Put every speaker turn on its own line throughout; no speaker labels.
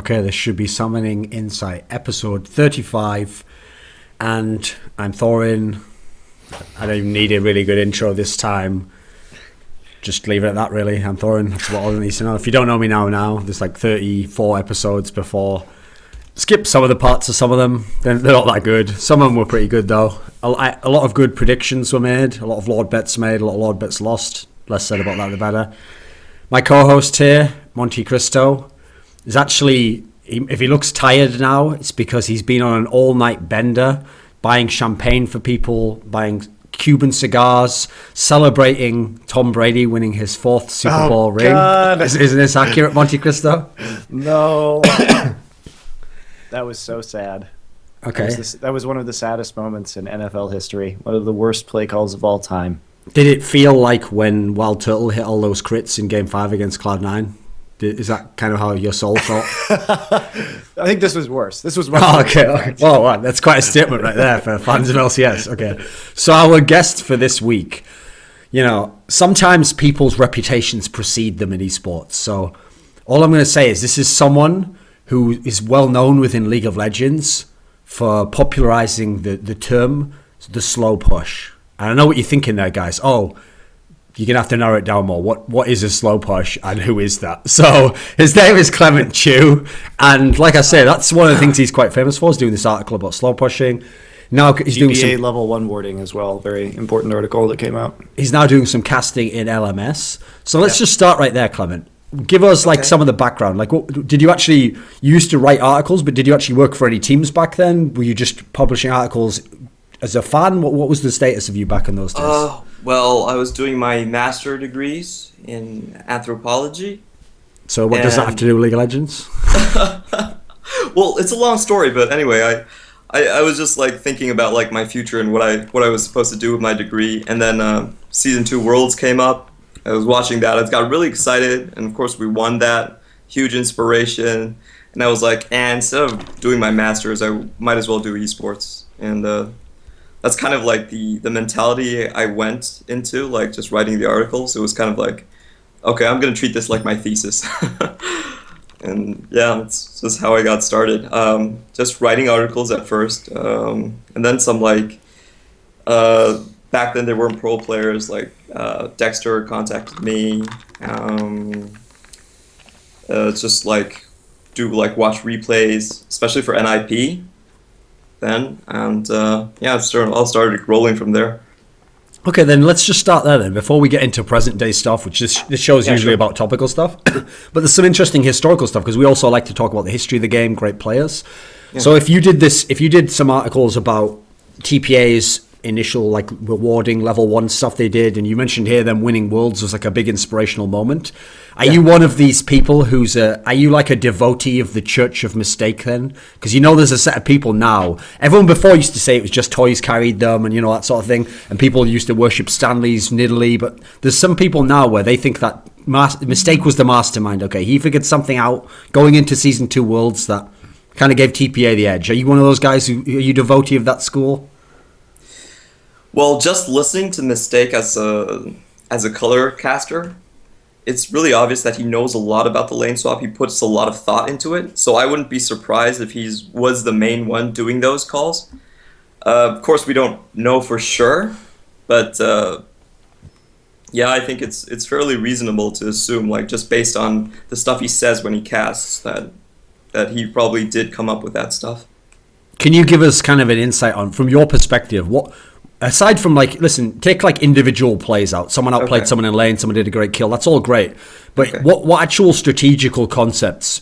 Okay, this should be Summoning Insight, episode 35. And I'm Thorin. I don't even need a really good intro this time. Just leave it at that, really. I'm Thorin. That's what all I need to know. If you don't know me now, there's like 34 episodes before. Skip some of the parts of some of them. They're not that good. Some of them were pretty good, though. A lot of good predictions were made. A lot of Lord bets made. A lot of Lord bets lost. Less said about that, the better. My co-host here, Monte Cristo, is actually, if he looks tired now, it's because he's been on an all-night bender, buying champagne for people, buying Cuban cigars, celebrating Tom Brady winning his 4th Super Bowl ring. Isn't this accurate, Monte Cristo?
No. That was so sad.
Okay.
That was one of the saddest moments in NFL history. One of the worst play calls of all time.
Did it feel like when Wild Turtle hit all those crits in Game 5 against Cloud9? Is that kind of how your soul felt?
I think this was worse. This was much worse.
Okay. Well, wow, that's quite a statement right there for fans of LCS. Okay. So our guest for this week, sometimes people's reputations precede them in esports. So all I'm going to say is this is someone who is well known within League of Legends for popularizing the term, the slow push. And I know what you're thinking there, guys. Oh, you're going to have to narrow it down more. What is a slow push and who is that? So his name is Clement Chu. And like I say, that's one of the things he's quite famous for, is doing this article about slow pushing. Now he's doing some
level 1 wording as well. Very important article that came out.
He's now doing some casting in LMS. So let's just start right there, Clement. Give us some of the background. Did you actually used to write articles, but did you actually work for any teams back then? Were you just publishing articles as a fan? What was the status of you back in those days?
Well, I was doing my master degrees in anthropology.
So what does that have to do with League of Legends?
Well, it's a long story, but anyway, I was just thinking about my future and what I was supposed to do with my degree, and then Season 2 Worlds came up. I was watching that. I got really excited, and of course we won that. Huge inspiration, and I was like, instead of doing my masters, I might as well do esports, and that's kind of the mentality I went into, just writing the articles. It was kind of okay, I'm going to treat this like my thesis. And yeah, that's just how I got started. Just writing articles at first. And then some back then there weren't pro players, Dexter contacted me. Just do watch replays, especially for NIP. Then and all started rolling from there.
Okay, then let's just start there then before we get into present day stuff, which this show is usually about topical stuff. But there's some interesting historical stuff because we also like to talk about the history of the game, great players. Yeah. So if you did some articles about TPA's initial rewarding level 1 stuff they did, and you mentioned here them winning Worlds was a big inspirational moment. Are you one of these people are you a devotee of the Church of Mistake then? Because there's a set of people now. Everyone before used to say it was just toys carried them and that sort of thing, and people used to worship Stanley's Nidalee, but there's some people now where they think that Mistake was the mastermind. Okay, he figured something out going into Season 2 Worlds that kind of gave TPA the edge. Are you one of those guys are you devotee of that school?
Well, just listening to Mistake as a color caster, it's really obvious that he knows a lot about the lane swap. He puts a lot of thought into it. So I wouldn't be surprised if he was the main one doing those calls. Of course, we don't know for sure, but I think it's fairly reasonable to assume, just based on the stuff he says when he casts, that he probably did come up with that stuff.
Can you give us kind of an insight on, from your perspective, what? Aside from take individual plays out. Someone outplayed someone in lane, someone did a great kill. That's all great. But what actual strategical concepts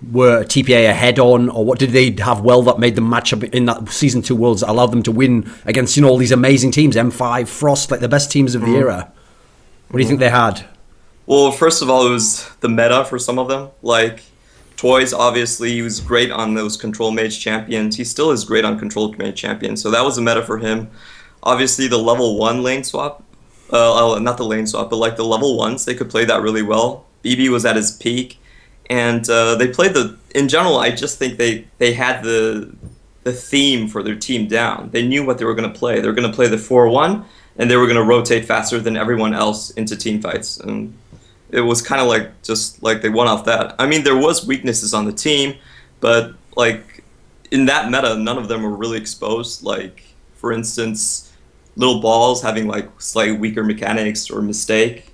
were TPA ahead on, or what did they have well that made them match up in that Season 2 Worlds that allowed them to win against all these amazing teams, M5, Frost, the best teams of the era? What do you think they had?
Well, first of all, it was the meta for some of them. Toys, obviously, he was great on those Control Mage champions. He still is great on Control Mage champions, so that was a meta for him. Obviously, the level 1 lane swap, not the lane swap, but the level 1s, they could play that really well. BB was at his peak, and they played in general, I just think they had the theme for their team down. They knew what they were going to play. They were going to play the 4-1, and they were going to rotate faster than everyone else into team fights. And it was kind of like just like they won off that. I mean, there was weaknesses on the team, but like in that meta, none of them were really exposed. Like for instance, little balls having like slightly weaker mechanics or mistake.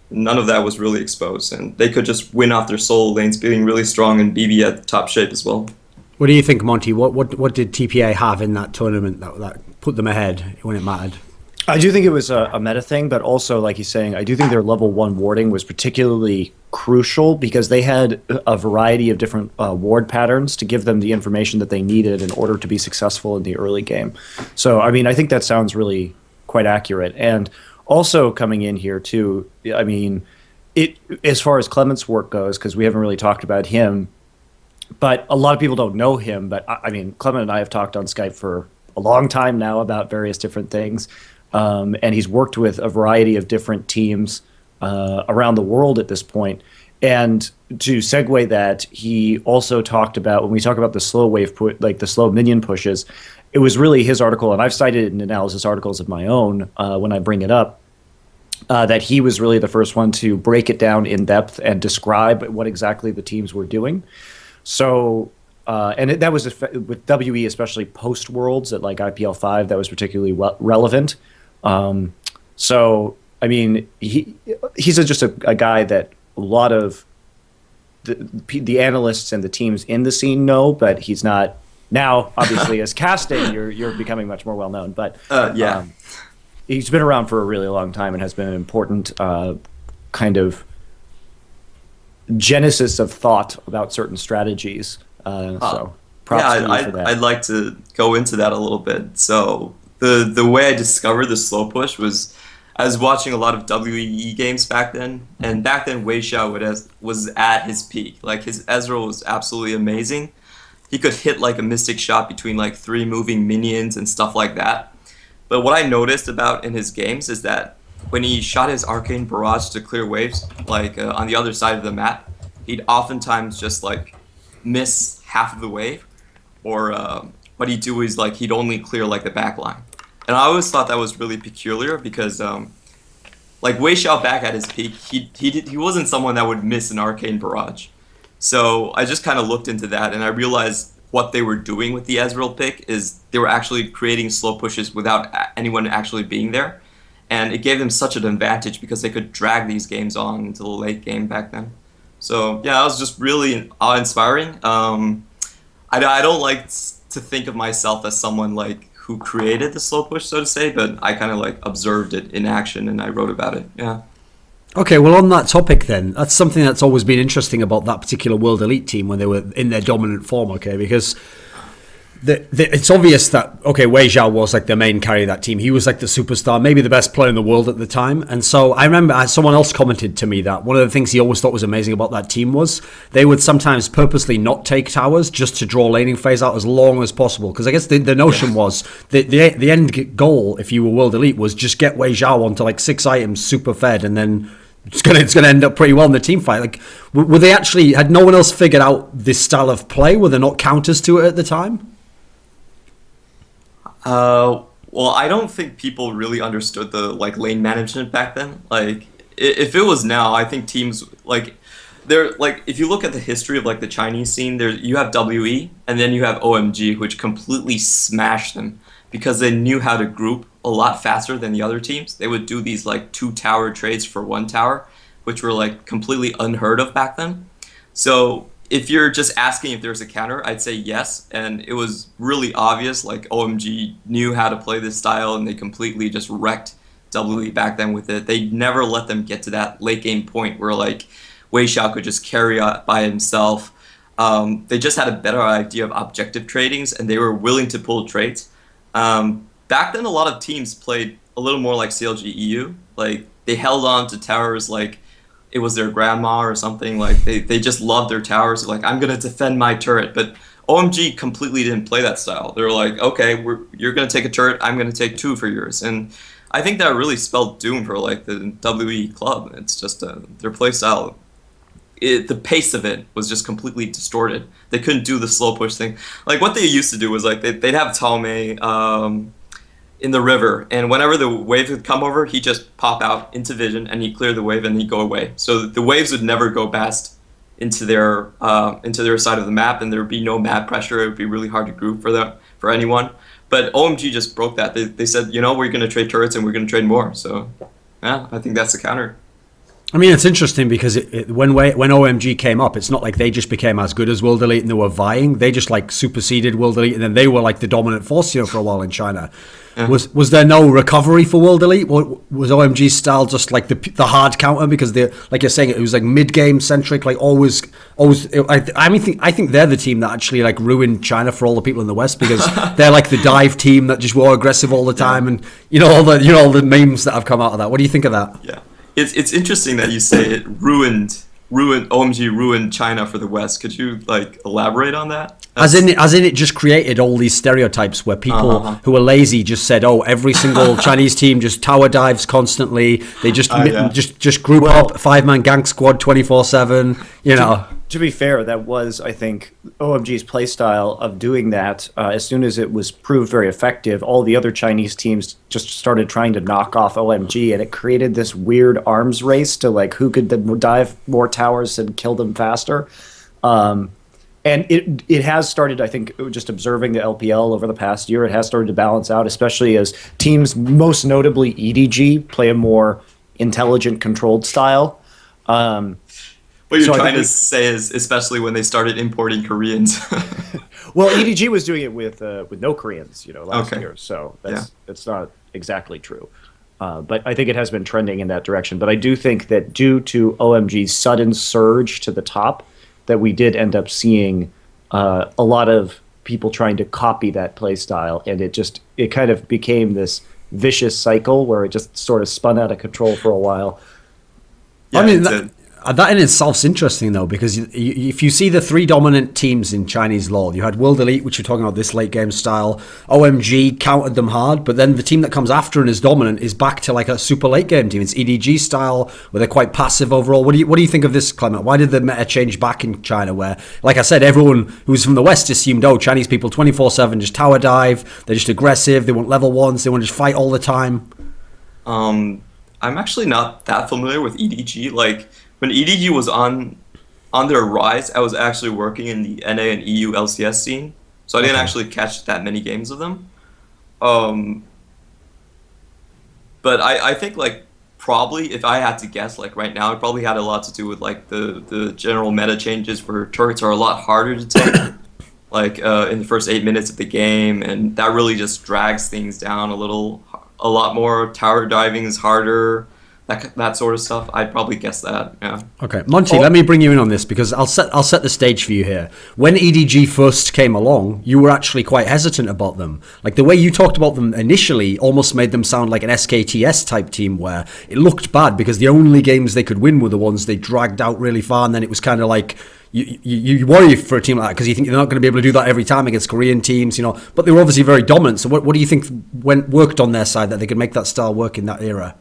None of that was really exposed, and they could just win off their solo lanes, being really strong and BB at top shape as well.
What do you think, Monty? What did TPA have in that tournament that put them ahead when it mattered?
I do think it was a meta thing, but also, like he's saying, I do think their level 1 warding was particularly crucial because they had a variety of different ward patterns to give them the information that they needed in order to be successful in the early game. So, I mean, I think that sounds really quite accurate. And also coming in here, too, I mean, as far as Clement's work goes, because we haven't really talked about him, but a lot of people don't know him. But, I mean, Clement and I have talked on Skype for a long time now about various different things. And he's worked with a variety of different teams around the world at this point. And to segue that, he also talked about, when we talk about the slow wave, like the slow minion pushes, it was really his article, and I've cited it in analysis articles of my own when I bring it up, that he was really the first one to break it down in depth and describe what exactly the teams were doing. So, that was with WE, especially post Worlds at like IPL 5, that was particularly relevant. So, I mean, he's just a guy that a lot of the analysts and the teams in the scene know, but he's not now. Obviously, as casting, you're becoming much more well known. But he's been around for a really long time and has been an important kind of genesis of thought about certain strategies. So, props to you for that.
I'd like to go into that a little bit. So. The way I discovered the slow push was I was watching a lot of WEE games back then, and back then Wei Xiao was at his peak. Like his Ezreal was absolutely amazing. He could hit like a mystic shot between like 3 moving minions and stuff like that. But what I noticed about in his games is that when he shot his arcane barrage to clear waves, like on the other side of the map, he'd oftentimes just like miss half of the wave, or what he'd do is like he'd only clear like the back line. And I always thought that was really peculiar because like Wei Xiao back at his peak, he wasn't someone that would miss an arcane barrage. So I just kind of looked into that and I realized what they were doing with the Ezreal pick is they were actually creating slow pushes without anyone actually being there. And it gave them such an advantage because they could drag these games on into the late game back then. So yeah, that was just really awe-inspiring. I don't like to think of myself as someone like who created the slow push, so to say, but I kind of like observed it in action and I wrote about it. Yeah.
Okay, well, on that topic then, that's something that's always been interesting about that particular World Elite team when they were in their dominant form, okay, because it's obvious that, okay, Wei Xiao was like the main carry of that team. He was like the superstar, maybe the best player in the world at the time. And so I remember someone else commented to me that one of the things he always thought was amazing about that team was they would sometimes purposely not take towers just to draw laning phase out as long as possible. Because I guess the notion was the end goal, if you were World Elite, was just get Wei Xiao onto like 6 items super fed and then it's gonna end up pretty well in the team fight. Like, were they actually, had no one else figured out this style of play? Were there not counters to it at the time?
Well, I don't think people really understood the like lane management back then. Like, if it was now, I think teams like they're like if you look at the history of like the Chinese scene, there you have WE and then you have OMG, which completely smashed them because they knew how to group a lot faster than the other teams. They would do these like 2 tower trades for 1 tower, which were like completely unheard of back then. So if you're just asking if there's a counter, I'd say yes. And it was really obvious, like OMG knew how to play this style and they completely just wrecked WE back then with it. They never let them get to that late game point where like Wei Xiao could just carry out by himself. They just had a better idea of objective tradings and they were willing to pull trades. Back then, a lot of teams played a little more like CLG EU. Like they held on to towers like it was their grandma or something. Like they just loved their towers. Like, I'm gonna defend my turret. But OMG completely didn't play that style. They were like, okay, you're gonna take a turret, I'm gonna take 2 for yours. And I think that really spelled doom for like the WE club. It's just their play style. The pace of it was just completely distorted. They couldn't do the slow push thing. Like what they used to do was like they'd have Talme, in the river, and whenever the wave would come over, he'd just pop out into vision, and he'd clear the wave, and he'd go away. So the waves would never go past into their side of the map, and there would be no map pressure. It would be really hard to group for anyone. But OMG just broke that. They said, we're going to trade turrets and we're going to trade more. So yeah, I think that's the counter.
I mean, it's interesting because when OMG came up, it's not like they just became as good as World Elite and they were vying. They just like superseded World Elite, and then they were like the dominant force, for a while in China. Yeah. Was there no recovery for World Elite? Was OMG's style just like the hard counter because they, like you're saying, it was like mid game centric, like always. I think they're the team that actually like ruined China for all the people in the West because they're like the dive team that just were aggressive all the time, and all the memes that have come out of that. What do you think of that?
Yeah. It's interesting that you say it ruined OMG ruined China for the West. Could you like elaborate on that?
As in it just created all these stereotypes where people who are lazy just said, oh, every single Chinese team just tower dives constantly. They just group up, 5-man gang squad 24/7.
To be fair, that was, I think, OMG's playstyle of doing that. As soon as it was proved very effective, all the other Chinese teams just started trying to knock off OMG, and it created this weird arms race to like who could dive more towers and kill them faster. And it has started, I think, just observing the LPL over the past year, it has started to balance out, especially as teams, most notably EDG, play a more intelligent, controlled style.
What you're trying to say is, especially when they started importing Koreans.
Well, EDG was doing it with no Koreans, last year, so that's not exactly true. But I think it has been trending in that direction. But I do think that due to OMG's sudden surge to the top, that we did end up seeing a lot of people trying to copy that play style, and it kind of became this vicious cycle where it just sort of spun out of control for a while.
Yeah, I mean, that in itself's interesting, though, because if you see the three dominant teams in Chinese LoL, you had World Elite, which you're talking about, this late game style. OMG countered them hard, but then the team that comes after and is dominant is back to like a super late game team. It's EDG style, where they're quite passive overall. What do you think of this, Clement? Why did the meta change back in China, where, like I said, everyone who's from the West assumed, Chinese people 24/7 just tower dive, they're just aggressive, they want level ones, they want to just fight all the time?
I'm actually not that familiar with EDG. Like, when EDG was on their rise, I was actually working in the NA and EU LCS scene, so I didn't actually catch that many games of them. But I think like probably if I had to guess, like right now, it probably had a lot to do with like the general meta changes where turrets are a lot harder to take, like in the first 8 minutes of the game, and that really just drags things down a lot more. Tower diving is harder. That sort of stuff. I'd probably guess that. Yeah.
Okay, Monte, let me bring you in on this because I'll set the stage for you here. When EDG first came along, you were actually quite hesitant about them. Like the way you talked about them initially almost made them sound like an SKTS type team where it looked bad because the only games they could win were the ones they dragged out really far, and then it was kind of like you worry for a team like that because you think they're not going to be able to do that every time against Korean teams, But they were obviously very dominant. So what do you think worked on their side that they could make that style work in that era?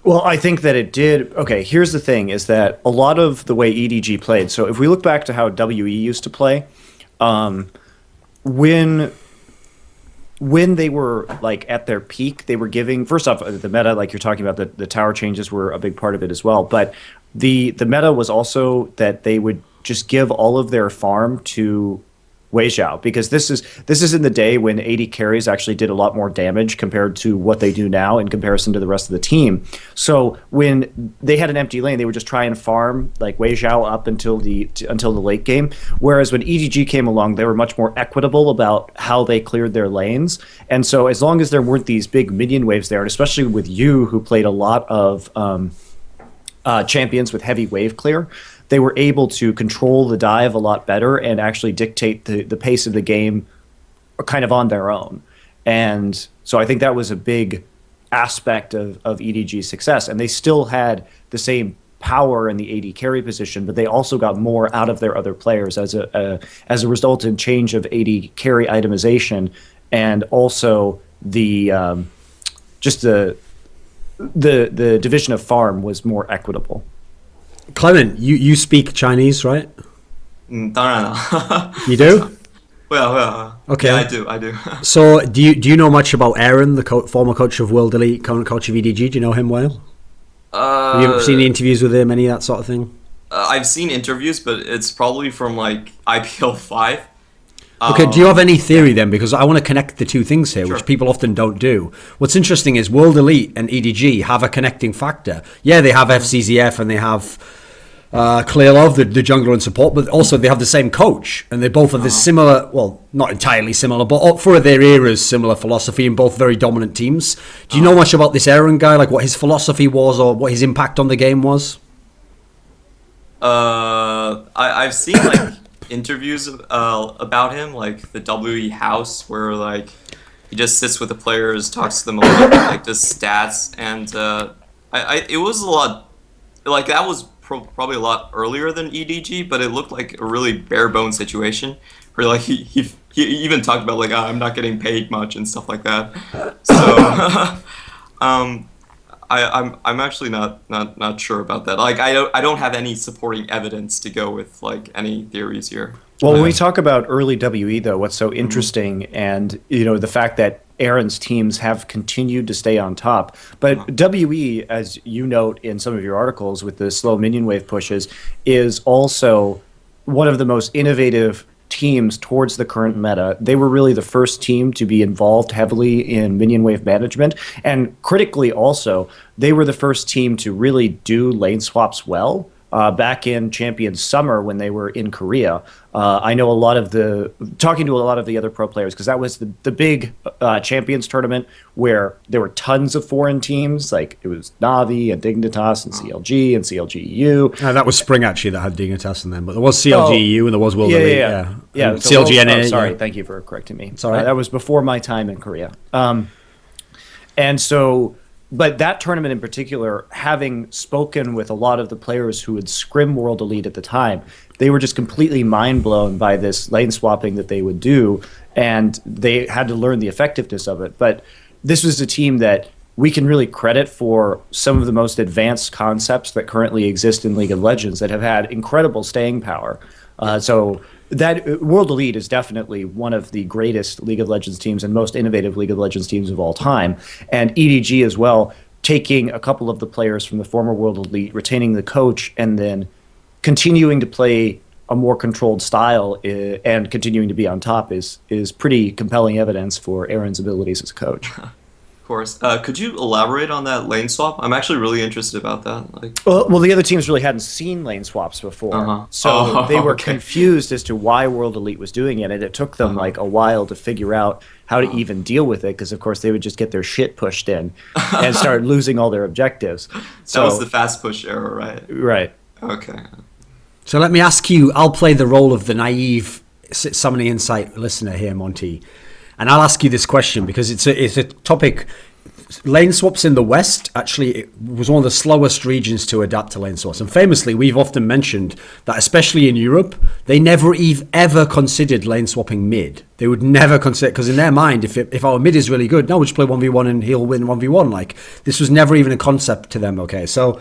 Well, I think that it did. Okay, here's the thing, is that a lot of the way EDG played, so if we look back to how WE used to play, when they were like at their peak, they were giving, first off, the meta, like you're talking about, the tower changes were a big part of it as well, but the meta was also that they would just give all of their farm to Wei Xiao, because this is in the day when AD carries actually did a lot more damage compared to what they do now in comparison to the rest of the team. So when they had an empty lane, they would just try and farm like Wei Xiao up until the late game. Whereas when EDG came along, they were much more equitable about how they cleared their lanes. And so as long as there weren't these big minion waves there, and especially with you, who played a lot of champions with heavy wave clear, they were able to control the dive a lot better and actually dictate the pace of the game kind of on their own. And so I think that was a big aspect of EDG's success. And they still had the same power in the AD carry position, but they also got more out of their other players as a resultant change of AD carry itemization, and also the division of farm was more equitable.
Clement, you speak Chinese, right?
当然了。
You do? Okay.
Yeah, I do.
So, do you know much about Aaron, the former coach of World Elite, current coach of EDG? Do you know him well? Have you ever seen the interviews with him, any of that sort of thing?
I've seen interviews, but it's probably from like IPL 5.
Okay, do you have any theory then? Because I want to connect the two things here,
Sure.
which people often don't do. What's interesting is World Elite and EDG have a connecting factor. Yeah, they have FCZF and they have Clear Love, the jungler and support, but also they have the same coach. And they both have this similar, well, not entirely similar, but for their eras, similar philosophy in both very dominant teams. Do you know much about this Aaron guy, like what his philosophy was or what his impact on the game was?
I've seen like interviews about him, like the WE House, where like he just sits with the players, talks to them about like just stats, and it was a lot like that was probably a lot earlier than EDG, but it looked like a really bare bones situation where like he even talked about like I'm not getting paid much and stuff like that. So I'm actually not sure about that. Like I don't have any supporting evidence to go with like any theories here.
Well, when we talk about early WE, though, what's so interesting, and the fact that Aaron's teams have continued to stay on top, but WE, as you note in some of your articles with the slow minion wave pushes, is also one of the most innovative teams towards the current meta. They were really the first team to be involved heavily in minion wave management, and critically also, they were the first team to really do lane swaps well. Back in Champions Summer when they were in Korea, I know talking to a lot of the other pro players, because that was the big Champions tournament where there were tons of foreign teams, like it was Navi and Dignitas and CLG and CLGEU.
That was Spring actually that had Dignitas in them, but there was CLGEU and there was World Elite. Yeah.
So
CLGNA.
Sorry, thank you for correcting me.
Sorry,
that was before my time in Korea. And so. But that tournament in particular, having spoken with a lot of the players who had scrim World Elite at the time, they were just completely mind blown by this lane swapping that they would do, and they had to learn the effectiveness of it. But this was a team that we can really credit for some of the most advanced concepts that currently exist in League of Legends that have had incredible staying power. So that World Elite is definitely one of the greatest League of Legends teams and most innovative League of Legends teams of all time. And EDG as well, taking a couple of the players from the former World Elite, retaining the coach, and then continuing to play a more controlled style and continuing to be on top is pretty compelling evidence for Aaron's abilities as a coach.
Of course. Could you elaborate on that lane swap? I'm actually really interested about that. Like,
well, the other teams really hadn't seen lane swaps before, so they were confused as to why World Elite was doing it, and it took them like a while to figure out how to even deal with it, because of course they would just get their shit pushed in and start losing all their objectives. So
that was the fast push era, right?
Right.
Okay.
So let me ask you, I'll play the role of the naive Summoning Insight listener here, Monty. And I'll ask you this question because it's a topic. Lane swaps in the West actually it was one of the slowest regions to adapt to lane swaps. And famously, we've often mentioned that, especially in Europe, they never ever considered lane swapping mid. They would never consider, because in their mind, if our mid is really good, no, we'll just play 1v1 and he'll win 1v1. Like, this was never even a concept to them, okay? So,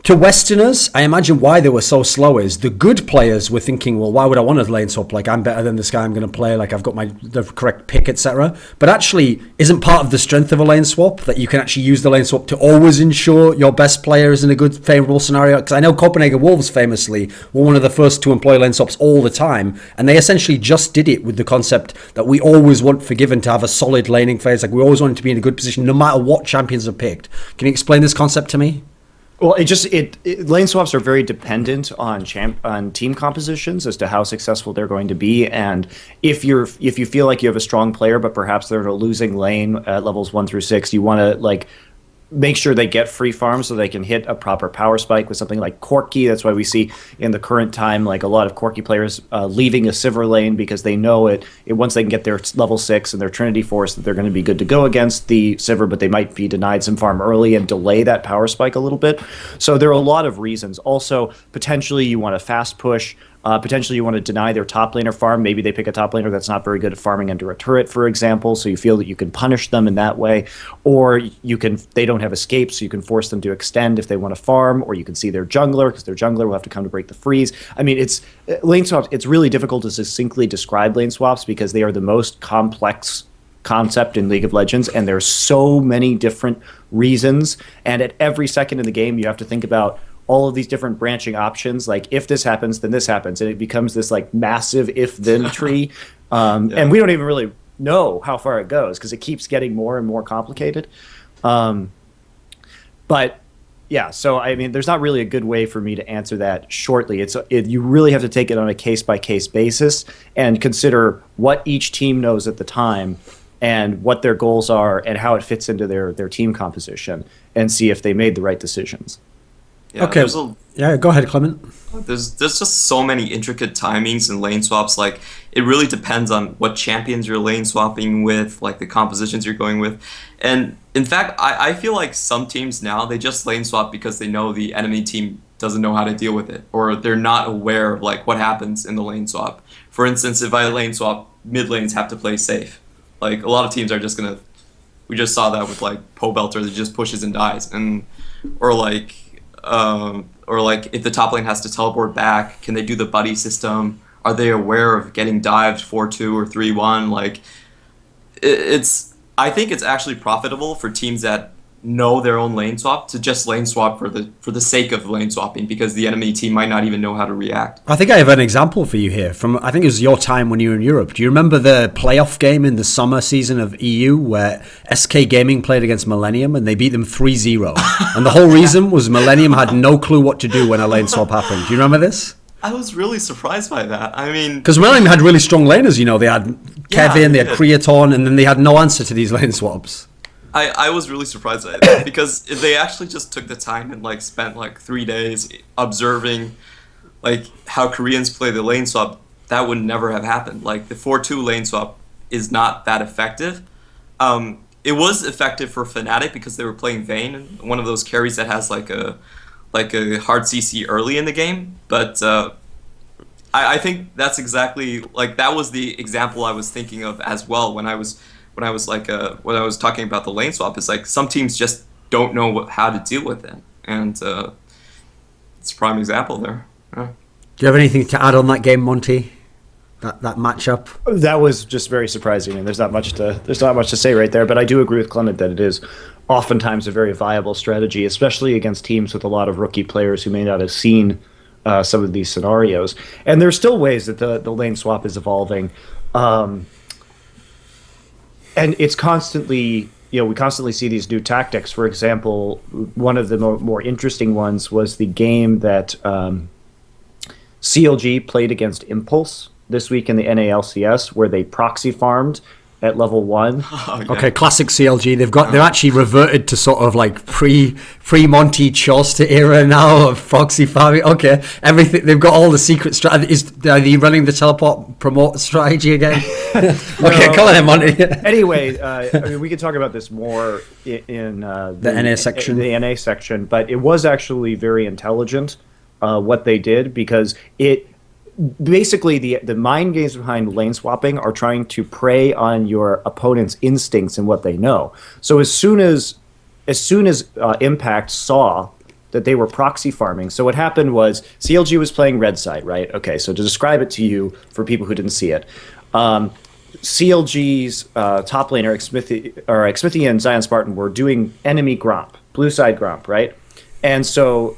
to Westerners, I imagine why they were so slow is the good players were thinking, well, why would I want to lane swap? Like, I'm better than this guy I'm going to play. Like, I've got the correct pick, etc. But actually, isn't part of the strength of a lane swap that you can actually use the lane swap to always ensure your best player is in a good, favourable scenario? Because I know Copenhagen Wolves famously were one of the first to employ lane swaps all the time. And they essentially just did it with the concept that we always want Forgiven to have a solid laning phase. Like, we always want it to be in a good position no matter what champions are picked. Can you explain this concept to me?
Well, lane swaps are very dependent on team compositions as to how successful they're going to be, and if you feel like you have a strong player but perhaps they're in a losing lane at levels 1 through 6, you want to like make sure they get free farms so they can hit a proper power spike with something like Corki. That's why we see in the current time like a lot of Corki players leaving a Sivir lane, because they know it once they can get their level 6 and their Trinity Force that they're going to be good to go against the Sivir, but they might be denied some farm early and delay that power spike a little bit. So there are a lot of reasons. Also, potentially you want to fast push Potentially you want to deny their top laner farm. Maybe they pick a top laner that's not very good at farming under a turret, for example, so you feel that you can punish them in that way. Or they don't have escape, so you can force them to extend if they want to farm, or you can see their jungler, because their jungler will have to come to break the freeze. I mean, lane swaps, it's really difficult to succinctly describe lane swaps because they are the most complex concept in League of Legends, and there's so many different reasons, and at every second in the game you have to think about all of these different branching options, like if this happens, then this happens, and it becomes this like massive if-then tree. And we don't even really know how far it goes because it keeps getting more and more complicated. But yeah, so I mean, there's not really a good way for me to answer that shortly. You really have to take it on a case-by-case basis and consider what each team knows at the time and what their goals are and how it fits into their team composition, and see if they made the right decisions.
Yeah,
okay. Yeah, go ahead, Clement.
There's just so many intricate timings in lane swaps. Like, it really depends on what champions you're lane swapping with, like the compositions you're going with. And in fact, I feel like some teams now, they just lane swap because they know the enemy team doesn't know how to deal with it, or they're not aware of like what happens in the lane swap. For instance, if I lane swap, mid lanes have to play safe. Like, a lot of teams are just gonna. We just saw that with like Pobelter that just pushes and dies, or like if the top lane has to teleport back, can they do the buddy system? Are they aware of getting dived 4-2 or 3-1? Like, I think it's actually profitable for teams that know their own lane swap to just lane swap for the sake of lane swapping, because the enemy team might not even know how to react.
I think I have an example for you here from, I think it was your time when you were in Europe. Do you remember the playoff game in the summer season of EU where SK Gaming played against Millennium and they beat them 3-0? And the whole reason was Millennium had no clue what to do when a lane swap happened. Do you remember this?
I was really surprised by that. I mean,
because Millennium had really strong laners, you know. They had Kevin, they had Creatorn, and then they had no answer to these lane swaps.
I was really surprised at it because if they actually just took the time and like spent like 3 days observing like how Koreans play the lane swap, that would never have happened. Like, the 4-2 lane swap is not that effective. It was effective for Fnatic because they were playing Vayne, one of those carries that has like a hard CC early in the game. But I think that's exactly, like, that was the example I was thinking of as well when I was talking about the lane swap. Is like, some teams just don't know how to deal with it, and it's a prime example there. Yeah.
Do you have anything to add on that game, Monty? That matchup?
That was just very surprising, and there's not much to say right there. But I do agree with Clement that it is oftentimes a very viable strategy, especially against teams with a lot of rookie players who may not have seen some of these scenarios. And there's still ways that the lane swap is evolving. And it's constantly, we constantly see these new tactics. For example, one of the more interesting ones was the game that CLG played against Impulse this week in the NALCS, where they proxy farmed at level 1.
Okay, classic CLG. They've actually reverted to sort of like pre-Monty Chosta era now of proxy farming. Okay, everything, they've got all the secret strategies. Are they running the teleport promote strategy again? Okay, call it Monty.
Anyway, I mean, we could talk about this more in
the NA section.
The NA section, but it was actually very intelligent what they did, because it basically the mind games behind lane swapping are trying to prey on your opponent's instincts and what they know. So as soon as Impact saw that they were proxy farming, so what happened was CLG was playing red side, right? Okay, so to describe it to you for people who didn't see it, CLG's top laner Xmithia and Zion Spartan were doing enemy Gromp, blue side Gromp, right? And so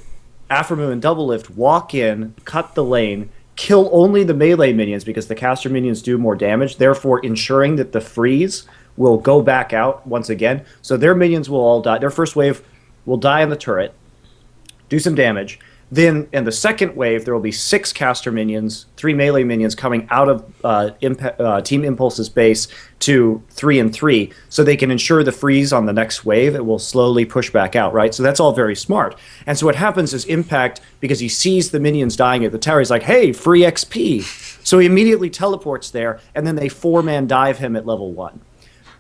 Aphromoo and Doublelift walk in, cut the lane, kill only the melee minions because the caster minions do more damage, therefore ensuring that the freeze will go back out once again. So their minions will all die. Their first wave will die on the turret, do some damage. Then in the second wave, there will be 6 caster minions, 3 melee minions coming out of Team Impulse's base to 3 and 3, so they can ensure the freeze on the next wave. It will slowly push back out, right? So that's all very smart. And so what happens is Impact, because he sees the minions dying at the tower, he's like, hey, free XP. So he immediately teleports there, and then they 4-man dive him at level 1.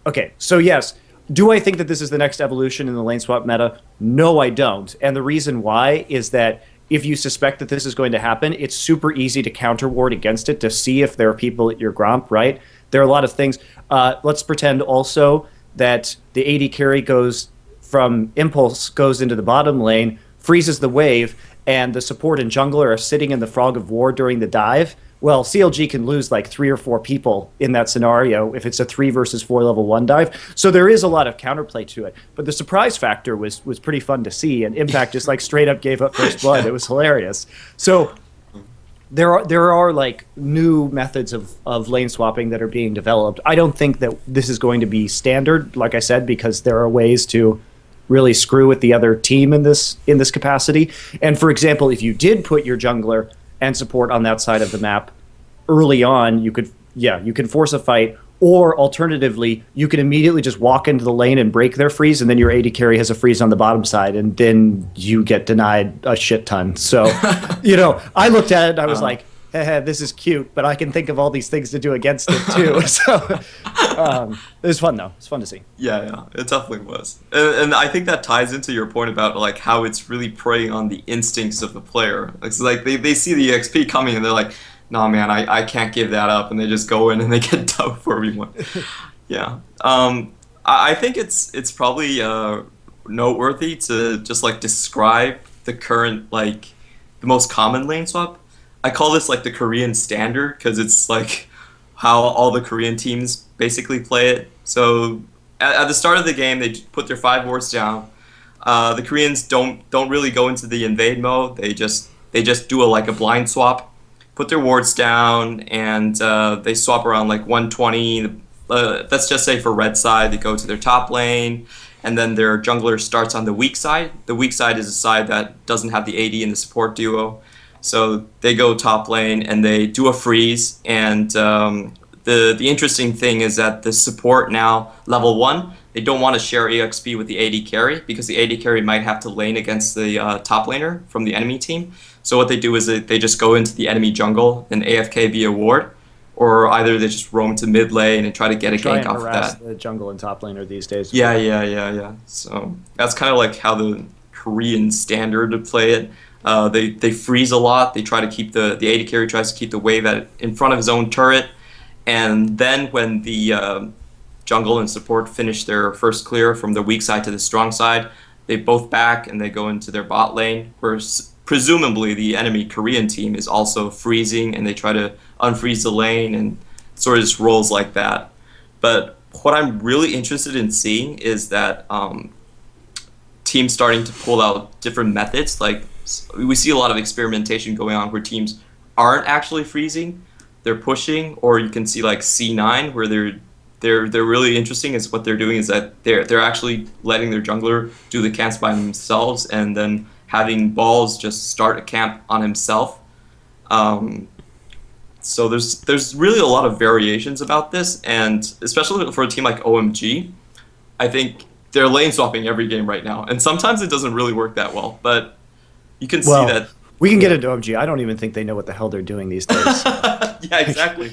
Okay, so yes, do I think that this is the next evolution in the lane swap meta? No, I don't. And the reason why is that if you suspect that this is going to happen, it's super easy to counter ward against it to see if there are people at your Gromp, right? There are a lot of things. Let's pretend also that the AD carry goes from Impulse, goes into the bottom lane, freezes the wave, and the support and jungler are sitting in the Frog of War during the dive. Well, CLG can lose like 3 or 4 people in that scenario if it's a 3 versus 4 level 1 dive. So there is a lot of counterplay to it. But the surprise factor was pretty fun to see, and Impact just like straight up gave up first blood. It was hilarious. So there are like new methods of lane swapping that are being developed. I don't think that this is going to be standard, like I said, because there are ways to really screw with the other team in this capacity. And for example, if you did put your jungler and support on that side of the map early on, you can force a fight, or alternatively, you can immediately just walk into the lane and break their freeze, and then your AD carry has a freeze on the bottom side, and then you get denied a shit ton. So, I looked at it and I was like, hey, this is cute, but I can think of all these things to do against it too. So it was fun though. It's fun to see.
Yeah, it definitely was. And I think that ties into your point about like how it's really preying on the instincts of the player. It's like they see the EXP coming and they're like, nah, man, I can't give that up, and they just go in and they get dubbed for everyone. Yeah. I think it's probably noteworthy to just like describe the current, like the most common lane swap. I call this like the Korean standard because it's like how all the Korean teams basically play it. So at the start of the game, they put their 5 wards down. The Koreans don't really go into the invade mode. They just do a blind swap, put their wards down, and they swap around like 120. Let's just say for red side, they go to their top lane, and then their jungler starts on the weak side. The weak side is a side that doesn't have the AD and the support duo. So they go top lane and they do a freeze, and the interesting thing is that the support now, level 1, they don't want to share EXP with the AD carry because the AD carry might have to lane against the top laner from the enemy team. So what they do is they just go into the enemy jungle and AFK via ward, or either they just roam to mid lane and try to get a gank off of that.
The jungle and top laner these days.
Yeah. So that's kind of like how the Korean standard to play it. They freeze a lot. They try to keep the AD carry tries to keep the wave in front of his own turret, and then when the jungle and support finish their first clear from the weak side to the strong side, they both back and they go into their bot lane, where presumably the enemy Korean team is also freezing, and they try to unfreeze the lane, and it sort of just rolls like that. But what I'm really interested in seeing is that teams starting to pull out different methods. Like, we see a lot of experimentation going on where teams aren't actually freezing, they're pushing, or you can see like C9 where they're really interesting. Is what they're doing is that they're actually letting their jungler do the camps by themselves, and then having balls just start a camp on himself. So there's really a lot of variations about this, and especially for a team like OMG, I think they're lane swapping every game right now, and sometimes it doesn't really work that well, but you can see that.
We can get into OMG. I don't even think they know what the hell they're doing these days.
Yeah, exactly.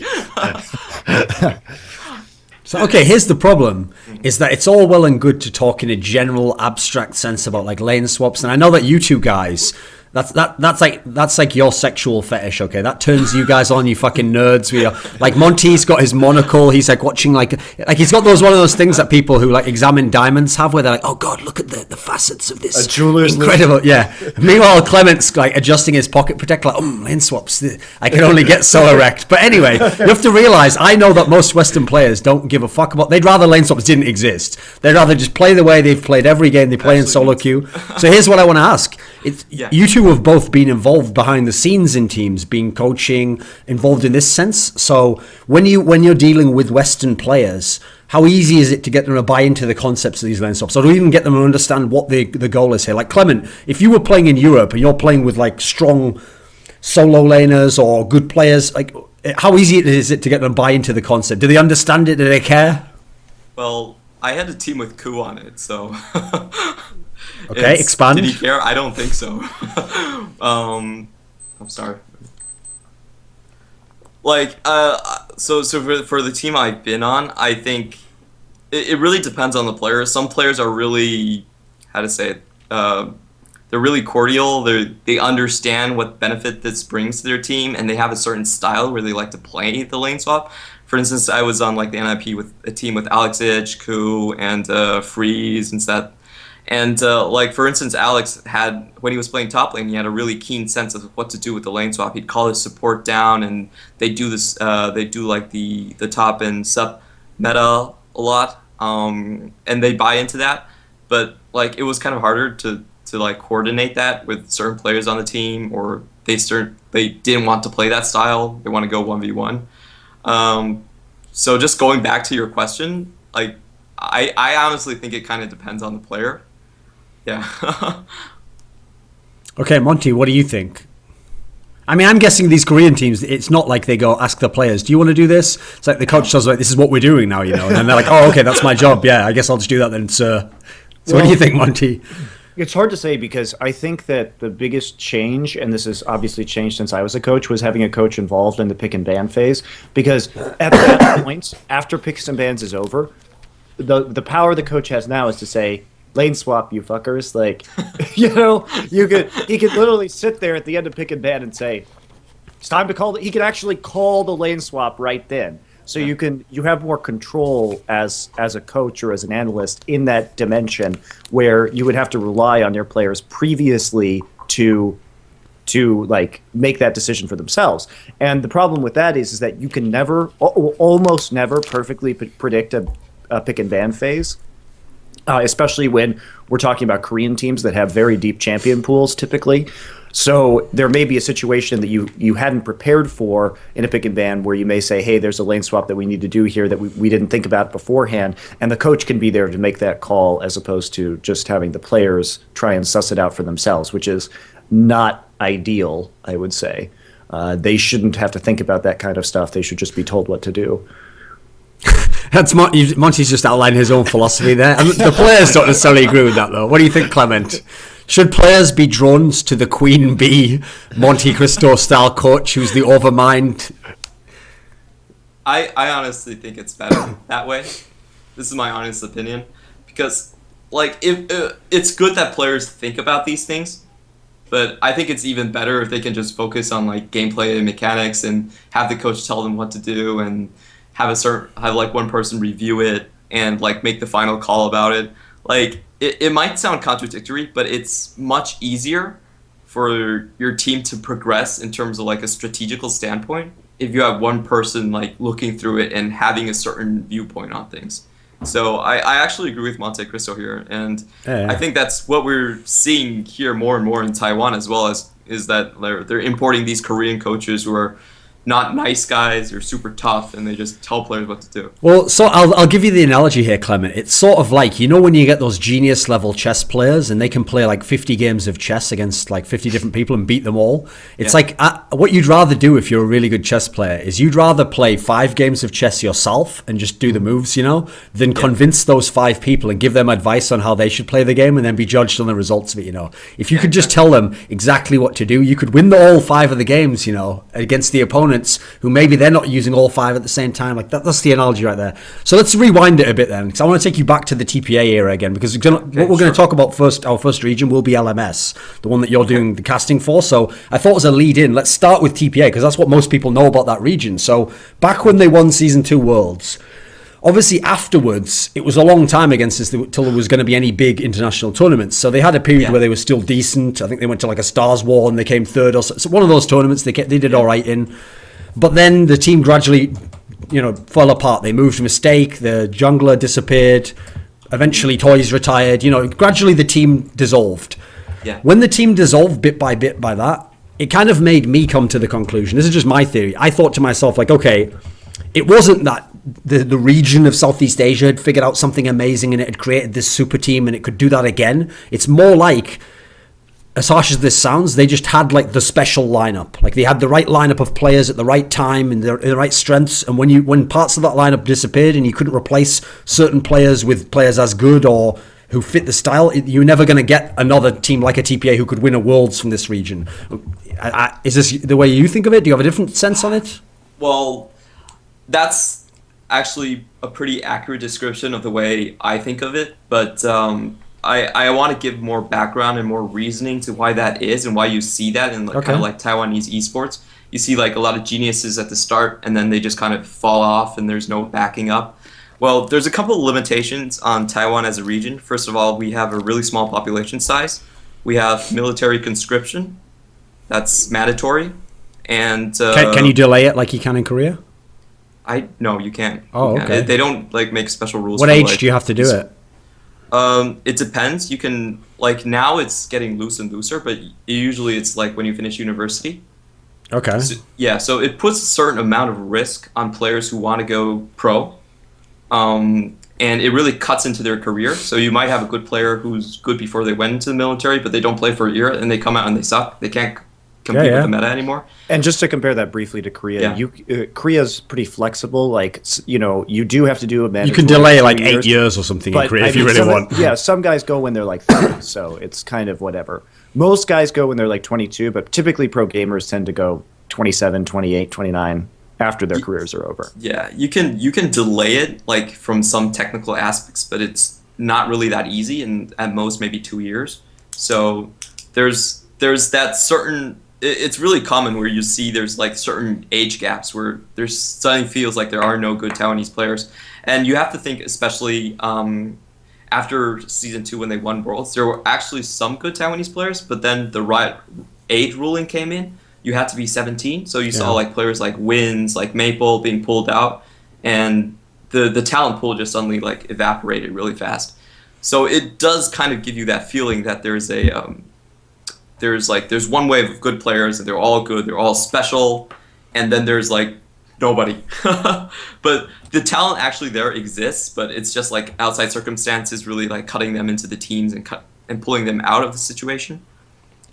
So, okay, here's the problem, is that it's all well and good to talk in a general abstract sense about like lane swaps, and I know that you two guys, that's like your sexual fetish, okay? That turns you guys on, you fucking nerds. We are like, Monty's got his monocle. He's like watching like he's got one of those things that people who like examine diamonds have, where they're like, oh god, look at the facets of this.
A jeweler's
incredible, yeah. Meanwhile, Clement's like adjusting his pocket protector, like, lane swaps. I can only get so erect. But anyway, you have to realize, I know that most Western players don't give a fuck about. They'd rather lane swaps didn't exist. They'd rather just play the way they've played every game they play in solo queue. So here's what I want to ask. You two have both been involved behind the scenes in teams, being coaching, involved in this sense. So when you're dealing with Western players, how easy is it to get them to buy into the concepts of these lane swaps, or to even get them to understand what the goal is here? Like, Clement, if you were playing in Europe and you're playing with like strong solo laners or good players, like, how easy is it to get them to buy into the concept? Do they understand it? Do they care?
Well, I had a team with Ku on it, so
okay, expand.
Did he care? I don't think so. I'm sorry. Like, so for the team I've been on, I think it really depends on the players. Some players are really, how to say it, they're really cordial. They understand what benefit this brings to their team, and they have a certain style where they like to play the lane swap. For instance, I was on like the NIP with a team with Alex Ich, Ku, and Freeze and stuff. And like for instance, Alex had, when he was playing top lane, he had a really keen sense of what to do with the lane swap. He'd call his support down, and they do this. They do like the top and sub meta a lot, and they buy into that. But like it was kind of harder to like coordinate that with certain players on the team, or they didn't want to play that style. They want to go 1v1. So just going back to your question, like I honestly think it kind of depends on the player. Yeah.
Okay, Monty, what do you think? I mean, I'm guessing these Korean teams, it's not like they go ask the players, do you want to do this? It's like the coach tells them, like, this is what we're doing now, you know, and then they're like, oh, okay, that's my job. Yeah, I guess I'll just do that then, sir. So what do you think, Monty?
It's hard to say because I think that the biggest change, and this has obviously changed since I was a coach, was having a coach involved in the pick and ban phase. Because at that point, after picks and bans is over, the power the coach has now is to say, lane swap, you fuckers. Like, you know, he could literally sit there at the end of pick and ban and say, it's time to call. He could actually call the lane swap right then. So you have more control as a coach or as an analyst in that dimension where you would have to rely on your players previously to like make that decision for themselves. And the problem with that is that you can almost never perfectly predict a pick and ban phase. Especially when we're talking about Korean teams that have very deep champion pools typically. So there may be a situation that you hadn't prepared for in a pick and ban where you may say, hey, there's a lane swap that we need to do here that we didn't think about beforehand. And the coach can be there to make that call as opposed to just having the players try and suss it out for themselves, which is not ideal, I would say. They shouldn't have to think about that kind of stuff. They should just be told what to do.
Monty's just outlined his own philosophy there. And the players don't necessarily agree with that, though. What do you think, Clement? Should players be drones to the Queen Bee, Monte Cristo style coach who's the overmind?
I honestly think it's better that way. This is my honest opinion, because like if it's good that players think about these things, but I think it's even better if they can just focus on like gameplay and mechanics and have the coach tell them what to do and have like one person review it and like make the final call about it. Like it might sound contradictory, but it's much easier for your team to progress in terms of like a strategical standpoint if you have one person like looking through it and having a certain viewpoint on things. So I actually agree with Monte Cristo here, and I think that's what we're seeing here more and more in Taiwan as well, is that they're importing these Korean coaches who are not nice guys, they're super tough, and they just tell players what to do.
Well, so I'll give you the analogy here, Clement. It's sort of like, you know, when you get those genius level chess players and they can play like 50 games of chess against like 50 different people and beat them all. It's like what you'd rather do if you're a really good chess player is you'd rather play 5 games of chess yourself and just do the moves, you know, than convince those 5 people and give them advice on how they should play the game and then be judged on the results of it, you know. If you could just tell them exactly what to do, you could win all 5 of the games, you know, against the opponent who maybe they're not using all 5 at the same time. Like that's the analogy right there. So let's rewind it a bit then, because I want to take you back to the TPA era again, because what we're going to talk about first, our first region will be LMS, the one that you're doing the casting for. So I thought as a lead in, let's start with TPA, because that's what most people know about that region. So back when they won Season 2 Worlds, obviously afterwards, it was a long time against this till there was going to be any big international tournaments. So they had a period where they were still decent. I think they went to like a Stars War and they came third or so. One of those tournaments they did all right in. But then the team gradually, you know, fell apart. They moved Mistake, the jungler disappeared, eventually Toys retired. You know, gradually the team dissolved. Yeah. When the team dissolved bit by that, it kind of made me come to the conclusion. This is just my theory. I thought to myself, like, okay, it wasn't that the region of Southeast Asia had figured out something amazing and it had created this super team and it could do that again. It's more like, as harsh as this sounds, they just had like the special lineup. Like they had the right lineup of players at the right time and the right strengths. And when parts of that lineup disappeared and you couldn't replace certain players with players as good or who fit the style, you're never going to get another team like a TPA who could win a Worlds from this region. Is this the way you think of it? Do you have a different sense on it?
Well, that's actually a pretty accurate description of the way I think of it. But I want to give more background and more reasoning to why that is and why you see that in kind of like Taiwanese esports. You see like a lot of geniuses at the start and then they just kind of fall off and there's no backing up. Well, there's a couple of limitations on Taiwan as a region. First of all, we have a really small population size. We have military conscription. That's mandatory. And
can you delay it like you can in Korea?
No, you can't.
Oh, okay.
They don't like make special rules.
What age do you have to do it?
It depends. You can like now it's getting loose and looser, but usually it's like when you finish university.
Okay.
So it puts a certain amount of risk on players who want to go pro, and it really cuts into their career. So you might have a good player who's good before they went into the military, but they don't play for a year, and they come out and they suck. They can't compete with the meta anymore.
And just to compare that briefly to Korea, Korea's pretty flexible. Like, you do have to do a mandatory.
You can delay like 8 years or something in Korea if you really want.
Yeah, some guys go when they're like 30, so it's kind of whatever. Most guys go when they're like 22, but typically pro gamers tend to go 27, 28, 29 after their careers are over.
Yeah, you can delay it like from some technical aspects, but it's not really that easy, and at most maybe 2 years. So there's that certain. It's really common where you see there's like certain age gaps where there's suddenly feels like there are no good Taiwanese players, and you have to think especially after season 2 when they won Worlds, there were actually some good Taiwanese players, but then the right age ruling came in. You had to be 17, so you saw like players like Wins, like Maple being pulled out, and the talent pool just suddenly like evaporated really fast. So it does kind of give you that feeling that there's there's one wave of good players and they're all good, they're all special, and then there's like nobody. But the talent actually there exists, but it's just like outside circumstances really like cutting them into the teams and pulling them out of the situation.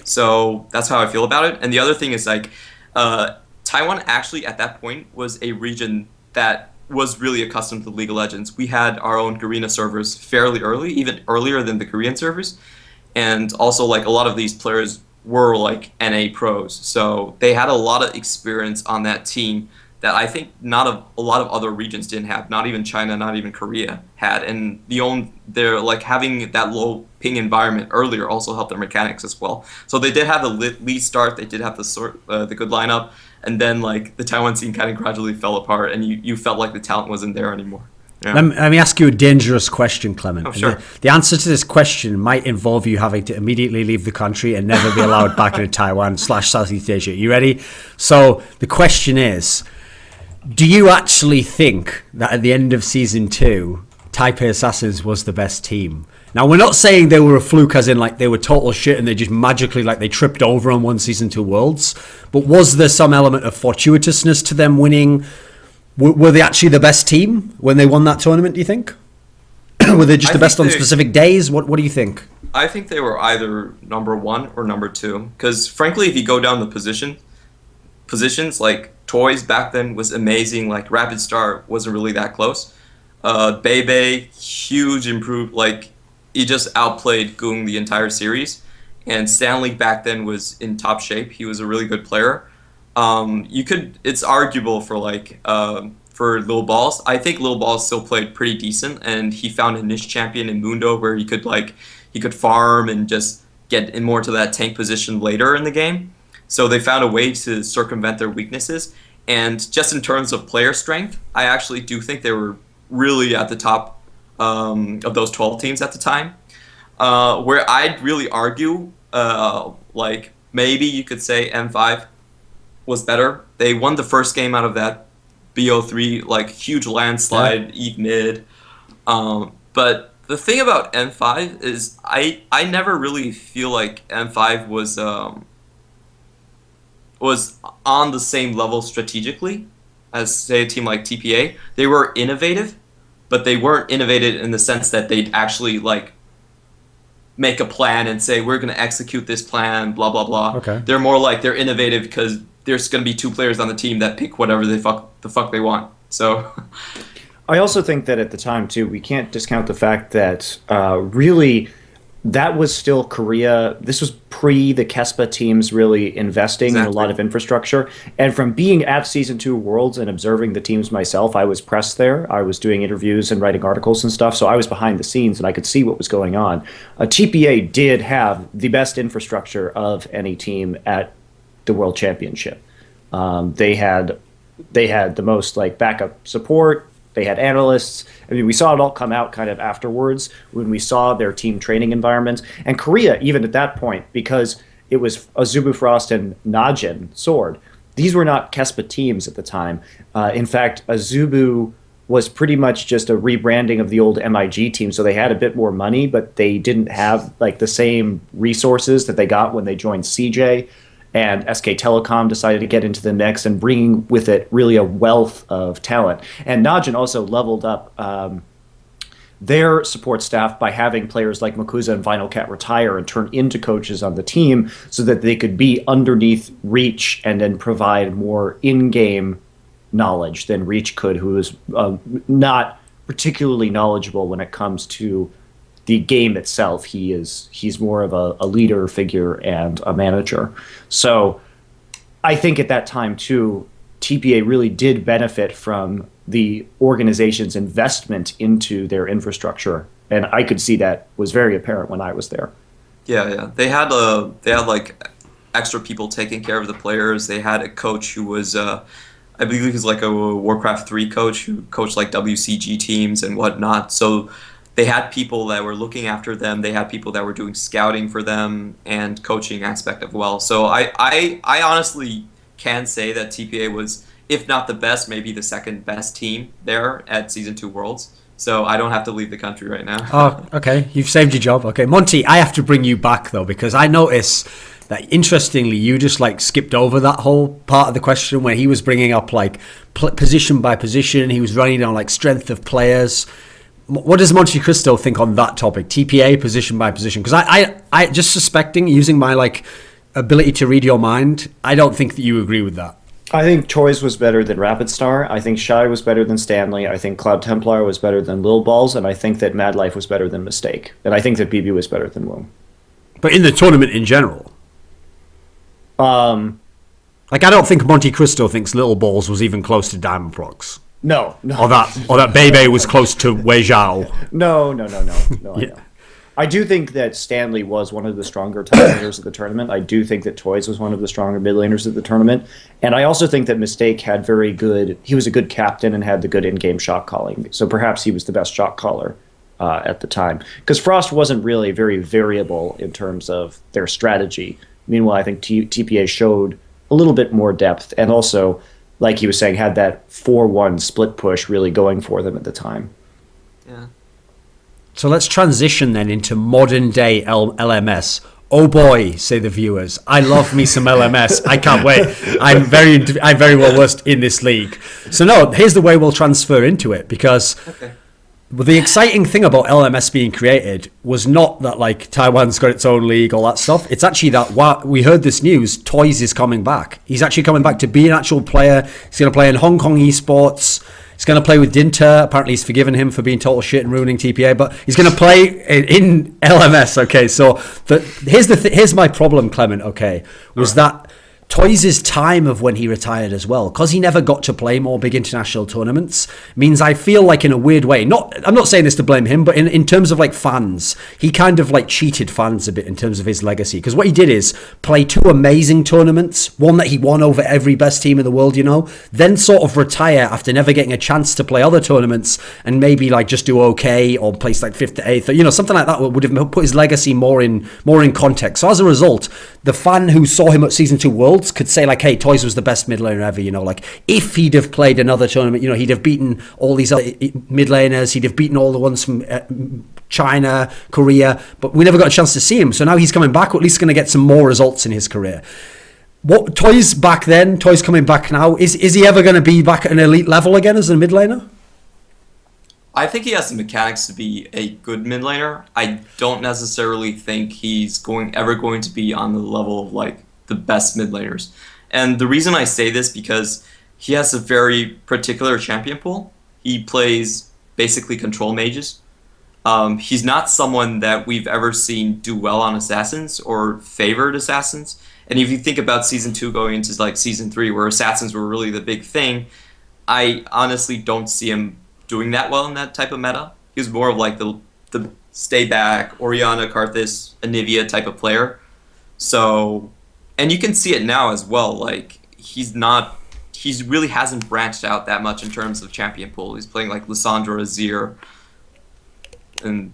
So that's how I feel about it. And the other thing is like Taiwan actually at that point was a region that was really accustomed to League of Legends. We had our own Garena servers fairly early, even earlier than the Korean servers. And also, like, a lot of these players were, like, NA pros. So they had a lot of experience on that team that I think a lot of other regions didn't have. Not even China, not even Korea had. And they're, like, having that low ping environment earlier also helped their mechanics as well. So they did have the lead start. They did have the good lineup. And then, like, the Taiwan scene kind of gradually fell apart. And you felt like the talent wasn't there anymore. Yeah.
Let me ask you a dangerous question, Clement.
Oh, sure.
The answer to this question might involve you having to immediately leave the country and never be allowed back into Taiwan / Southeast Asia. You ready? So the question is, do you actually think that at the end of Season 2, Taipei Assassins was the best team? Now, we're not saying they were a fluke as in like they were total shit and they just magically like they tripped over and won Season 2 Worlds. But was there some element of fortuitousness to them winning? Were they actually the best team when they won that tournament, do you think? Were they just the best on specific days? What do you think?
I think they were either number 1 or number 2. Because, frankly, if you go down the positions, like, Toys back then was amazing. Like, Rapid Star wasn't really that close. Bebe, huge improved. Like, he just outplayed Gung the entire series. And Stanley back then was in top shape. He was a really good player. It's arguable for like for Lil Balls. I think Lil Balls still played pretty decent, and he found a niche champion in Mundo where he could farm and just get in more to that tank position later in the game. So they found a way to circumvent their weaknesses. And just in terms of player strength, I actually do think they were really at the top of those 12 teams at the time. Where I'd really argue, like maybe you could say M5 was better. They won the first game out of that BO3, like huge landslide, Eve mid. But the thing about M5 is I never really feel like M5 was on the same level strategically as say a team like TPA. They were innovative, but they weren't innovative in the sense that they'd actually like make a plan and say we're going to execute this plan, blah blah blah.
Okay.
They're more like they're innovative because there's going to be 2 players on the team that pick whatever the fuck they want. So
I also think that at the time too, we can't discount the fact that really that was still Korea. This was pre the Kespa teams really investing in a lot of infrastructure. And from being at Season 2 Worlds and observing the teams myself, I was pressed there. I was doing interviews and writing articles and stuff. So I was behind the scenes and I could see what was going on. TPA did have the best infrastructure of any team at the World Championship. They had the most like backup support. They had analysts. I mean, we saw it all come out kind of afterwards when we saw their team training environments. And Korea, even at that point, because it was Azubu Frost and Najin Sword, these were not Kespa teams at the time. In fact, Azubu was pretty much just a rebranding of the old MIG team. So they had a bit more money, but they didn't have like the same resources that they got when they joined CJ. And SK Telecom decided to get into the mix and bringing with it really a wealth of talent. And Najin also leveled up their support staff by having players like Makuza and Vinyl Cat retire and turn into coaches on the team so that they could be underneath Reach and then provide more in-game knowledge than Reach could, who was not particularly knowledgeable when it comes to the game itself. He's more of a leader figure and a manager. So I think at that time too, TPA really did benefit from the organization's investment into their infrastructure, and I could see that was very apparent when I was there.
Yeah. They had like extra people taking care of the players. They had a coach who was I believe he was like a Warcraft 3 coach who coached like WCG teams and whatnot. So they had people that were looking after them. They had people that were doing scouting for them and coaching aspect as well. So I honestly can say that TPA was, if not the best, maybe the second best team there at Season 2 Worlds. So I don't have to leave the country right now.
Oh, okay. You've saved your job. Okay. Monty, I have to bring you back, though, because I notice that, interestingly, you just, like, skipped over that whole part of the question where he was bringing up, like, position by position. He was running on, like, strength of players. What does Monte Cristo think on that topic? TPA, position by position? Because I just suspecting, using my like ability to read your mind, I don't think that you agree with that.
I think Toys was better than Rapid Star. I think Shy was better than Stanley. I think Cloud Templar was better than Lil Balls, and I think that Mad Life was better than Mistake. And I think that BB was better than Womb.
But in the tournament in general, like I don't think Monte Cristo thinks Little Balls was even close to Diamond Prox.
No.
Or that Bebe was close to Wei Zhao.
No. Yeah. I do think that Stanley was one of the stronger top laners of the tournament. I do think that Toys was one of the stronger mid laners of the tournament. And I also think that Mistake had he was a good captain and had the good in-game shot calling. So perhaps he was the best shot caller at the time. Because Frost wasn't really very variable in terms of their strategy. Meanwhile, I think TPA showed a little bit more depth and also, like he was saying, had that 4-1 split push really going for them at the time.
Yeah.
So let's transition then into modern day LMS. Oh boy, say the viewers. I love me some LMS. I can't wait. I'm very well versed in this league. So no, here's the way we'll transfer into it, because the exciting thing about LMS being created was not that like Taiwan's got its own league, all that stuff. It's actually that while we heard this news, Toys is coming back. He's actually coming back to be an actual player. He's going to play in Hong Kong esports. He's going to play with Dinter. Apparently he's forgiven him for being total shit and ruining TPA, but he's going to play in LMS. Okay, so here's my problem, Clement, okay, was that Toys' time of when he retired as well, because he never got to play more big international tournaments, means I feel like in a weird way, I'm not saying this to blame him, but in terms of like fans, he kind of like cheated fans a bit in terms of his legacy, because what he did is play 2 amazing tournaments, one that he won over every best team in the world, then sort of retire after never getting a chance to play other tournaments and maybe like just do okay or place like 5th to 8th, or something like that would have put his legacy more in context. So as a result, the fan who saw him at Season 2 Worlds could say like, hey, Toys was the best mid laner ever, like if he'd have played another tournament, he'd have beaten all these other mid laners, he'd have beaten all the ones from China, Korea, but we never got a chance to see him. So now he's coming back, or at least going to get some more results in his career. What Toys back then, Toys coming back now, is he ever going to be back at an elite level again as a mid laner?
I think he has the mechanics to be a good mid laner. I don't necessarily think he's ever going to be on the level of like the best mid laners. And the reason I say this, because he has a very particular champion pool. He plays basically control mages. He's not someone that we've ever seen do well on assassins or favored assassins. And if you think about season 2 going into like season 3, where assassins were really the big thing, I honestly don't see him doing that well in that type of meta. He's more of like the stay back, Orianna, Karthus, Anivia type of player. So, and you can see it now as well. Like he really hasn't branched out that much in terms of champion pool. He's playing like Lissandra, Azir, and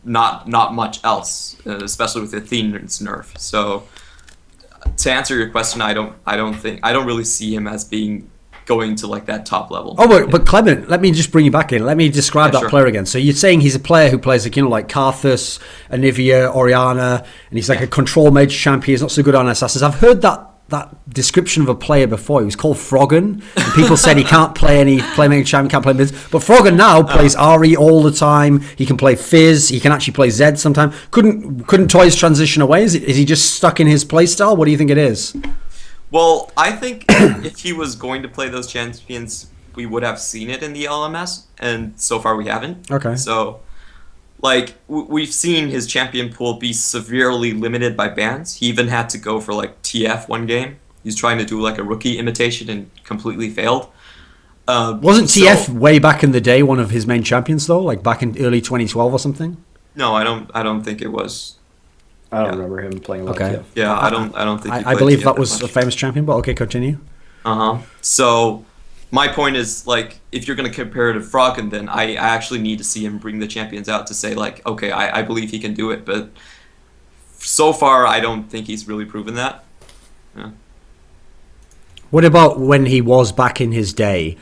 not much else, especially with Athena's nerf. So, to answer your question, I don't really see him as being going to like that top level.
Oh, but Clement, let me just bring you back in. Let me describe that
sure.
player again. So you're saying he's a player who plays like Karthus, Anivia, Orianna, and he's like a control mage champion. He's not so good on assassins. I've heard that description of a player before. He was called Froggen, and people said he can't play any playmaking champion, can't play mids. But Froggen now plays Ahri all the time. He can play Fizz. He can actually play Zed sometimes. Couldn't Toys transition away? Is he just stuck in his playstyle? What do you think it is?
Well, I think if he was going to play those champions, we would have seen it in the LMS, and so far we haven't.
Okay.
So, like, we've seen his champion pool be severely limited by bans. He even had to go for, like, TF one game. He's trying to do, like, a rookie imitation and completely failed.
Wasn't TF way back in the day one of his main champions, though? Like, back in early 2012 or something?
No, I don't think it was.
I don't remember him playing a lot of TF.
Yeah, I don't think he
I
played
believe
TF
that was
much.
a famous champion, but okay, continue.
So, my point is, like, if you're going to compare it to Froggen, then I actually need to see him bring the champions out to say, like, okay, I believe he can do it. But so far, I don't think he's really proven that. Yeah.
What about when he was back in his day?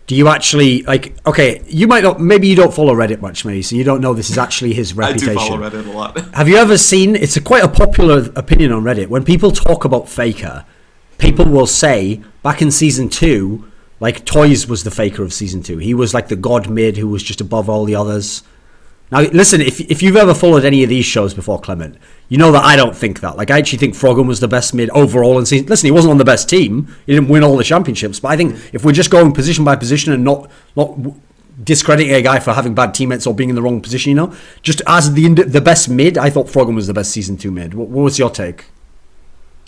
Do you actually, like, okay, you might not, maybe you don't follow Reddit much, maybe, so you don't know this is actually his reputation.
I do follow Reddit a lot.
Have you ever seen, it's quite a popular opinion on Reddit, when people talk about Faker, people will say, back in Season 2, like, Toys was the Faker of Season 2. He was like the god mid who was just above all the others. Now, listen, if you've ever followed any of these shows before, Clement, you know that I don't think that. Like, I actually think Froggen was the best mid overall in season. Listen, he wasn't on the best team. He didn't win all the championships. But I think if we're just going position by position and not discrediting a guy for having bad teammates or being in the wrong position, you know, just as the best mid, I thought Froggen was the best Season 2 mid. What was your take?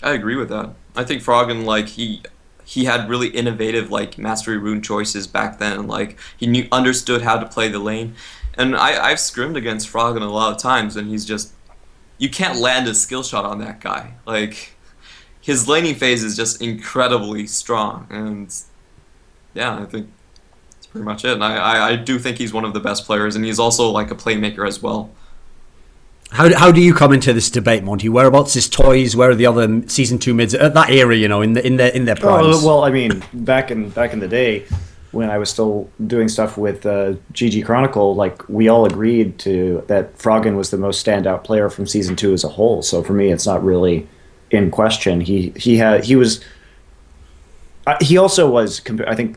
I agree with that. I think Froggen, like, he had really innovative, like, mastery rune choices back then. Like, he understood how to play the lane. And I've scrimmed against Froggen a lot of times, and he's just... You can't land a skill shot on that guy. Like, his laning phase is just incredibly strong. And, yeah, I think that's pretty much it. And I do think he's one of the best players, and he's also, like, a playmaker as well.
How do you come into this debate, Monty? Whereabouts is Toys? Where are the other Season 2 mids at that era? You know, in their primes.
Oh, well, I mean, back in the day, when I was still doing stuff with GG Chronicle, like, we all agreed that Froggen was the most standout player from Season 2 as a whole. So for me, it's not really in question. He also was, I think,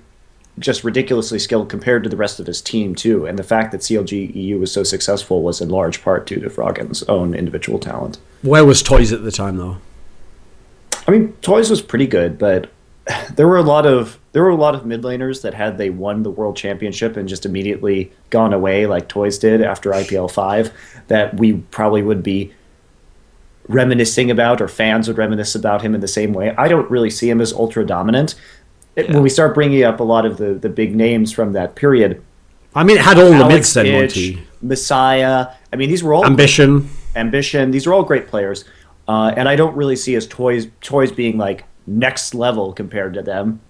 just ridiculously skilled compared to the rest of his team too, and the fact that CLG EU was so successful was in large part due to Froggen's own individual talent.
Where was Toys at the time, though?
I mean, Toys was pretty good, but there were a lot of mid laners that had they won the world championship and just immediately gone away, like Toys did after IPL 5, that we probably would be reminiscing about, or fans would reminisce about him in the same way. I don't really see him as ultra dominant. When we start bringing up a lot of the big names from that period,
I mean, it had all the
Alex
mids then,
Itch,
Monty.
Messiah. I mean, these were all
Ambition.
These are all great players, and I don't really see as Toys being like next level compared to them.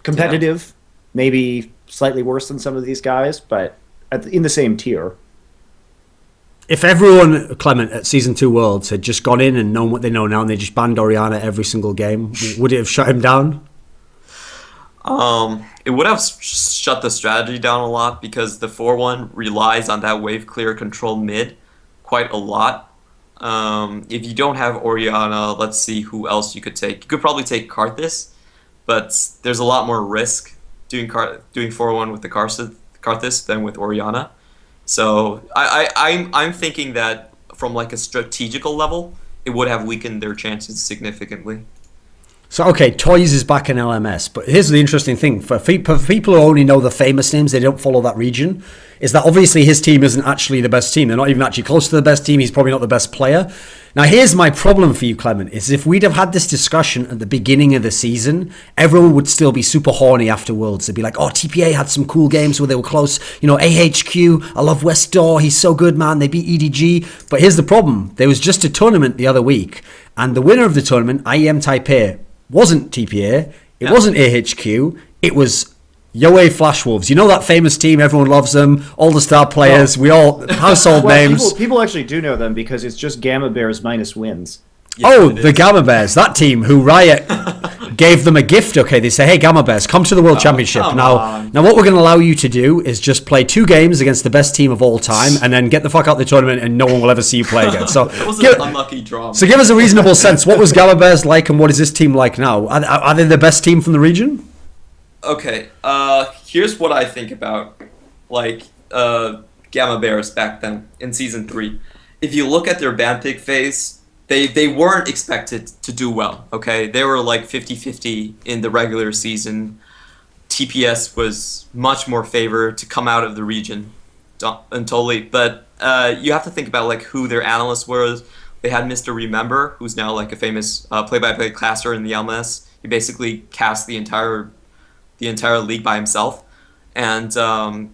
Competitive, maybe slightly worse than some of these guys, but in the same tier.
If everyone, Clement, at Season 2 Worlds had just gone in and known what they know now and they just banned Orianna every single game, would it have shut him down?
It would have shut the strategy down a lot, because the 4-1 relies on that wave clear control mid quite a lot. If you don't have Orianna, let's see who else you could take. You could probably take Karthus, but there's a lot more risk doing 4-1 with the Karthus than with Orianna. So I'm thinking that from like a strategical level, it would have weakened their chances significantly.
So, okay, Toys is back in LMS, but here's the interesting thing. For people who only know the famous names, they don't follow that region, is that obviously his team isn't actually the best team. They're not even actually close to the best team. He's probably not the best player. Now, here's my problem for you, Clement, is if we'd have had this discussion at the beginning of the season, everyone would still be super horny after Worlds. They'd be like, oh, TPA had some cool games where they were close. You know, AHQ, I love West Door, he's so good, man. They beat EDG. But here's the problem. There was just a tournament the other week, and the winner of the tournament, IEM Taipei, wasn't TPA, it wasn't AHQ, it was Yoei Flashwolves. You know that famous team, everyone loves them, all the star players, we all, household names.
People actually do know them because it's just Gamma Bears minus wins.
Yes,
the Gamma Bears, that team who Riot gave them a gift. Okay, they say, hey, Gamma Bears, come to the World Championship. Now, what we're going to allow you to do is just play 2 games against the best team of all time and then get the fuck out of the tournament and no one will ever see you play again. So
it was an unlucky draw.
So give us a reasonable sense. What was Gamma Bears like and what is this team like now? Are they the best team from the region?
Okay, here's what I think about Gamma Bears back then in Season 3. If you look at their ban pick phase, they weren't expected to do well, okay? They were like 50-50 in the regular season. TPS was much more favored to come out of the region, and totally. But you have to think about like who their analyst was. They had Mr. Remember, who's now like a famous play-by-play caster in the LMS. He basically cast the entire league by himself. And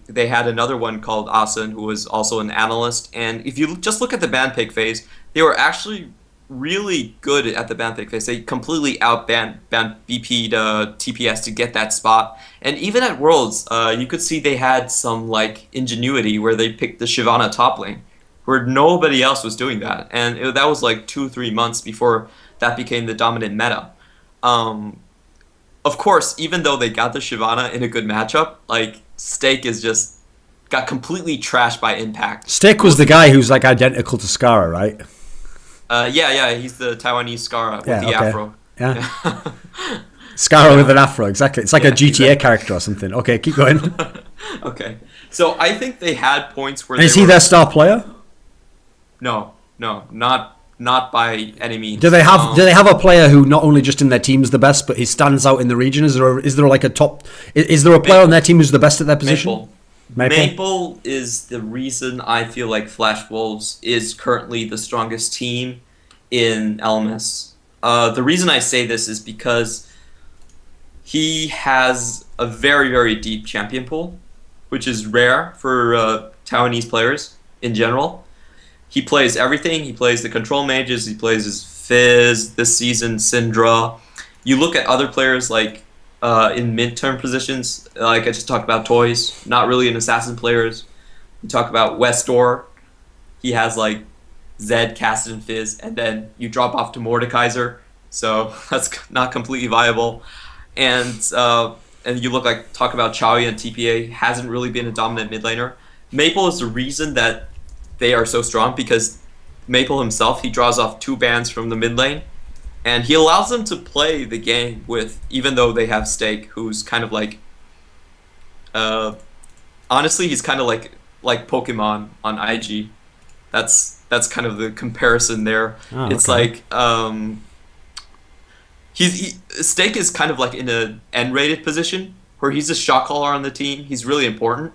they had another one called Asen, who was also an analyst. And if you just look at the ban pick phase, they were actually really good at the ban pick phase. They completely outbanned BP'd TPS to get that spot. And even at Worlds, you could see they had some like ingenuity where they picked the Shyvana top lane, where nobody else was doing that. And that was like 2-3 months before that became the dominant meta. Of course, even though they got the Shyvana in a good matchup, like Stake is just got completely trashed by Impact.
Stake was the guy who's like identical to Skara, right?
Yeah, he's the Taiwanese Skara with the afro.
Yeah. Skara with an afro, exactly. It's like a GTA character or something. Okay, keep going.
Okay. So I think they had points where
is he their star player?
No, not by any means.
Do they have a player who not only just in their team is the best, but he stands out in the region? Is there like a top? Is there a player on their team who's the best at their position?
Maple is the reason I feel like Flash Wolves is currently the strongest team in LMS. The reason I say this is because he has a very, very deep champion pool, which is rare for Taiwanese players in general. He plays everything. He plays the control mages. He plays his Fizz this season, Syndra. You look at other players like in mid-term positions, like I just talked about Toys, not really an assassin players. You talk about Westor, he has like Zed, Cassid, and Fizz, and then you drop off to Mordekaiser, so that's not completely viable. And you talk about Chaoya and TPA, hasn't really been a dominant mid laner. Maple is the reason that they are so strong because Maple himself, he draws off 2 bans from the mid lane. And he allows them to play the game with, even though they have Stake, who's kind of like, honestly, he's kind of like Pokemon on IG. That's kind of the comparison there. Oh, it's okay. Like, Stake is kind of like in an N-rated position, where he's a shot caller on the team. He's really important,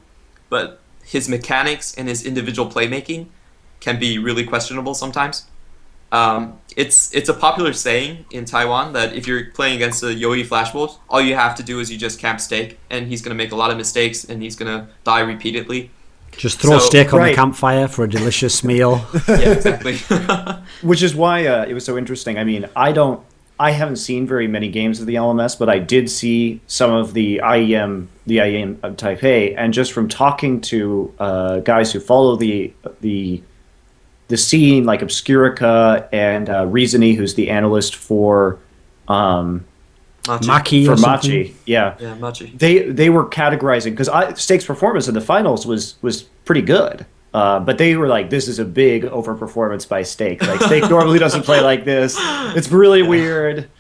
but his mechanics and his individual playmaking can be really questionable sometimes. It's a popular saying in Taiwan that if you're playing against a Yoei Flashwolf, all you have to do is you just camp Stake, and he's going to make a lot of mistakes, and he's going to die repeatedly.
Just throw Stake on the campfire for a delicious meal.
Yeah, exactly.
Which is why it was so interesting. I mean, I haven't seen very many games of the LMS, but I did see some of the IEM of Taipei, and just from talking to guys who follow the scene, like Obscurica and Reasony, who's the analyst for
Machi.
For Machi, yeah,
Machi.
They were categorizing because Stake's performance in the finals was pretty good, but they were like, this is a big overperformance by Stake. Like Stake normally doesn't play like this. It's really weird.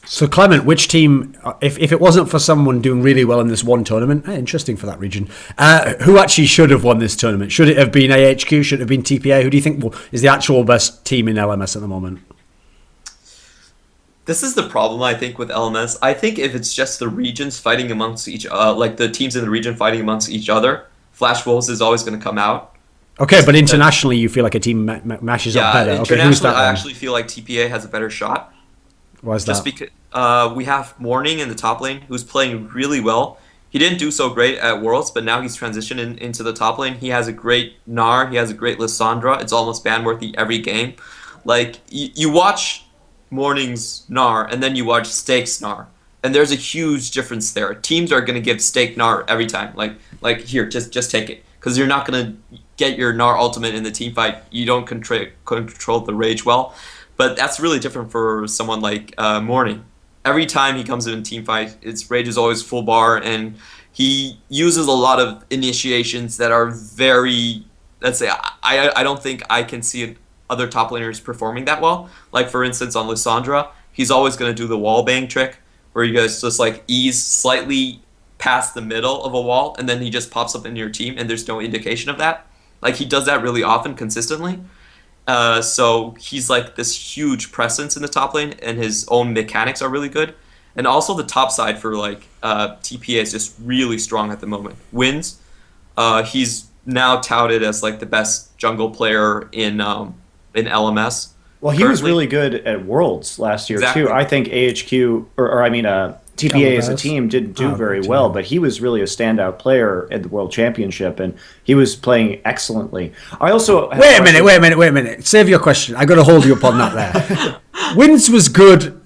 So Clement, which team, if it wasn't for someone doing really well in this one tournament, interesting for that region, who actually should have won this tournament? Should it have been AHQ? Should it have been TPA? Who do you think is the actual best team in LMS at the moment?
This is the problem, I think, with LMS. I think if it's just the regions fighting amongst like the teams in the region fighting amongst each other, Flash Wolves is always going to come out.
Okay, but internationally, you feel like a team matches up better. Okay,
internationally,
who's that
I
then?
actually feel like TPA has a better shot.
Why is
Just
that?
because we have Morning in the top lane, who's playing really well. He didn't do so great at Worlds, but now he's transitioned into the top lane. He has a great Gnar, he has a great Lissandra. It's almost ban-worthy every game. Like, you watch Morning's Gnar, and then you watch Stake's Gnar, and there's a huge difference there. Teams are going to give Stake Gnar every time. Like here, just take it. Because you're not going to get your Gnar ultimate in the team fight. You don't control the rage well. But that's really different for someone like Morning. Every time he comes in a team fight, its rage is always full bar, and he uses a lot of initiations that are very, let's say, I don't think I can see other top laners performing that well. Like, for instance, on Lissandra, he's always going to do the wall bang trick, where you guys just, like, ease slightly past the middle of a wall, and then he just pops up in your team, and there's no indication of that. Like, he does that really often, consistently. So he's like this huge presence in the top lane, and his own mechanics are really good. And also the top side for like TPA is just really strong at the moment. Wins, he's now touted as like the best jungle player in LMS.
Well, he was really good at Worlds last year too. I think AHQ or I mean TPA as a team didn't do very well, but he was really a standout player at the World Championship, and he was playing excellently. I also
wait a minute. Save your question. I got to hold you up on that there. Wins was good.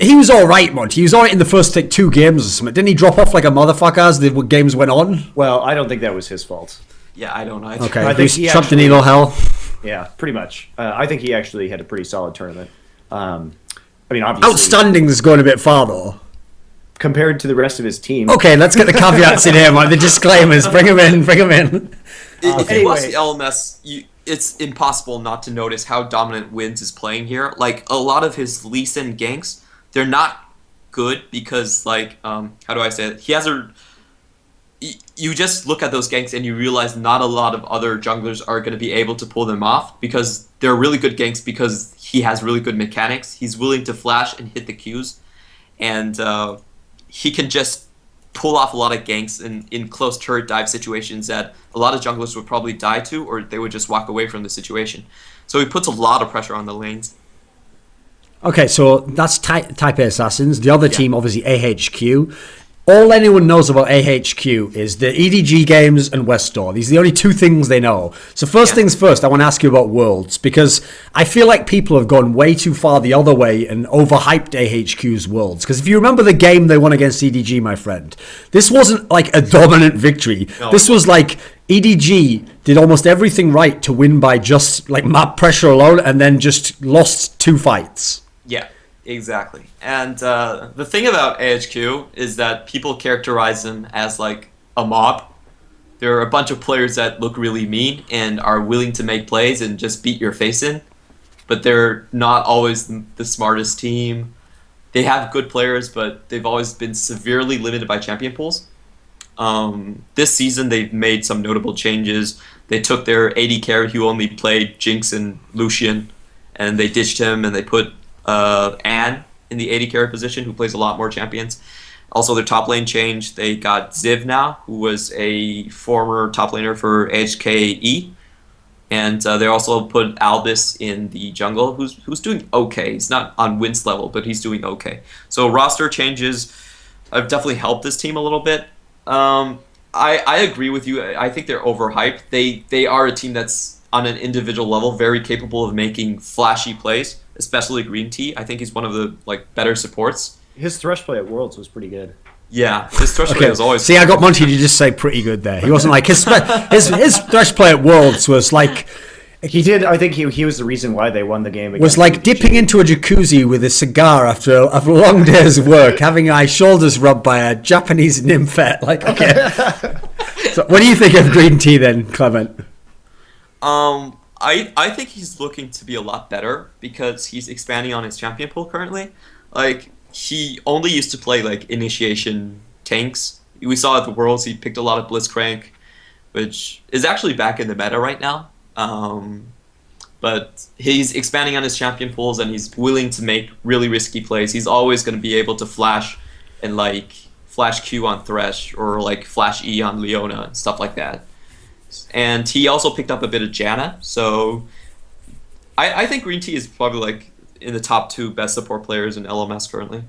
He was all right, Monty. He was all right in the first like 2 games or something. Didn't he drop off like a motherfucker as the games went on?
Well, I don't think that was his fault.
Yeah, I don't know.
Okay,
I think he
trapped in Elo Hell.
Yeah, pretty much. I think he actually had a pretty solid tournament. I mean, obviously,
Outstanding is going a bit far though.
Compared to the rest of his team.
Okay, let's get the caveats in here, man. The disclaimers. Bring them in.
If you watch the LMS, it's impossible not to notice how dominant Wins is playing here. Like, a lot of his Lee Sin ganks, they're not good because, like, how do I say it? He has you just look at those ganks and you realize not a lot of other junglers are going to be able to pull them off because they're really good ganks because he has really good mechanics. He's willing to flash and hit the Qs, and he can just pull off a lot of ganks in close turret dive situations that a lot of junglers would probably die to, or they would just walk away from the situation. So he puts a lot of pressure on the lanes.
Okay, so that's Type A Assassins. The other team, obviously, AHQ. All anyone knows about AHQ is the EDG games and Westdoor. These are the only 2 things they know. So first things first, I want to ask you about Worlds, because I feel like people have gone way too far the other way and overhyped AHQ's Worlds. Because if you remember the game they won against EDG, my friend, this wasn't like a dominant victory. No. This was like EDG did almost everything right to win by just like map pressure alone, and then just lost 2 fights.
Yeah. Exactly. And the thing about AHQ is that people characterize them as like a mob. There are a bunch of players that look really mean and are willing to make plays and just beat your face in, but they're not always the smartest team. They have good players, but they've always been severely limited by champion pools. This season they've made some notable changes. They took their AD carry who only played Jinx and Lucian, and they ditched him and they put Anne in the AD carry position, who plays a lot more champions. Also, their top lane changed. They got Ziv now, who was a former top laner for HKE, and they also put Albus in the jungle, who's doing okay. He's not on Wince level, but he's doing okay. So roster changes have definitely helped this team a little bit. I agree with you. I think they're overhyped. They are a team that's on an individual level very capable of making flashy plays, especially Green Tea. I think he's one of the better supports.
His thresh play at Worlds was pretty good.
Yeah, his thresh play was always.
See, I got Monty to just say pretty good there. He wasn't like his thresh play at Worlds was like.
He did. I think he was the reason why they won the game.
Was like dipping into a jacuzzi with a cigar after a long day's work, having my shoulders rubbed by a Japanese nymphette. Like, okay. So, what do you think of Green Tea then, Clement?
I think he's looking to be a lot better because he's expanding on his champion pool currently. Like, he only used to play like initiation tanks. We saw at the Worlds he picked a lot of Blitzcrank, which is actually back in the meta right now. But but he's expanding on his champion pools and he's willing to make really risky plays. He's always going to be able to flash and like flash Q on Thresh or like flash E on Leona and stuff like that. And he also picked up a bit of Janna, so I think Green Tea is probably like in the top 2 best support players in LMS currently.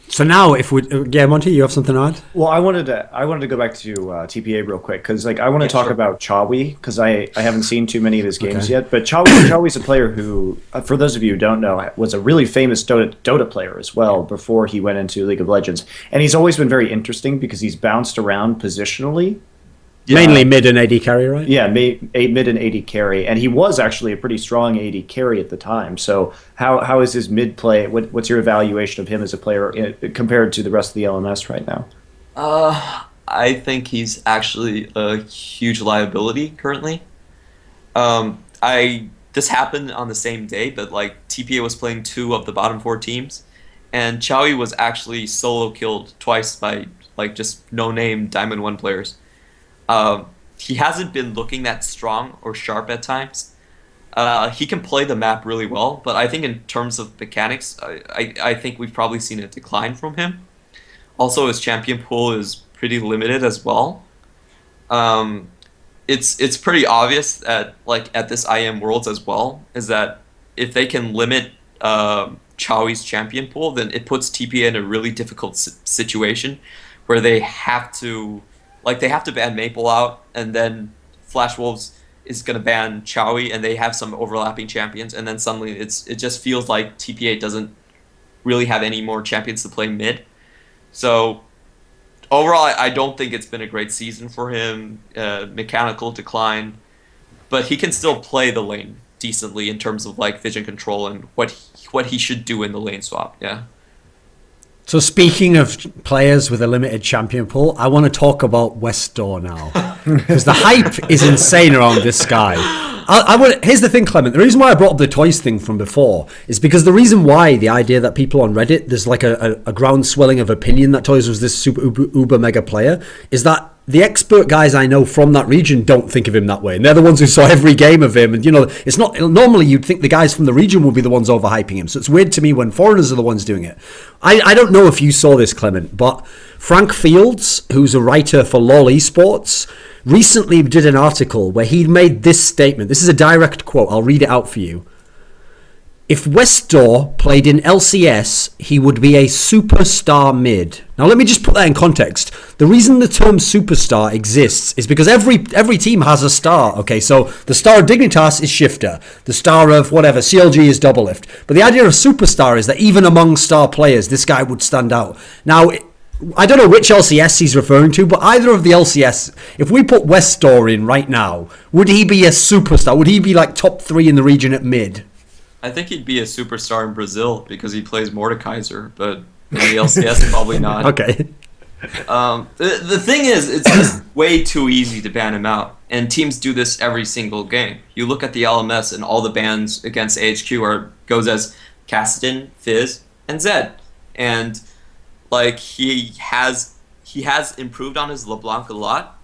So now, if we, Monty, you have something to add?
Well, I wanted to go back to TPA real quick because like I want to talk about Chawi because I haven't seen too many of his games yet. But Chawi's a player who, for those of you who don't know, was a really famous Dota player as well before he went into League of Legends, and he's always been very interesting because he's bounced around positionally.
Mainly mid and AD carry, right?
Yeah, mid and AD carry, and he was actually a pretty strong AD carry at the time. So how is his mid play? What's your evaluation of him as a player compared to the rest of the LMS right now?
I think he's actually a huge liability currently. This happened on the same day, but like TPA was playing 2 of the bottom 4 teams, and Chawi was actually solo killed twice by like just no-name Diamond 1 players. He hasn't been looking that strong or sharp at times. He can play the map really well, but I think in terms of mechanics, I think we've probably seen a decline from him. Also, his champion pool is pretty limited as well. It's pretty obvious that like at this IM Worlds as well, is that if they can limit Chawi's champion pool, then it puts TPA in a really difficult situation where they have to ban Maple out, and then Flash Wolves is going to ban Chawi, and they have some overlapping champions, and then suddenly it just feels like TPA doesn't really have any more champions to play mid. So overall, I don't think it's been a great season for him. Mechanical decline, but he can still play the lane decently in terms of like vision control and what he should do in the lane swap. Yeah.
So speaking of players with a limited champion pool, I want to talk about Westdoor now because the hype is insane around this guy. Here's the thing, Clement. The reason why I brought up the toys thing from before is because the reason why the idea that people on Reddit, there's like a ground swelling of opinion that toys was this super uber mega player, is that the expert guys I know from that region don't think of him that way, and they're the ones who saw every game of him. And it's not normally you'd think the guys from the region would be the ones overhyping him. So it's weird to me when foreigners are the ones doing it. I don't know if you saw this, Clement, but Frank Fields, who's a writer for LoL Esports, recently did an article where he made this statement. This is a direct quote. I'll read it out for you. If Westdoor played in LCS, he would be a superstar mid. Now, let me just put that in context. The reason the term superstar exists is because every team has a star. Okay, so the star of Dignitas is Shifter. The star of whatever, CLG is Doublelift. But the idea of superstar is that even among star players, this guy would stand out. Now, I don't know which LCS he's referring to, but either of the LCS, if we put Westdoor in right now, would he be a superstar? Would he be like top 3 in the region at mid?
I think he'd be a superstar in Brazil because he plays Mordekaiser, but in the LCS probably not.
Okay.
The thing is, it's just way too easy to ban him out, and teams do this every single game. You look at the LMS, and all the bans against AHQ goes as Kassadin, Fizz, and Zed, and like he has improved on his LeBlanc a lot,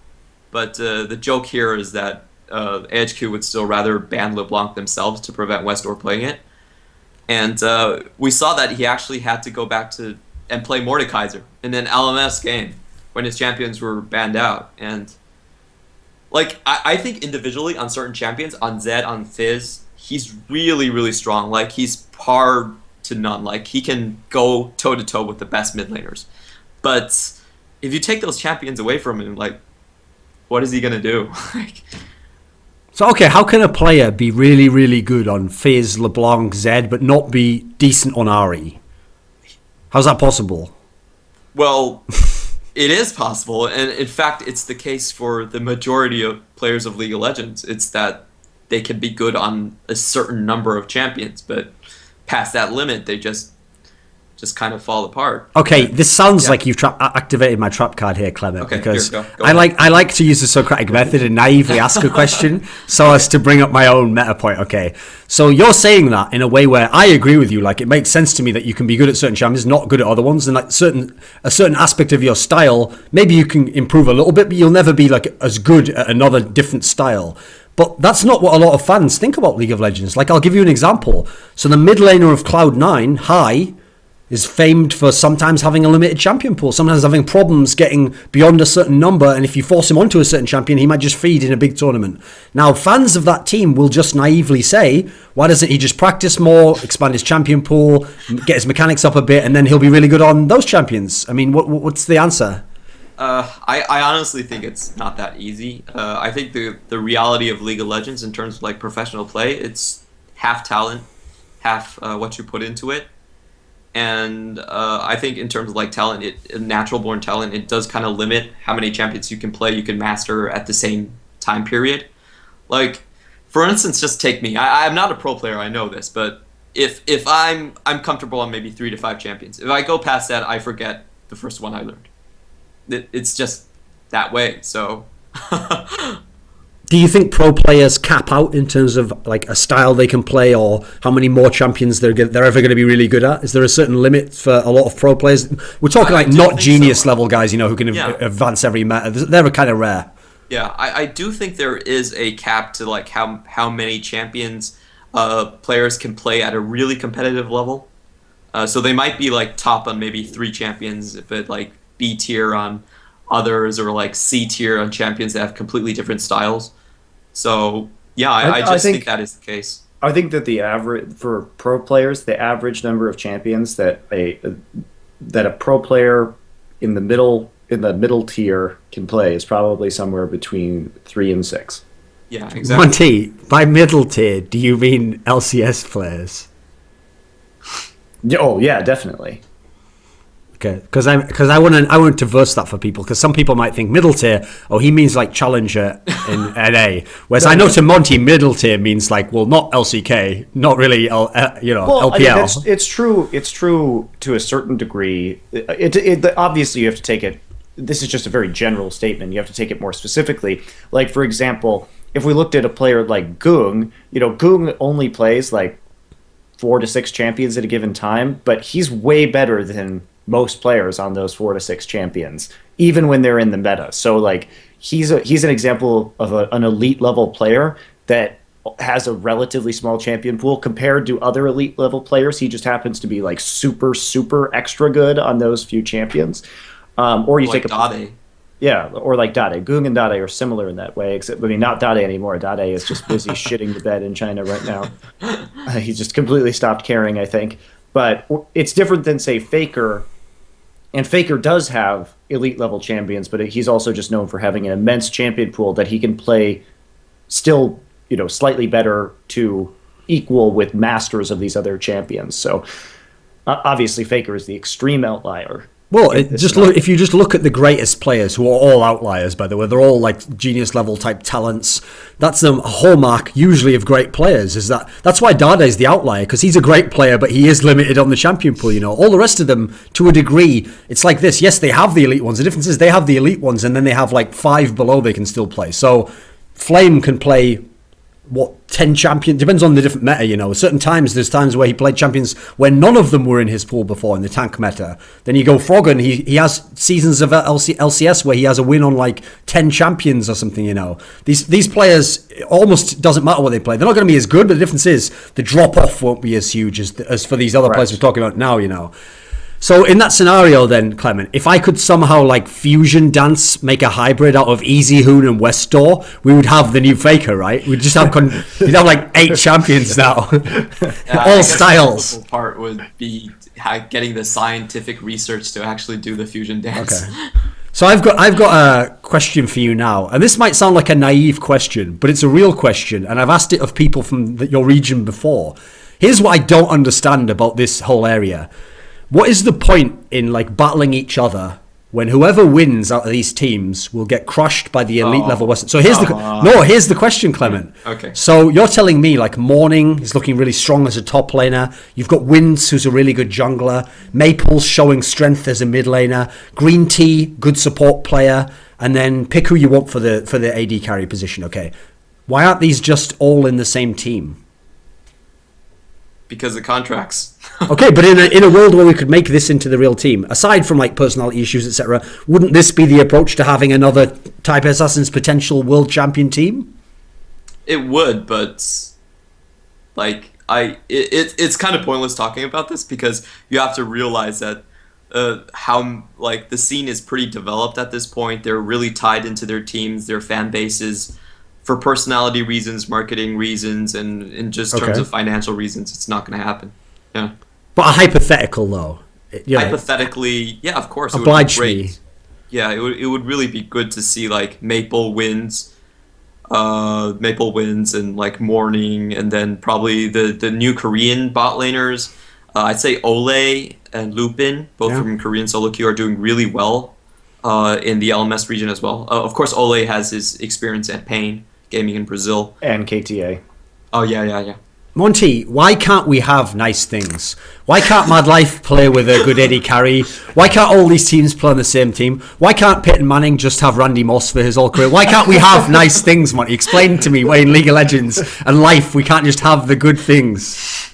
but the joke here is that AHQ would still rather ban LeBlanc themselves to prevent Westdoor playing it. And we saw that he actually had to go back and play Mordekaiser in an LMS game when his champions were banned out. And like I think individually on certain champions, on Zed, on Fizz, he's really, really strong. Like he's par to none. Like he can go toe to toe with the best mid laners. But if you take those champions away from him, like what is he gonna do? Like,
so, okay, how can a player be really, really good on Fizz, LeBlanc, Zed, but not be decent on Ahri? How's that possible?
Well, it is possible, and in fact, it's the case for the majority of players of League of Legends. It's that they can be good on a certain number of champions, but past that limit, they just just kind of fall apart.
Okay, this sounds like you've activated my trap card here, Clement,
Okay,
because
here, go
I like to use the Socratic method and naively ask a question so as to bring up my own meta point. Okay, so you're saying that in a way where I agree with you. Like, it makes sense to me that you can be good at certain champions, not good at other ones, and like a certain aspect of your style, maybe you can improve a little bit, but you'll never be like as good at another different style. But that's not what a lot of fans think about League of Legends. Like, I'll give you an example. So the mid laner of Cloud9, High, is famed for sometimes having a limited champion pool, sometimes having problems getting beyond a certain number, and if you force him onto a certain champion, he might just feed in a big tournament. Now, fans of that team will just naively say, why doesn't he just practice more, expand his champion pool, get his mechanics up a bit, and then he'll be really good on those champions? I mean, what's the answer?
I honestly think it's not that easy. I think the reality of League of Legends in terms of like professional play, it's half talent, half what you put into it. And I think in terms of like talent, natural born talent, it does kind of limit how many champions you can master at the same time period. Like, for instance, just take me. I'm not a pro player, I know this, but if I'm comfortable on maybe 3 to 5 champions. If I go past that, I forget the first one I learned. It's just that way. So.
Do you think pro players cap out in terms of like a style they can play, or how many more champions they're ever going to be really good at? Is there a certain limit for a lot of pro players? We're talking like not genius level guys, who can advance every meta. They're kind of rare.
Yeah, I do think there is a cap to like how many champions players can play at a really competitive level. So they might be like top on maybe 3 champions, but like B tier on others, or like C tier on champions that have completely different styles. So yeah, I just think that is the case.
I think that the average for pro players, the average number of champions that a pro player in the middle tier can play is probably somewhere between 3 and 6.
Yeah, exactly.
Monte, by middle tier, do you mean LCS players?
Oh yeah, definitely.
Okay, because I want to verse that for people, because some people might think middle tier, he means like challenger in NA, whereas I know to Monty middle tier means like, well, not LCK, not really LPL.
I mean, it's true to a certain degree. It obviously you have to take it. This is just a very general statement. You have to take it more specifically. Like, for example, if we looked at a player like Gung, Gung only plays like 4 to 6 champions at a given time, but he's way better than most players on those 4 to 6 champions, even when they're in the meta. So like he's an example of an elite level player that has a relatively small champion pool compared to other elite level players. He just happens to be like super extra good on those few champions. Or you like take
Dade.
Yeah, or like Dade. Gung and Dade are similar in that way, except not Dade anymore. Dade is just busy shitting the bed in China right now. He just completely stopped caring, I think. But it's different than, say, Faker. And Faker does have elite level champions, but he's also just known for having an immense champion pool that he can play still, slightly better to equal with masters of these other champions. So obviously Faker is the extreme outlier.
Well, if you just look at the greatest players, who are all outliers, by the way, they're all like genius level type talents. That's the hallmark usually of great players. That's why Dade is the outlier, because he's a great player, but he is limited on the champion pool. All the rest of them, to a degree, it's like this. Yes, they have the elite ones. The difference is they have the elite ones, and then they have like 5 below they can still play. So Flame can play 10 champions, depends on the different meta, certain times, there's times where he played champions where none of them were in his pool before in the tank meta. Then you go Froggen, he has seasons of LCS where he has a win on like 10 champions or something, These players, it almost doesn't matter what they play. They're not going to be as good, but the difference is the drop off won't be as huge as for these other players we're talking about now, So in that scenario then, Clement, if I could somehow like fusion dance, make a hybrid out of Easy Hoon and West Door, we would have the new Faker, right? We'd just have you'd have like 8 champions now. All styles.
The difficult part would be getting the scientific research to actually do the fusion dance.
Okay. So I've got a question for you now, and this might sound like a naive question, but it's a real question, and I've asked it of people from your region before. Here's what I don't understand about this whole area. What is the point in like battling each other when whoever wins out of these teams will get crushed by the elite level Western. So here's the question, Clement.
Okay.
So you're telling me like Morning is looking really strong as a top laner. You've got Winds, who's a really good jungler. Maple's showing strength as a mid laner. Green Tea, good support player. And then pick who you want for the AD carry position. Okay. Why aren't these just all in the same team?
Because of contracts.
Okay, but in a world where we could make this into the real team, aside from like personality issues, etc., wouldn't this be the approach to having another Type Assassins potential world champion team?
It would, but like it's kind of pointless talking about this because you have to realize that how like the scene is pretty developed at this point. They're really tied into their teams, their fan bases. For personality reasons, marketing reasons, and in just terms of financial reasons, it's not going to happen. Yeah.
But a hypothetical, though.
Hypothetically, yeah, of course.
Oblige
it would be great.
me.
Yeah, it would really be good to see like Maple wins and like Morning, and then probably the new Korean bot laners. I'd say Ole and Lupin, both from Korean solo queue, are doing really well in the LMS region as well. Of course, Ole has his experience at Pain Gaming in Brazil.
And KTA.
Oh, yeah.
Monty, why can't we have nice things? Why can't Mad Life play with a good Eddie carry? Why can't all these teams play on the same team? Why can't Peyton Manning just have Randy Moss for his whole career? Why can't we have nice things, Monty? Explain to me why in League of Legends and life we can't just have the good things.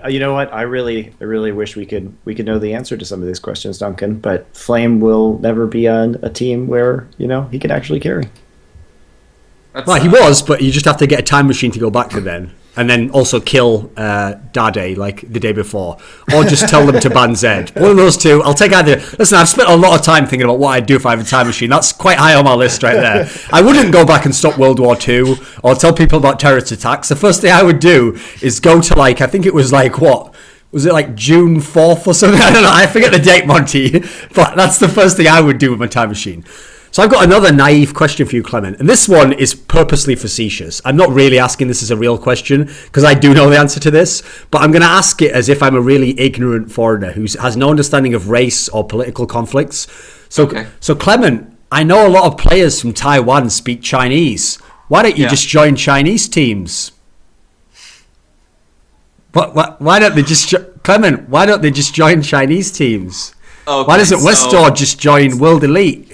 You know what? I really wish we could know the answer to some of these questions, Duncan. But Flame will never be on a team where he can actually carry.
Well, he was, but you just have to get a time machine to go back to then. And then also kill Dade like the day before. Or just tell them to ban Zed. One of those two. I'll take either. Listen, I've spent a lot of time thinking about what I'd do if I have a time machine. That's quite high on my list right there. I wouldn't go back and stop World War II or tell people about terrorist attacks. The first thing I would do is go to I think it was what? Was it like June 4th or something? I don't know. I forget the date, Monty. But that's the first thing I would do with my time machine. So I've got another naive question for you, Clement. And this one is purposely facetious. I'm not really asking this as a real question because I do know the answer to this. But I'm going to ask it as if I'm a really ignorant foreigner who has no understanding of race or political conflicts. So Clement, I know a lot of players from Taiwan speak Chinese. Why don't you just join Chinese teams? Why don't they just... Clement, why don't they just join Chinese teams?
Okay,
why doesn't Westdoor just join World Elite?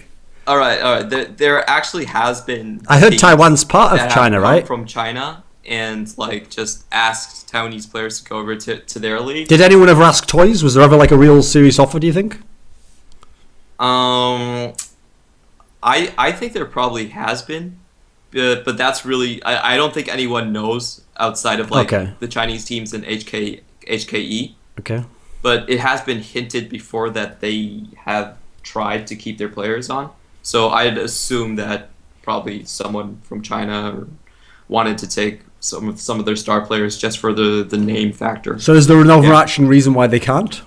All right. There actually has been.
I heard Taiwan's part of China, right?
From China, and just asked Taiwanese players to go over to their league.
Did anyone ever ask Toys? Was there ever a real serious offer? Do you think?
I think there probably has been, but that's really I don't think anyone knows outside of the Chinese teams in HKE.
Okay.
But it has been hinted before that they have tried to keep their players on. So I'd assume that probably someone from China wanted to take some of their star players just for the name factor.
So is there an overarching reason why they can't?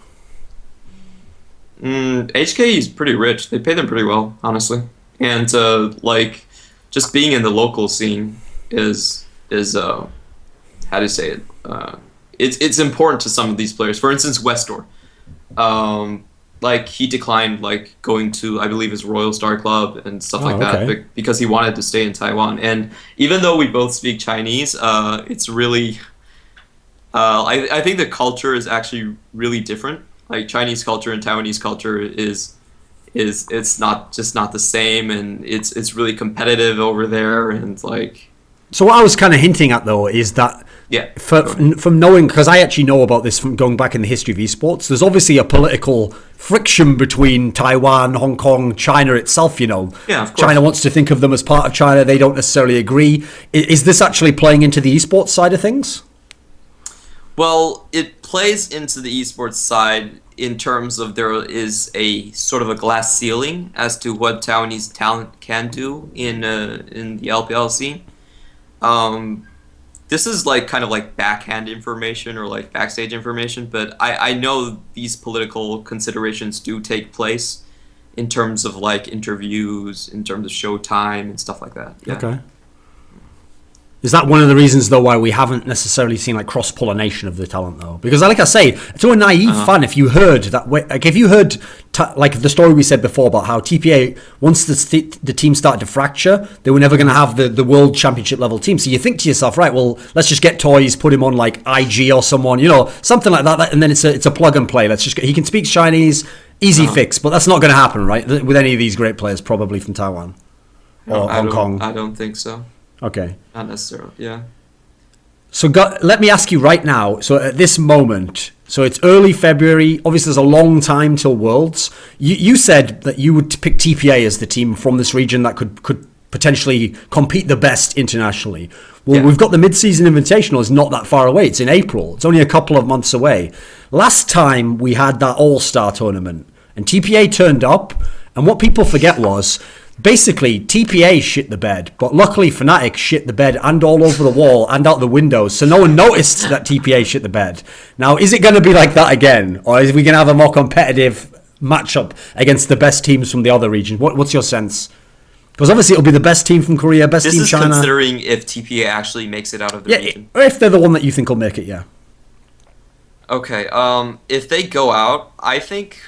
HKE is pretty rich. They pay them pretty well, honestly. And just being in the local scene is how to say it? It's important to some of these players. For instance, Westdoor. He declined going to, I believe, his Royal Star Club and stuff like that because he wanted to stay in Taiwan. And even though we both speak Chinese, it's really I think the culture is actually really different. Chinese culture and Taiwanese culture is it's not the same, and it's really competitive over there, and
So what I was kind of hinting at though is that from knowing, because I actually know about this from going back in the history of esports, there's obviously a political friction between Taiwan, Hong Kong, China itself, Yeah, of course. China wants to think of them as part of China. They don't necessarily agree. Is this actually playing into the esports side of things?
Well, it plays into the esports side in terms of there is a sort of a glass ceiling as to what Taiwanese talent can do in the LPL scene. This is kind of backhand information or backstage information, but I know these political considerations do take place in terms of interviews, in terms of showtime and stuff like that. Yeah.
Okay. Is that one of the reasons, though, why we haven't necessarily seen like cross-pollination of the talent, though? Because, like I say, to a naive fan, if you heard that, like if you heard like the story we said before about how TPA, once the team started to fracture, they were never going to have the world championship level team. So you think to yourself, right, well, let's just get Toys, put him on like IG or someone, something like that, and then it's a plug and play. He can speak Chinese, easy fix, but that's not going to happen, right? With any of these great players, probably from Taiwan or Hong Kong.
I don't think so.
Okay.
Not necessarily, yeah.
So let me ask you right now, so at this moment, so it's early February, obviously there's a long time till Worlds. You said that you would pick TPA as the team from this region that could potentially compete the best internationally. Well, We've got the mid-season invitational is not that far away. It's in April. It's only a couple of months away. Last time we had that All-Star tournament and TPA turned up, and what people forget was basically TPA shit the bed, but luckily Fnatic shit the bed and all over the wall and out the windows, so no one noticed that TPA shit the bed. Now, is it going to be like that again, or is we going to have a more competitive matchup against the best teams from the other region? What's your sense? Because obviously it'll be the best team from Korea, best team China.
This is considering if TPA actually makes it out of the region.
If they're the one that you think will make it, yeah.
Okay, if they go out, I think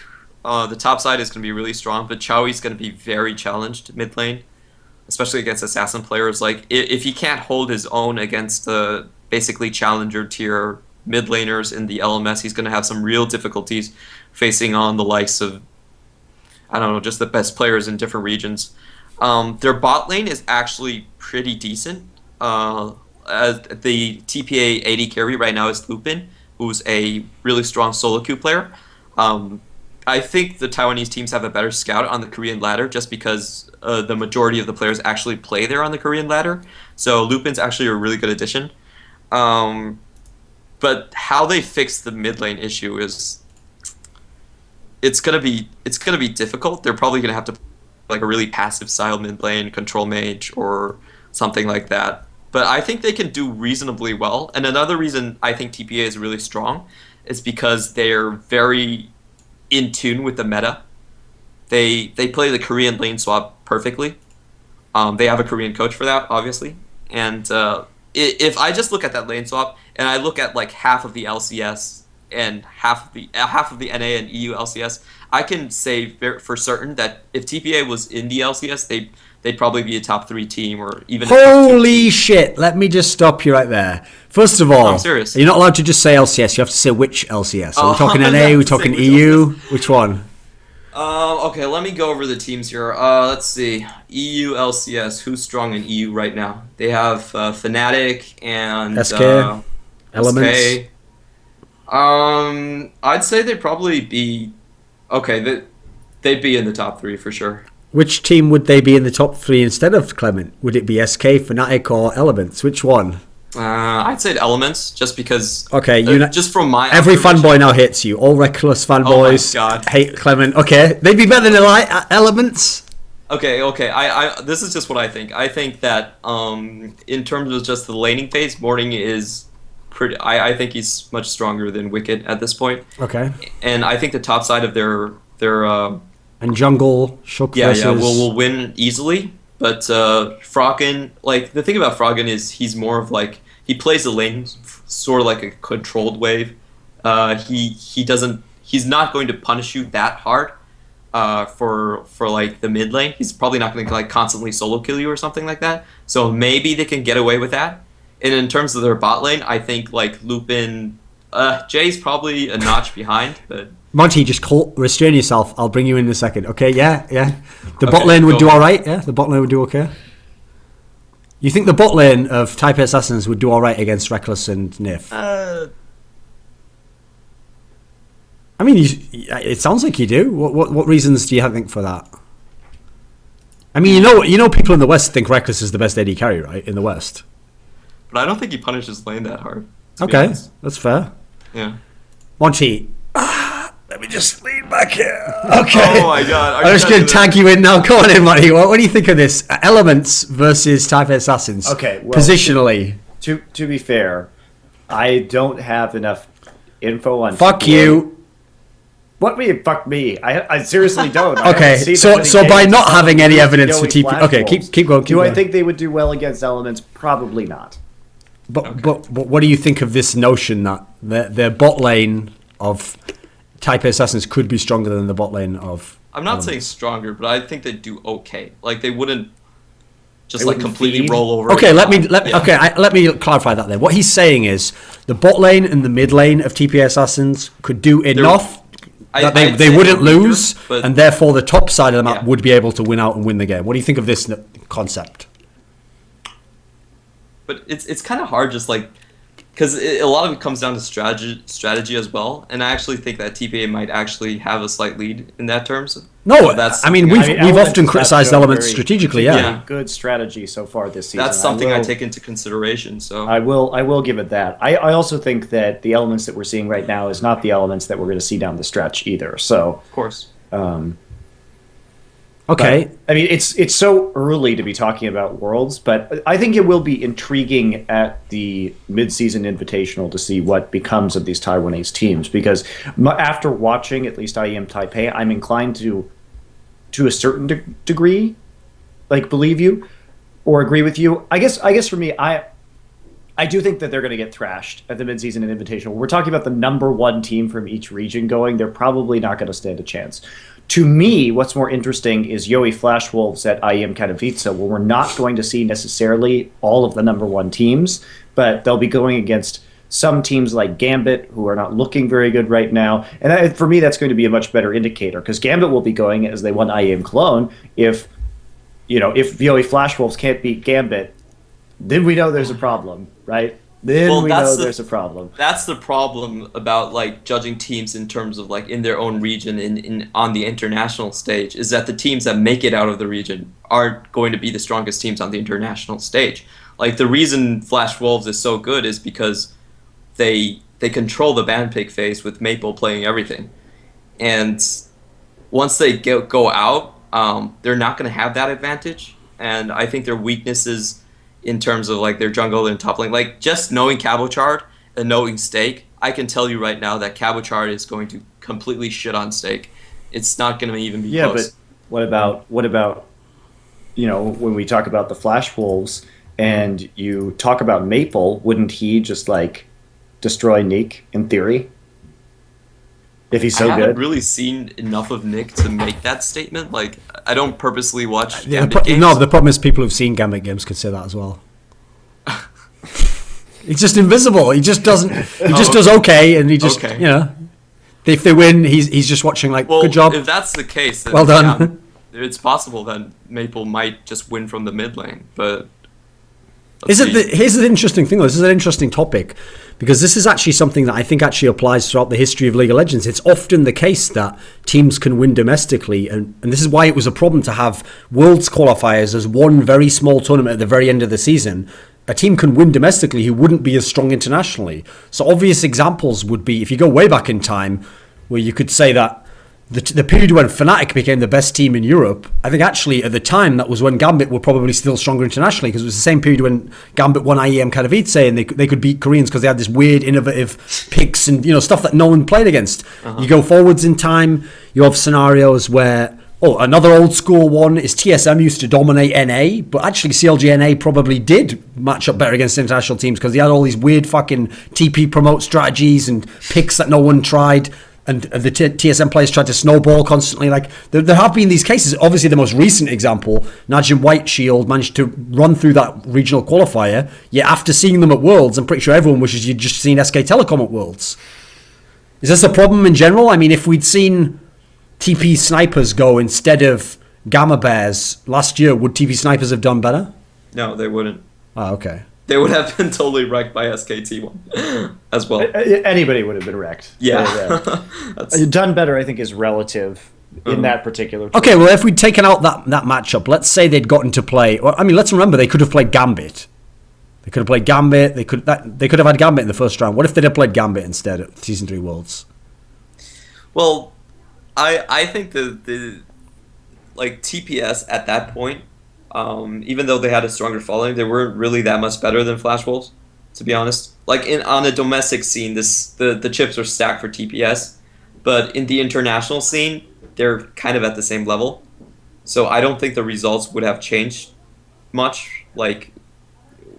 the top side is going to be really strong, but Chowie's going to be very challenged mid lane, especially against assassin players. Like, if he can't hold his own against the basically challenger tier mid laners in the LMS, he's going to have some real difficulties facing on the likes of, I don't know, just the best players in different regions. Their bot lane is actually pretty decent. As the TPA 80 carry right now is Lupin, who's a really strong solo queue player. I think the Taiwanese teams have a better scout on the Korean ladder just because the majority of the players actually play there on the Korean ladder. So Lupin's actually a really good addition. But how they fix the mid lane issue is it's gonna be difficult. They're probably gonna have to like a really passive style mid lane, control mage or something like that. But I think they can do reasonably well. And another reason I think TPA is really strong is because they're very in tune with the meta. They play the Korean lane swap perfectly. They have a Korean coach for that, obviously. And if I just look at that lane swap and I look at like half of the LCS and half of the NA and EU LCS, I can say for certain that if TPA was in the LCS, they'd probably be a top 3 team or even.
Holy shit! Let me just stop you right there. First of all,
I'm serious.
You're not allowed to just say LCS. You have to say which LCS. Are we talking NA? Are we talking EU? Which one?
Okay, let me go over the teams here. Let's see. EU LCS. Who's strong in EU right now? They have Fnatic and
SK. Elements.
SK. I'd say they'd probably be okay. They'd be in the top 3 for sure.
Which team would they be in the top 3 instead of Clement? Would it be SK, Fnatic, or Elements? Which one?
I'd say Elements, just because.
Okay,
just from my
every fanboy now hates you. All Reckless fanboys hate Clement. Okay, they'd be better than Elements.
Okay. I this is just what I think. I think that in terms of just the laning phase, Morning is pretty. I think he's much stronger than Wicked at this point.
Okay.
And I think the top side of their
and jungle Shook versus...
we'll win easily. But Froggen, like the thing about Froggen is he's more of like he plays the lane sort of like a controlled wave. He's not going to punish you that hard for like the mid lane. He's probably not going to like constantly solo kill you or something like that. So maybe they can get away with that. And in terms of their bot lane, I think like Lupin, Jay's probably a notch behind, but.
Monte, just restrain yourself. I'll bring you in a second. Okay, yeah. The bot lane would do all right, yeah? The bot lane would do okay? You think the bot lane of Taipei Assassins would do all right against Reckless and Nif? I mean, it sounds like you do. What reasons do you think for that? I mean, you know, people in the West think Reckless is the best AD carry, right? In the West.
But I don't think he punishes lane that hard.
Okay, that's fair.
Yeah.
Monte... Let me just lean back here. Okay.
Oh my god.
I'm just going to tag you in now. Go on in, Monty. What do you think of this? Elements versus Taipei Assassins.
Okay. Well,
positionally.
To be fair, I don't have enough info on.
Fuck TPA. You.
What mean? Fuck me. I seriously don't.
Okay. So by not having any evidence for TPA. Okay. Keep going.
Do I think they would do well against Elements? Probably not.
But what do you think of this notion that the bot lane of Type A assassins could be stronger than the bot lane of?
I'm not saying stronger, but I think they'd do okay. Like they wouldn't just
They
like
wouldn't
completely
feed?
roll over.
Okay,
and
let me
top. Yeah.
let me clarify that then. What he's saying is the bot lane and the mid lane of TPA assassins could do enough that
I'd
they
say
wouldn't
they're weaker,
lose,
but-
and therefore the top side of the map
Yeah.
would be able to win out and win the game. What do you think of this concept?
But it's kind of hard, just like because a lot of it comes down to strategy as well. And I actually think that TPA might actually have a slight lead in that terms.
No,
So that's
I mean
something
we've
Elements
often
has
criticised
shown
elements
very
strategically.
Yeah.
good strategy so far this season.
that's something I
will-
take into consideration. So
I will give it that. I also think that the elements that we're seeing right now is not the elements that we're going to see down the stretch either. So,
of course.
Okay,
but, I mean, it's so early to be talking about Worlds, but I think it will be intriguing at the mid-season invitational to see what becomes of these Taiwanese teams. Because after watching at least IEM Taipei, I'm inclined to a certain degree, like believe you or agree with you. I guess for me, I do think that they're going to get thrashed at the midseason and invitational. We're talking about the number one team from each region going. They're probably not going to stand a chance. To me, what's more interesting is Yowie Flash Wolves at IEM Katowice, where we're not going to see necessarily all of the number one teams, but they'll be going against some teams like Gambit, who are not looking very good right now. And for me, that's going to be a much better indicator, because Gambit will be going as they won IEM Cologne. If Yowie Flash Wolves can't beat Gambit, then we know there's a problem, right? Then
Well,
we
that's
know
the-
there's a problem.
That's the problem about like judging teams in terms of like in their own region in on the international stage, is that the teams that make it out of the region aren't going to be the strongest teams on the international stage. Like the reason Flash Wolves is so good is because they control the ban pick phase with Maple playing everything, and once they go out, they're not going to have that advantage. And I think their weaknesses in terms of like their jungle and top lane, like just knowing Cabochard and knowing Stake, I can tell you right now that Cabochard is going to completely shit on Stake. It's not going to even be close.
But what about when we talk about the Flash Wolves and you talk about Maple, wouldn't he just like destroy Neek in theory? If he's so
I haven't
good.
really seen enough of Nick to make that statement. Like, I don't purposely watch
yeah,
Gambit games.
no, the problem is people who've seen Gambit games could say that as well. He's just invisible. He just doesn't. He just does okay, and he just
Okay.
If they win, he's just watching like
Well,
good job.
if that's the case, then
Well done.
yeah, it's possible that Maple might just win from the mid lane. But let's see.
Here's the interesting thing, though. This is an interesting topic because this is actually something that I think actually applies throughout the history of League of Legends. It's often the case that teams can win domestically, and this is why it was a problem to have Worlds qualifiers as one very small tournament at the very end of the season. A team can win domestically who wouldn't be as strong internationally. So obvious examples would be, if you go way back in time, where you could say that the period when Fnatic became the best team in Europe, I think actually at the time that was when Gambit were probably still stronger internationally, because it was the same period when Gambit won IEM Katowice and they could beat Koreans because they had this weird innovative picks and stuff that no one played against. You go forwards in time, you have scenarios where another old school one is TSM used to dominate NA, but actually CLG NA probably did match up better against international teams because they had all these weird fucking TP promote strategies and picks that no one tried. And the TSM players tried to snowball constantly. Like there have been these cases. Obviously, the most recent example, Najim White Shield managed to run through that regional qualifier. Yet after seeing them at Worlds, I'm pretty sure everyone wishes you'd just seen SK Telecom at Worlds. Is this a problem in general? I mean, if we'd seen TP Snipers go instead of Gamma Bears last year, would TP Snipers have done better?
No, they wouldn't.
Oh, okay.
They would have been totally wrecked by SKT1 as well.
Anybody would have been wrecked.
Yeah.
That's done better, I think, is relative in that particular.
Okay, well, if we'd taken out that matchup, let's say they'd gotten to play. I mean, let's remember they could have played Gambit. They could have played Gambit. They could have had Gambit in the first round. What if they'd have played Gambit instead at Season 3 Worlds?
Well, I think the like TPS at that point, even though they had a stronger following, they weren't really that much better than Flash Wolves, to be honest. Like on a domestic scene, the chips are stacked for TPS, but in the international scene, they're kind of at the same level. So I don't think the results would have changed much, like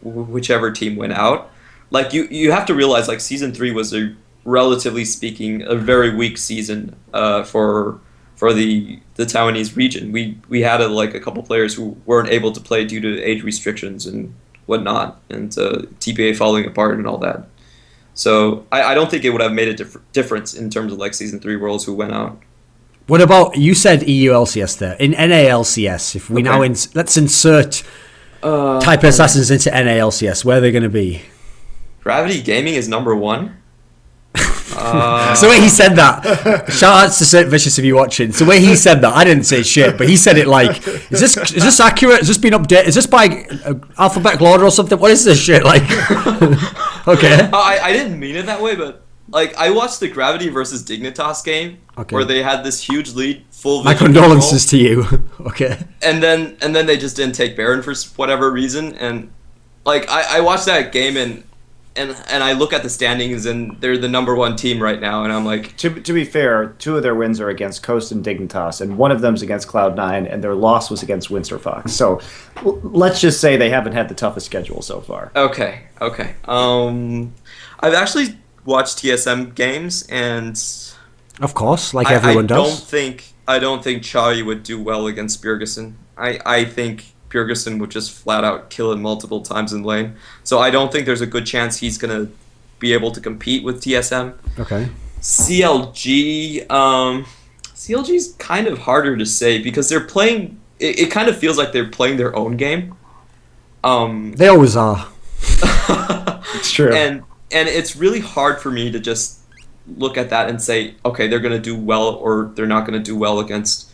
whichever team went out. like you have to realize like season 3 was a relatively speaking a very weak season for the Taiwanese region. We had like a couple players who weren't able to play due to age restrictions and whatnot, and TPA falling apart and all that. So I don't think it would have made a difference in terms of like season 3 Worlds who went out.
What about, you said EU LCS there, in NALCS, if we now let's insert Taipei Assassins into NALCS, where are they going to be?
Gravity Gaming is number 1.
So the way he said that, shout outs to St. Vicious if you're watching. So the way he said that, I didn't say shit, but he said it like, is this accurate? Is this been updated? Is this by alphabetical order or something? What is this shit like? Okay.
I didn't mean it that way, but like I watched the Gravity versus Dignitas game where they had this huge lead, full.
My condolences to you. Okay.
And then they just didn't take Baron for whatever reason, and like I watched that game and I look at the standings and they're the number 1 team right now, and I'm like,
to be fair, 2 of their wins are against Coast and Dignitas, and 1 of them's against Cloud9, and their loss was against Windsor Fox. So let's just say they haven't had the toughest schedule so far.
Okay. I've actually watched TSM games, and
of course, like everyone does.
I don't think Chai would do well against Bjergesen. I think Bjergesen would just flat out kill him multiple times in lane. So I don't think there's a good chance he's going to be able to compete with TSM.
Okay.
CLG, CLG's kind of harder to say because they're playing, it kind of feels like they're playing their own game.
They always are.
It's true.
And it's really hard for me to just look at that and say, okay, they're going to do well or they're not going to do well against.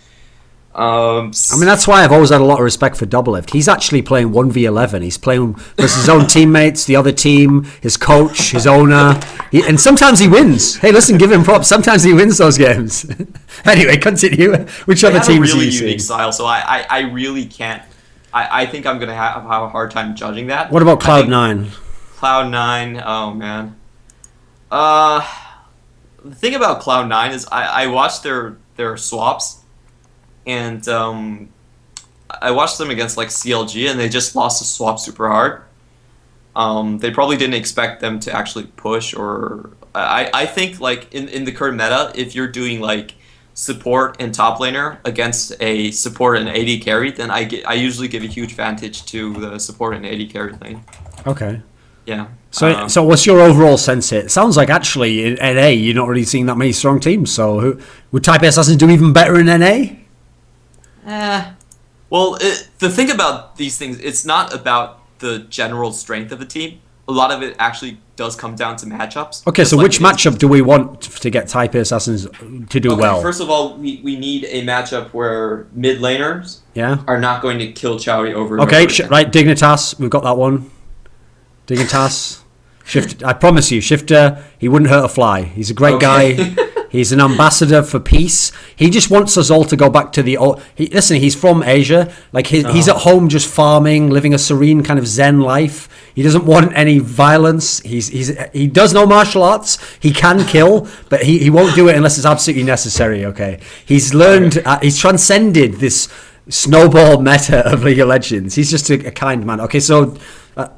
I
mean, that's why I've always had a lot of respect for Doublelift. He's actually playing 1v11. He's playing versus his own teammates, the other team, his coach, his owner. And sometimes he wins. Hey, listen, give him props. Sometimes he wins those games. Anyway, continue. Which other teams do you see?
They have a really unique style, so I really can't. I think I'm going to have a hard time judging that.
What about Cloud9?
Cloud9, oh man. The thing about Cloud9 is I watched their swaps, and I watched them against like CLG, and they just lost the swap super hard. They probably didn't expect them to actually push, or I think like in the current meta, if you're doing like support and top laner against a support and AD carry, then I usually give a huge advantage to the support and AD carry lane.
Okay.
Yeah.
So what's your overall sense here? It sounds like actually in NA you're not really seeing that many strong teams. So would Taipei Assassins do even better in NA?
Well, the thing about these things, it's not about the general strength of the team. A lot of it actually does come down to matchups.
Okay, so which matchup do we want to get Taipei Assassins to do well?
First of all, we need a matchup where mid laners are not going to kill Chowie over.
Okay, right, Dignitas, we've got that one. Dignitas. Shifter, I promise you, Shifter, he wouldn't hurt a fly. He's a great guy. He's an ambassador for peace. He just wants us all to go back to the old... Listen, he's from Asia. Like he's at home just farming, living a serene kind of Zen life. He doesn't want any violence. He does know martial arts. He can kill, but he won't do it unless it's absolutely necessary, okay? He's learned... he's transcended this snowball meta of League of Legends. He's just a kind man. Okay, so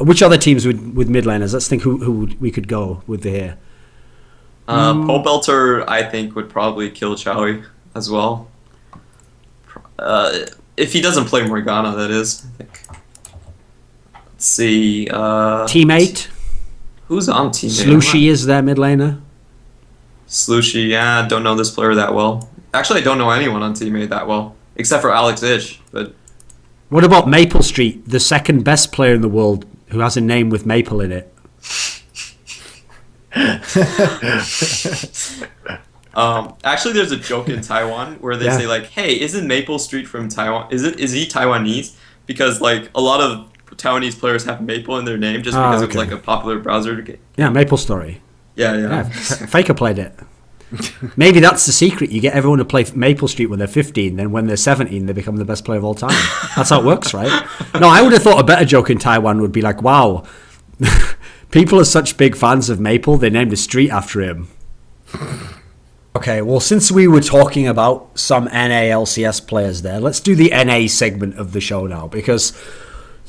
which other teams with mid laners? Let's think who we could go with here.
Pole Belter, I think, would probably kill Chowie as well. If he doesn't play Morgana, that is. I think. Let's see.
Teammate?
Who's on Teammate?
Slushy is their mid laner.
Slushy, yeah, I don't know this player that well. Actually, I don't know anyone on Teammate that well, except for Alex Ish. But
what about Maple Street, the second best player in the world who has a name with Maple in it?
Actually, there's a joke in Taiwan where they say like, "Hey, isn't Maple Street from Taiwan? Is he Taiwanese?" Because like a lot of Taiwanese players have Maple in their name just because it's like a popular browser game.
Yeah, Maple Story.
Yeah.
Faker played it. Maybe that's the secret. You get everyone to play Maple Street when they're 15, then when they're 17, they become the best player of all time. That's how it works, right? No, I would have thought a better joke in Taiwan would be like, wow, people are such big fans of Maple, they named a street after him. Okay, well, since we were talking about some NA LCS players there, let's do the NA segment of the show now, because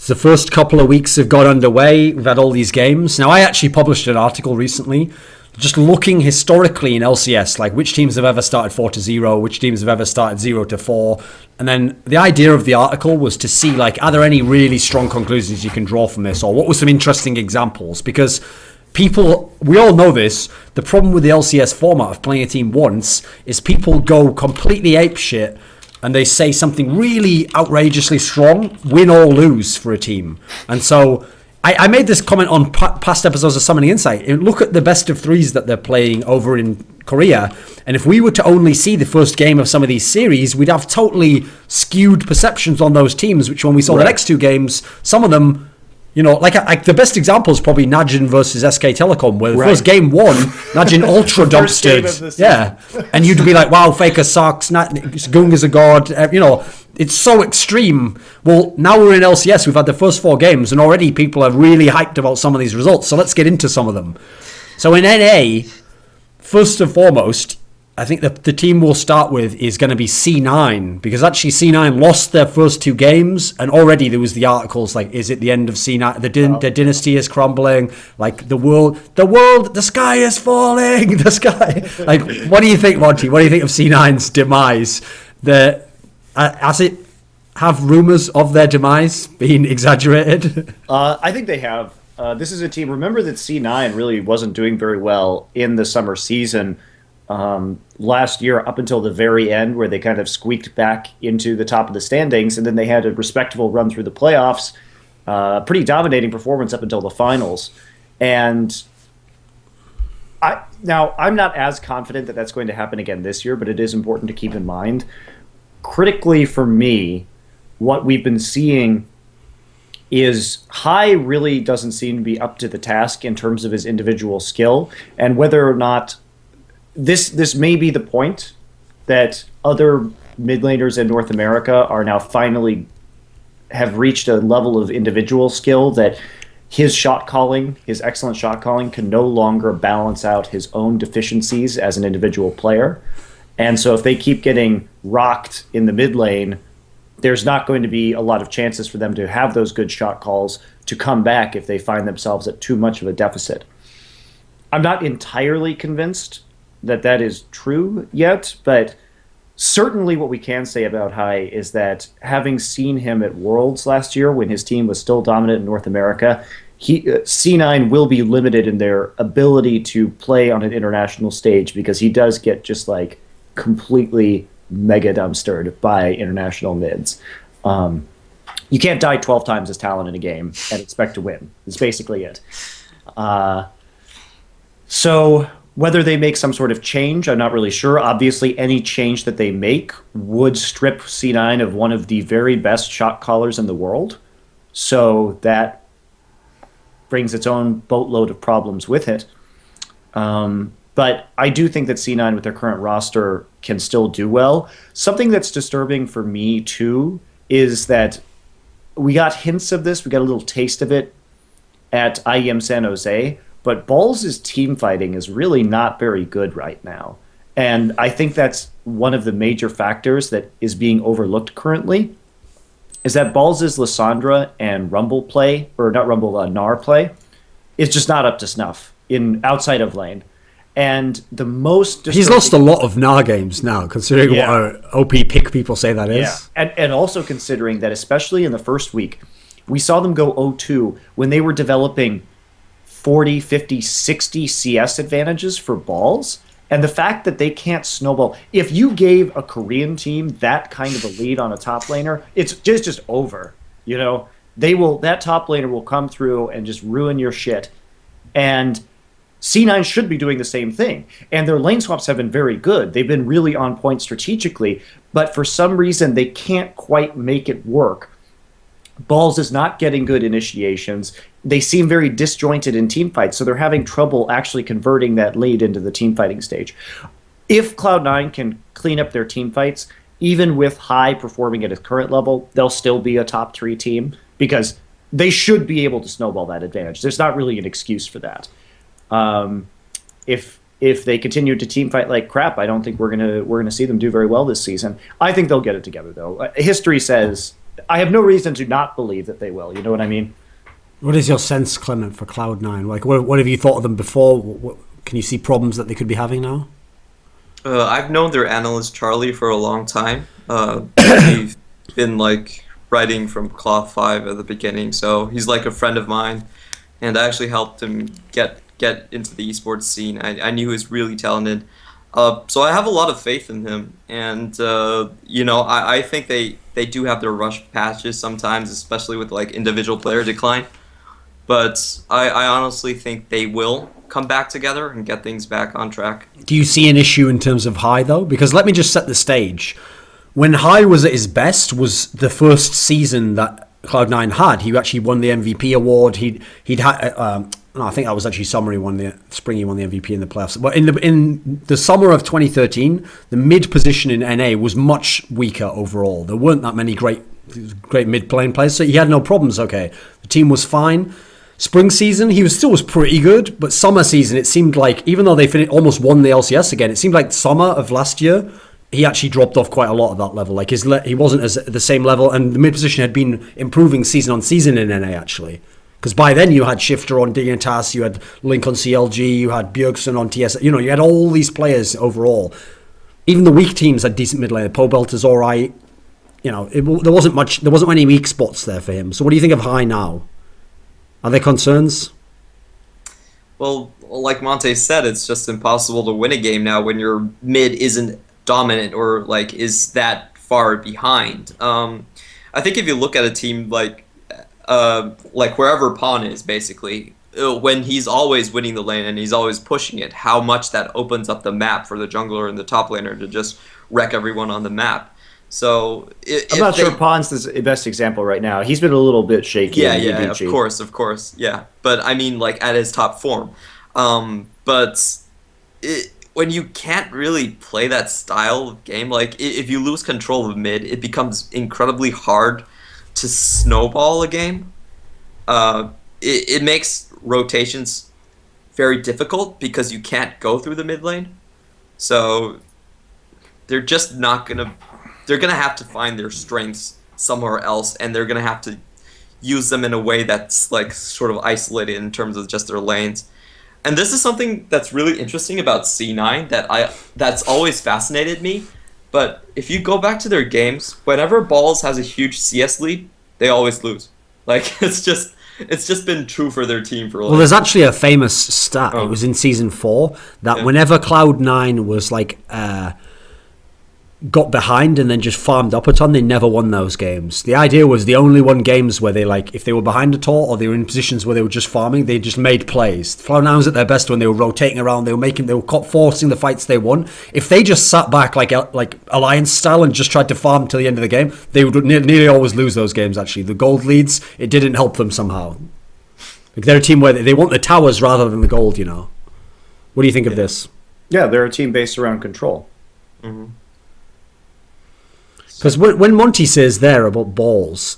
The first couple of weeks have got underway. We've had all these games. Now, I actually published an article recently just looking historically in LCS, like which teams have ever started 4-0, which teams have ever started 0-4. And then the idea of the article was to see, like, are there any really strong conclusions you can draw from this, or what were some interesting examples? Because people, we all know this, the problem with the LCS format of playing a team once is people go completely apeshit and they say something really outrageously strong, win or lose for a team. And so I made this comment on past episodes of Summoning Insight. Look at the best of threes that they're playing over in Korea. And if we were to only see the first game of some of these series, we'd have totally skewed perceptions on those teams, which when we saw the next two games, some of them, you know, like the best example is probably Najin versus SK Telecom, where the first game won, Najin ultra dumpstered. Yeah. And you'd be like, wow, Faker sucks, Gunga's a god, you know. It's so extreme. Well, now we're in LCS. We've had the first 4 games, and already people are really hyped about some of these results. So let's get into some of them. So in NA, first and foremost, I think the team we'll start with is going to be C9, because actually C9 lost their first 2 games, and already there was the articles like, is it the end of C9? The dynasty is crumbling. Like the sky is falling. The sky. Like, what do you think, Monty? What do you think of C9's demise? Has it have rumors of their demise been exaggerated?
I think they have. This is a team. Remember that C9 really wasn't doing very well in the summer season last year, up until the very end, where they kind of squeaked back into the top of the standings, and then they had a respectable run through the playoffs, pretty dominating performance up until the finals. And I'm not as confident that that's going to happen again this year, but it is important to keep in mind. Critically for me, what we've been seeing is Hai really doesn't seem to be up to the task in terms of his individual skill, and whether or not this may be the point that other mid laners in North America are now finally have reached a level of individual skill that his shot calling, his excellent shot calling, can no longer balance out his own deficiencies as an individual player. And so if they keep getting rocked in the mid lane, there's not going to be a lot of chances for them to have those good shot calls to come back if they find themselves at too much of a deficit. I'm not entirely convinced that that is true yet, but certainly what we can say about Hai is that having seen him at Worlds last year when his team was still dominant in North America, C9 will be limited in their ability to play on an international stage, because he does get just like completely mega dumpstered by international mids. You can't die 12 times as talent in a game and expect to win. That's basically it. So whether they make some sort of change, I'm not really sure. Obviously, any change that they make would strip C9 of one of the very best shot callers in the world. So that brings its own boatload of problems with it. But I do think that C9 with their current roster can still do well. Something that's disturbing for me, too, is that we got hints of this. We got a little taste of it at IEM San Jose. But Balls' team fighting is really not very good right now. And I think that's one of the major factors that is being overlooked currently, is that Balls' Lissandra and Rumble play, or not Rumble, Gnar play, is just not up to snuff outside of lane. And the most
he's lost a lot of Gnar games now, considering what our OP pick people say that is.
Yeah, and also considering that, especially in the first week, we saw them go 0-2 when they were developing 40, 50, 60 CS advantages for Balls. And the fact that they can't snowball, if you gave a Korean team that kind of a lead on a top laner, it's just over. You know, that top laner will come through and just ruin your shit. And C9 should be doing the same thing. And their lane swaps have been very good. They've been really on point strategically, but for some reason they can't quite make it work. Balls is not getting good initiations. They seem very disjointed in team fights, so they're having trouble actually converting that lead into the team fighting stage. If Cloud9 can clean up their team fights, even with Hai performing at its current level, they'll still be a top 3 team, because they should be able to snowball that advantage. There's not really an excuse for that. If they continue to team fight like crap, I don't think we're gonna see them do very well this season. I think they'll get it together, though. History says I have no reason to not believe that they will. You know what I mean?
What is your sense, Clement, for Cloud9? Like, what have you thought of them before? Can you see problems that they could be having now?
I've known their analyst Charlie for a long time. We've been like writing from Cloth 5 at the beginning, so he's like a friend of mine, and I actually helped him get into the esports scene. I knew he was really talented, so I have a lot of faith in him, and I think they do have their rush patches sometimes, especially with like individual player decline. But I honestly think they will come back together and get things back on track.
Do you see an issue in terms of High, though? Because let me just set the stage. When High was at his best was the first season that Cloud9 had. He actually won the MVP award. He'd had... no, I think that was actually Springy won the MVP in the playoffs. But in the summer of 2013, the mid position in NA was much weaker overall. There weren't that many great mid-lane players, so he had no problems. Okay, the team was fine. Spring season, he still was pretty good, but summer season, it seemed like, even though they almost won the LCS again, it seemed like summer of last year, he actually dropped off quite a lot of that level. Like he wasn't at the same level, and the mid position had been improving season on season in NA actually. Because by then you had Shifter on Dignitas, you had Link on CLG, you had Bjergsen on TS. You had all these players overall. Even the weak teams had decent mid lane. Pobelt is all right. There wasn't many weak spots there for him. So what do you think of High now? Are there concerns?
Well, like Monte said, it's just impossible to win a game now when your mid isn't dominant or like is that far behind. I think if you look at a team like wherever Pawn is, basically, when he's always winning the lane and he's always pushing it, how much that opens up the map for the jungler and the top laner to just wreck everyone on the map. So
I'm not sure Pawn's the best example right now. He's been a little bit shaky.
Yeah, of course, yeah. But I mean, like at his top form. When you can't really play that style of game, like if you lose control of mid, it becomes incredibly hard to snowball a game. It makes rotations very difficult because you can't go through the mid lane. So they're just not gonna. They're gonna have to find their strengths somewhere else, and they're gonna have to use them in a way that's like sort of isolated in terms of just their lanes. And this is something that's really interesting about C9 that's always fascinated me. But if you go back to their games, whenever Balls has a huge CS lead, they always lose. Like it's just been true for their team for a while.
Well, there's actually a famous stat. It was in season 4 that whenever Cloud9 was like got behind and then just farmed up a ton, they never won those games. The idea was they only won games where they, like, if they were behind at all or they were in positions where they were just farming, they just made plays. Cloud9 was at their best when they were rotating around, they were forcing the fights they won. If they just sat back like Alliance style and just tried to farm till the end of the game, they would nearly always lose those games. Actually, the gold leads, it didn't help them somehow. Like, they're a team where they want the towers rather than the gold. What do you think of this?
Yeah, they're a team based around control.
Mm-hmm.
Because when Monty says there about Balls,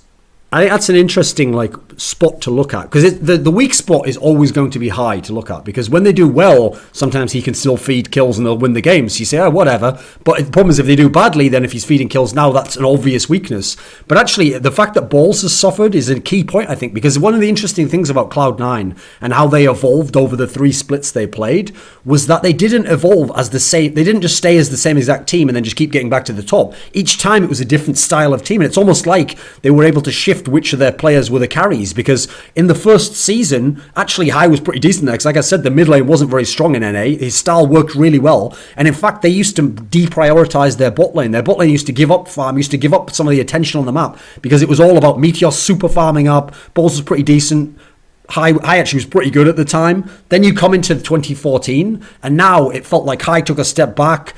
I think that's an interesting spot to look at, because the weak spot is always going to be High to look at, because when they do well, sometimes he can still feed kills and they'll win the games. You say, oh, whatever. But the problem is if they do badly, then if he's feeding kills now, that's an obvious weakness. But actually, the fact that Balls has suffered is a key point, I think, because one of the interesting things about Cloud9 and how they evolved over the 3 splits they played was that they didn't evolve as the same. They didn't just stay as the same exact team and then just keep getting back to the top. Each time it was a different style of team, and it's almost like they were able to shift which of their players were the carries, because in the first season, actually High was pretty decent there, because like I said, the mid lane wasn't very strong in NA. His style worked really well, and in fact they used to deprioritize their bot lane. Their bot lane used to give up farm, used to give up some of the attention on the map, because it was all about Meteor super farming up. Balls was pretty decent. High actually was pretty good at the time. Then you come into 2014, and now it felt like High took a step back.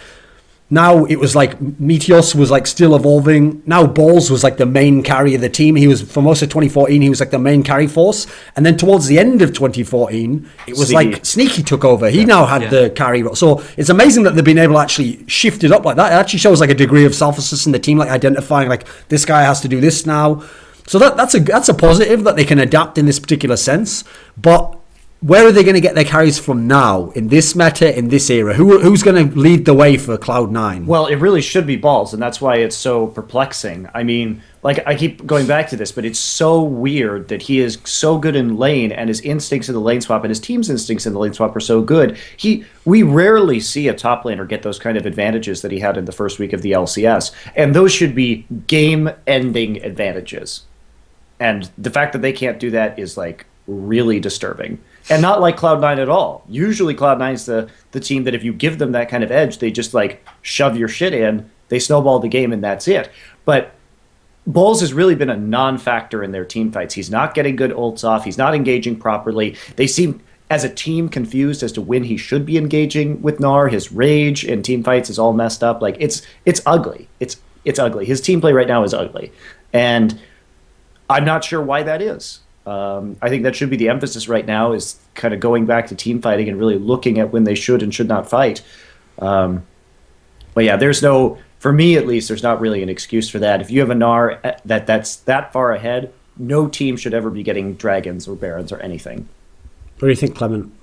Now it was like Meteos was like still evolving. Now Balls was like the main carry of the team. He was, for most of 2014, he was like the main carry force. And then towards the end of 2014, it was like Sneaky took over. He now had the carry role. So it's amazing that they've been able to actually shift it up like that. It actually shows like a degree of selflessness in the team, like identifying like this guy has to do this now. So that's a positive that they can adapt in this particular sense. But where are they going to get their carries from now, in this meta, in this era? Who's going to lead the way for Cloud9?
Well, it really should be Balls, and that's why it's so perplexing. I mean, like I keep going back to this, but it's so weird that he is so good in lane, and his instincts in the lane swap and his team's instincts in the lane swap are so good. We rarely see a top laner get those kind of advantages that he had in the first week of the LCS, and those should be game-ending advantages. And the fact that they can't do that is like really disturbing. And not like Cloud9 at all. Usually Cloud9's the team that if you give them that kind of edge, they just like shove your shit in, they snowball the game, and that's it. But Bowles has really been a non-factor in their team fights. He's not getting good ults off. He's not engaging properly. They seem, as a team, confused as to when he should be engaging with Gnar. His rage in team fights is all messed up. Like it's ugly. It's ugly. His team play right now is ugly. And I'm not sure why that is. I think that should be the emphasis right now, is kind of going back to team fighting and really looking at when they should and should not fight. But yeah, for me at least, there's not really an excuse for that. If you have a Gnar that's that far ahead, no team should ever be getting dragons or barons or anything.
What do you think, Clement?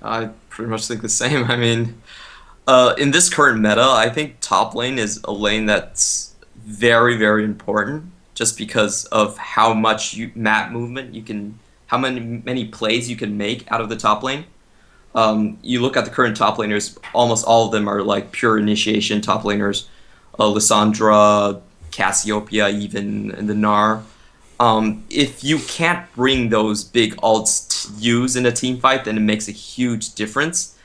I pretty much think the same. I mean, in this current meta, I think top lane is a lane that's very, very important, just because of how much map movement you can, how many plays you can make out of the top lane. You look at the current top laners, almost all of them are like pure initiation top laners. Lissandra, Cassiopeia, even, and the Gnar. If you can't bring those big ults to use in a team fight, then it makes a huge difference.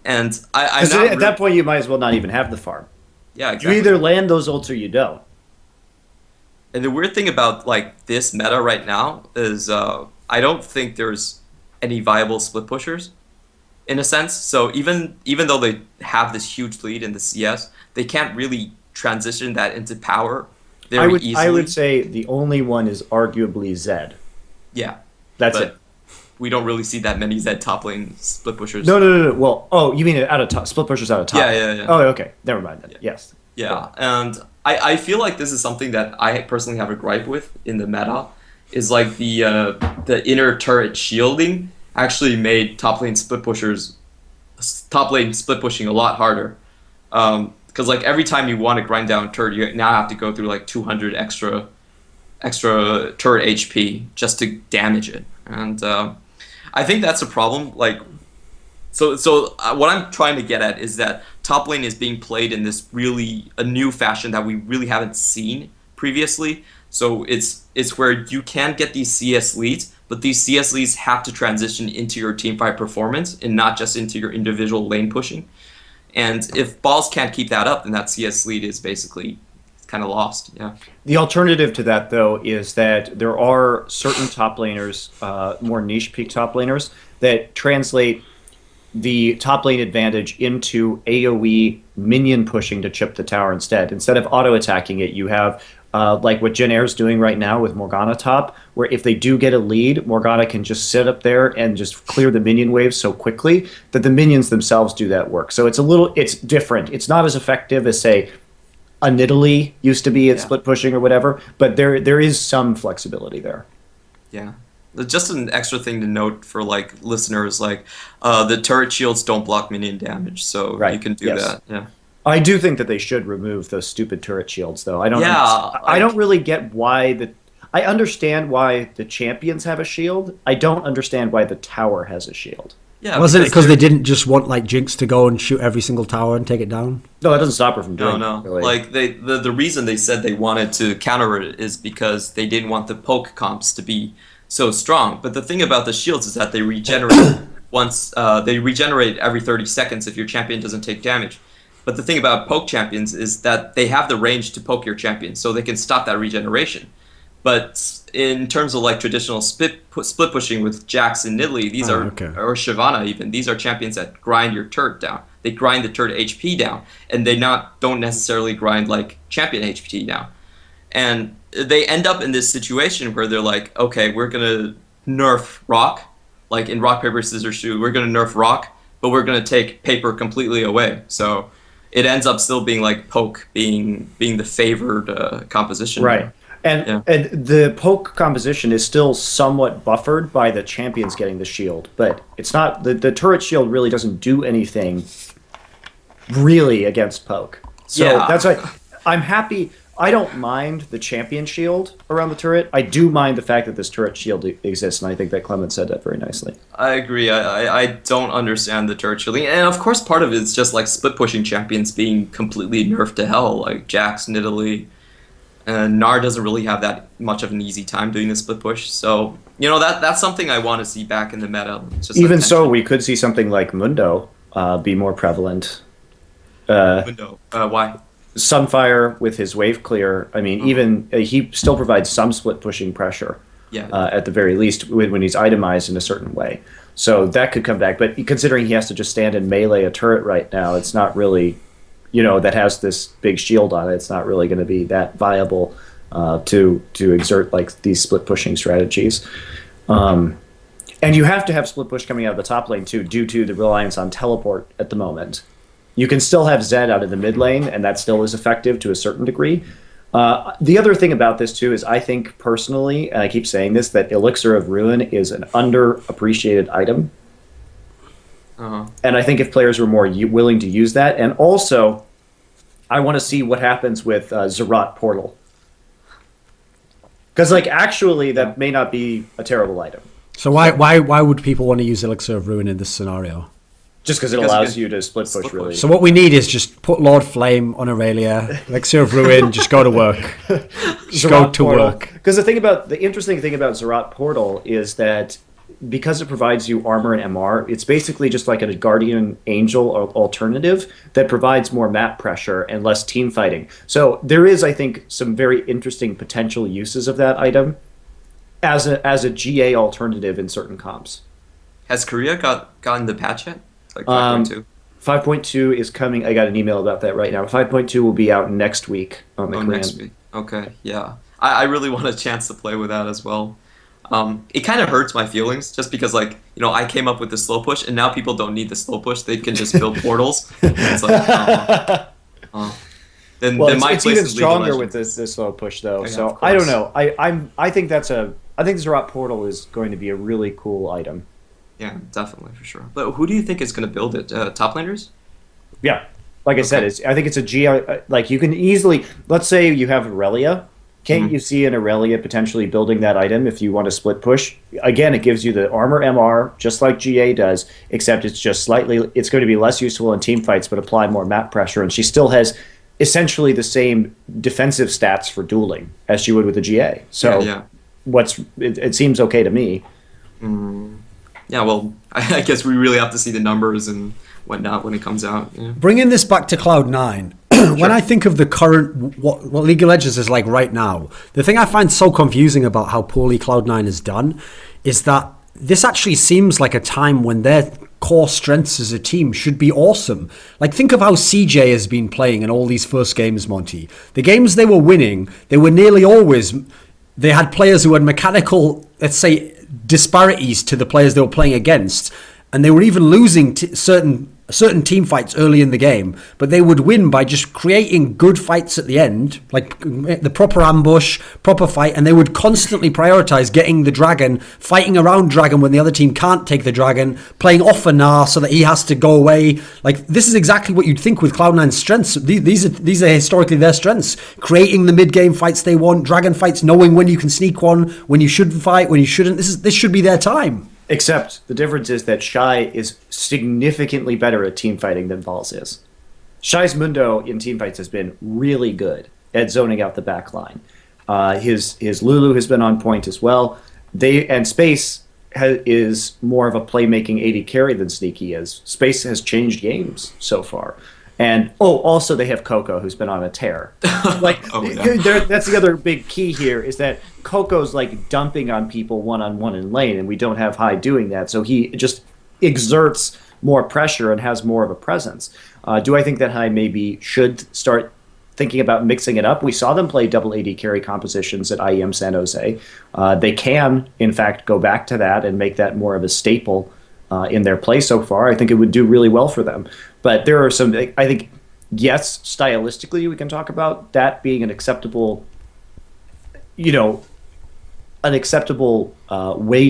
And
at that point, you might as well not even have the farm.
Yeah, exactly.
You either land those ults or you don't.
And the weird thing about like this meta right now is I don't think there's any viable split pushers, in a sense. So even though they have this huge lead in the CS, they can't really transition that into power very easily.
I would say the only one is arguably Zed.
Yeah,
that's it.
We don't really see that many Zed top lane split pushers.
No. Well, you mean out of top, split pushers out of top?
Yeah.
Oh, okay. Never mind then. Yeah. Yes.
Yeah, and I feel like this is something that I personally have a gripe with in the meta, is like the inner turret shielding actually made top lane split pushing a lot harder. Because like every time you want to grind down a turret, you now have to go through like 200 extra turret HP just to damage it, and I think that's a problem. Like, so what I'm trying to get at is that top lane is being played in this really a new fashion that we really haven't seen previously. So it's where you can get these CS leads, but these CS leads have to transition into your teamfight performance and not just into your individual lane pushing. And if Balls can't keep that up, then that CS lead is basically kind of lost. Yeah.
The alternative to that, though, is that there are certain top laners, more niche peak top laners, that translate the top lane advantage into AoE minion pushing to chip the tower instead. Instead of auto-attacking it, you have like what Jin Air's doing right now with Morgana top, where if they do get a lead, Morgana can just sit up there and just clear the minion waves so quickly that the minions themselves do that work. So it's different. It's not as effective as, say, a Nidalee used to be at split pushing or whatever, but there is some flexibility there.
Yeah. Just an extra thing to note for like listeners, like the turret shields don't block minion damage, so you can do that. Yeah.
I do think that they should remove those stupid turret shields, though. I don't really get why I understand why the champions have a shield. I don't understand why the tower has a shield.
Yeah,
wasn't it because they didn't just want like Jinx to go and shoot every single tower and take it down?
No, that doesn't stop her from doing it.
No.
Really.
Like the reason they said they wanted to counter it is because they didn't want the poke comps to be so strong. But the thing about the shields is that they regenerate they regenerate every 30 seconds if your champion doesn't take damage. But the thing about poke champions is that they have the range to poke your champion, so they can stop that regeneration. But in terms of like traditional split pushing with Jax and Nidalee, these or Shyvana even, these are champions that grind your turret down. They grind the turret HP down, and they don't necessarily grind like champion HP down. And they end up in this situation where they're like, okay, we're gonna nerf Rock, like in Rock Paper Scissors Shoot, we're gonna nerf Rock, but we're gonna take Paper completely away. So it ends up still being like poke being the favored composition.
Right. And the poke composition is still somewhat buffered by the champions getting the shield, but it's not the turret shield really doesn't do anything really against poke. So that's why I'm happy. I don't mind the champion shield around the turret. I do mind the fact that this turret shield exists, and I think that Clement said that very nicely.
I agree. I don't understand the turret shielding, and of course part of it is just like split pushing champions being completely nerfed to hell, like Jax, Nidalee, and Gnar doesn't really have that much of an easy time doing the split push. So that's something I want to see back in the meta. Just
Even so, we could see something like Mundo be more prevalent.
Mundo, why?
Sunfire with his wave clear. I mean, even he still provides some split pushing pressure.
Yeah.
At the very least, when he's itemized in a certain way. So that could come back. But considering he has to just stand and melee a turret right now, it's not really, that has this big shield on it. It's not really going to be that viable to exert like these split pushing strategies. And you have to have split push coming out of the top lane too, due to the reliance on teleport at the moment. You can still have Zed out of the mid lane, and that still is effective to a certain degree. The other thing about this, too, is I think personally, and I keep saying this, that Elixir of Ruin is an underappreciated item.
Uh-huh.
And I think if players were more willing to use that, and also, I want to see what happens with Zerat Portal. Because, actually, that may not be a terrible item.
So why would people want to use Elixir of Ruin in this scenario?
Just because it allows you to split push, really.
So what we need is just put Lord Flame on Aurelia, Elixir of Ruin, just go to work. Just go to work.
Because the interesting thing about Zerat Portal is that because it provides you armor and MR, it's basically just like a Guardian Angel alternative that provides more map pressure and less team fighting. So there is, I think, some very interesting potential uses of that item as a GA alternative in certain comps.
Has Korea gotten the patch yet? Like 5.2?
5.2 is coming. I got an email about that right now. 5.2 will be out next week on the command.
Next week. Okay, yeah. I really want a chance to play with that as well. It kind of hurts my feelings just because, I came up with the slow push, and now people don't need the slow push. They can just build portals. It's like, then my
it's
place
even
is
stronger with this slow push, though. So I don't know. I think I think Zerat Portal is going to be a really cool item.
Yeah, definitely, for sure. But who do you think is going to build it? Top laners?
Yeah. Like I said, I think it's a GI. You can easily, let's say you have Aurelia. Can't you see an Aurelia potentially building that item if you want to split push? Again, it gives you the armor MR, just like GA does, except it's just it's going to be less useful in team fights, but apply more map pressure. And she still has essentially the same defensive stats for dueling as she would with the GA. So it seems okay to me.
Yeah, well, I guess we really have to see the numbers and whatnot when it comes out. Yeah.
Bringing this back to Cloud9, when I think of the current, what League of Legends is like right now, the thing I find so confusing about how poorly Cloud9 is done is that this actually seems like a time when their core strengths as a team should be awesome. Think of how CJ has been playing in all these first games, Monty. The games they were winning, they were nearly always, they had players who had mechanical, let's say, disparities to the players they were playing against, and they were even losing certain team fights early in the game, but they would win by just creating good fights at the end, like the proper ambush, proper fight, and they would constantly prioritize getting the dragon, fighting around dragon when the other team can't take the dragon, playing off a Gnar so that he has to go away. This is exactly what you'd think with Cloud9's strengths. These are historically their strengths, creating the mid-game fights they want, dragon fights, knowing when you can sneak one, when you should fight, when you shouldn't. This should be their time.
Except the difference is that Shy is significantly better at team fighting than Vols is. Shy's Mundo in team fights has been really good at zoning out the back line. His Lulu has been on point as well. Space is more of a playmaking AD carry than Sneaky is. Space has changed games so far. And also they have Coco, who's been on a tear. That's the other big key here is that Coco's dumping on people one-on-one in lane, and we don't have High doing that. So he just exerts more pressure and has more of a presence. Do I think that High maybe should start thinking about mixing it up? We saw them play double AD carry compositions at IEM San Jose. They can, in fact, go back to that and make that more of a staple in their play so far. I think it would do really well for them. But there are some, I think, yes, stylistically we can talk about that being an acceptable, way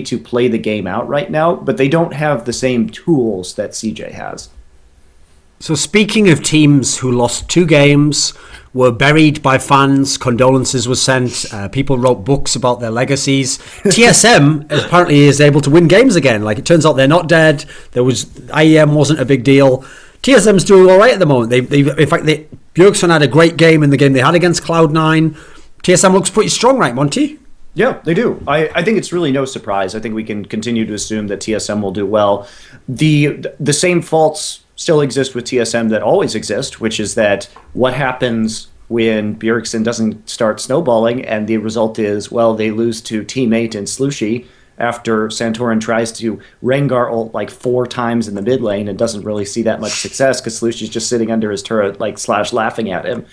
to play the game out right now, but they don't have the same tools that CJ has.
So speaking of teams who lost 2 games were buried by fans. Condolences were sent. People wrote books about their legacies. TSM apparently is able to win games again. Like, it turns out they're not dead. IEM wasn't a big deal. TSM's doing all right at the moment. In fact, Bjergsen had a great game in the game they had against Cloud9. TSM looks pretty strong, right, Monty?
Yeah, they do. I think it's really no surprise. I think we can continue to assume that TSM will do well. The same faults still exist with TSM that always exist, which is that what happens when Bjergsen doesn't start snowballing, and the result is, well, they lose to teammate and Slushy after Santorin tries to Rengar ult like 4 times in the mid lane and doesn't really see that much success because Slushy's just sitting under his turret, like / laughing at him.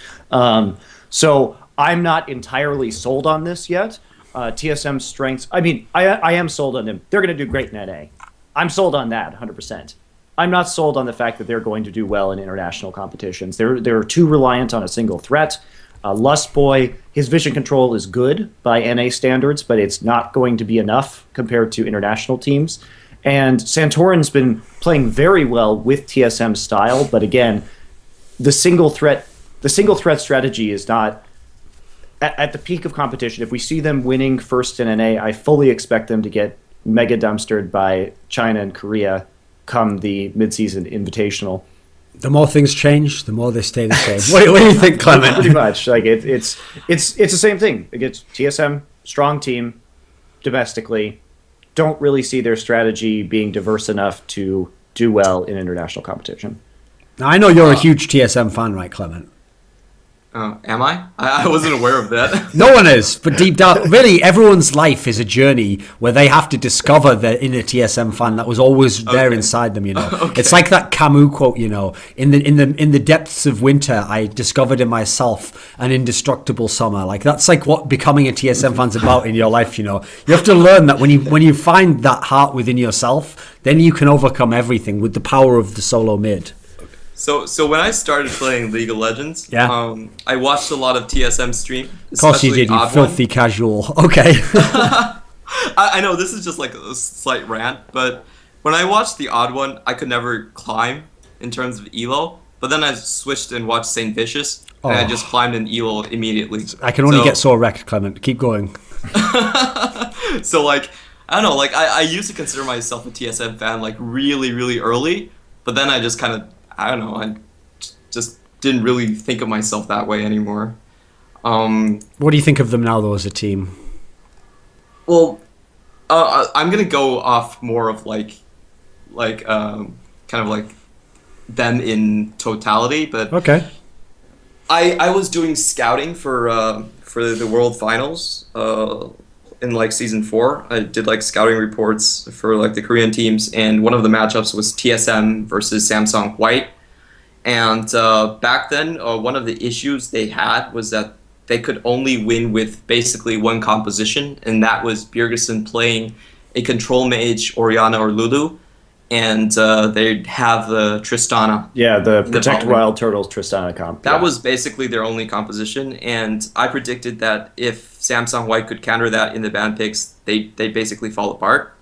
So I'm not entirely sold on this yet. TSM's strengths, I mean, I am sold on them. They're going to do great in NA. I'm sold on that 100%. I'm not sold on the fact that they're going to do well in international competitions. They're too reliant on a single threat. Lustboy, his vision control is good by NA standards, but it's not going to be enough compared to international teams. And Santorin's been playing very well with TSM style, but again, the single threat strategy is not at the peak of competition. If we see them winning first in NA, I fully expect them to get mega dumpstered by China and Korea come the mid-season invitational.
The more things change, the more they stay the same. What do you think, Clement?
Pretty much. Like it's the same thing. It's TSM, strong team, domestically. Don't really see their strategy being diverse enough to do well in international competition.
Now, I know you're a huge TSM fan, right, Clement?
Am I? I wasn't aware of that.
No one is, but deep down, really, everyone's life is a journey where they have to discover their inner TSM fan that was always there inside them.
Okay.
It's like that Camus quote. In the depths of winter, I discovered in myself an indestructible summer. Like, that's like what becoming a TSM fan's about in your life. You have to learn that when you find that heart within yourself, then you can overcome everything with the power of the solo mid.
So when I started playing League of Legends, I watched a lot of TSM stream.
Of course you did, you filthy casual. Okay.
I know this is just like a slight rant, but when I watched the Odd One, I could never climb in terms of elo. But then I switched and watched Saint Vicious, and I just climbed in elo immediately.
I can only get so wrecked, Clement. Keep going.
So like, I don't know, like I used to consider myself a TSM fan like really, really early, but then I just kind of, I don't know, I just didn't really think of myself that way anymore.
What do you think of them now, though, as a team?
Well, I'm gonna go off more of like kind of like them in totality, but
okay.
I was doing scouting for the World Finals in like season 4. I did like scouting reports for like the Korean teams, and one of the matchups was TSM versus Samsung White. And back then, one of the issues they had was that they could only win with basically one composition, and that was Bjergsen playing a control mage, Orianna or Lulu, and they'd have the Tristana.
Yeah, the Protect Wild Turtles Tristana comp.
That was basically their only composition, and I predicted that if Samsung White could counter that in the ban picks, they basically fall apart.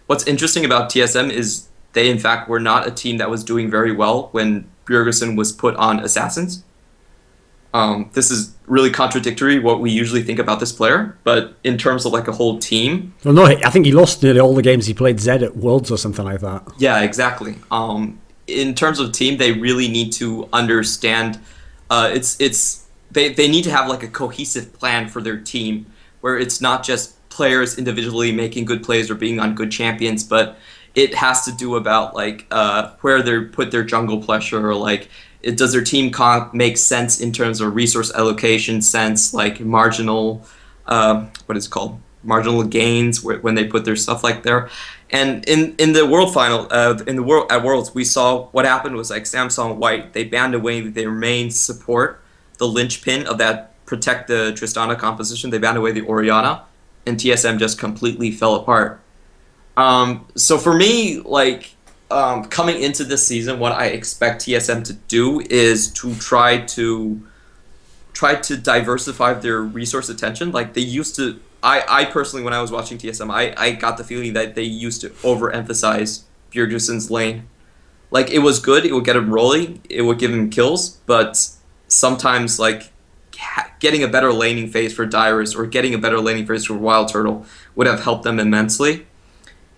What's interesting about TSM is they, in fact, were not a team that was doing very well when Bjergsen was put on Assassins. This is really contradictory what we usually think about this player, but in terms of like a whole team... Well,
no, I think he lost all the games he played Zed at Worlds or something like that.
Yeah, exactly. In terms of team, they really need to understand... They need to have like a cohesive plan for their team, where it's not just players individually making good plays or being on good champions, but it has to do about like where they put their jungle pressure, or like does their team comp make sense in terms of resource allocation sense, like marginal marginal gains when they put their stuff like there. And in the world final at Worlds, we saw what happened was like Samsung White, they banned away their main support, the linchpin of that protect the Tristana composition. They banned away the Orianna, and TSM just completely fell apart. So for me, like coming into this season, what I expect TSM to do is to try to diversify their resource attention. Like they used to, I personally, when I was watching TSM, I got the feeling that they used to overemphasize Bjergsen's lane. Like it was good, it would get him rolling, it would give him kills, but sometimes like getting a better laning phase for Dyrus or getting a better laning phase for Wild Turtle would have helped them immensely.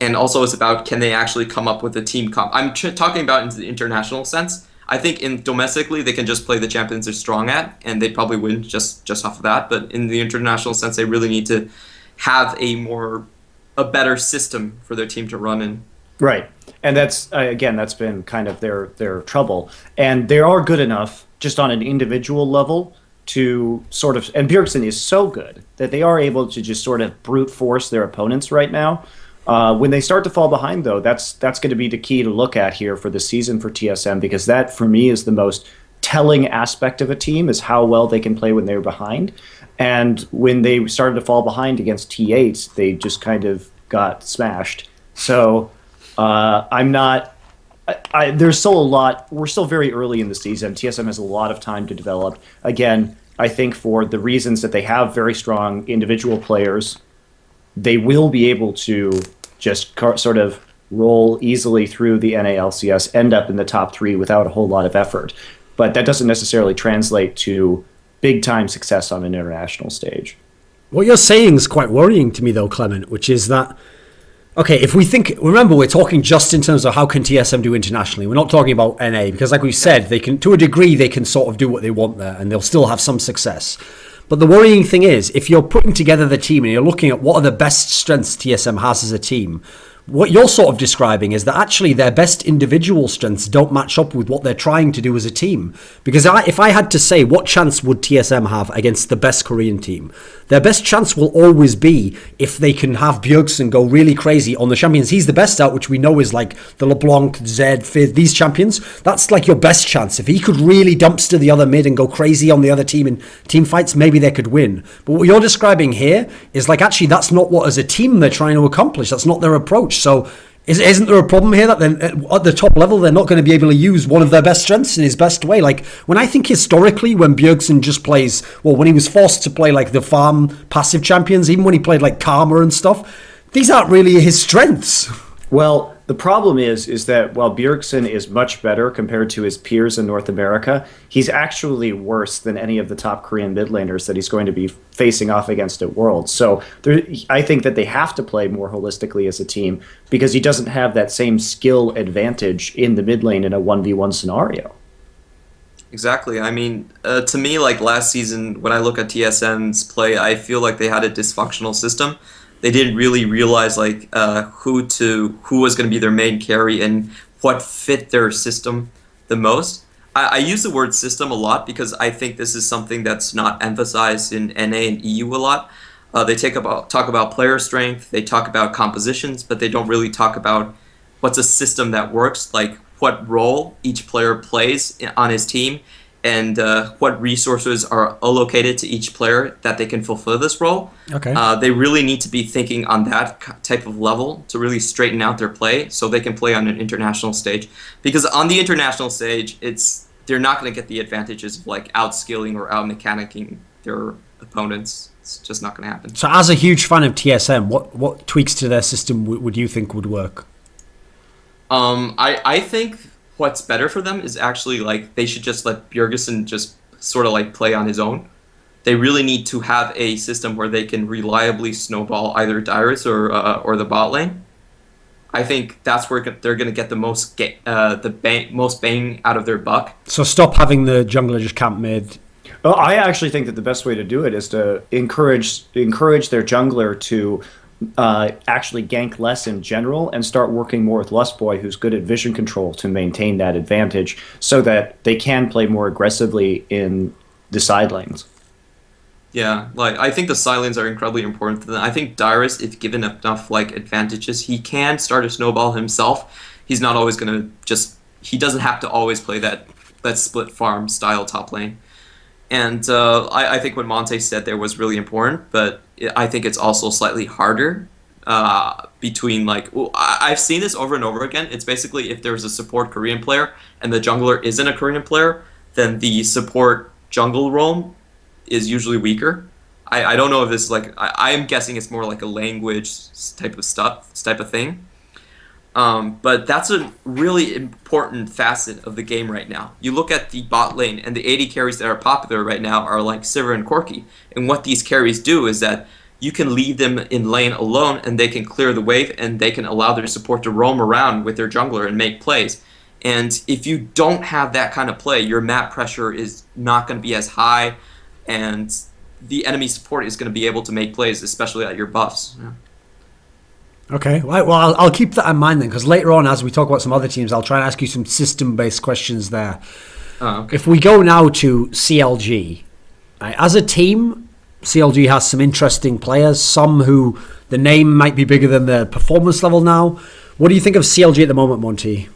And also it's about, can they actually come up with a team comp? I'm talking about in the international sense. I think in domestically they can just play the champions they're strong at, and they'd probably win just off of that. But in the international sense, they really need to have a better system for their team to run in.
Right. And that's that's been kind of their trouble. And they are good enough just on an individual level to sort of, and Bjergsen is so good that they are able to just sort of brute force their opponents right now. When they start to fall behind, though, that's going to be the key to look at here for the season for TSM, because that, for me, is the most telling aspect of a team, is how well they can play when they're behind. And when they started to fall behind against T8s, they just kind of got smashed. So I'm not... there's still a lot... We're still very early in the season. TSM has a lot of time to develop. Again, I think for the reasons that they have very strong individual players, they will be able to just sort of roll easily through the NALCS, end up in the top 3 without a whole lot of effort. But that doesn't necessarily translate to big-time success on an international stage.
What you're saying is quite worrying to me, though, Clement, which is that, okay, if we think, remember, we're talking just in terms of how can TSM do internationally. We're not talking about NA, because like we said, they can, to a degree, they can sort of do what they want there, and they'll still have some success. But the worrying thing is, if you're putting together the team and you're looking at what are the best strengths TSM has as a team, what you're sort of describing is that actually their best individual strengths don't match up with what they're trying to do as a team. Because if I had to say what chance would TSM have against the best Korean team, their best chance will always be if they can have Bjergsen go really crazy on the champions he's the best at, which we know is like the LeBlanc, Zed, Fizz, these champions. That's like your best chance. If he could really dumpster the other mid and go crazy on the other team in team fights, maybe they could win. But what you're describing here is like actually that's not what as a team they're trying to accomplish. That's not their approach. So isn't there a problem here that then at the top level they're not going to be able to use one of their best strengths in his best way? Like when I think historically when Bjergsen just plays, well, when he was forced to play like the farm passive champions, even when he played like Karma and stuff, these aren't really his strengths.
Well, the problem is that while Bjergsen is much better compared to his peers in North America, he's actually worse than any of the top Korean mid laners that he's going to be facing off against at Worlds. So I think that they have to play more holistically as a team because he doesn't have that same skill advantage in the mid lane in a 1v1 scenario.
Exactly. I mean, to me, like last season, when I look at TSM's play, I feel like they had a dysfunctional system. They didn't really realize like who was going to be their main carry and what fit their system the most. I use the word system a lot because I think this is something that's not emphasized in NA and EU a lot. They talk about player strength, they talk about compositions, but they don't really talk about what's a system that works, like what role each player plays on his team, and what resources are allocated to each player that they can fulfill this role.
Okay.
They really need to be thinking on that type of level to really straighten out their play so they can play on an international stage. Because on the international stage, they're not going to get the advantages of like outskilling or out-mechanicking their opponents. It's just not going to happen.
So as a huge fan of TSM, what tweaks to their system would you think would work?
I think what's better for them is actually like they should just let Bjergsen just sort of like play on his own. They really need to have a system where they can reliably snowball either Dyrus or the bot lane. I think that's where they're going to get the most most bang out of their buck.
So stop having the jungler just camp mid.
Well, I actually think that the best way to do it is to encourage their jungler to actually gank less in general and start working more with Lustboy, who's good at vision control, to maintain that advantage so that they can play more aggressively in the side lanes.
Yeah, like I think the side lanes are incredibly important to them. I think Dyrus, if given enough like advantages, he can start a snowball himself. He's not always gonna he doesn't have to always play that split farm style top lane. And I think what Monte said there was really important, but I think it's also slightly harder between like, I've seen this over and over again. It's basically if there's a support Korean player and the jungler isn't a Korean player, then the support jungle roam is usually weaker. I don't know if this is like, I am guessing it's more like a language type of thing. But that's a really important facet of the game right now. You look at the bot lane, and the AD carries that are popular right now are like Sivir and Corki. And what these carries do is that you can leave them in lane alone, and they can clear the wave, and they can allow their support to roam around with their jungler and make plays. And if you don't have that kind of play, your map pressure is not going to be as high, and the enemy support is going to be able to make plays, especially at your buffs. Yeah.
Okay, right, well, I'll keep that in mind then, because later on, as we talk about some other teams, I'll try and ask you some system-based questions there.
Oh, okay.
If we go now to CLG, right, as a team, CLG has some interesting players, some who the name might be bigger than their performance level now. What do you think of CLG at the moment, Monty?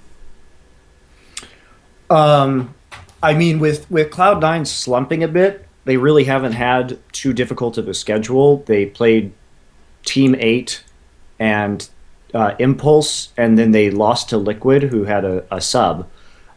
I mean, with Cloud9 slumping a bit, they really haven't had too difficult of a schedule. They played Team 8 and Impulse, and then they lost to Liquid, who had a sub.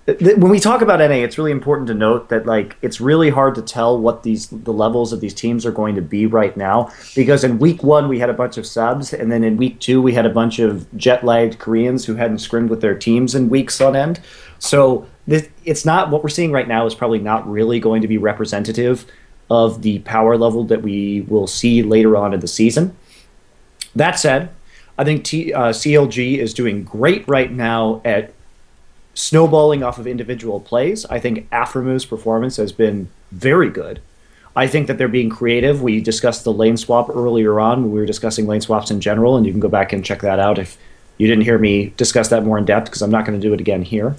When we talk about NA, it's really important to note that it's really hard to tell what the levels of these teams are going to be right now, because in week 1 we had a bunch of subs, and then in week 2 we had a bunch of jet-lagged Koreans who hadn't scrimmed with their teams in weeks on end. So it's not, what we're seeing right now is probably not really going to be representative of the power level that we will see later on in the season. That said, I think CLG is doing great right now at snowballing off of individual plays. I think Aframu's performance has been very good. I think that they're being creative. We discussed the lane swap earlier on when we were discussing lane swaps in general, and you can go back and check that out if you didn't hear me discuss that more in depth, because I'm not going to do it again here.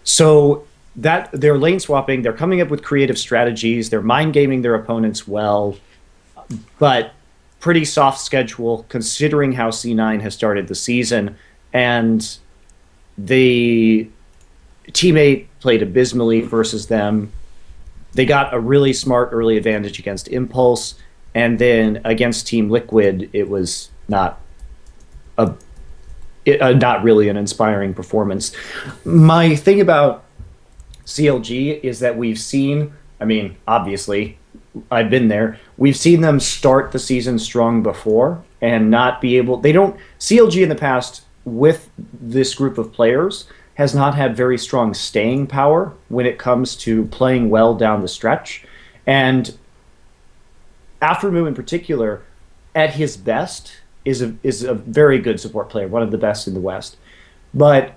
So that they're lane swapping, they're coming up with creative strategies, they're mind gaming their opponents well, but pretty soft schedule considering how C9 has started the season. And the teammate played abysmally versus them. They got a really smart early advantage against Impulse, and then against Team Liquid, it was not really an inspiring performance. My thing about CLG is that we've seen, I mean, obviously, I've been there. We've seen them start the season strong before and not be able. CLG in the past with this group of players has not had very strong staying power when it comes to playing well down the stretch. And Aframu in particular, at his best, is a very good support player, one of the best in the West. But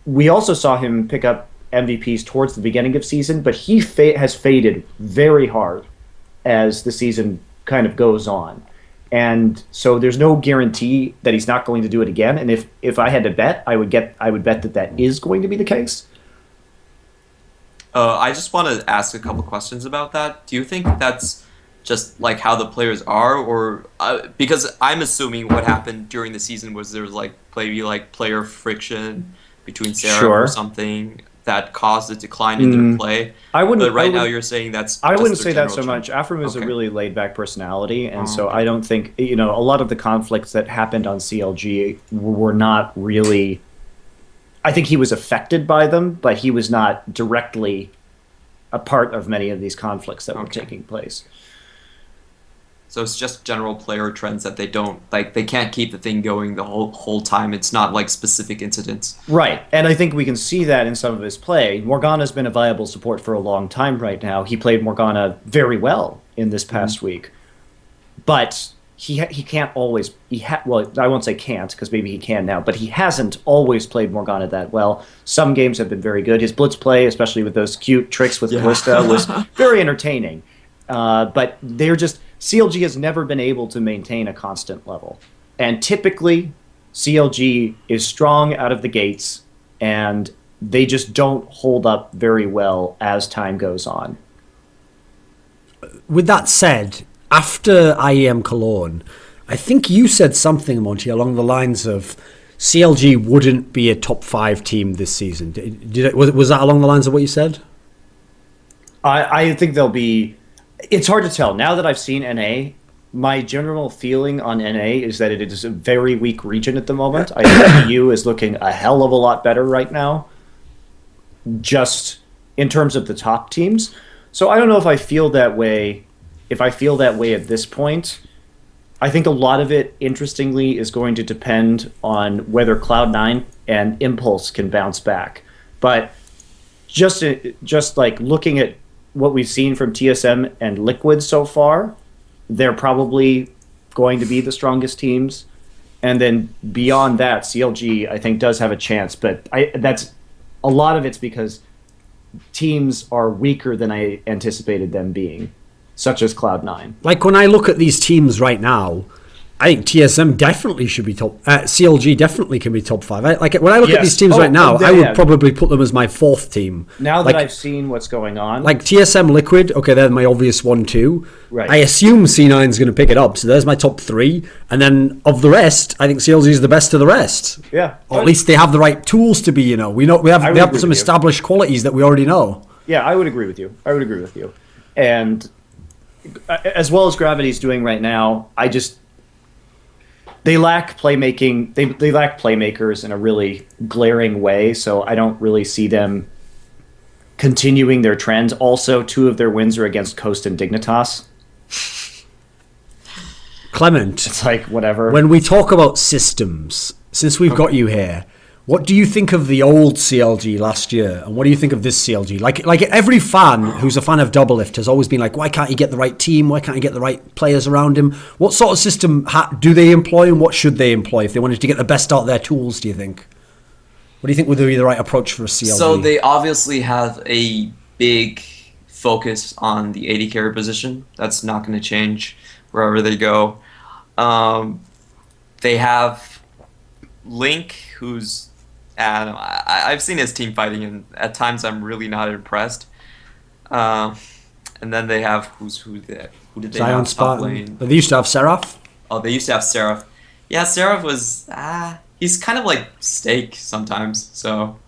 we also saw him pick up MVPs towards the beginning of season, but he has faded very hard as the season kind of goes on. And so there's no guarantee that he's not going to do it again. And if I had to bet, I would bet that is going to be the case.
I just want to ask a couple questions about that. Do you think that's just like how the players are, or because I'm assuming what happened during the season was there was maybe player friction between Sarah or something that caused a decline in their play. Now you're saying that's.
I wouldn't say that so much. Afram is a really laid-back personality, and so I don't think a lot of the conflicts that happened on CLG were not really. I think he was affected by them, but he was not directly a part of many of these conflicts that were taking place.
So it's just general player trends that they don't they can't keep the thing going the whole time. It's not specific incidents.
Right. And I think we can see that in some of his play. Morgana's been a viable support for a long time right now. He played Morgana very well in this past week. But he can't always well, I won't say can't, because maybe he can now, but he hasn't always played Morgana that well. Some games have been very good. His blitz play, especially with those cute tricks with Callista, was very entertaining. But they're just CLG has never been able to maintain a constant level. And typically, CLG is strong out of the gates, and they just don't hold up very well as time goes on.
With that said, after IEM Cologne, I think you said something, Monty, along the lines of CLG wouldn't be a top 5 team this season. Was that along the lines of what you said?
I think they'll be... It's hard to tell. Now that I've seen NA, my general feeling on NA is that it is a very weak region at the moment. I think EU is looking a hell of a lot better right now, just in terms of the top teams. So I don't know if I feel that way. If I feel that way at this point, I think a lot of it, interestingly, is going to depend on whether Cloud9 and Impulse can bounce back. But just like looking at what we've seen from TSM and Liquid so far, they're probably going to be the strongest teams. And then beyond that, CLG, I think, does have a chance. But that's a lot of it's because teams are weaker than I anticipated them being, such as Cloud9.
Like when I look at these teams right now, I think TSM definitely should be top. CLG definitely can be top 5. Like when I look at these teams right now, I would probably put them as my 4th team.
Now that I've seen what's going on,
like TSM Liquid, okay, they're my obvious 1-2.
Right.
I assume C9 is going to pick it up, so there's my top 3. And then of the rest, I think CLG is the best of the rest.
Yeah,
or at least they have the right tools to be. You know, we have some established qualities that we already know.
Yeah, I would agree with you. And as well as Gravity's doing right now, they lack playmaking. They lack playmakers in a really glaring way, so I don't really see them continuing their trend. Also, 2 of their wins are against Coast and Dignitas.
Clement,
it's like whatever.
When we talk about systems, since we've got you here, what do you think of the old CLG last year, and what do you think of this CLG? Like every fan who's a fan of Doublelift has always been like, why can't he get the right team? Why can't he get the right players around him? What sort of system do they employ, and what should they employ if they wanted to get the best out of their tools, do you think? What do you think would be the right approach for a CLG?
So they obviously have a big focus on the AD carry position. That's not going to change wherever they go. They have Link, who's... I've seen his team fighting, and at times I'm really not impressed. And then they have who did they
Zion
have?
Spartan. They used to have Seraph.
Oh, they used to have Seraph. Yeah, Seraph was he's kind of like Steak sometimes. So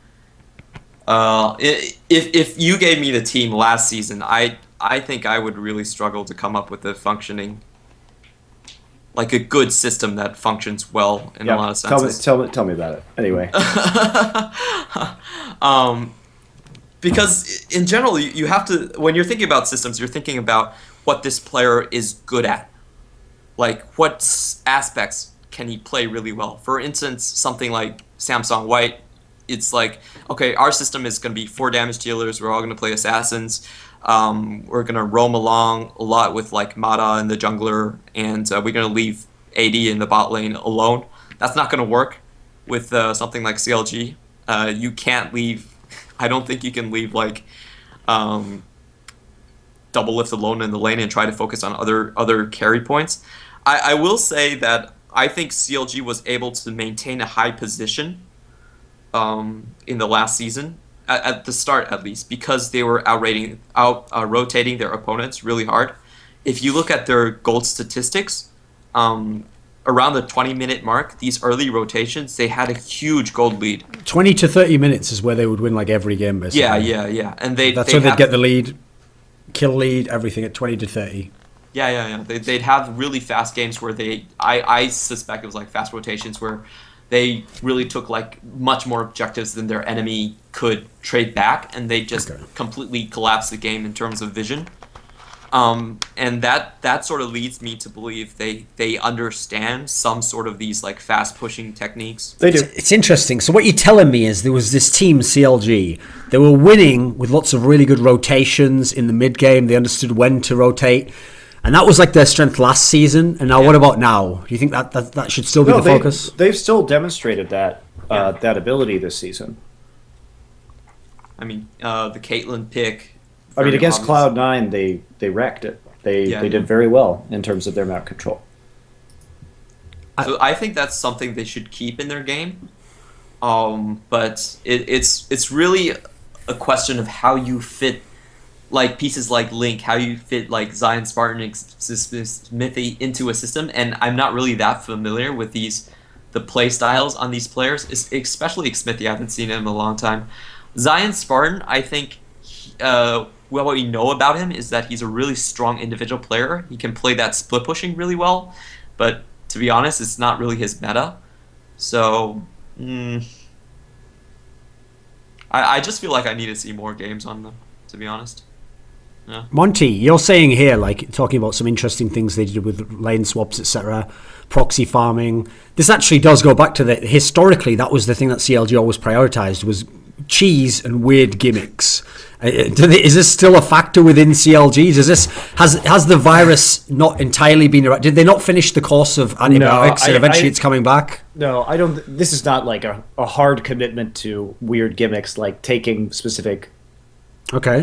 if you gave me the team last season, I think I would really struggle to come up with a functioning, like a good system that functions well in a lot of senses.
Tell me about it. Anyway.
Because in general, you have to, when you're thinking about systems, you're thinking about what this player is good at. Like, what aspects can he play really well? For instance, something like Samsung White, it's like, okay, our system is going to be 4 damage dealers. We're all going to play assassins. We're going to roam along a lot with like Mata and the jungler, and we're going to leave AD in the bot lane alone. That's not going to work with something like CLG. You can't leave, I don't think you can leave like Doublelift alone in the lane and try to focus on other carry points. I will say that I think CLG was able to maintain a high position in the last season. At the start, at least, because they were rotating their opponents really hard. If you look at their gold statistics, around the 20-minute mark, these early rotations, they had a huge gold lead.
20 to 30 minutes is where they would win like every game, basically.
Yeah. And
that's where they'd get the lead, kill lead, everything at 20 to 30.
Yeah. They'd have really fast games where I suspect it was like fast rotations where they really took like much more objectives than their enemy could trade back, and they just completely collapsed the game in terms of vision. And that sort of leads me to believe they understand some sort of these like fast pushing techniques.
They do.
It's interesting. So what you're telling me is there was this team CLG. They were winning with lots of really good rotations in the mid game. They understood when to rotate. And that was like their strength last season. And now, what about now? Do you think that should still be the focus?
They've still demonstrated that that ability this season.
I mean, the Caitlyn pick.
I mean, against Cloud9, they wrecked it. They did very well in terms of their map control.
So I think that's something they should keep in their game. But it's really a question of how you fit, like pieces like Link, how you fit like Zion, Spartan, and Smithy into a system, and I'm not really that familiar with the play styles on these players, especially Smithy. I haven't seen him in a long time. Zion Spartan, I think, what we know about him is that he's a really strong individual player. He can play that split pushing really well, but to be honest, it's not really his meta. So, I just feel like I need to see more games on them, to be honest.
Monty, you're saying here, like, talking about some interesting things they did with lane swaps, etc., proxy farming. This actually does go back to historically, that was the thing that CLG always prioritized, was cheese and weird gimmicks. Is this still a factor within CLGs? Has the virus not entirely been... Did they not finish the course of antibiotics and eventually it's coming back?
No, I don't... This is not like a hard commitment to weird gimmicks, like taking specific...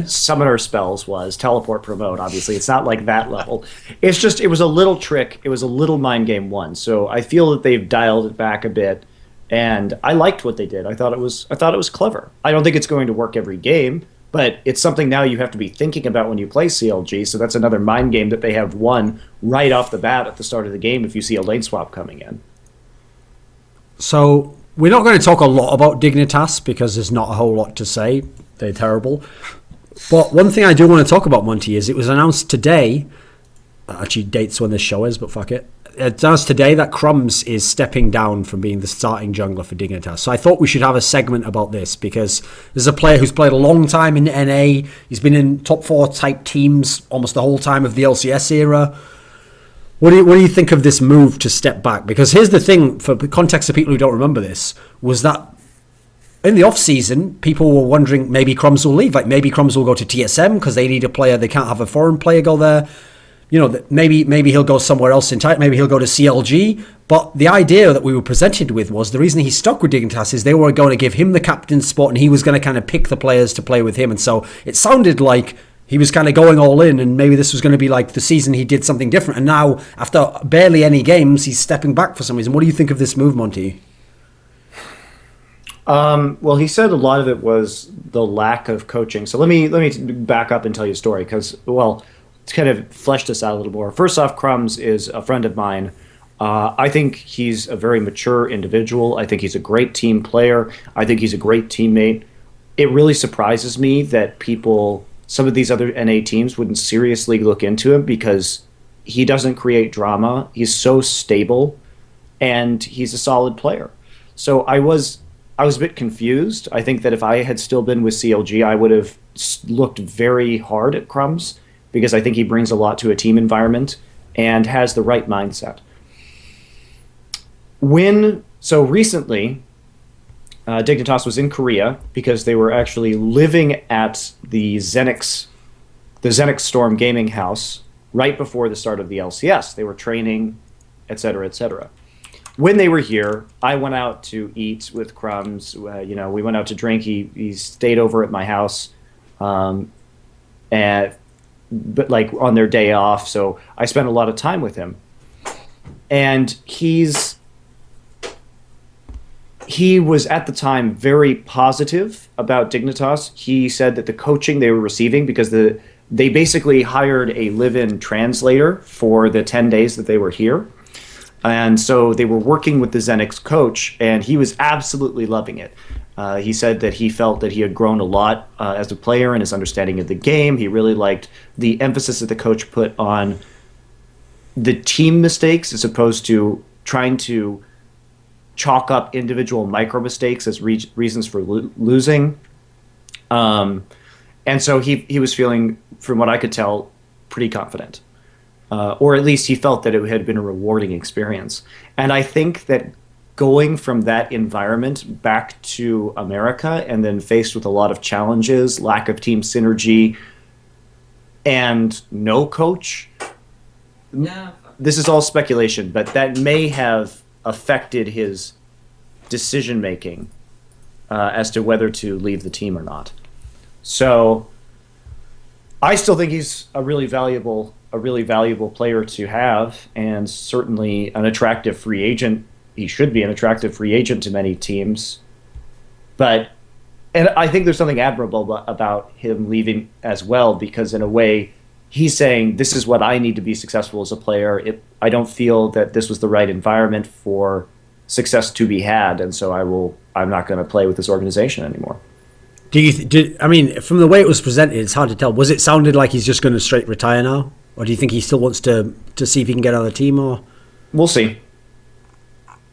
summoner spells was teleport, promote. Obviously, it's not like that level. It's just it was a little trick. It was a little mind game one. So I feel that they've dialed it back a bit, and I liked what they did. I thought it was clever. I don't think it's going to work every game, but it's something now you have to be thinking about when you play CLG. So that's another mind game that they have won right off the bat at the start of the game if you see a lane swap coming in.
So we're not going to talk a lot about Dignitas because there's not a whole lot to say. They're terrible. But one thing I do want to talk about, Monty, is it was announced today, actually dates when this show is, but fuck it. It's announced today that Crumbs is stepping down from being the starting jungler for Dignitas. So I thought we should have a segment about this because there's a player who's played a long time in NA. He's been in top 4 type teams almost the whole time of the LCS era. What do you think of this move to step back? Because here's the thing, for the context of people who don't remember this, was that in the off-season, people were wondering maybe Crumbs will leave. Like maybe Crumbs will go to TSM because they need a player. They can't have a foreign player go there. You know, maybe he'll go somewhere else in time. Maybe he'll go to CLG. But the idea that we were presented with was the reason he stuck with Dignitas is they were going to give him the captain's spot and he was going to kind of pick the players to play with him. And so it sounded like he was kind of going all in and maybe this was going to be like the season he did something different. And now, after barely any games, he's stepping back for some reason. What do you think of this move, Monty?
Well, he said a lot of it was the lack of coaching. So let me back up and tell you a story because, well, to kind of flesh this out a little more. First off, Crumbs is a friend of mine. I think he's a very mature individual. I think he's a great team player. I think he's a great teammate. It really surprises me that some of these other NA teams wouldn't seriously look into him because he doesn't create drama. He's so stable, and he's a solid player. So I was a bit confused. I think that if I had still been with CLG, I would have looked very hard at Crumbs because I think he brings a lot to a team environment and has the right mindset. So recently, Dignitas was in Korea because they were actually living at the Zenix Storm Gaming House right before the start of the LCS. They were training, etc., etc. When they were here, I went out to eat with Crumbs. We went out to drink. He stayed over at my house, but like on their day off. So I spent a lot of time with him, and he was at the time very positive about Dignitas. He said that the coaching they were receiving, because they basically hired a live-in translator for the 10 days that they were here. And so they were working with the Zenix coach, and he was absolutely loving it. He said that he felt that he had grown a lot as a player in his understanding of the game. He really liked the emphasis that the coach put on the team mistakes as opposed to trying to chalk up individual micro mistakes as reasons for losing. And so he was feeling, from what I could tell, pretty confident. Or at least he felt that it had been a rewarding experience. And I think that going from that environment back to America and then faced with a lot of challenges, lack of team synergy, and no coach, this is all speculation, but that may have affected his decision-making as to whether to leave the team or not. So I still think he's a really valuable player to have, and certainly an attractive free agent. He should be an attractive free agent to many teams. And I think there's something admirable about him leaving as well, because in a way, he's saying, this is what I need to be successful as a player. I don't feel that this was the right environment for success to be had, and so I'm not going to play with this organization anymore. From the way it was presented, it's hard to tell. Was it sounded like he's just going to straight retire now? Or do you think he still wants to see if he can get on the team? Or we'll see.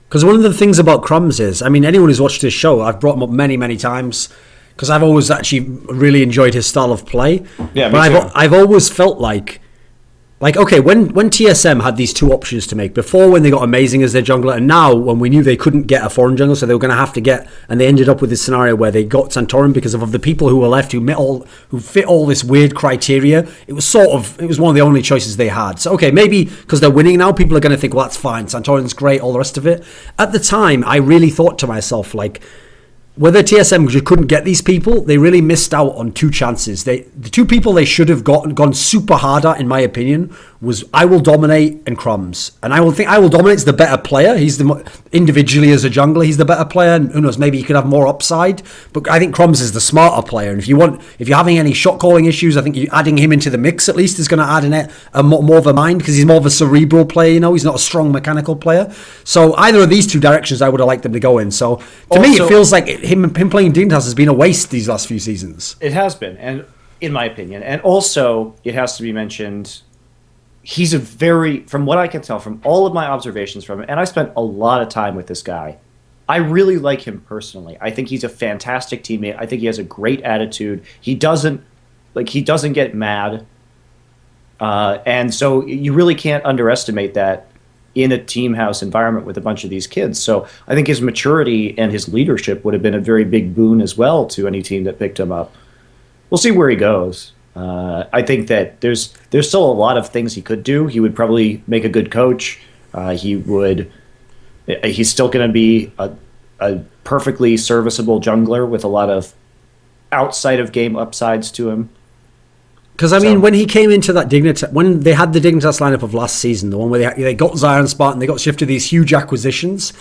Because one of the things about Crumbs is, anyone who's watched this show, I've brought him up many, many times. because I've always actually really enjoyed his style of play.
Yeah, me
but
too.
I've always felt like okay, when TSM had these two options to make before, when they got Amazing as their jungler, and now when we knew they couldn't get a foreign jungler, so they were going to have to get, and they ended up with this scenario where they got Santorin because of the people who were left who fit all this weird criteria. It was one of the only choices they had. So okay, maybe because they're winning now, people are going to think, well, that's fine, Santorin's great, all the rest of it. At the time, I really thought to myself, like, whether TSM just couldn't get these people, they really missed out on two chances. The two people they should have gone super hard at, in my opinion, was I Will Dominate and Crumbs. And I Will Dominate's the better player. He's individually as a jungler, he's the better player. And who knows, maybe he could have more upside. But I think Crumbs is the smarter player. And if you're having any shot calling issues, I think adding him into the mix at least is going to add in more of a mind, because he's more of a cerebral player. He's not a strong mechanical player. So either of these two directions, I would have liked them to go in. So to me, it feels like him playing Dignitas has been a waste these last few seasons.
It has been, and in my opinion, and also it has to be mentioned, he's from what I can tell from all of my observations from him, and I spent a lot of time with this guy, I really like him personally. I think he's a fantastic teammate. I think he has a great attitude. He doesn't get mad, and so you really can't underestimate that in a team house environment with a bunch of these kids. So I think his maturity and his leadership would have been a very big boon as well to any team that picked him up. We'll see where he goes. I think that there's still a lot of things he could do. He would probably make a good coach. He's still going to be a perfectly serviceable jungler with a lot of outside of game upsides to him.
Because, when he came into that Dignitas, when they had the Dignitas lineup of last season, the one where they got Zion Spartan, they got shifted these huge acquisitions,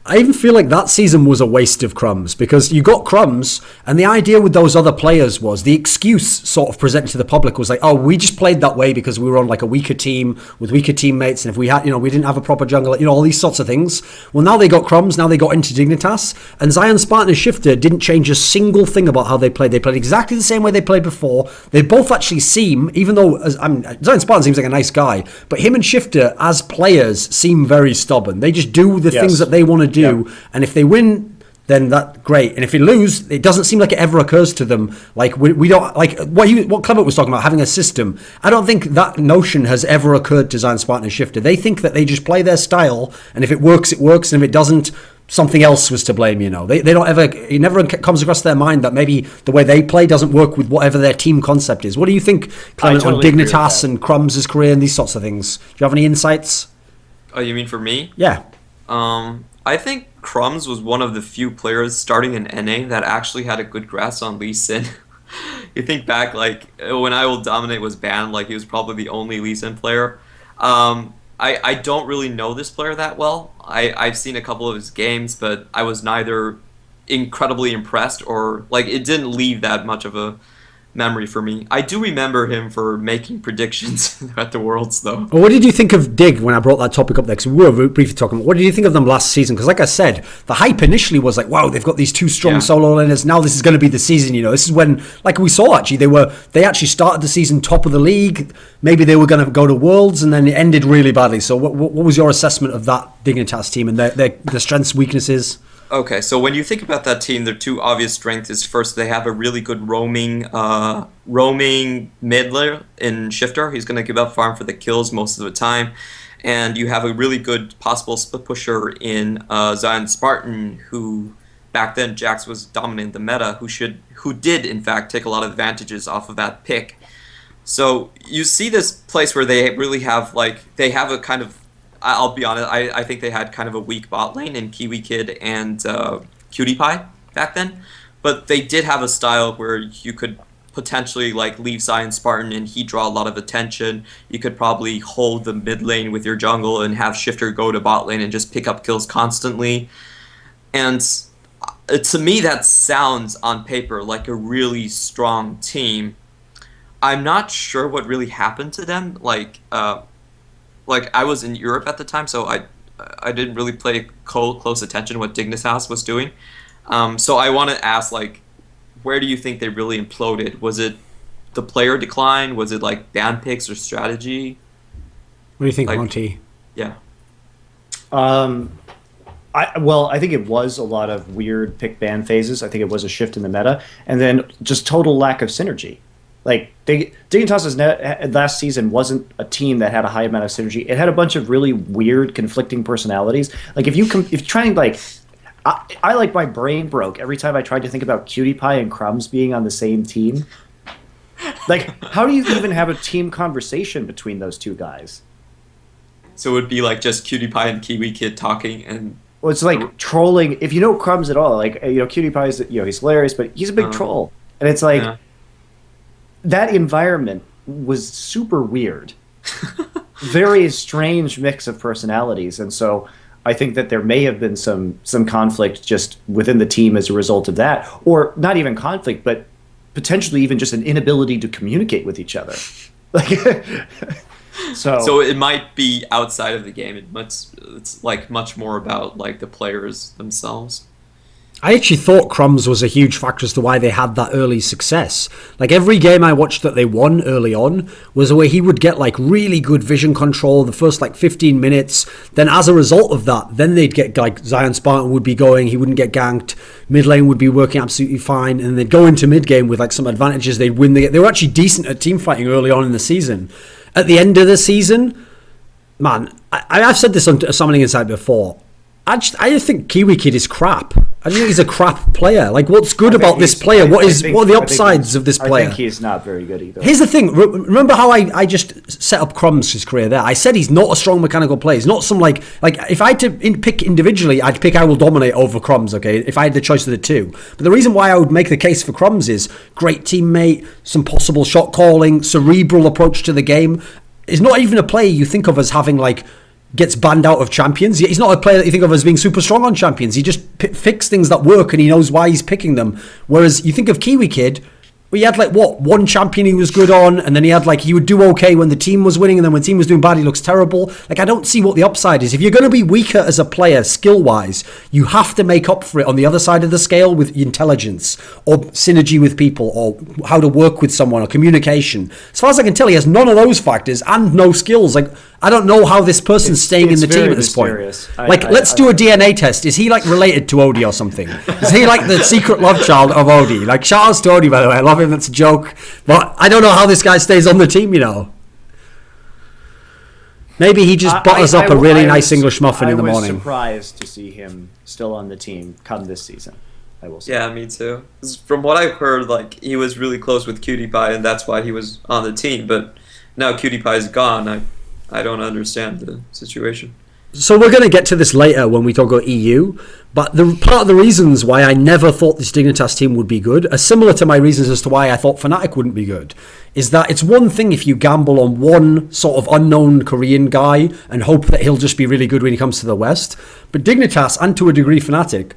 I even feel like that season was a waste of Crumbs, because you got Crumbs, and the idea with those other players was, the excuse sort of presented to the public was like, oh, we just played that way because we were on like a weaker team with weaker teammates, and if we had, we didn't have a proper jungler, all these sorts of things. Well, now they got Crumbs, now they got into Dignitas, and Zion Spartan and Shifter didn't change a single thing about how they played. They played exactly the same way they played before. They both actually seem, even though Zion Spartan seems like a nice guy, but him and Shifter as players seem very stubborn. They just do the things that they want to do. Yeah. And if they win, then that's great. And if they lose, it doesn't seem like it ever occurs to them. Like we don't like what Clement was talking about, having a system. I don't think that notion has ever occurred to Zion Spartan and Shifter. They think that they just play their style, and if it works, it works, and if it doesn't, something else was to blame. They don't ever. It never comes across their mind that maybe the way they play doesn't work with whatever their team concept is. What do you think, Clement, on Dignitas and Crumbs' career and these sorts of things? Do you have any insights?
Oh, you mean for me?
Yeah.
I think Crumbs was one of the few players starting in NA that actually had a good grasp on Lee Sin. You think back, like, when I Will Dominate was banned, like, he was probably the only Lee Sin player. I don't really know this player that well. I've seen a couple of his games, but I was neither incredibly impressed or, like, it didn't leave that much of a memory for me. I do remember him for making predictions at the Worlds, though.
Well, what did you think of Dig when I brought that topic up there? Because we were briefly talking about, what did you think of them last season? Because like I said, the hype initially was like, wow, they've got these two strong solo laners. Now this is going to be the season, This is when, like we saw actually, they actually started the season top of the league. Maybe they were going to go to Worlds, and then it ended really badly. So what was your assessment of that Dignitas team and their strengths, weaknesses?
Okay, so when you think about that team, their two obvious strengths is, first, they have a really good roaming midler in Shifter. He's going to give up farm for the kills most of the time. And you have a really good possible split pusher in Zion Spartan, who back then Jax was dominating the meta, who did in fact take a lot of advantages off of that pick. So you see this place where they really have, like, they have a kind of, I'll be honest, I think they had kind of a weak bot lane in Kiwi Kid and Cutie Pie back then. But they did have a style where you could potentially, like, leave Zion Spartan and he'd draw a lot of attention. You could probably hold the mid lane with your jungle and have Shifter go to bot lane and just pick up kills constantly. And to me, that sounds on paper like a really strong team. I'm not sure what really happened to them. Like I was in Europe at the time, so I didn't really pay close attention to what Dignitas was doing. So I want to ask, like, where do you think they really imploded? Was it the player decline? Was it, like, ban picks or strategy?
What do you think, Monte?
Yeah.
I I think it was a lot of weird pick ban phases. I think it was a shift in the meta, and then just total lack of synergy. Like Dignitas's last season wasn't a team that had a high amount of synergy. It had a bunch of really weird, conflicting personalities. Like if you try and like, I like my brain broke every time I tried to think about Cutie Pie and Crumbs being on the same team. Like, how do you even have a team conversation between those two guys?
So it would be like just Cutie Pie and Kiwi Kid talking and.
Well, it's like trolling. If you know Crumbs at all, like Cutie Pie is he's hilarious, but he's a big troll, and it's like that environment was super weird, very strange mix of personalities, and so I think that there may have been some conflict just within the team as a result of that, or not even conflict, but potentially even just an inability to communicate with each other, like. So
it might be outside of the game. It's like much more about like the players themselves.
I actually thought Crumbs was a huge factor as to why they had that early success. Like every game I watched that they won early on was where he would get like really good vision control the first like 15 minutes. Then as a result of that, then they'd get like Zion Spartan would be going, he wouldn't get ganked, mid lane would be working absolutely fine, and they'd go into mid game with like some advantages, they'd win. They were actually decent at team fighting early on in the season. At the end of the season, man, I've said this on Summoning Insight before. I just think Kiwi Kid is crap. I think he's a crap player. Like, what's good about this player? What are the upsides of this player?
I think he's not very good either.
Here's the thing. Remember how I just set up Crumbs' career there? I said he's not a strong mechanical player. He's not some like if I had to pick individually, I'd pick I Will Dominate over Crumbs, okay, if I had the choice of the two. But the reason why I would make the case for Crumbs is great teammate, some possible shot calling, cerebral approach to the game. Is not even a player you think of as having like gets banned out of champions. He's not a player that you think of as being super strong on champions. He just picks things that work and he knows why he's picking them. Whereas you think of Kiwi Kid, well, he had like one champion he was good on, and then he would do okay when the team was winning, and then when the team was doing bad he looks terrible. Like, I don't see what the upside is. If you're going to be weaker as a player skill wise, you have to make up for it on the other side of the scale with intelligence or synergy with people or how to work with someone or communication. As far as I can tell, he has none of those factors and no skills. Like, I don't know how this person's staying in the team at this point. Let's do a DNA test. Is he like related to Odie or something? Is he like the secret love child of Odie? Like, shout outs to Odie, by the way. I love him. That's a joke. But I don't know how this guy stays on the team, Maybe he just butters up a really nice English muffin in the morning.
I was surprised to see him still on the team come this season. I will say.
Yeah, me too. From what I've heard, like, he was really close with Cutie Pie, and that's why he was on the team. But now Cutie Pie's gone. I don't understand the situation.
So we're going to get to this later when we talk about EU, but part of the reasons why I never thought this Dignitas team would be good are similar to my reasons as to why I thought Fnatic wouldn't be good, is that it's one thing if you gamble on one sort of unknown Korean guy and hope that he'll just be really good when he comes to the West, but Dignitas, and to a degree Fnatic,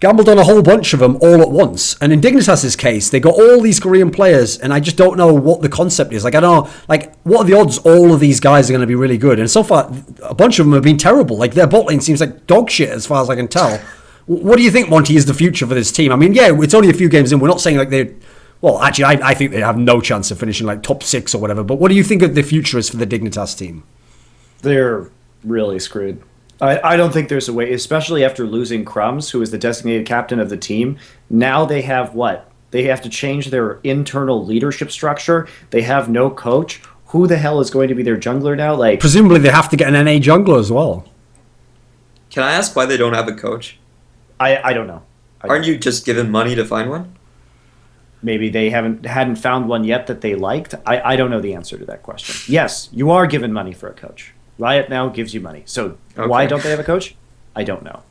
gambled on a whole bunch of them all at once. And in Dignitas' case, they got all these Korean players, and I just don't know what the concept is. Like, I don't know, like, what are the odds all of these guys are going to be really good? And so far, a bunch of them have been terrible. Like, their bot lane seems like dog shit as far as I can tell. What do you think, Monty, is the future for this team? I mean, yeah, it's only a few games in. We're not saying like they're... Well, actually, I think they have no chance of finishing like top 6 or whatever. But what do you think of the future is for the Dignitas team?
They're really screwed. I don't think there's a way, especially after losing Crumbs, who is the designated captain of the team. Now they have what? They have to change their internal leadership structure. They have no coach. Who the hell is going to be their jungler now? Like,
presumably they have to get an NA jungler as well.
Can I ask why they don't have a coach?
I don't know.
Aren't you just given money to find one?
Maybe they hadn't found one yet that they liked. I don't know the answer to that question. Yes, you are given money for a coach. Riot now gives you money. So why don't they have a coach? I don't know.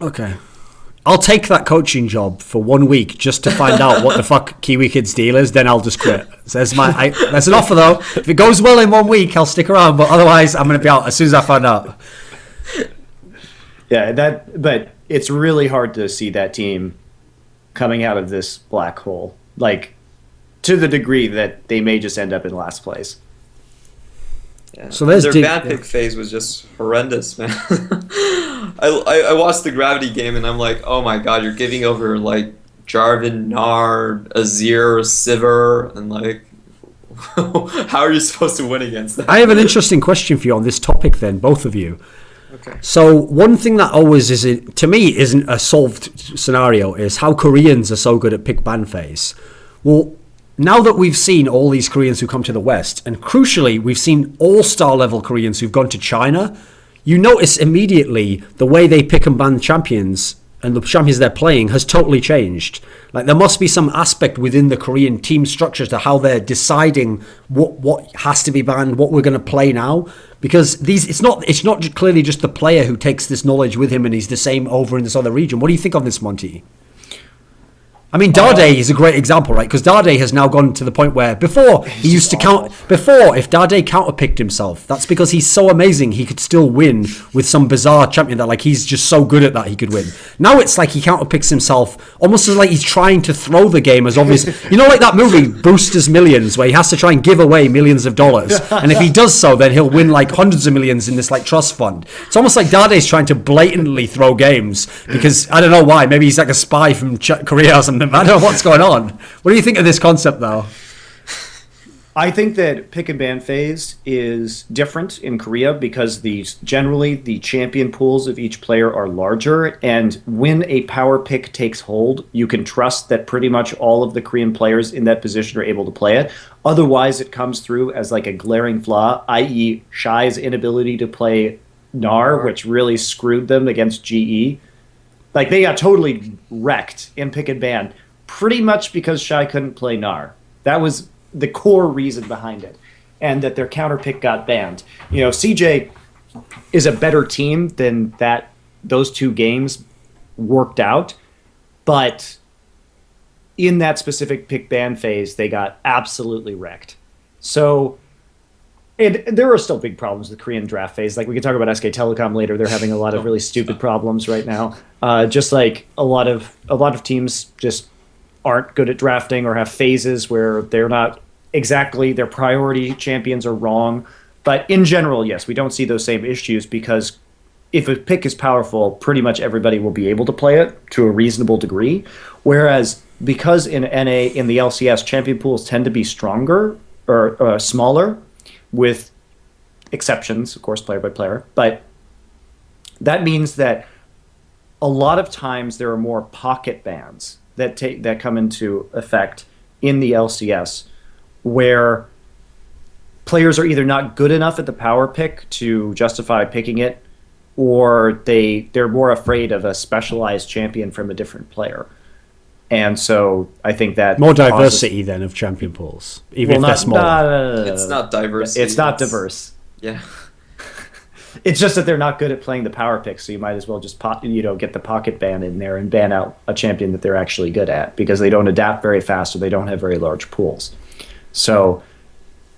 Okay. I'll take that coaching job for 1 week just to find out what the fuck Kiwi Kid's deal is. Then I'll just quit. So that's an offer though. If it goes well in 1 week, I'll stick around. But otherwise, I'm going to be out as soon as I find out.
Yeah, but it's really hard to see that team coming out of this black hole, like, to the degree that they may just end up in last place.
Yeah. So their bad pick phase was just horrendous, man. I watched the Gravity game and I'm like, oh my god, you're giving over like Jarvan, Nard, Azir, Sivir, and like, how are you supposed to win against that?
I have an interesting question for you on this topic then, both of you.
Okay.
So one thing that always to me isn't a solved scenario is how Koreans are so good at pick ban phase. Well, now that we've seen all these Koreans who come to the West, and crucially, we've seen all-star level Koreans who've gone to China, you notice immediately the way they pick and ban champions and the champions they're playing has totally changed. Like, there must be some aspect within the Korean team structure to how they're deciding what has to be banned, what we're going to play now. Because it's not clearly just the player who takes this knowledge with him and he's the same over in this other region. What do you think of this, Monty? I mean, Dade is a great example, right? Because Dade has now gone to the point where before he used to count. Before, if Dade counterpicked himself, that's because he's so amazing he could still win with some bizarre champion that, like, he's just so good at that he could win. Now it's like he counterpicks himself almost as like he's trying to throw the game as obvious. You know, like that movie Brewster's Millions, where he has to try and give away millions of dollars, and if he does so, then he'll win like hundreds of millions in this like trust fund. It's almost like Dade's trying to blatantly throw games because I don't know why. Maybe he's like a spy from Korea or something. I don't know what's going on. What do you think of this concept, though?
I think that pick and ban phase is different in Korea because generally the champion pools of each player are larger, and when a power pick takes hold, you can trust that pretty much all of the Korean players in that position are able to play it. Otherwise, it comes through as like a glaring flaw, i.e. Shai's inability to play Nar, which really screwed them against GE. Like, they got totally wrecked in pick and ban, pretty much because Shai couldn't play Nar. That was the core reason behind it, and that their counter pick got banned. You know, CJ is a better team than that. Those two games worked out, but in that specific pick ban phase, they got absolutely wrecked. So, and there are still big problems with the Korean draft phase. Like, we can talk about SK Telecom later. They're having a lot of really stupid problems right now. Just like a lot of teams just aren't good at drafting or have phases where they're not exactly, their priority champions are wrong. But in general, yes, we don't see those same issues because if a pick is powerful, pretty much everybody will be able to play it to a reasonable degree. Whereas because in NA, in the LCS, champion pools tend to be stronger or smaller, with exceptions, of course, player by player. But that means that a lot of times there are more pocket bans that come into effect in the LCS, where players are either not good enough at the power pick to justify picking it, or they're more afraid of a specialized champion from a different player. And so I think that
more diversity then of champion pools, even if they're small.
No.
It's not diversity.
It's not diverse.
Yeah.
It's just that they're not good at playing the power pick, so you might as well just get the pocket ban in there and ban out a champion that they're actually good at, because they don't adapt very fast or they don't have very large pools. So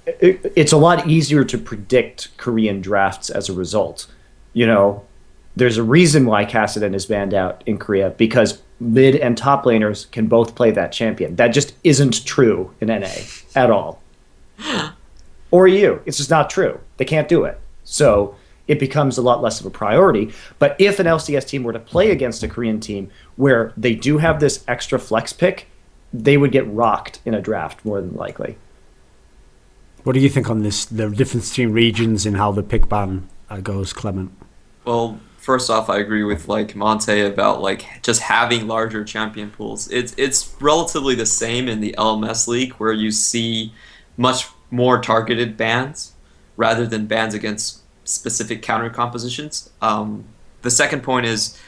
it's a lot easier to predict Korean drafts as a result. You know, there's a reason why Kassadin is banned out in Korea, because mid and top laners can both play that champion. That just isn't true in NA at all. Or EU. It's just not true. They can't do it. So it becomes a lot less of a priority. But if an LCS team were to play against a Korean team where they do have this extra flex pick, they would get rocked in a draft more than likely.
What do you think on this, the difference between regions and how the pick ban goes, Clement?
Well, first off, I agree with like Monte about like just having larger champion pools. It's relatively the same in the LMS league, where you see much more targeted bans rather than bans against specific counter compositions. The second point is,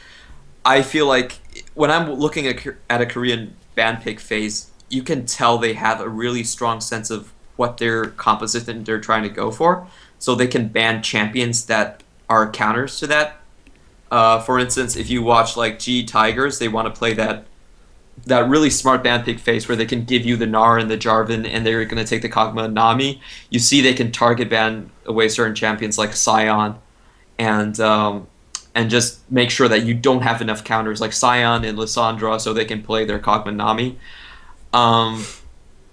I feel like when I'm looking at a Korean ban pick phase, you can tell they have a really strong sense of what their composition they're trying to go for, so they can ban champions that are counters to that. For instance, if you watch like G Tigers, they want to play that really smart ban pick phase where they can give you the Gnar and the Jarvan, and they're going to take the Kog'Maw Nami. You see they can target ban away certain champions like Sion, and just make sure that you don't have enough counters like Sion and Lissandra, so they can play their Kog'Maw Nami.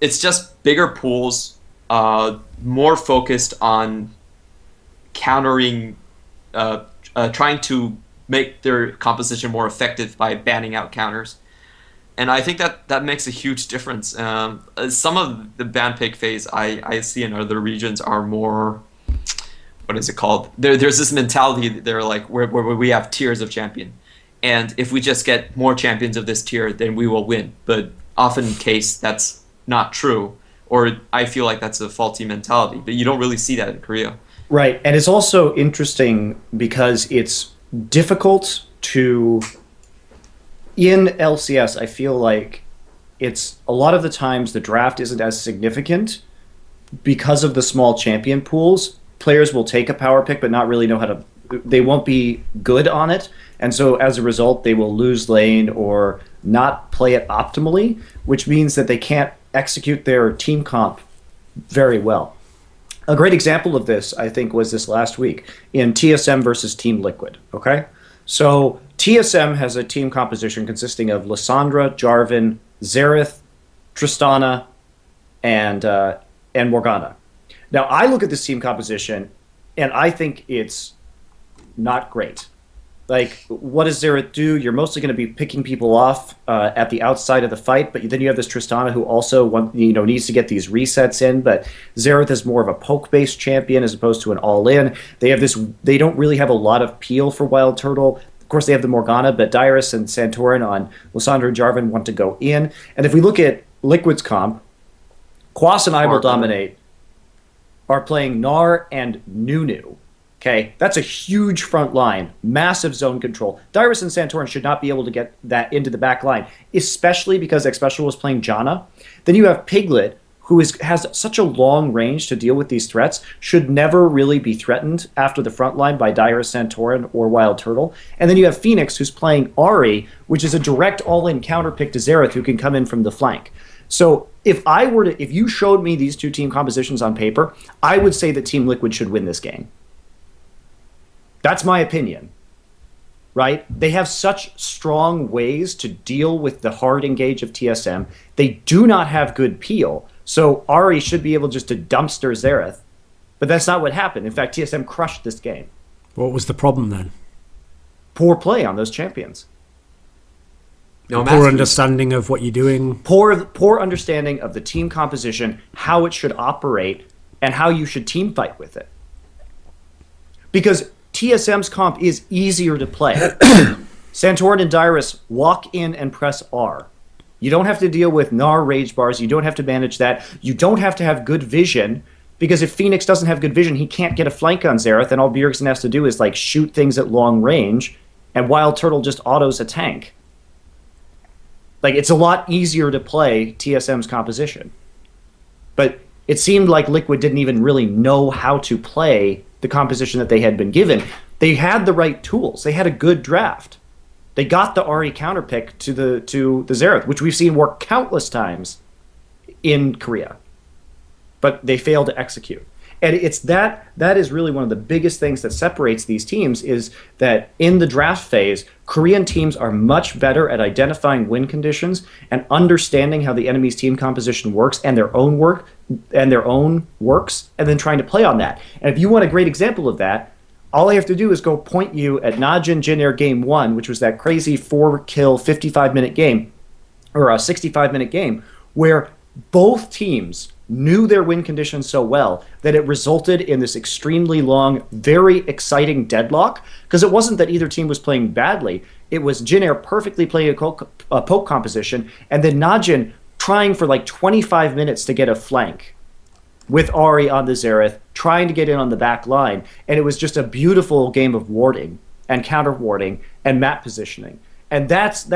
It's just bigger pools, more focused on countering, trying to make their composition more effective by banning out counters. And I think that makes a huge difference. Some of the ban pick phase I see in other regions are more
what is it called? There's this mentality that they're like where we have tiers of champion, and if we just get more champions of this tier, then we will win. But often in case that's not true, or I feel like that's a faulty mentality. But you don't really see that in Korea.
Right, and it's also interesting because it's difficult to, in LCS, I feel like it's a lot of the times the draft isn't as significant because of the small champion pools. Players will take a power pick but not really know how to, they won't be good on it, and so as a result they will lose lane or not play it optimally, which means that they can't execute their team comp very well. A great example of this, I think, was this last week in TSM versus Team Liquid. Okay, so TSM has a team composition consisting of Lissandra, Jarvan, Xerath, Tristana, and Morgana. Now, I look at this team composition, and I think it's not great. Like, what does Xerath do? You're mostly going to be picking people off at the outside of the fight, but then you have this Tristana who also needs to get these resets in, but Xerath is more of a poke-based champion as opposed to an all-in. They don't really have a lot of peel for Wild Turtle. Of course, they have the Morgana, but Dyrus and Santorin on Lissandra and Jarvan want to go in. And if we look at Liquid's comp, Quas and I Will Dominate are playing Gnar and Nunu. Okay, that's a huge front line, massive zone control. Dyrus and Santorin should not be able to get that into the back line, especially because Xpecial was playing Janna. Then you have Piglet, who has such a long range to deal with these threats, should never really be threatened after the front line by Dyrus, Santorin, or Wild Turtle. And then you have Phoenix, who's playing Ahri, which is a direct all-in counter pick to Xerath, who can come in from the flank. So if you showed me these two team compositions on paper, I would say that Team Liquid should win this game. That's my opinion, right? They have such strong ways to deal with the hard engage of TSM. They do not have good peel. So Ahri should be able just to dumpster Xerath. But that's not what happened. In fact, TSM crushed this game.
What was the problem then?
Poor play on those champions.
No, poor understanding of what you're doing.
Poor understanding of the team composition, how it should operate, and how you should team fight with it. Because TSM's comp is easier to play. Santorin and Dyrus walk in and press R. You don't have to deal with Gnar rage bars. You don't have to manage that. You don't have to have good vision, because if Phoenix doesn't have good vision, he can't get a flank on Xerath, and all Bjergsen has to do is like shoot things at long range, and Wild Turtle just autos a tank. Like, it's a lot easier to play TSM's composition. But it seemed like Liquid didn't even really know how to play the composition that they had been given. They had the right tools. They had a good draft. They got the Ahri counterpick to the Xerath, which we've seen work countless times in Korea. But they failed to execute. And it's that is really one of the biggest things that separates these teams, is that in the draft phase, Korean teams are much better at identifying win conditions and understanding how the enemy's team composition works and their own works, and then trying to play on that. And if you want a great example of that, all I have to do is go point you at Najin Jin Game 1, which was that crazy 4-kill 55-minute game, or a 65-minute game, where both teams knew their win conditions so well that it resulted in this extremely long, very exciting deadlock, because it wasn't that either team was playing badly. It was Jin Air perfectly playing a poke composition, and then Najin trying for like 25 minutes to get a flank with Ahri on the Xerath, trying to get in on the back line. And it was just a beautiful game of warding and counter warding and map positioning. And that's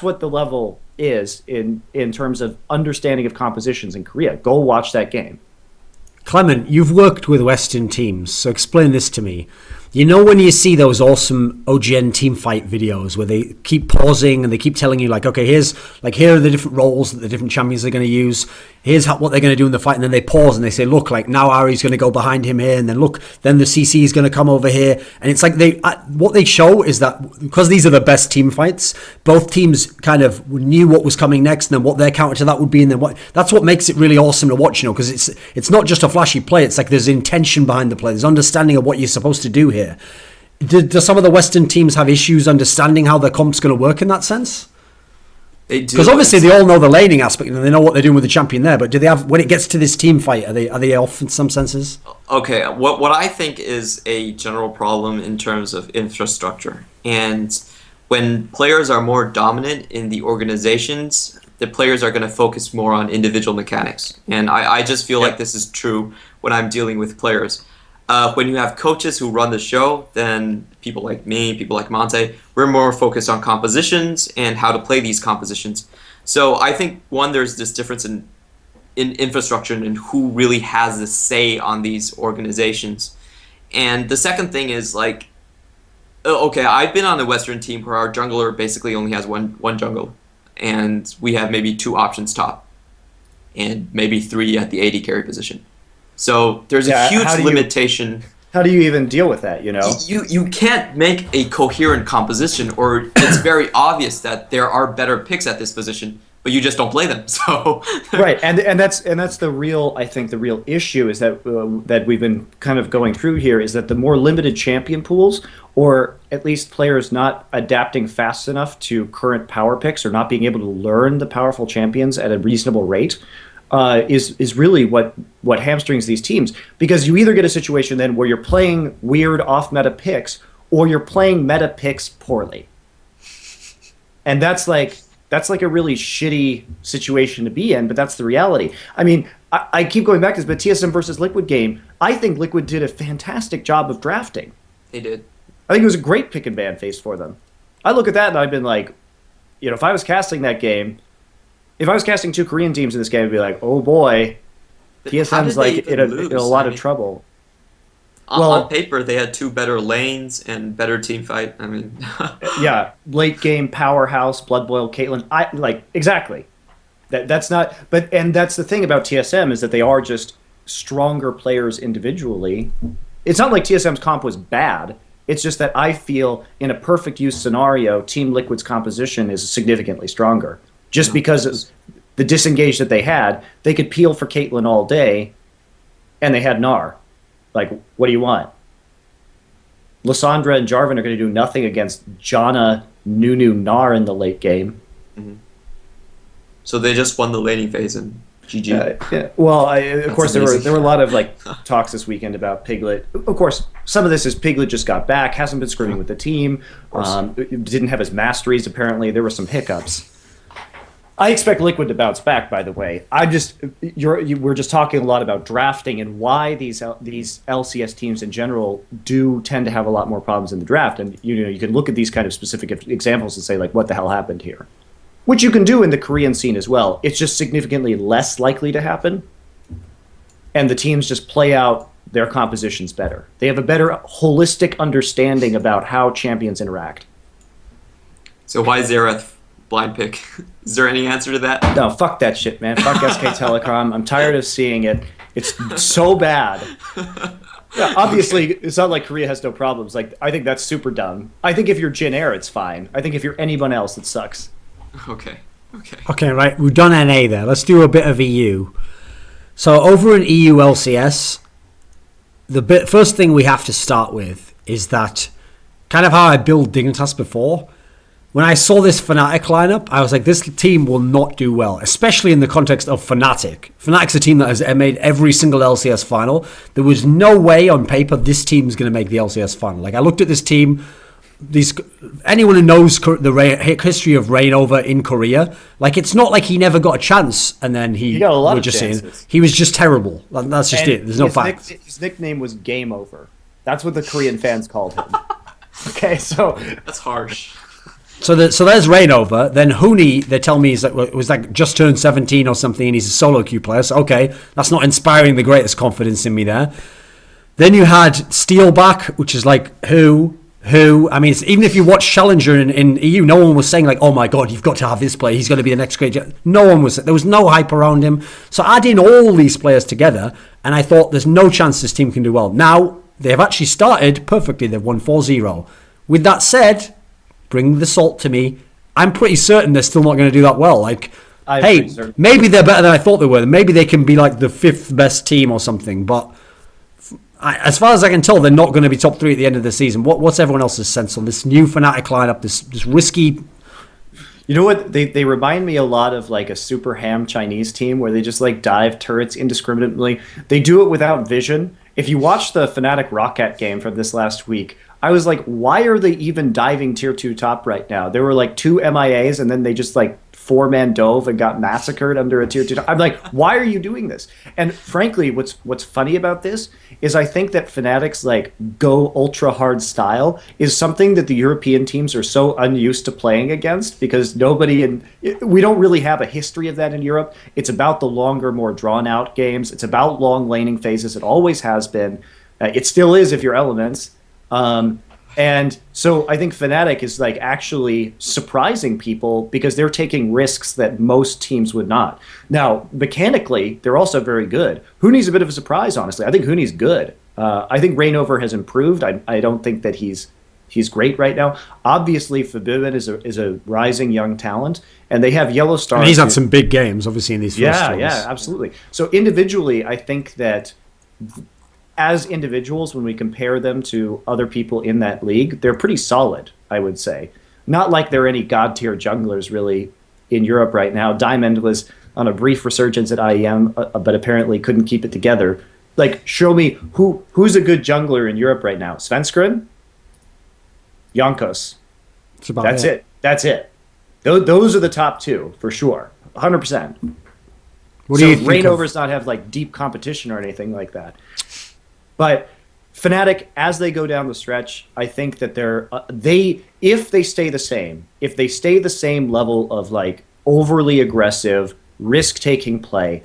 what the level is in terms of understanding of compositions in Korea. Go watch that game.
Clement, you've worked with Western teams, so explain this to me. You know when you see those awesome OGN team fight videos where they keep pausing and they keep telling you, like, okay, here are the different roles that the different champions are going to use. Here's what they're going to do in the fight. And then they pause and they say, look, like now Ahri's going to go behind him here. And then look, then the CC is going to come over here. And it's like what they show is that because these are the best team fights, both teams kind of knew what was coming next and then what their counter to that would be. And then that's what makes it really awesome to watch, because it's not just a flashy play. It's like there's intention behind the play. There's understanding of what you're supposed to do here. Do some of the Western teams have issues understanding how their comp's going to work in that sense?
They do.
Because obviously they all know the laning aspect and they know what they're doing with the champion there. But do they have, when it gets to this team fight, are they off in some senses?
Okay, what I think is a general problem in terms of infrastructure, and when players are more dominant in the organizations, the players are going to focus more on individual mechanics. And I just feel like this is true when I'm dealing with players. When you have coaches who run the show, then people like me, people like Monte, we're more focused on compositions and how to play these compositions. So I think, one, there's this difference in infrastructure and who really has the say on these organizations. And the second thing is, like, okay, I've been on the Western team where our jungler basically only has one jungle, and we have maybe 2 options top, and maybe 3 at the AD carry position. So there's a huge limitation.
How do you even deal with that, you know?
You can't make a coherent composition, or it's very obvious that there are better picks at this position, but you just don't play them. So
right, and that's the real, I think the real issue is that that we've been kind of going through here is that the more limited champion pools, or at least players not adapting fast enough to current power picks or not being able to learn the powerful champions at a reasonable rate, is really what hamstrings these teams, because you either get a situation then where you're playing weird off-meta picks or you're playing meta picks poorly, and that's like a really shitty situation to be in, but that's the reality. I mean, I keep going back to this, but TSM versus Liquid game, I think Liquid did a fantastic job of drafting.
they did.
I think it was a great pick and ban phase for them. I look at that and I've been like, you know, if I was casting that game, if I was casting 2 Korean teams in this game, I'd be like, oh boy, TSM's like in a lot of trouble.
On paper, they had 2 better lanes and better team fight. I mean,
yeah, late game powerhouse, Blood Boil, Caitlyn. Exactly. That's not. And that's the thing about TSM is that they are just stronger players individually. It's not like TSM's comp was bad. It's just that I feel in a perfect use scenario, Team Liquid's composition is significantly stronger. Just because of the disengage that they had, they could peel for Caitlyn all day, and they had Gnar. Like, what do you want? Lysandra and Jarvan are going to do nothing against Janna, Nunu, Gnar in the late game.
Mm-hmm. So they just won the laning phase and GG.
Yeah. Well, of course,
amazing.
there were a lot of talks this weekend about Piglet. Of course, some of this is Piglet just got back, hasn't been screaming with the team, didn't have his masteries. Apparently, there were some hiccups. I expect Liquid to bounce back. By the way, we're just talking a lot about drafting and why these LCS teams in general do tend to have a lot more problems in the draft. And you can look at these kind of specific examples and say like, what the hell happened here? Which you can do in the Korean scene as well. It's just significantly less likely to happen, and the teams just play out their compositions better. They have a better holistic understanding about how champions interact.
So why Xerath blind pick? Is there any answer to that?
No, fuck that shit, man. Fuck SK Telecom. I'm tired of seeing it. It's so bad. Yeah, obviously, it's not like Korea has no problems. Like, I think that's super dumb. I think if you're Jin Air, it's fine. I think if you're anyone else, it sucks.
Okay, right. We've done NA there. Let's do a bit of EU. So over in EU LCS, first thing we have to start with is that kind of how I build Dignitas before. When I saw this Fnatic lineup, I was like, this team will not do well, especially in the context of Fnatic. Fnatic's a team that has made every single LCS final. There was no way on paper this team's going to make the LCS final. Like, I looked at this team. Anyone who knows the history of Reignover in Korea, like, it's not like he never got a chance and then he
got a lot of chances.
He was just terrible. That's just it. There's no facts.
His nickname was Game Over. That's what the Korean fans called him. Okay, so
that's harsh.
So there's Reignover. Then Huni, they tell me, was just turned 17 or something, and he's a solo queue player. So okay, that's not inspiring the greatest confidence in me there. Then you had Steelback, which is like who. I mean, even if you watch Challenger in EU, no one was saying like, oh my god, you've got to have this player, he's going to be the next great. No one was. There was no hype around him. So add in all these players together, and I thought there's no chance this team can do well. Now they have actually started perfectly. They've won 4-0. With that said, bring the salt to me. I'm pretty certain they're still not going to do that well. Like, hey, maybe they're better than I thought they were. Maybe they can be like the 5th best team or something. But as far as I can tell, they're not going to be top 3 at the end of the season. What's everyone else's sense on this new Fnatic lineup? This risky
You know what? They remind me a lot of like a super ham Chinese team where they just like dive turrets indiscriminately. They do it without vision. If you watch the Fnatic Rocket game from this last week, I was like, why are they even diving tier 2 top right now? There were like 2 MIAs and then they just like 4-man dove and got massacred under a tier 2 top. I'm like, why are you doing this? And frankly, what's funny about this is I think that Fnatic's like go ultra hard style is something that the European teams are so unused to playing against because we don't really have a history of that in Europe. It's about the longer, more drawn out games. It's about long laning phases. It always has been. It still is if you're Elements. And so I think Fnatic is like actually surprising people because they're taking risks that most teams would not. Now, mechanically, they're also very good. Huni's a bit of a surprise, honestly. I think Huni's good. I think Reignover has improved. I don't think that he's great right now. Obviously, Fabian is a rising young talent, and they have Yellow Star.
And he's had some big games, obviously, in these first ones.
Yeah, absolutely. So individually, I think that as individuals, when we compare them to other people in that league, they're pretty solid, I would say. Not like there are any god-tier junglers, really, in Europe right now. Diamond was on a brief resurgence at IEM, but apparently couldn't keep it together. Like, show me who's a good jungler in Europe right now. Svenskeren? Yonkos. That's it. That's it. Those are the top 2, for sure. 100%.
What do you think
Reignover's not have, like, deep competition or anything like that. But Fnatic, as they go down the stretch, I think that if they stay the same level of like overly aggressive, risk-taking play,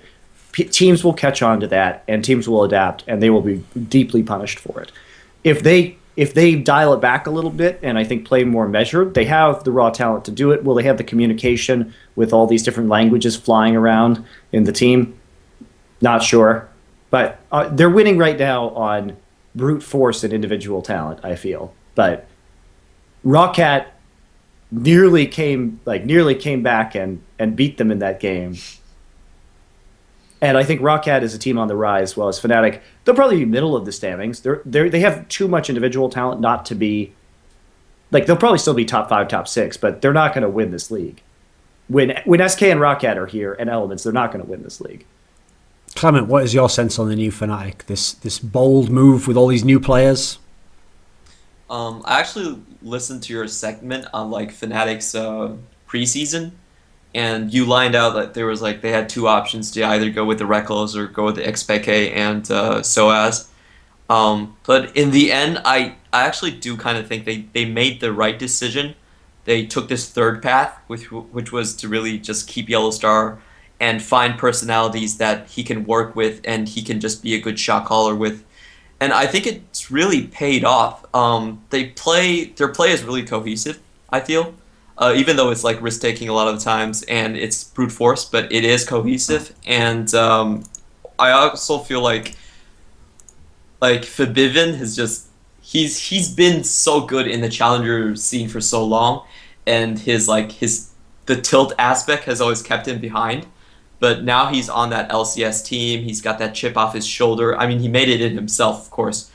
teams will catch on to that, and teams will adapt, and they will be deeply punished for it. If they dial it back a little bit, and I think play more measured, they have the raw talent to do it. Will they have the communication with all these different languages flying around in the team? Not sure. But they're winning right now on brute force and individual talent, I feel. But Rocket nearly came back and beat them in that game. And I think Rocket is a team on the rise, well as Fnatic. They'll probably be middle of the standings. They have too much individual talent not to be like they'll probably still be top 5, top 6, but they're not going to win this league. When SK and Rocket are here and Elements, they're not going to win this league.
Clement, what is your sense on the new Fnatic? This bold move with all these new players?
I actually listened to your segment on like Fnatic's preseason, and you lined out that there was like they had 2 options to either go with the Reckles or go with the XPK and SOAS. But in the end, I actually do kind of think they made the right decision. They took this third path, which was to really just keep Yellow Star and find personalities that he can work with and he can just be a good shot caller with. And I think it's really paid off. Their play is really cohesive, I feel. Even though it's like risk-taking a lot of the times and it's brute force, but it is cohesive. And I also feel like Fabian has just... He's been so good in the challenger scene for so long, and the tilt aspect has always kept him behind. But now he's on that LCS team. He's got that chip off his shoulder. I mean, he made it in himself, of course.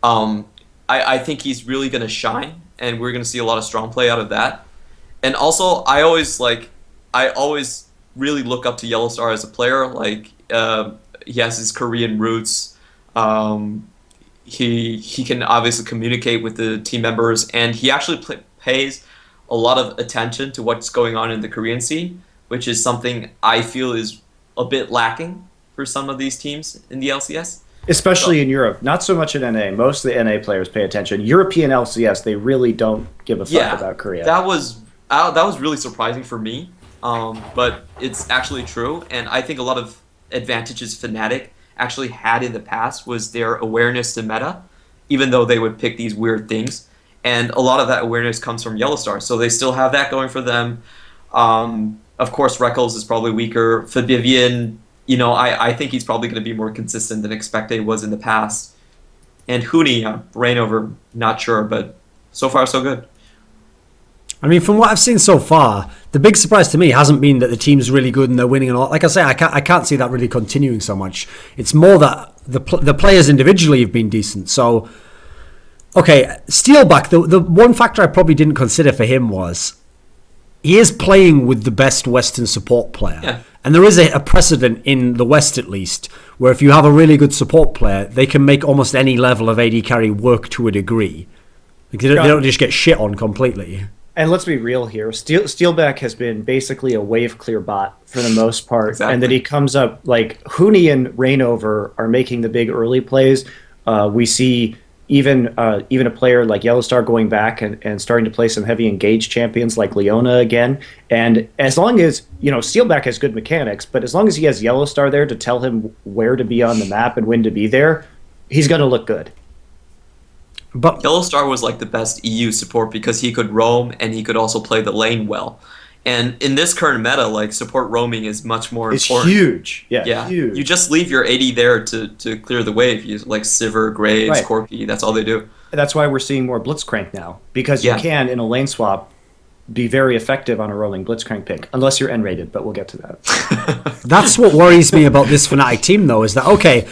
I think he's really going to shine, and we're going to see a lot of strong play out of that. And also, I always really look up to Yellow Star as a player. Like, he has his Korean roots. He can obviously communicate with the team members, and he actually pays a lot of attention to what's going on in the Korean scene, which is something I feel is a bit lacking for some of these teams in the LCS.
Especially in Europe. Not so much in NA. Most of the NA players pay attention. European LCS, they really don't give a fuck about Korea.
That was really surprising for me, but it's actually true. And I think a lot of advantages Fnatic actually had in the past was their awareness to meta, even though they would pick these weird things. And a lot of that awareness comes from Yellow Star. So they still have that going for them. Of course, Reckles is probably weaker. Fabian, I think he's probably going to be more consistent than Expected was in the past. And Huni, Reignover, not sure, but so far so good.
I mean, from what I've seen so far, the big surprise to me hasn't been that the team's really good and they're winning and all. Like I say, I can't see that really continuing so much. It's more that the players individually have been decent. So, okay, Steelback, the one factor I probably didn't consider for him was he is playing with the best Western support player.
Yeah.
And there is a precedent in the West, at least, where if you have a really good support player, they can make almost any level of AD carry work to a degree. Like they don't just get shit on completely.
And let's be real here. Steelback has been basically a wave clear bot for the most part.
Exactly.
And then he comes up, like, Hooney and Rainover are making the big early plays. We see even a player like Yellowstar going back and starting to play some heavy engaged champions like Leona again. And as long as, Steelback has good mechanics, but as long as he has Yellowstar there to tell him where to be on the map and when to be there, he's going to look good.
But
Yellowstar was like the best EU support because he could roam and he could also play the lane well. And in this current meta, like, support roaming is much more important.
It's huge. Yeah, huge.
You just leave your AD there to clear the wave. You like Sivir, Graves,
Right.
Corki. That's all they do.
That's why we're seeing more Blitzcrank now, because you can, in a lane swap, be very effective on a rolling Blitzcrank pick, unless you're N-rated, but we'll get to that.
that's what worries me about this Fnatic team, though, is that, okay,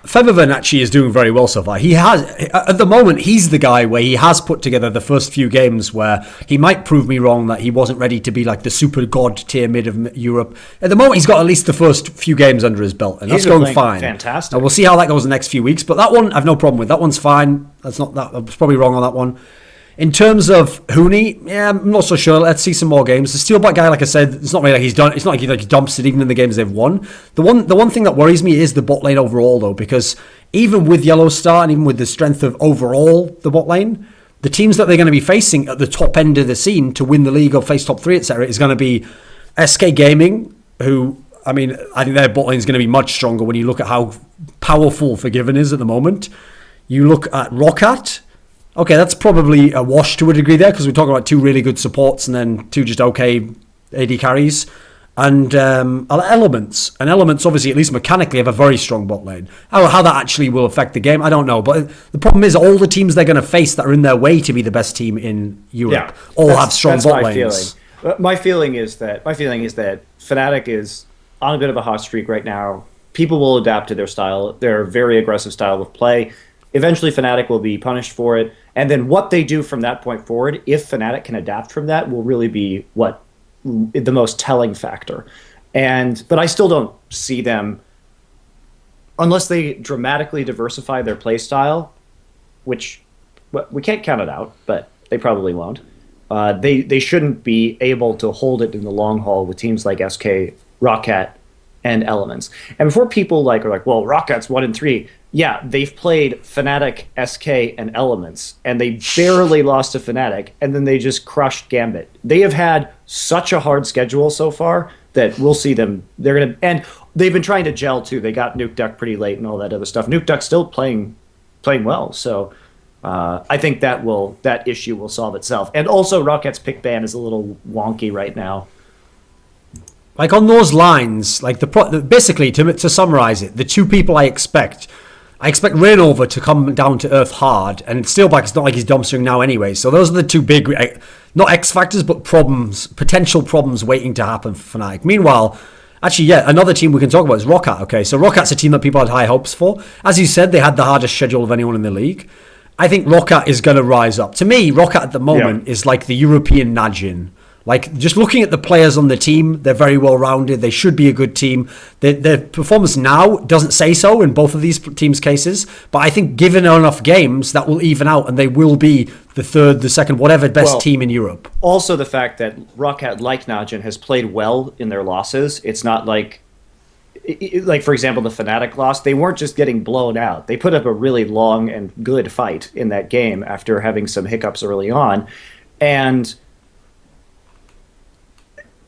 Featherven actually is doing very well so far. He has, at the moment, he's the guy where he has put together the first few games where he might prove me wrong that he wasn't ready to be like the super god tier mid of Europe. At the moment, he's got at least the first few games under his belt, and that's going fine.
Fantastic.
And we'll see how that goes in the next few weeks. But that one, I've no problem with. That one's fine. That's not that. I was probably wrong on that one. In terms of Hooney, yeah, I'm not so sure. Let's see some more games. The Steelback guy, like I said, it's not really like he's done. It's not like he dumps it even in the games they've won. The one thing that worries me is the bot lane overall, though, because even with Yellowstar and even with the strength of overall the bot lane, the teams that they're going to be facing at the top end of the scene to win the league or face top 3, etc., is going to be SK Gaming, who, I think their bot lane is going to be much stronger when you look at how powerful Forgiven is at the moment. You look at Roccat. Okay, that's probably a wash to a degree there because we're talking about 2 really good supports and then 2 just okay AD carries. And Elements. And Elements, obviously, at least mechanically, have a very strong bot lane. How that actually will affect the game, I don't know. But the problem is all the teams they're going to face that are in their way to be the best team in Europe all have strong bot lanes.
My feeling is that Fnatic is on a bit of a hot streak right now. People will adapt to their style, their very aggressive style of play. Eventually, Fnatic will be punished for it. And then what they do from that point forward, if Fnatic can adapt from that, will really be what the most telling factor. But I still don't see them, unless they dramatically diversify their play style, which we can't count it out, but they probably won't. They shouldn't be able to hold it in the long haul with teams like SK, Roccat, and Elements. And before people are like, well, Rockat's 1-3. Yeah, they've played Fnatic, SK, and Elements, and they barely lost to Fnatic, and then they just crushed Gambit. They have had such a hard schedule so far that we'll see them. And they've been trying to gel too. They got Nuke Duck pretty late and all that other stuff. Nuke Duck's still playing well, so I think that issue will solve itself. And also, Rocket's pick ban is a little wonky right now.
Like on those lines, like basically to summarize it, the 2 people I expect Rainover to come down to earth hard, and Steelback is not like he's dumpstering now anyway. So those are the 2 big, not X factors, but potential problems waiting to happen for Fnatic. Meanwhile, actually, another team we can talk about is Roccat. Okay, so Rockat's a team that people had high hopes for. As you said, they had the hardest schedule of anyone in the league. I think Roccat is going to rise up. To me, Roccat at the moment is like the European Najin. Like, just looking at the players on the team, they're very well-rounded. They should be a good team. Their performance now doesn't say so in both of these teams' cases, but I think given enough games, that will even out, and they will be the third, the second, whatever best team in Europe.
Also, the fact that Roccat, like Najin, has played well in their losses. It's not like, for example, the Fnatic loss. They weren't just getting blown out. They put up a really long and good fight in that game after having some hiccups early on, and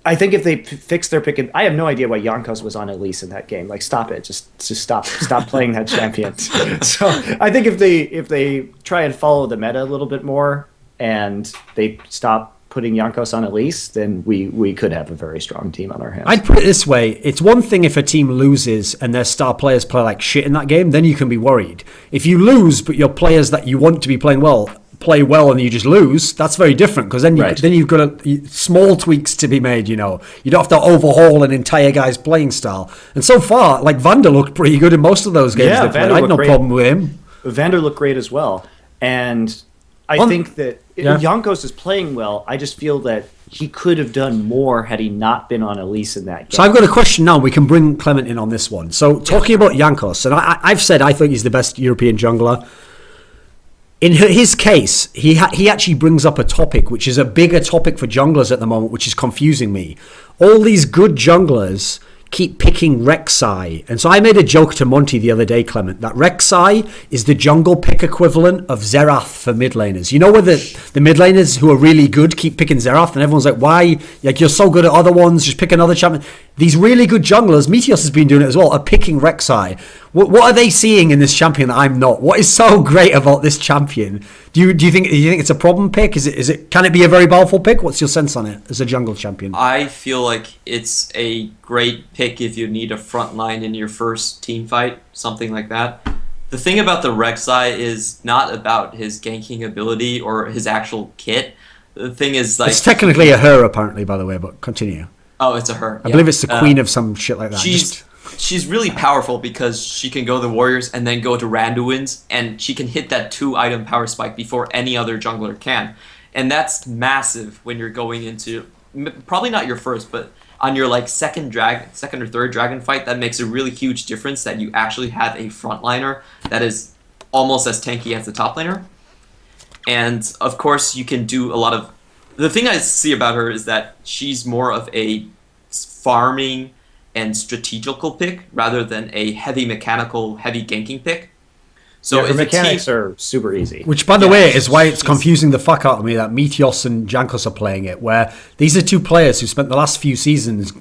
I think if they fix their pick, I have no idea why Jankos was on Elise in that game. Like, stop it, just stop playing that champion. So I think if they try and follow the meta a little bit more and they stop putting Jankos on Elise, then we could have a very strong team on our hands.
I'd put it this way: it's one thing if a team loses and their star players play like shit in that game, then you can be worried. If you lose, but your players that you want to be playing well play well and you just lose, that's very different, because then you've got small tweaks to be made. You don't have to overhaul an entire guy's playing style. And so far, like, Vander looked pretty good in most of those games. I had no problem with him.
Vander looked great as well, and I think that Jankos is playing well. I just feel that he could have done more had he not been on Elise in that game.
So I've got a question now. We can bring Clement in on this one. So talking about Jankos, and I've said I think he's the best European jungler. In his case, he actually brings up a topic which is a bigger topic for junglers at the moment, which is confusing me. All these good junglers keep picking Rek'Sai. And so I made a joke to Monte the other day, Clement, that Rek'Sai is the jungle pick equivalent of Xerath for mid laners. You know where the mid laners who are really good keep picking Xerath and everyone's like, why? Like, you're so good at other ones, just pick another champion. These really good junglers, Meteos has been doing it as well, are picking Rek'Sai. What are they seeing in this champion that I'm not? What is so great about this champion? Do you think it's a problem pick? Can it be a very powerful pick? What's your sense on it as a jungle champion?
I feel like it's a great pick if you need a front line in your first team fight, something like that. The thing about the Rek'Sai is not about his ganking ability or his actual kit. The thing is, like,
it's technically a her, apparently, by the way, but continue.
Oh, it's a her.
I believe it's the queen of some shit like that.
She's really powerful because she can go the Warriors and then go to Randuin's, and she can hit that 2-item power spike before any other jungler can. And that's massive when you're going into, probably not your first, but on your like second or third dragon fight. That makes a really huge difference that you actually have a frontliner that is almost as tanky as the top laner. And of course you can do a lot of, the thing I see about her is that she's more of a farming and strategical pick rather than a heavy mechanical, heavy ganking pick. So
her mechanics are super easy.
Which, by the way, is why it's confusing the fuck out of me that Meteos and Jankos are playing it, where these are two players who spent the last few seasons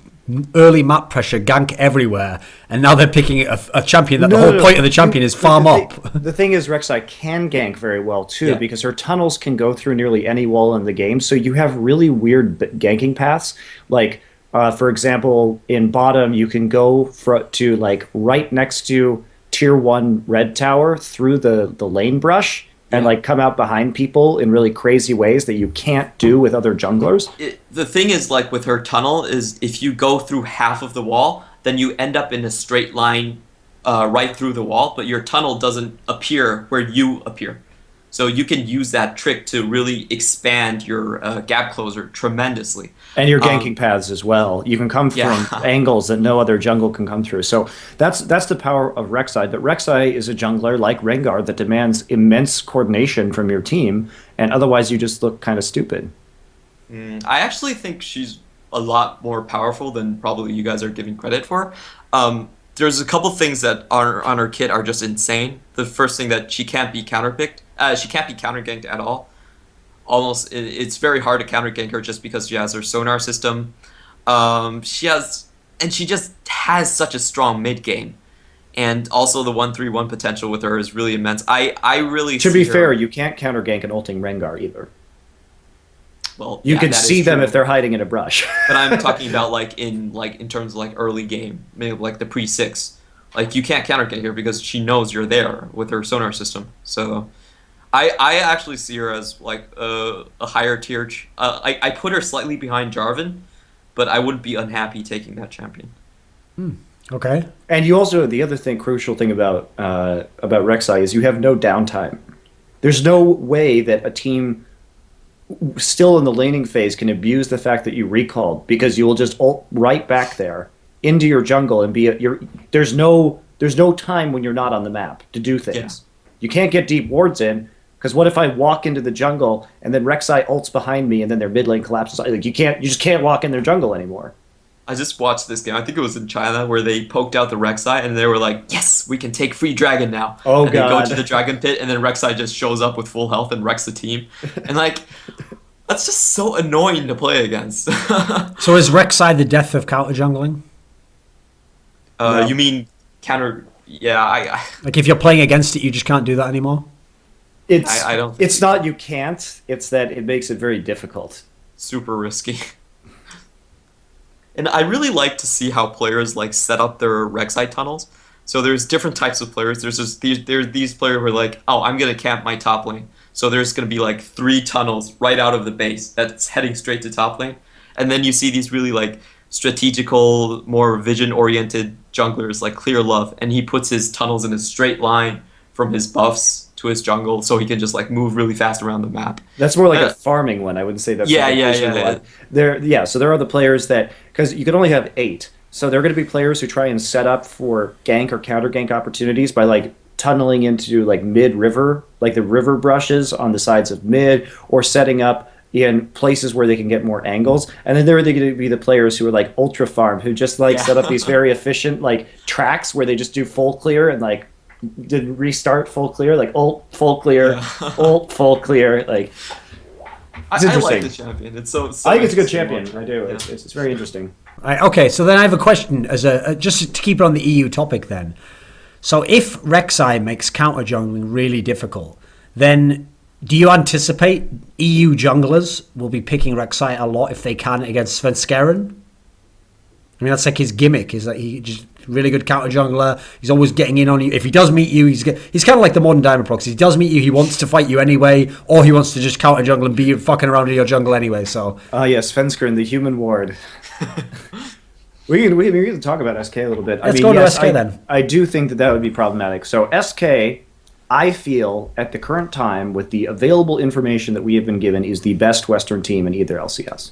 early map pressure, gank everywhere, and now they're picking a champion that the whole point of the champion is farm up.
The thing is, Rek'Sai can gank very well too, because her tunnels can go through nearly any wall in the game, so you have really weird ganking paths. Like, for example, in bottom, you can go to like right next to tier 1 red tower through the lane brush and like come out behind people in really crazy ways that you can't do with other junglers.
The thing is, like with her tunnel, is if you go through half of the wall, then you end up in a straight line right through the wall, but your tunnel doesn't appear where you appear. So you can use that trick to really expand your gap closer tremendously.
And your ganking paths as well. You can come from angles that no other jungle can come through. So that's the power of Rek'Sai. But Rek'Sai is a jungler like Rengar that demands immense coordination from your team, and otherwise you just look kind of stupid.
I actually think she's a lot more powerful than probably you guys are giving credit for. There's a couple things that are on her kit are just insane. The first thing, that she can't be counterpicked. She can't be counter-ganked at all. It's very hard to counter-gank her just because she has her sonar system. She just has such a strong mid-game. And also the 1-3-1 potential with her is really immense. I really
To be fair, you can't counter-gank an ulting Rengar either.
Well,
you can see them if they're hiding in a brush.
But I'm talking about in terms of like early game, maybe like the pre-6. Like, you can't counter-gank her because she knows you're there with her sonar system. So I actually see her as like a higher tier. I put her slightly behind Jarvan, but I wouldn't be unhappy taking that champion.
Okay.
And you also, the other crucial thing about Rek'Sai is you have no downtime. There's no way that a team still in the laning phase can abuse the fact that you recalled, because you will just ult right back there into your jungle and there's no time when you're not on the map to do things. You can't get deep wards in, because what if I walk into the jungle and then Rek'Sai ults behind me and then their mid lane collapses? Like, you just can't walk in their jungle anymore.
I just watched this game. I think it was in China where they poked out the Rek'Sai and they were like, "Yes, we can take free dragon now."
Oh,
and
God.
they go to the dragon pit and then Rek'Sai just shows up with full health and wrecks the team. And like, that's just so annoying to play against.
So is Rek'Sai the death of counter jungling?
No.
You mean counter? Yeah,
Like, if you're playing against it, you just can't do that anymore?
I don't think
It's not you can't. It's that it makes it very difficult.
super risky. And I really like to see how players like set up their Rek'Sai tunnels. So there's different types of players. There's these players who are like, "Oh, I'm gonna camp my top lane." So there's gonna be like 3 tunnels right out of the base that's heading straight to top lane. And then you see these really like strategical, more vision-oriented junglers like Clear Love, and he puts his tunnels in a straight line from his buffs to his jungle so he can just like move really fast around the map.
That's more like a farming one. I wouldn't say that's like a fishing one. So there are the players that, because you can only have 8. So there are going to be players who try and set up for gank or counter gank opportunities by like tunneling into like mid river, like the river brushes on the sides of mid, or setting up in places where they can get more angles. And then there are going to be the players who are like ultra farm, who just like set up these very efficient like tracks where they just do full clear and like did restart full clear, like ult full clear, ult full clear. Like it's interesting.
I like the champion. It's so
I think it's a good champion. I do. Yeah. It's very interesting.
Right, okay, so then I have a question as just to keep it on the EU topic then. So if Rek'Sai makes counter jungling really difficult, then do you anticipate EU junglers will be picking Rek'Sai a lot if they can against Svenskeren? I mean, that's like his gimmick, is that he just really good counter jungler. He's always getting in on you. If he does meet you, he's kind of like the modern Diamond Proxy. If he does meet you, he wants to fight you anyway, or he wants to just counter jungle and be fucking around in your jungle anyway. So,
yes, Svenskeren, the human ward. we can talk about SK a little bit.
Let's go to SK then.
I do think that would be problematic. So SK, I feel at the current time, with the available information that we have been given, is the best Western team in either LCS.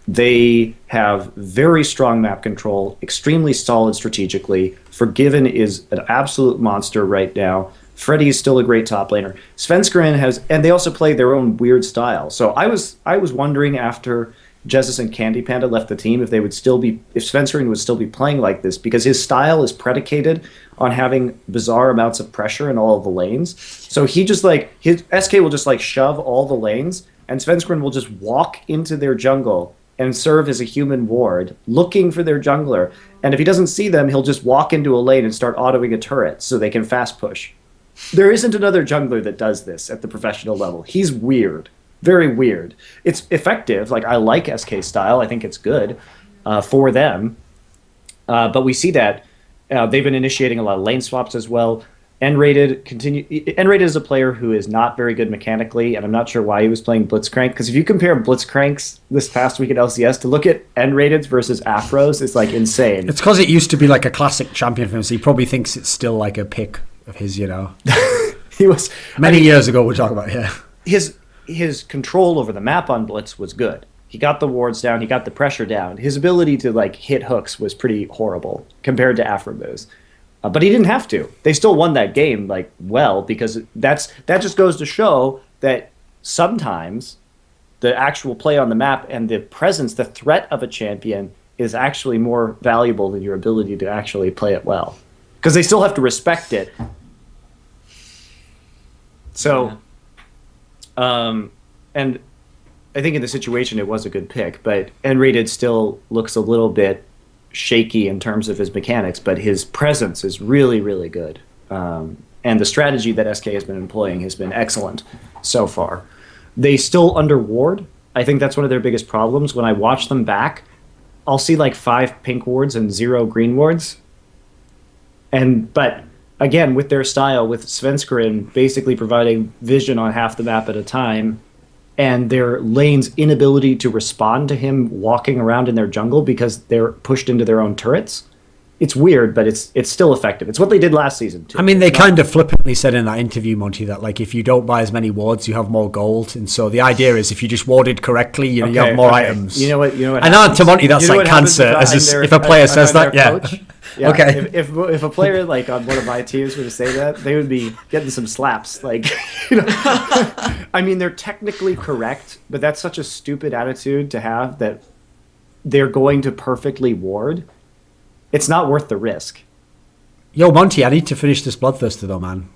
They have very strong map control, extremely solid strategically. Forgiven is an absolute monster right now. Freddy is still a great top laner. Svenskeren has, and they also play their own weird style. So I was wondering after Jesus and Candy Panda left the team if Svenskeren would still be playing like this, because his style is predicated on having bizarre amounts of pressure in all of the lanes. So he just his SK will just shove all the lanes, and Svenskeren will just walk into their jungle and serve as a human ward, looking for their jungler. And if he doesn't see them, he'll just walk into a lane and start autoing a turret so they can fast push. There isn't another jungler that does this at the professional level. He's weird. Very weird. It's effective. I like SK style. I think it's good for them. But we see that they've been initiating a lot of lane swaps as well. N-Rated is a player who is not very good mechanically, and I'm not sure why he was playing Blitzcrank, because if you compare Blitzcranks this past week at LCS, to look at N-Rateds versus Afros is insane.
It's because it used to be a classic champion for him, so he probably thinks it's still a pick of his, He
was
many years ago, we're talking about,
His control over the map on Blitz was good. He got the wards down, he got the pressure down. His ability to hit hooks was pretty horrible compared to Afromoves. But he didn't have to. They still won that game well, because that just goes to show that sometimes the actual play on the map and the presence, the threat of a champion is actually more valuable than your ability to actually play it well. Because they still have to respect it. So, and I think in the situation it was a good pick, but N-Rated still looks a little bit shaky in terms of his mechanics, but his presence is really, really good. And the strategy that SK has been employing has been excellent so far. They still under ward. I think that's one of their biggest problems. When I watch them back, I'll see 5 pink wards and 0 green wards. But again, with their style, with Svenskeren basically providing vision on half the map at a time, and their lane's inability to respond to him walking around in their jungle because they're pushed into their own turrets. It's weird, but it's still effective. It's what they did last season, too.
I mean, they kind of flippantly said in that interview, Monty, that if you don't buy as many wards, you have more gold. And so the idea is if you just warded correctly, you have more items.
You know what?
I know to Monty, that's cancer. If a player says that,
yeah. Okay. If a player on one of my teams were to say that, they would be getting some slaps. I mean, they're technically correct, but that's such a stupid attitude to have, that they're going to perfectly ward. It's not worth the risk.
Yo, Monty, I need to finish this Bloodthirster though, man.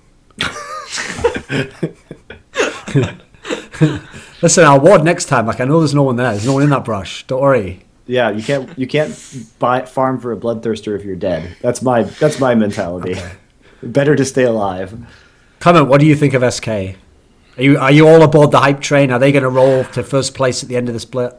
Listen, I'll ward next time. I know there's no one there. There's no one in that brush. Don't worry.
Yeah, you can't farm for a Bloodthirster if you're dead. That's my mentality. Okay. Better to stay alive.
Clement, what do you think of SK? Are you all aboard the hype train? Are they going to roll to first place at the end of the split?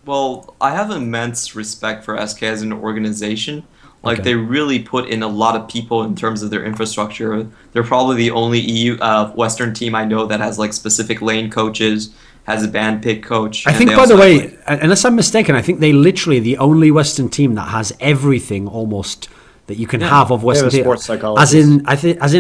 Well, I have immense respect for SK as an organization. They really put in a lot of people in terms of their infrastructure. They're probably the only EU Western team I know that has specific lane coaches, has a band pick coach.
I think, by the way, unless I'm mistaken, I think they literally the only Western team that has everything almost that you can have of Western
They have a
theatre.
sports psychologist.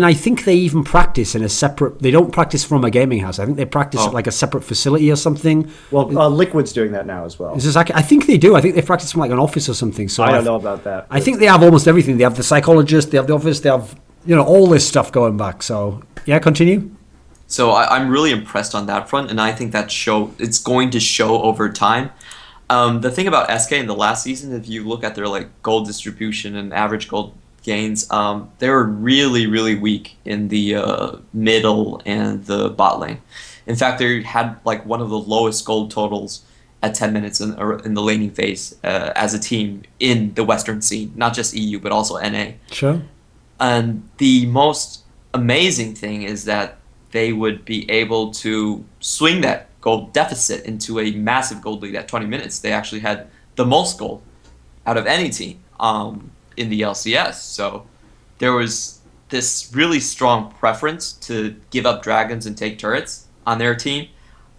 I think they even practice in a separate. They don't practice from a gaming house. I think they practice at like a separate facility or something.
Well, Liquid's doing that now as well.
Is this like, I think they do. I think they practice from like an office or something. So
I don't know about that.
I think they have almost everything. They have the psychologist. They have the office. They have all this stuff going back. So yeah, continue.
So I'm really impressed on that front, and I think it's going to show over time. The thing about SK in the last season, if you look at their like gold distribution and average gold gains, they were really, really weak in the middle and the bot lane. In fact, they had like one of the lowest gold totals at 10 minutes in the laning phase as a team in the Western scene, not just EU but also NA.
Sure.
And the most amazing thing is that they would be able to swing that gold deficit into a massive gold lead at 20 minutes. They actually had the most gold out of any team in the LCS. So there was this really strong preference to give up dragons and take turrets on their team,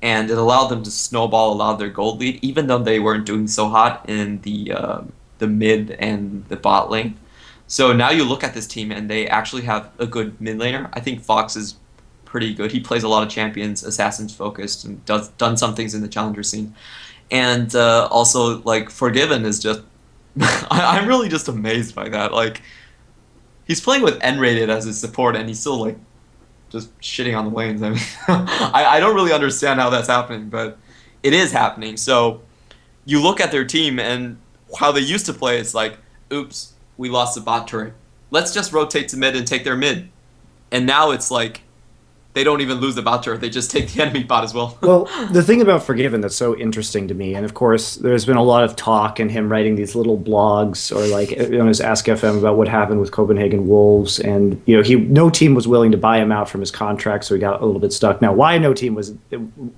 and it allowed them to snowball a lot of their gold lead, even though they weren't doing so hot in the mid and the bot lane. So now you look at this team, and they actually have a good mid laner. I think Fox is pretty good. He plays a lot of champions, assassins focused, and done some things in the challenger scene. And also, like, Forgiven is just... I'm really just amazed by that. Like, he's playing with N-rated as his support, and he's still, like, just shitting on the lanes. I mean, I don't really understand how that's happening, but it is happening. So you look at their team, and how they used to play, it's like, oops, we lost the bot turret. Let's just rotate to mid and take their mid. And now it's like, they don't even lose the bot turret, they just take the enemy bot as well.
Well, the thing about Forgiven that's so interesting to me, and of course there's been a lot of talk and him writing these little blogs or like on his Ask FM about what happened with Copenhagen Wolves, and no team was willing to buy him out from his contract, so he got a little bit stuck. Now, why no team was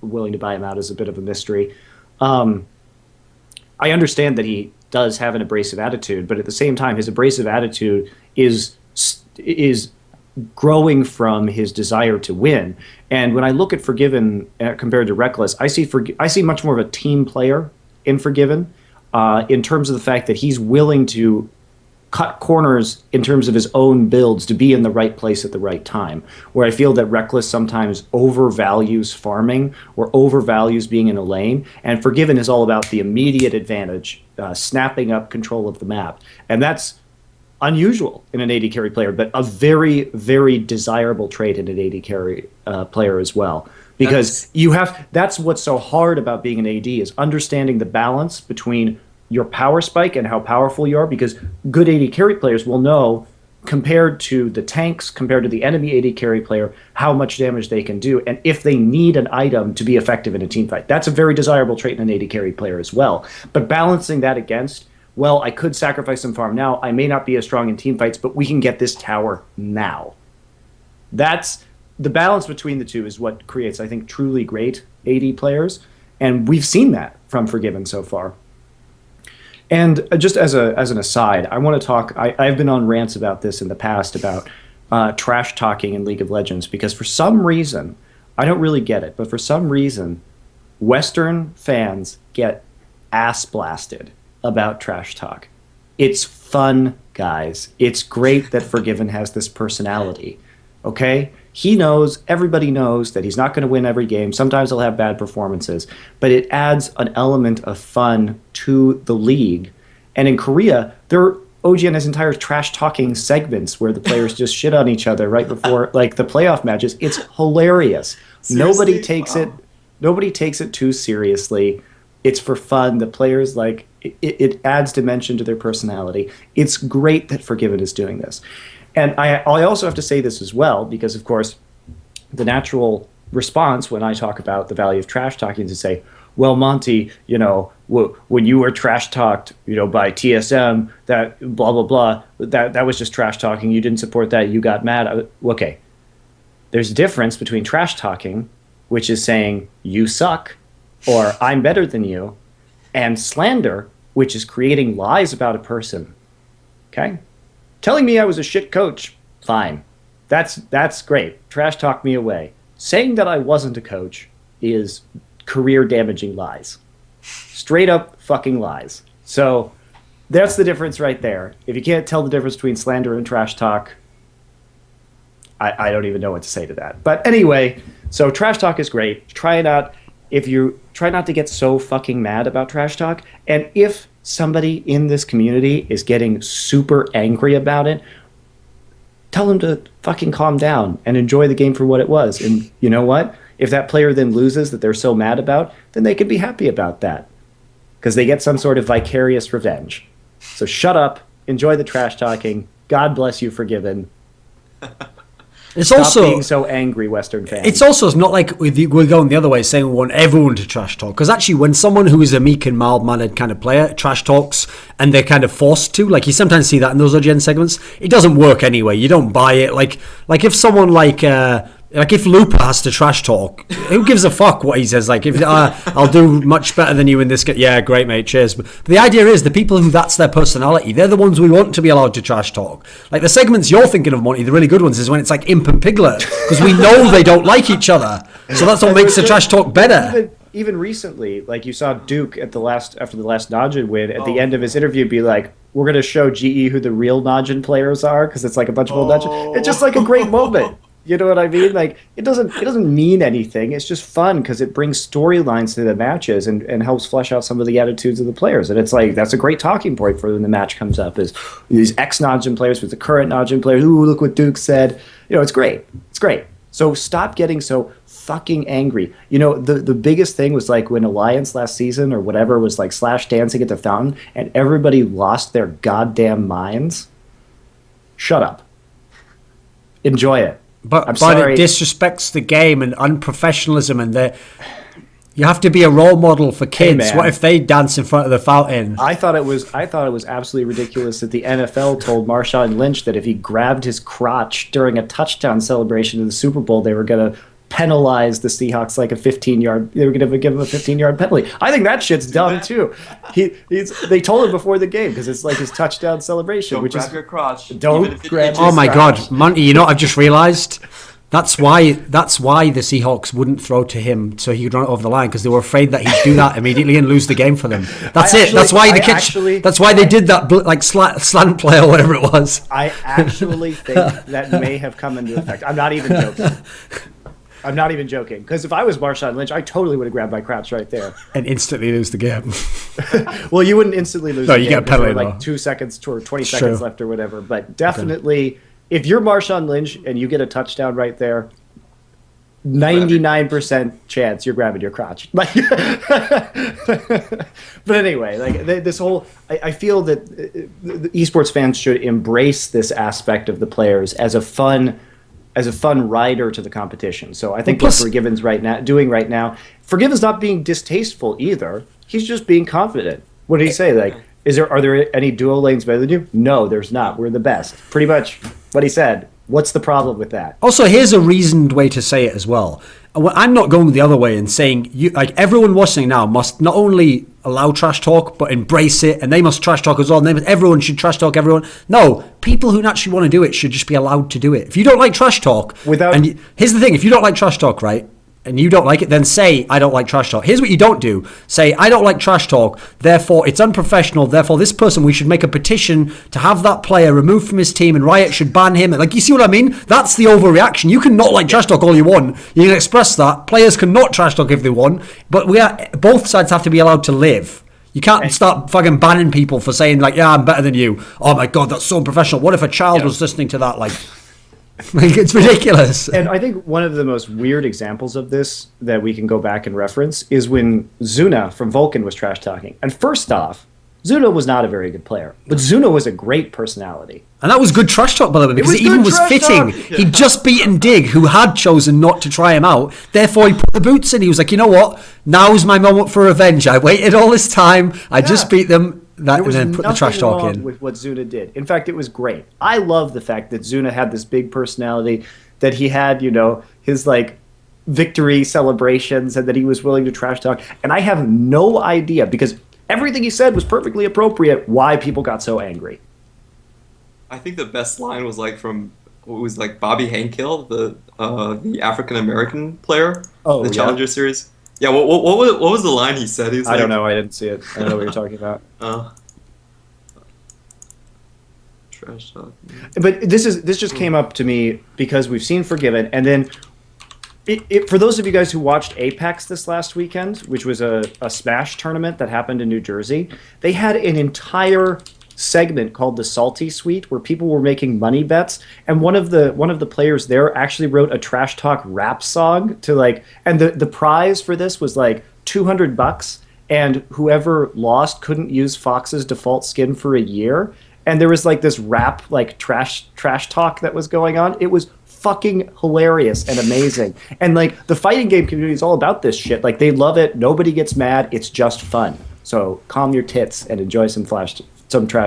willing to buy him out is a bit of a mystery. I understand that he does have an abrasive attitude, but at the same time his abrasive attitude is growing from his desire to win. And when I look at Forgiven compared to Reckless, I see much more of a team player in Forgiven in terms of the fact that he's willing to cut corners in terms of his own builds to be in the right place at the right time, where I feel that Reckless sometimes overvalues farming or overvalues being in a lane, and Forgiven is all about the immediate advantage, snapping up control of the map. And that's unusual in an AD carry player, but a very, very desirable trait in an AD carry player as well. Because that's what's so hard about being an AD, is understanding the balance between your power spike and how powerful you are, because good AD carry players will know, compared to the tanks, compared to the enemy AD carry player, how much damage they can do, and if they need an item to be effective in a team fight. That's a very desirable trait in an AD carry player as well. But balancing that against, well, I could sacrifice some farm now. I may not be as strong in team fights, but we can get this tower now. That's the balance between the two is what creates, I think, truly great AD players, and we've seen that from Forgiven so far. And just as an aside, I want to talk. I've been on rants about this in the past about trash talking in League of Legends, because for some reason, I don't really get it, but for some reason, Western fans get ass blasted about trash talk. It's fun, guys. It's great that Forgiven has this personality. Okay? He knows, everybody knows that he's not going to win every game. Sometimes he'll have bad performances, but it adds an element of fun to the league. And in Korea, OGN has entire trash talking segments where the players just shit on each other right before like the playoff matches. It's hilarious.
Seriously?
Nobody takes it too seriously. It's for fun. The players like it adds dimension to their personality. It's great that Forgiven is doing this. And I also have to say this as well, because of course the natural response when I talk about the value of trash talking is to say, well, Monty, when you were trash talked, by TSM, that blah blah blah, that was just trash talking. You didn't support that. You got mad. Okay, there's a difference between trash talking, which is saying you suck, or I'm better than you, and slander, which is creating lies about a person. Okay, telling me I was a shit coach, fine, that's great. Trash talk me away. Saying that I wasn't a coach is career damaging lies. Straight up fucking lies. So That's the difference right there. If you can't tell the difference between slander and trash talk, I don't even know what to say to that. But anyway, so trash talk is great. Try not to get so fucking mad about trash talk. And if somebody in this community is getting super angry about it, tell them to fucking calm down and enjoy the game for what it was. And you know what? If that player then loses that they're so mad about, then they can be happy about that because they get some sort of vicarious revenge. So shut up, enjoy the trash talking. God bless you, forgiven.
It's
Stop
also
being so angry, Western fans.
It's also not like we're going the other way, saying we want everyone to trash talk. Because actually, when someone who is a meek and mild-mannered kind of player trash talks, and they're kind of forced to, like you sometimes see that in those OGN segments, it doesn't work anyway. You don't buy it. Like if someone like if Looper has to trash talk, who gives a fuck what he says? Like, if I'll do much better than you in this game. Yeah, great, mate, cheers. But the idea is the people who that's their personality, they're the ones we want to be allowed to trash talk. Like the segments you're thinking of, Monty, the really good ones, is when it's like Imp and Piglet, because we know they don't like each other. So that's what makes the trash talk better.
Even recently, like you saw Duke after the last Najin win, at the end of his interview be like, we're going to show GE who the real Najin players are, because it's like a bunch of old Najin. It's just like a great moment. You know what I mean? Like it doesn't mean anything. It's just fun because it brings storylines to the matches and helps flesh out some of the attitudes of the players. And it's like that's a great talking point for when the match comes up. Is these ex-Najin players with the current Najin players? Ooh, look what Duke said. You know, it's great. It's great. So stop getting so fucking angry. You know, the biggest thing was like when Alliance last season or whatever was like Slash dancing at the fountain and everybody lost their goddamn minds. Shut up. Enjoy it.
But it disrespects the game and unprofessionalism, and you have to be a role model for kids. Hey, what if they dance in front of the fountain?
I thought it was absolutely ridiculous that the NFL told Marshawn Lynch that if he grabbed his crotch during a touchdown celebration in the Super Bowl, they were going to penalize the Seahawks like a 15-yard. They were going to give him a 15-yard penalty. I think that shit's dumb too. They told him before the game because it's like his touchdown celebration.
Don't
which
grab
is
your crotch.
Don't grab.
Oh my God, Monty! You know what I've just realised? That's why the Seahawks wouldn't throw to him so he could run it over the line, because they were afraid that he'd do that immediately and lose the game for them. That's why they did that like slant play or whatever it was.
I actually think that may have come into effect. I'm not even joking. Because if I was Marshawn Lynch, I totally would have grabbed my crotch right there.
And instantly lose the game.
Well, you wouldn't instantly lose the game.
No, you get a penalty,
like 2 seconds or 20 seconds left or whatever. But definitely, if you're Marshawn Lynch and you get a touchdown right there, 99% chance you're grabbing your crotch. Like, but anyway, like this whole, I feel that the esports fans should embrace this aspect of the players as a fun rider to the competition. So I think what Forgiven's doing right now, Forgiven's not being distasteful either. He's just being confident. What did he say? Like, are there any duo lanes better than you? No, there's not. We're the best. Pretty much what he said. What's the problem with that?
Also, here's a reasoned way to say it as well. I'm not going the other way and saying everyone watching now must not only allow trash talk but embrace it, and they must trash talk as well. And everyone should trash talk everyone. No, people who naturally want to do it should just be allowed to do it. If you don't like trash talk, here's the thing: if you don't like trash talk, right? And you don't like it, then say, I don't like trash talk. Here's what you don't do. Say, I don't like trash talk, therefore it's unprofessional, therefore this person, we should make a petition to have that player removed from his team and Riot should ban him. Like, you see what I mean? That's the overreaction. You can not like trash talk all you want. You can express that. Players can not trash talk if they want, but both sides have to be allowed to live. You can't start fucking banning people for saying, like, yeah, I'm better than you. Oh my God, that's so unprofessional. What if a child was listening to that? Like, it's ridiculous.
And I think one of the most weird examples of this that we can go back and reference is when Zuna from Vulcan was trash talking. And first off, Zuna was not a very good player, but Zuna was a great personality.
And that was good trash talk, by the way, because it even was fitting. He'd just beaten Dig, who had chosen not to try him out. Therefore, he put the boots in. He was like, you know what? Now's my moment for revenge. I waited all this time. I just beat them. And then put the trash talk in.
With what Zuna did. In fact, it was great. I love the fact that Zuna had this big personality, that he had, his like victory celebrations, and that he was willing to trash talk. And I have no idea, because everything he said was perfectly appropriate, why people got so angry.
I think the best line was from Bobby Hankill, the African American player, the Challenger Series. Yeah, what was the line he said? He was
I don't know. I didn't see it. I don't know what you're talking about.
Trash talk.
But this just came up to me because we've seen Forgiven, and then for those of you guys who watched Apex this last weekend, which was a Smash tournament that happened in New Jersey, they had an entire segment called the Salty Suite where people were making money bets, and one of the players there actually wrote a trash talk rap song to like, and the prize for this was like $200, and whoever lost couldn't use Fox's default skin for a year. And there was like this rap like trash talk that was going on. It was fucking hilarious and amazing. And like the fighting game community is all about this shit. Like they love it. Nobody gets mad. It's just fun. So calm your tits and enjoy some trash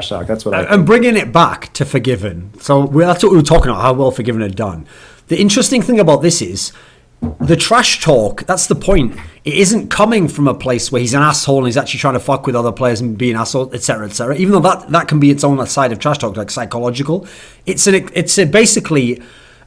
talk. That's what I think.
And bringing it back to Forgiven. So that's what we were talking about, how well Forgiven had done. The interesting thing about this is the trash talk, that's the point. It isn't coming from a place where he's an asshole and he's actually trying to fuck with other players and be an asshole, etc., etc. Even though that can be its own side of trash talk, like psychological. It's basically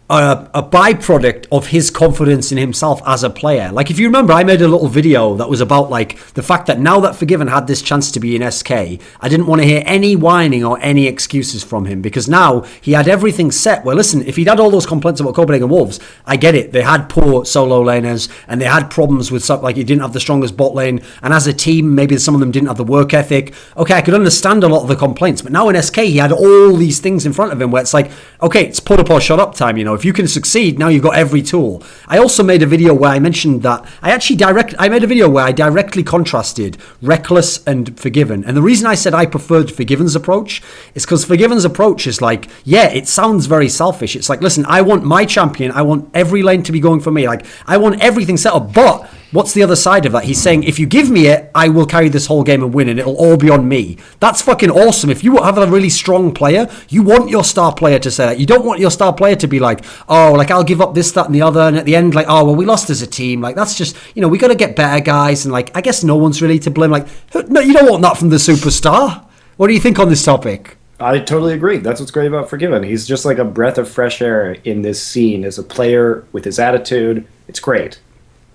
a byproduct of his confidence in himself as a player. Like if you remember, I made a little video that was about like the fact that now that Forgiven had this chance to be in SK, I didn't want to hear any whining or any excuses from him, because now he had everything set. Well, listen, if he'd had all those complaints about Copenhagen Wolves, I get it. They had poor solo laners and they had problems with stuff like he didn't have the strongest bot lane, and as a team maybe some of them didn't have the work ethic. Okay, I could understand a lot of the complaints, but now in SK he had all these things in front of him where it's like, okay, it's put up or shut up time, you know. If you can succeed, now you've got every tool. I also made a video where I mentioned that I made a video where I directly contrasted Reckless and Forgiven. And the reason I said I preferred Forgiven's approach is because Forgiven's approach is like, yeah, it sounds very selfish. It's like, listen, I want my champion, I want every lane to be going for me. Like, I want everything set up, but what's the other side of that? He's saying, if you give me it, I will carry this whole game and win, and it'll all be on me. That's fucking awesome. If you have a really strong player, you want your star player to say that. You don't want your star player to be like, oh, like, I'll give up this, that, and the other, and at the end, like, oh, well, we lost as a team. Like, that's just, you know, we got to get better guys, and, like, I guess no one's really to blame. Like, no, you don't want that from the superstar. What do you think on this topic?
I totally agree. That's what's great about Forgiven. He's just like a breath of fresh air in this scene as a player with his attitude. It's great.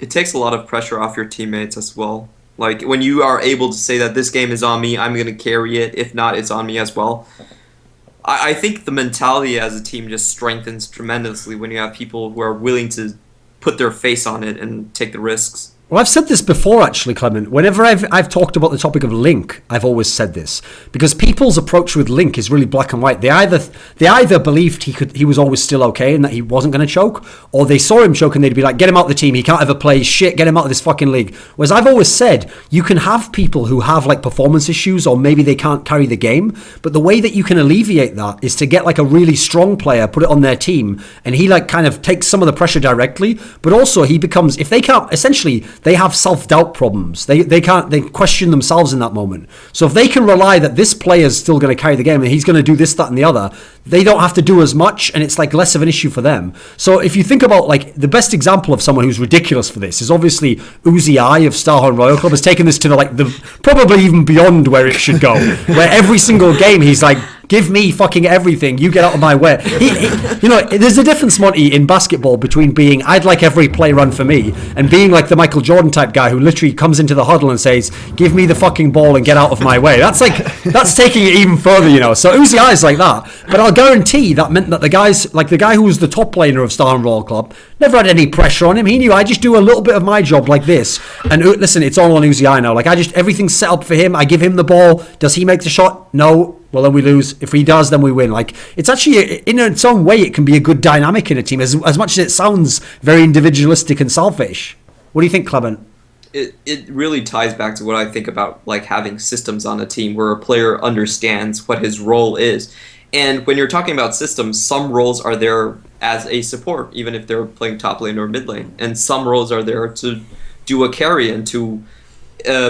It takes a lot of pressure off your teammates as well. Like, when you are able to say that this game is on me, I'm going to carry it. If not, it's on me as well. I think the mentality as a team just strengthens tremendously when you have people who are willing to put their face on it and take the risks.
Well, I've said this before, actually, Clement. Whenever I've talked about the topic of Link, I've always said this, because people's approach with Link is really black and white. They either believed he was always still okay and that he wasn't going to choke, or they saw him choke and they'd be like, get him out of the team, he can't ever play shit, get him out of this fucking league. Whereas I've always said, you can have people who have like performance issues, or maybe they can't carry the game, but the way that you can alleviate that is to get like a really strong player, put it on their team, and he like kind of takes some of the pressure directly, but also he becomes, if they can't, essentially, they have self-doubt problems. They question themselves in that moment. So if they can rely that this player is still going to carry the game and he's going to do this, that, and the other, they don't have to do as much, and it's like less of an issue for them. So if you think about like the best example of someone who's ridiculous for this is obviously Uzi I of Starhorn Royal Club has taken this to the probably even beyond where it should go, where every single game he's like, give me fucking everything. You get out of my way. You know, there's a difference, Monty, in basketball between being, I'd like every play run for me, and being like the Michael Jordan type guy who literally comes into the huddle and says, give me the fucking ball and get out of my way. That's taking it even further, you know. So Uzi I is like that. But I'll guarantee that meant that the guy who was the top laner of Star and Royal Club never had any pressure on him. He knew, I just do a little bit of my job like this. And listen, it's all on Uzi I now. Like, everything's set up for him. I give him the ball. Does he make the shot? No. Well, then we lose. If he does, then we win. Like, it's actually, in its own way, it can be a good dynamic in a team, as much as it sounds very individualistic and selfish. What do you think, Clement?
It really ties back to what I think about, like, having systems on a team where a player understands what his role is. And when you're talking about systems, some roles are there as a support, even if they're playing top lane or mid lane. And some roles are there to do a carry and to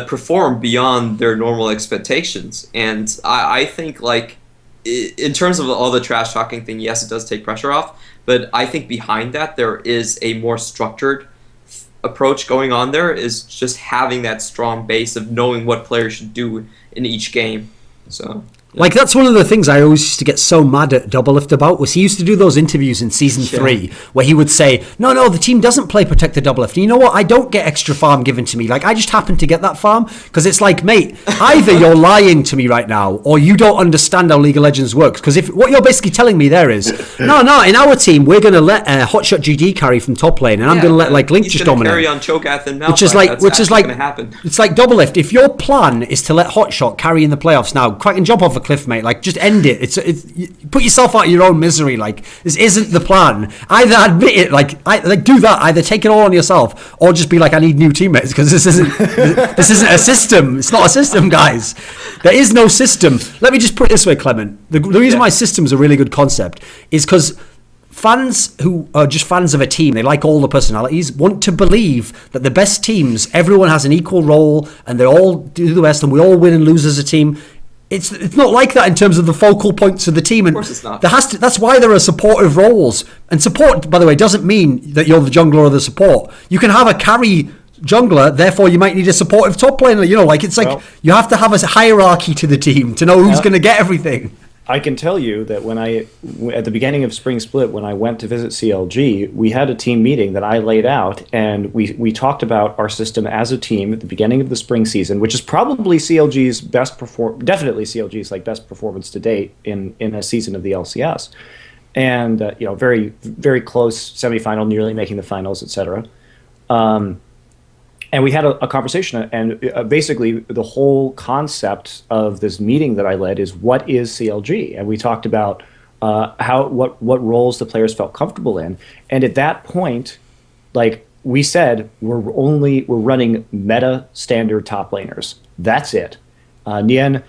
perform beyond their normal expectations. And I think, like, in terms of all the trash talking thing, yes, it does take pressure off, but I think behind that there is a more structured approach going on. There is just having that strong base of knowing what players should do in each game. So
Like, that's one of the things I always used to get so mad at Doublelift about, was he used to do those interviews in season 3 where he would say, no, the team doesn't play Protect the Doublelift. And you know what? I don't get extra farm given to me. Like, I just happen to get that farm. Because it's like, mate, either you're lying to me right now or you don't understand how League of Legends works. Because if what you're basically telling me there is, no, in our team, we're going to let Hotshot GD carry from top lane, and I'm going to let, like, Link just dominate.
Carry on Cho'Gath and Malphite.
Which is like,
going to happen.
It's like Doublelift. If your plan is to let Hotshot carry in the playoffs now, cracking jump off a cliff, mate. Like, just end it. It's you put yourself out of your own misery. Like, this isn't the plan. Either admit it, do that. Either take it all on yourself, or just be like, I need new teammates, because this isn't a system. It's not a system, guys. There is no system. Let me just put it this way, Clement. The reason why system's a really good concept is because fans who are just fans of a team, they like all the personalities, want to believe that the best teams, everyone has an equal role, and they all do the best, and we all win and lose as a team. It's not like that in terms of the focal points of the team, and
of course it's not.
That's why there are supportive roles. And support, by the way, doesn't mean that you're the jungler or the support. You can have a carry jungler, therefore you might need a supportive top laner. You know, like, it's like, you have to have a hierarchy to the team to know who's going to get everything.
I can tell you that at the beginning of Spring Split, when I went to visit CLG, we had a team meeting that I laid out, and we talked about our system as a team at the beginning of the spring season, which is probably CLG's definitely CLG's best performance to date in a season of the LCS, and very, very close semifinal, nearly making the finals, etc. And we had a conversation, and basically the whole concept of this meeting that I led is, what is CLG? And we talked about what roles the players felt comfortable in. And at that point, like we said, we're running meta standard top laners. That's it. Nien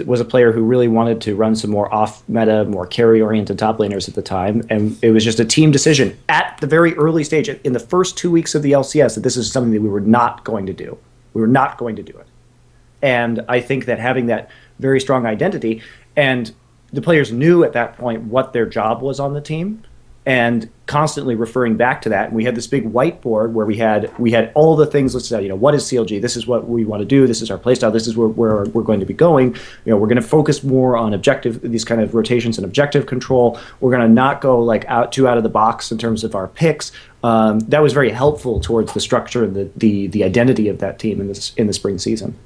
was a player who really wanted to run some more off-meta, more carry-oriented top laners at the time, and it was just a team decision at the very early stage, in the first 2 weeks of the LCS, that this is something that we were not going to do. We were not going to do it. And I think that having that very strong identity, and the players knew at that point what their job was on the team, and constantly referring back to that. And we had this big whiteboard where we had all the things listed out. What is CLG? This is what we want to do. This is our playstyle. This is where we're going to be going. We're going to focus more on these kind of rotations and objective control. We're going to not go out of the box in terms of our picks. That was very helpful towards the structure and the identity of that team in the spring season.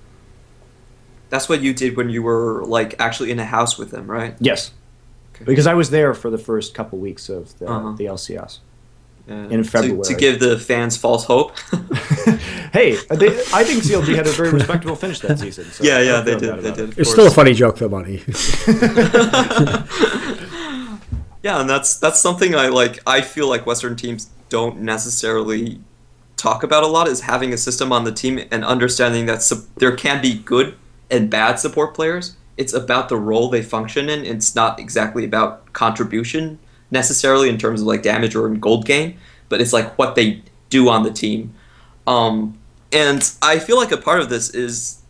That's what you did when you were actually in a house with them, right?
Yes. Okay. Because I was there for the first couple weeks of the LCS in February.
To give the fans false hope.
Hey, I think CLG had a very respectable finish that season. So
yeah, they did.
It's still a funny joke, though, Monty.
Yeah, and that's something I feel like Western teams don't necessarily talk about a lot, is having a system on the team and understanding that there can be good and bad support players. It's about the role they function in. It's not exactly about contribution necessarily in terms of damage or in gold game, but it's what they do on the team. And I feel like a part of this is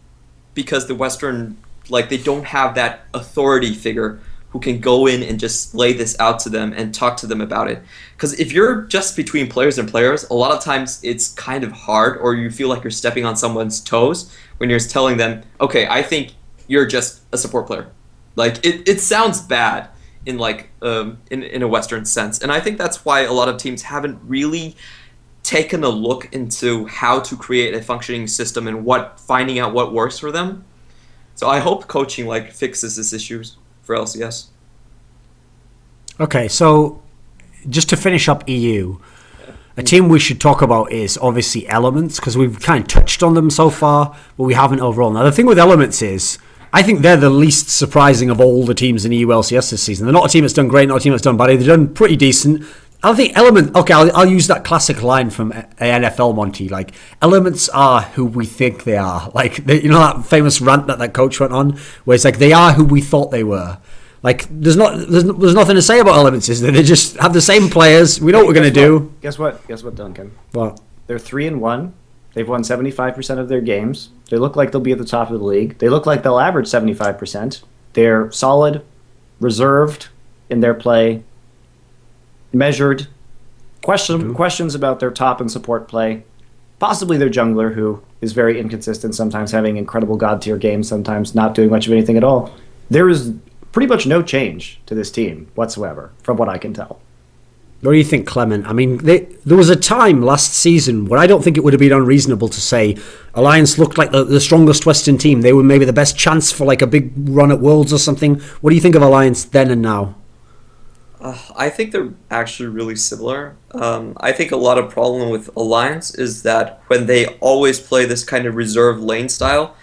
because the Western, they don't have that authority figure who can go in and just lay this out to them and talk to them about it. Because if you're just between players and players, a lot of times it's kind of hard, or you feel like you're stepping on someone's toes when you're telling them, okay, I think you're just a support player. It sounds bad in in a Western sense, and I think that's why a lot of teams haven't really taken a look into how to create a functioning system and finding out what works for them. So I hope coaching fixes this issues for LCS.
Okay, so just to finish up EU, a team we should talk about is obviously Elements, because we've kind of touched on them so far, but we haven't overall. Now the thing with Elements is, I think they're the least surprising of all the teams in EU LCS this season. They're not a team that's done great, not a team that's done badly. They've done pretty decent. I think I'll use that classic line from NFL Monty. Elements are who we think they are. That famous rant that coach went on, where it's they are who we thought they were. There's nothing to say about Elements, is there? They just have the same players. We know what we're going to do.
Guess what, Duncan?
What?
They're 3-1. They've won 75% of their games. They look like they'll be at the top of the league. They look like they'll average 75%. They're solid, reserved in their play, measured. Questions about their top and support play. Possibly their jungler, who is very inconsistent, sometimes having incredible god tier games, sometimes not doing much of anything at all. there is pretty much no change to this team whatsoever, from what I can tell.
What do you think, Clement? I mean, there was a time last season where I don't think it would have been unreasonable to say Alliance looked like the strongest Western team. They were maybe the best chance for like a big run at Worlds or something. What do you think of Alliance then and now?
I think they're actually really similar. I think a lot of problem with Alliance is that when they always play this kind of reserved lane style,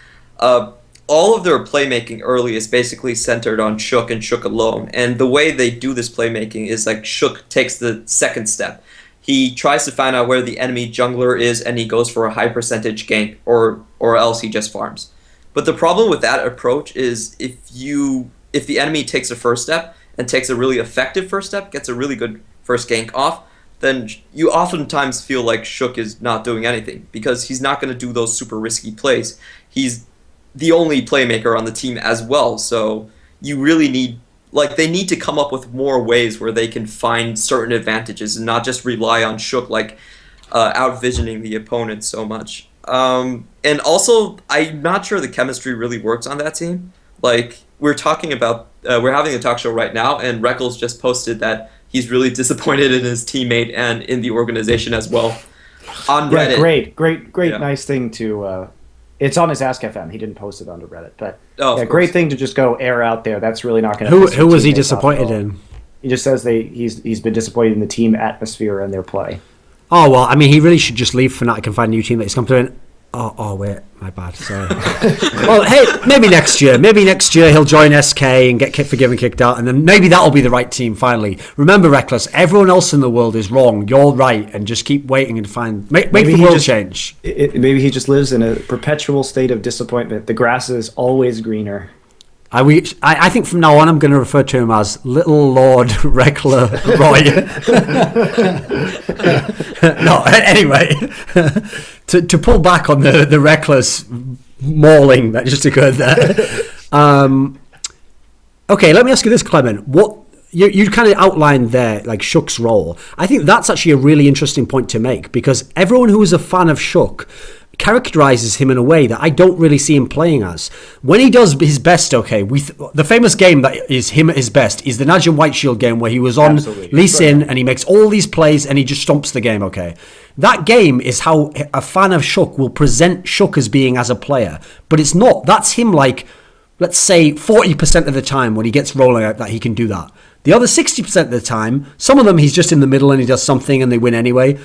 all of their playmaking early is basically centered on Shook and Shook alone. And the way they do this playmaking is like Shook takes the second step. He tries to find out where the enemy jungler is and he goes for a high percentage gank or else he just farms. But the problem with that approach is if the enemy takes a first step and takes a really effective first step, gets a really good first gank off, then you oftentimes feel like Shook is not doing anything because he's not going to do those super risky plays. He's the only playmaker on the team as well, so you really need, like, they need to come up with more ways where they can find certain advantages and not just rely on Shook, like, out-visioning the opponent so much. And also, I'm not sure the chemistry really works on that team. Like, we're having a talk show right now, and Reckles just posted that he's really disappointed in his teammate and in the organization as well. On Reddit.
Great, nice thing to... It's on his Ask FM. He didn't post it onto Reddit, but great thing to just go air out there. That's really not going to.
Who was he disappointed in?
He just says he's been disappointed in the team atmosphere and their play.
Oh well, I mean, he really should just leave Fnatic and find a new team that he's come to. And oh wait, my bad. Sorry. Well, hey, maybe next year. Maybe next year he'll join SK and get forgiven, kicked out, and then maybe that'll be the right team finally. Remember, Reckless, everyone else in the world is wrong. You're right, and just keep waiting and make the world change.
Maybe he just lives in a perpetual state of disappointment. The grass is always greener.
I think from now on I'm going to refer to him as Little Lord Reckler Roy. No, anyway, to pull back on the reckless mauling that just occurred there. Okay, let me ask you this, Clement. What you kind of outlined there, like Shook's role. I think that's actually a really interesting point to make because everyone who is a fan of Shook characterizes him in a way that I don't really see him playing as. When he does his best, okay, the famous game that is him at his best is the Najim White Shield game where he was on Lee Sin and he makes all these plays and he just stomps the game, okay. That game is how a fan of Shook will present Shook as being as a player, but it's not. That's him like, let's say 40% of the time when he gets rolling out that he can do that. The other 60% of the time, some of them he's just in the middle and he does something and they win anyway.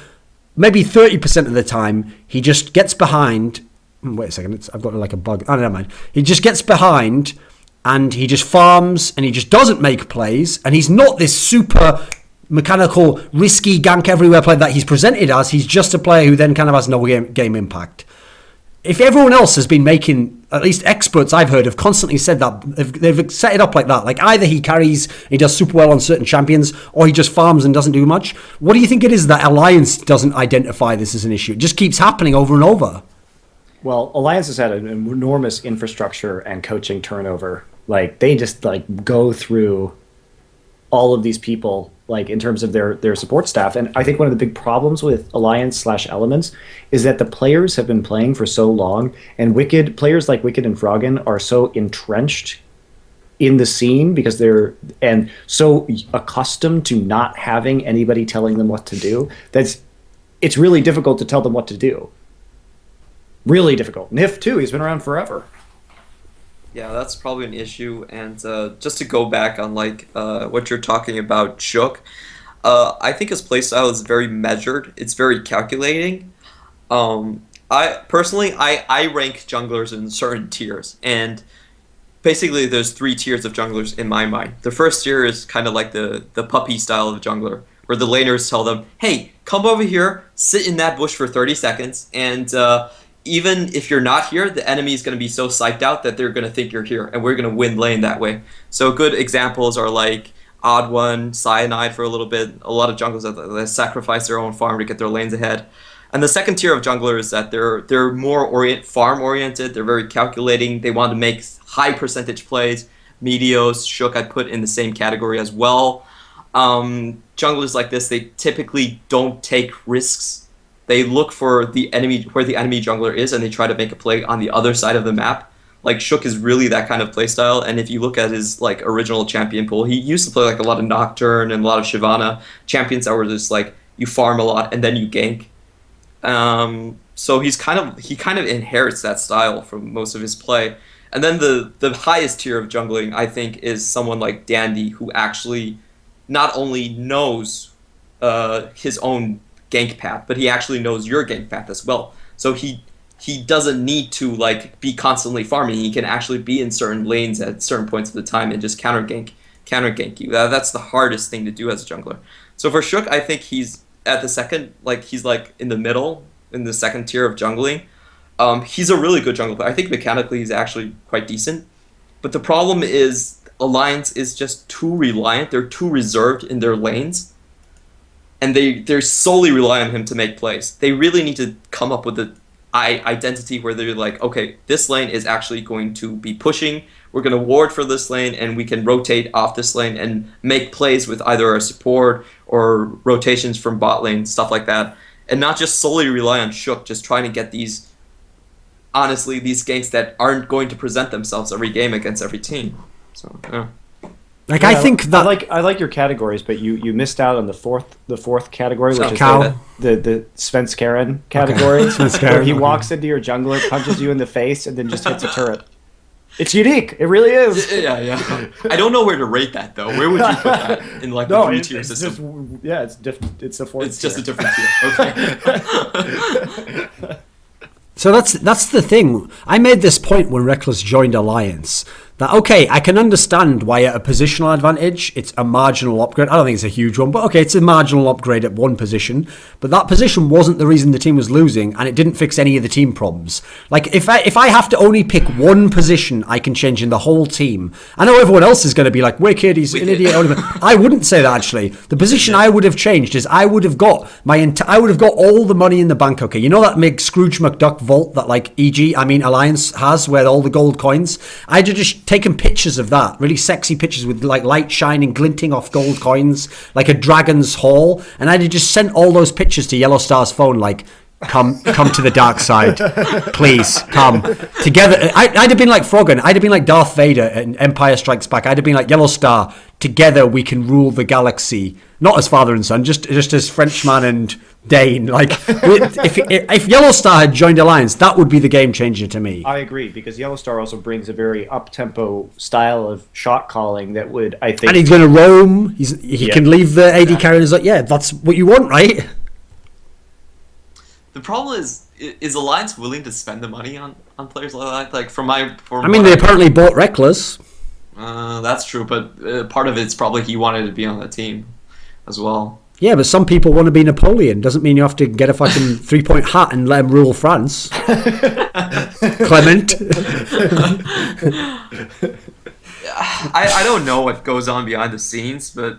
Maybe 30% of the time, he just gets behind. Wait a second, I've got like a bug. Oh, never mind. He just gets behind and he just farms and he just doesn't make plays. And he's not this super mechanical, risky, gank everywhere player that he's presented as. He's just a player who then kind of has no game impact. If everyone else has been making, at least experts I've heard have constantly said that, they've set it up like that. Like either he carries, he does super well on certain champions, or he just farms and doesn't do much. What do you think it is that Alliance doesn't identify this as an issue? It just keeps happening over and over.
Well, Alliance has had an enormous infrastructure and coaching turnover. Like they just like go through all of these people, like in terms of their support staff. And I think one of the big problems with Alliance/Elements is that the players have been playing for so long, and players like Wicked and Froggen are so entrenched in the scene because they're so accustomed to not having anybody telling them what to do that it's really difficult to tell them what to do. Really difficult. Nif too, he's been around forever.
Yeah, that's probably an issue. And just to go back on like what you're talking about, Shook, I think his playstyle is very measured. It's very calculating. I personally rank junglers in certain tiers, and basically there's 3 tiers of junglers in my mind. The first tier is kind of like the puppy style of jungler, where the laners tell them, "Hey, come over here, sit in that bush for 30 seconds, and even if you're not here, the enemy is going to be so psyched out that they're going to think you're here, and we're going to win lane that way." So good examples are like Odd One, Cyanide for a little bit, a lot of junglers that sacrifice their own farm to get their lanes ahead. And the second tier of junglers is that they're more farm-oriented, they're very calculating, they want to make high percentage plays. Meteos, Shook I'd put in the same category as well. Junglers like this, they typically don't take risks. They look for the enemy, where the enemy jungler is, and they try to make a play on the other side of the map. like Shook is really that kind of playstyle. And if you look at his like original champion pool, he used to play like a lot of Nocturne and a lot of Shyvana champions that were just like you farm a lot and then you gank. So he kind of inherits that style from most of his play. And then the highest tier of jungling, I think, is someone like Dandy, who actually not only knows his own gank path, but he actually knows your gank path as well. So he doesn't need to like be constantly farming. He can actually be in certain lanes at certain points of the time and just counter gank you. That's the hardest thing to do as a jungler. So for Shook, I think he's at the second, like he's like in the middle, in the second tier of jungling. He's a really good jungle player. I think mechanically he's actually quite decent. But the problem is Alliance is just too reliant. They're too reserved in their lanes. And they solely rely on him to make plays. They really need to come up with an identity where they're like, okay, this lane is actually going to be pushing. We're going to ward for this lane, and we can rotate off this lane and make plays with either a support or rotations from bot lane, stuff like that. And not just solely rely on Shook, just trying to get these ganks that aren't going to present themselves every game against every team. So, yeah.
Like, I think that
I like your categories, but you missed out on the fourth category, which is
Cow.
the Svenskeren category,
Svenskeren,
where he
okay.
walks into your jungler, punches you in the face, and then just hits a turret. It's unique. It really is.
Yeah. I don't know where to rate that though. Where would you put that in like the three-tier
it's
system?
it's a fourth.
It's just a
tier.
different tier. Okay.
So that's the thing. I made this point when Reckless joined Alliance. That, okay, I can understand why at a positional advantage, it's a marginal upgrade. I don't think it's a huge one, but okay, it's a marginal upgrade at one position. But that position wasn't the reason the team was losing, and it didn't fix any of the team problems. Like, if I have to only pick one position I can change in the whole team, I know everyone else is going to be like, wicked, he's an idiot. I wouldn't say that, actually. The position I would have changed is I would have got all the money in the bank, okay? You know that big Scrooge McDuck vault that, like, Alliance has, where all the gold coins? I'd have just taken pictures of that, really sexy pictures with like light shining, glinting off gold coins, like a dragon's hall, and I'd have just sent all those pictures to Yellow Star's phone, like, come to the dark side, please come together. I'd have been like Froggen, I'd have been like Darth Vader in Empire Strikes Back. I'd have been like, Yellow Star, together we can rule the galaxy, not as father and son, just as Frenchman and Dane. Like, if Yellow Star had joined Alliance, that would be the game changer to me.
I agree, because Yellow Star also brings a very up-tempo style of shot calling that would, I think...
And he's going to roam, he can leave the AD carry, and he's like, yeah, that's what you want, right?
The problem is Alliance willing to spend the money on players like that? Like,
they apparently bought Reckless.
That's true, but part of it's probably he wanted to be on the team as well.
Yeah, but some people want to be Napoleon. Doesn't mean you have to get a fucking 3-point hat and let him rule France. Clement.
I don't know what goes on behind the scenes, but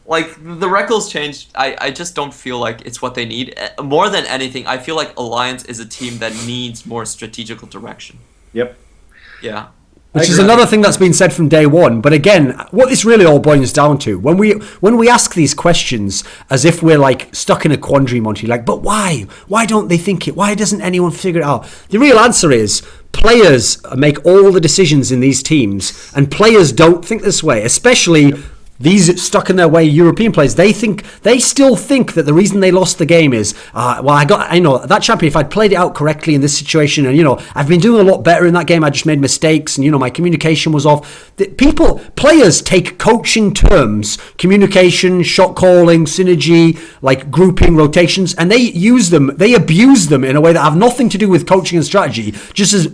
like the Reckless change, I just don't feel like it's what they need. More than anything, I feel like Alliance is a team that needs more strategical direction.
Yep.
Yeah.
Which is another thing that's been said from day one. But again, what this really all boils down to, when we ask these questions as if we're like stuck in a quandary, Monty, like, but why? Why don't they think it? Why doesn't anyone figure it out? The real answer is players make all the decisions in these teams, and players don't think this way, especially these stuck in their way European players. They still think that the reason they lost the game is, I know that champion, if I'd played it out correctly in this situation, and I've been doing a lot better in that game, I just made mistakes, and my communication was off. Players take coaching terms, communication, shot calling, synergy, like grouping, rotations, and they use them, they abuse them in a way that have nothing to do with coaching and strategy, just as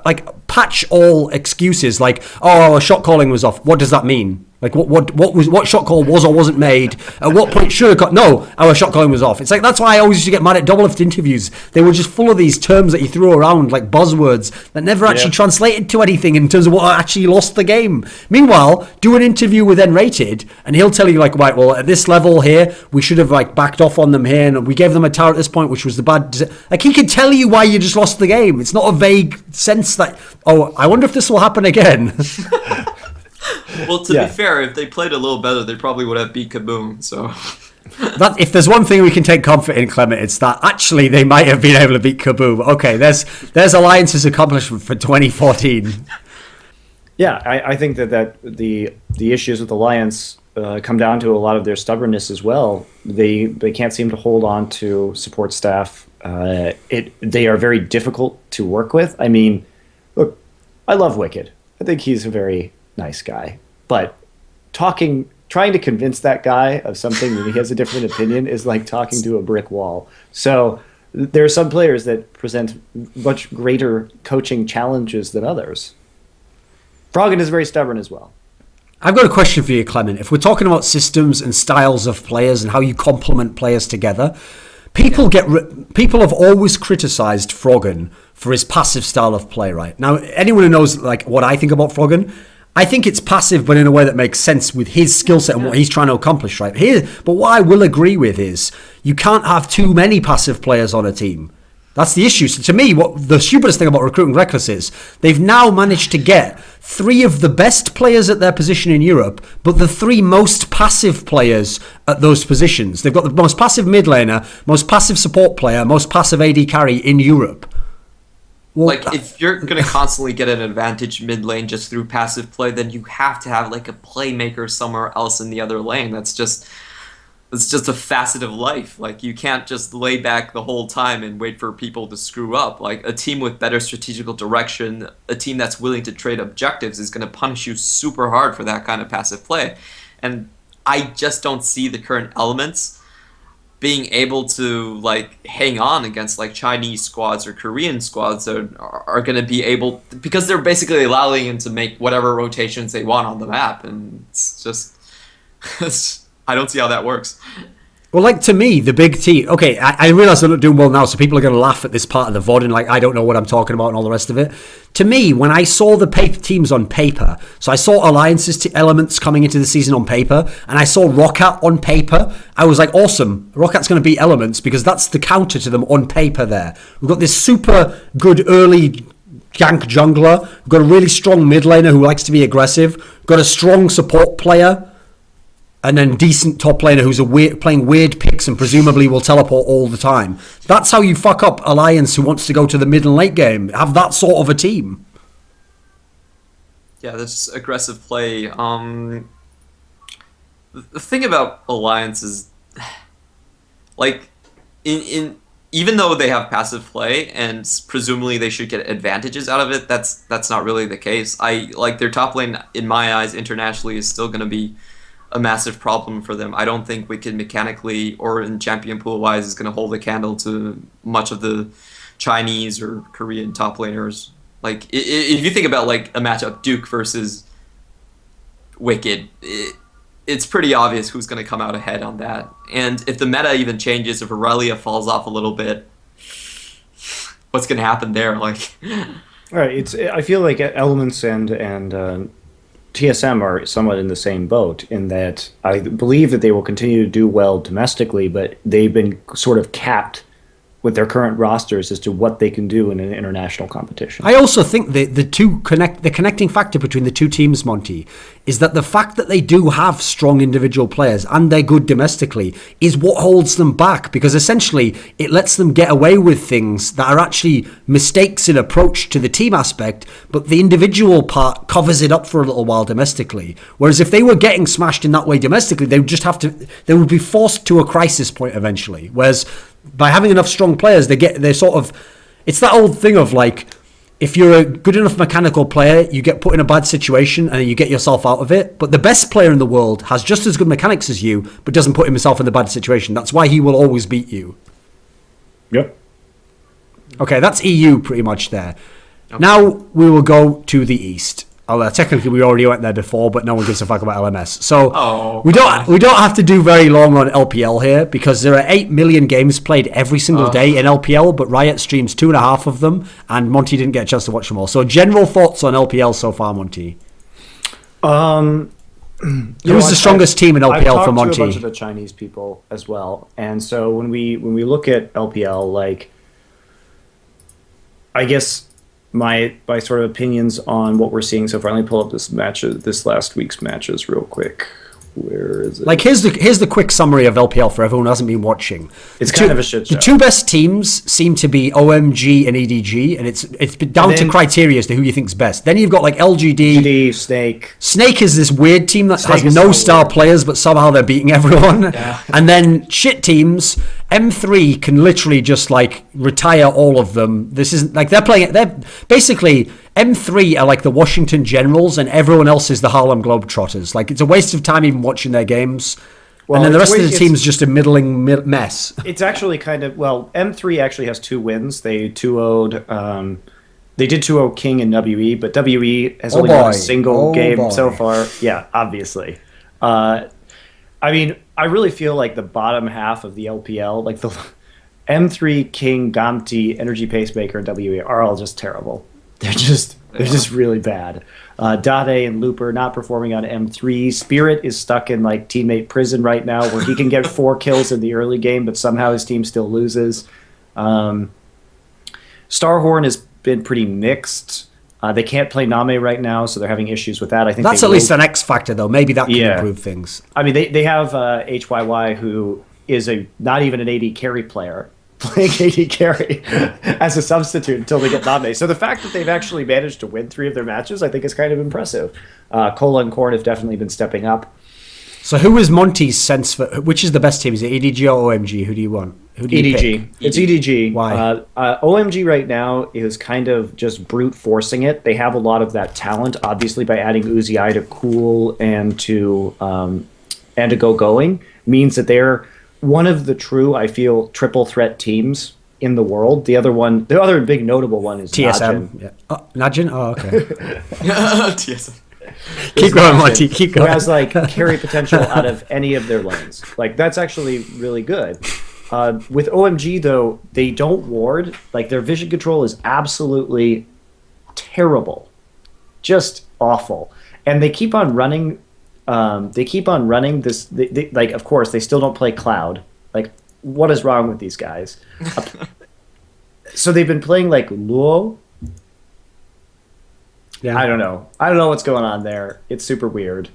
like patch all excuses, like, oh, shot calling was off. What does that mean? Like, what shot call was or wasn't made? At what point should have got? No, our shot calling was off. It's like, that's why I always used to get mad at Doublelift interviews. They were just full of these terms that you threw around like buzzwords that never actually translated to anything in terms of what actually lost the game. Meanwhile, do an interview with N-Rated, and he'll tell you like, right, well, at this level here, we should have like backed off on them here, and we gave them a tower at this point, which was the bad. Like, he can tell you why you just lost the game. It's not a vague sense that, oh, I wonder if this will happen again.
Well, to be fair, if they played a little better, they probably would have beat Kaboom. So,
That if there's one thing we can take comfort in, Clement, it's that actually they might have been able to beat Kaboom. Okay, there's Alliance's accomplishment for 2014.
Yeah, I think that the issues with Alliance come down to a lot of their stubbornness as well. They can't seem to hold on to support staff. They are very difficult to work with. I mean, look, I love Wicked. I think he's a very nice guy, but trying to convince that guy of something when he has a different opinion is like talking to a brick wall. So there are some players that present much greater coaching challenges than others. Froggen is very stubborn as well.
I've got a question for you, Clement. If we're talking about systems and styles of players and how you complement players together, people have always criticised Froggen for his passive style of play, right? Now, anyone who knows like what I think about Froggen, I think it's passive, but in a way that makes sense with his skill set and what he's trying to accomplish, right? But what I will agree with is you can't have too many passive players on a team. That's the issue. So to me, what the stupidest thing about recruiting Reckless is they've now managed to get 3 of the best players at their position in Europe, but the 3 most passive players at those positions. They've got the most passive mid laner, most passive support player, most passive AD carry in Europe. Well,
like, if you're going to constantly get an advantage mid lane just through passive play, then you have to have, like, a playmaker somewhere else in the other lane. It's just a facet of life. Like, you can't just lay back the whole time and wait for people to screw up. Like, a team with better strategical direction, a team that's willing to trade objectives is going to punish you super hard for that kind of passive play. And I just don't see the current elements being able to like hang on against like Chinese squads or Korean squads that are going to be able, because they're basically allowing them to make whatever rotations they want on the map, and it's just I don't see how that works.
Well, like, to me, the big team... Okay, I realise I'm not doing well now, so people are going to laugh at this part of the VOD and, like, I don't know what I'm talking about and all the rest of it. To me, when I saw the teams on paper, so I saw Alliance's elements coming into the season on paper, and I saw Roccat on paper, I was like, awesome, Rockat's going to beat Elements, because that's the counter to them on paper there. We've got this super good early gank jungler, we've got a really strong mid laner who likes to be aggressive, we've got a strong support player, and then decent top laner who's playing weird picks and presumably will teleport all the time. That's how you fuck up Alliance, who wants to go to the mid and late game. Have that sort of a team.
Yeah, that's aggressive play. The thing about Alliance is, like, in even though they have passive play and presumably they should get advantages out of it, that's not really the case. Like, their top lane, in my eyes, internationally is still going to be a massive problem for them. I don't think Wicked mechanically or in champion pool wise is going to hold a candle to much of the Chinese or Korean top laners. Like, if you think about like a matchup Duke versus Wicked, it's pretty obvious who's going to come out ahead on that. And if the meta even changes, if Aurelia falls off a little bit, what's going to happen there? Like,
all right, I feel like Elements and TSM are somewhat in the same boat in that I believe that they will continue to do well domestically, but they've been sort of capped with their current rosters as to what they can do in an international competition.
I also think the connecting factor between the two teams, Monty, is that the fact that they do have strong individual players and they're good domestically is what holds them back, because essentially it lets them get away with things that are actually mistakes in approach to the team aspect, but the individual part covers it up for a little while domestically. Whereas if they were getting smashed in that way domestically, they would be forced to a crisis point eventually. Whereas by having enough strong players, it's that old thing of like, if you're a good enough mechanical player, you get put in a bad situation and you get yourself out of it. But the best player in the world has just as good mechanics as you, but doesn't put himself in the bad situation. That's why he will always beat you.
Yep.
Okay, that's EU pretty much there. Okay. Now we will go to the East. Technically, we already went there before, but no one gives a fuck about LMS. So we don't have to do very long on LPL here, because there are 8 million games played every single day in LPL, but Riot streams 2.5 of them, and Monty didn't get a chance to watch them all. So general thoughts on LPL so far, Monty? Who's the strongest team in LPL for Monty?
I've talked to a bunch of the Chinese people as well, and so when we look at LPL, like, I guess my sort of opinions on what we're seeing so far. Let me pull up this last week's matches real quick. Where is it?
Like here's the quick summary of LPL for everyone who hasn't been watching.
It's kind of a shit show.
The two best teams seem to be OMG and EDG, and it's down to criteria as to who you think's best. Then you've got like LGD,
Snake.
Snake is this weird team that
Snake
has
is
no
so
star
weird.
players, but somehow they're beating everyone.
Yeah.
And then shit teams, M3 can literally just like retire all of them. This isn't like they're basically M3 are like the Washington Generals, and everyone else is the Harlem Globetrotters. Like it's a waste of time even watching their games.
Well,
and then the
it's
rest of the
it's-
team's just a middling mess.
It's actually kind of M3 actually has 2 wins. They 2-0'd. They did 2-0 King and WE, but WE has only won a single game so far. Yeah, obviously. I mean, I really feel like the bottom half of the LPL, like the M3, King, Gamti, Energy Pacemaker, and WE are all just terrible. They're just really bad. Dade and Looper not performing on M3. Spirit is stuck in like teammate prison right now, where he can get 4 kills in the early game, but somehow his team still loses. Starhorn has been pretty mixed. They can't play Name right now, so they're having issues with that. I think
That's at least an X factor, though. Maybe that can improve things.
I mean, they have HYY, who is not even an AD carry player, playing AD carry as a substitute until they get Name. So the fact that they've actually managed to win 3 of their matches, I think, is kind of impressive. Cola and Korn have definitely been stepping up.
So who is Monty's sense for which is the best team? Is it EDG or OMG? Who do you want? Who do you
EDG.
pick?
It's EDG.
Why?
OMG right now is kind of just brute forcing it. They have a lot of that talent, obviously, by adding Uzi to Cool and to Go Going, means that they're one of the true, I feel, triple threat teams in the world. The other big notable one is
TSM.
Najin.
Yeah. Oh, Najin? Oh, okay.
TSM.
Keep going, Monty. Keep
Who
going.
has like carry potential out of any of their lanes. Like that's actually really good. With OMG though, they don't ward. Like their vision control is absolutely terrible, just awful, and they keep on running. This. Like, of course, they still don't play Cloud. Like, what is wrong with these guys? So they've been playing like Luo.
Yeah.
I don't know what's going on there. It's super weird.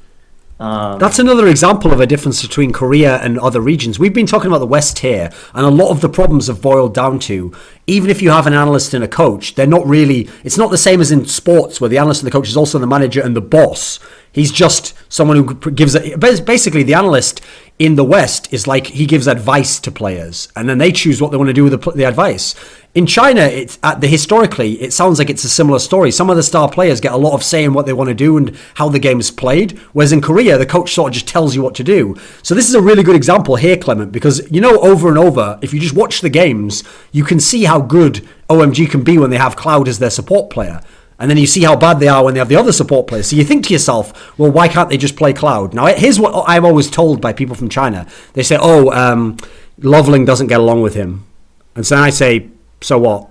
That's another example of a difference between Korea and other regions. We've been talking about the West here, and a lot of the problems have boiled down to, even if you have an analyst and a coach, they're not really, it's not the same as in sports where the analyst and the coach is also the manager and the boss. He's just someone who gives, basically the analyst in the West is like, he gives advice to players, and then they choose what they want to do with the advice. In China, historically, it sounds like it's a similar story. Some of the star players get a lot of say in what they want to do and how the game is played, whereas in Korea, the coach sort of just tells you what to do. So this is a really good example here, Clement, because over and over, if you just watch the games, you can see how good OMG can be when they have Cloud as their support player. And then you see how bad they are when they have the other support players. So you think to yourself, well, why can't they just play Cloud? Now, here's what I'm always told by people from China. They say, Loveling doesn't get along with him. And so I say, so what?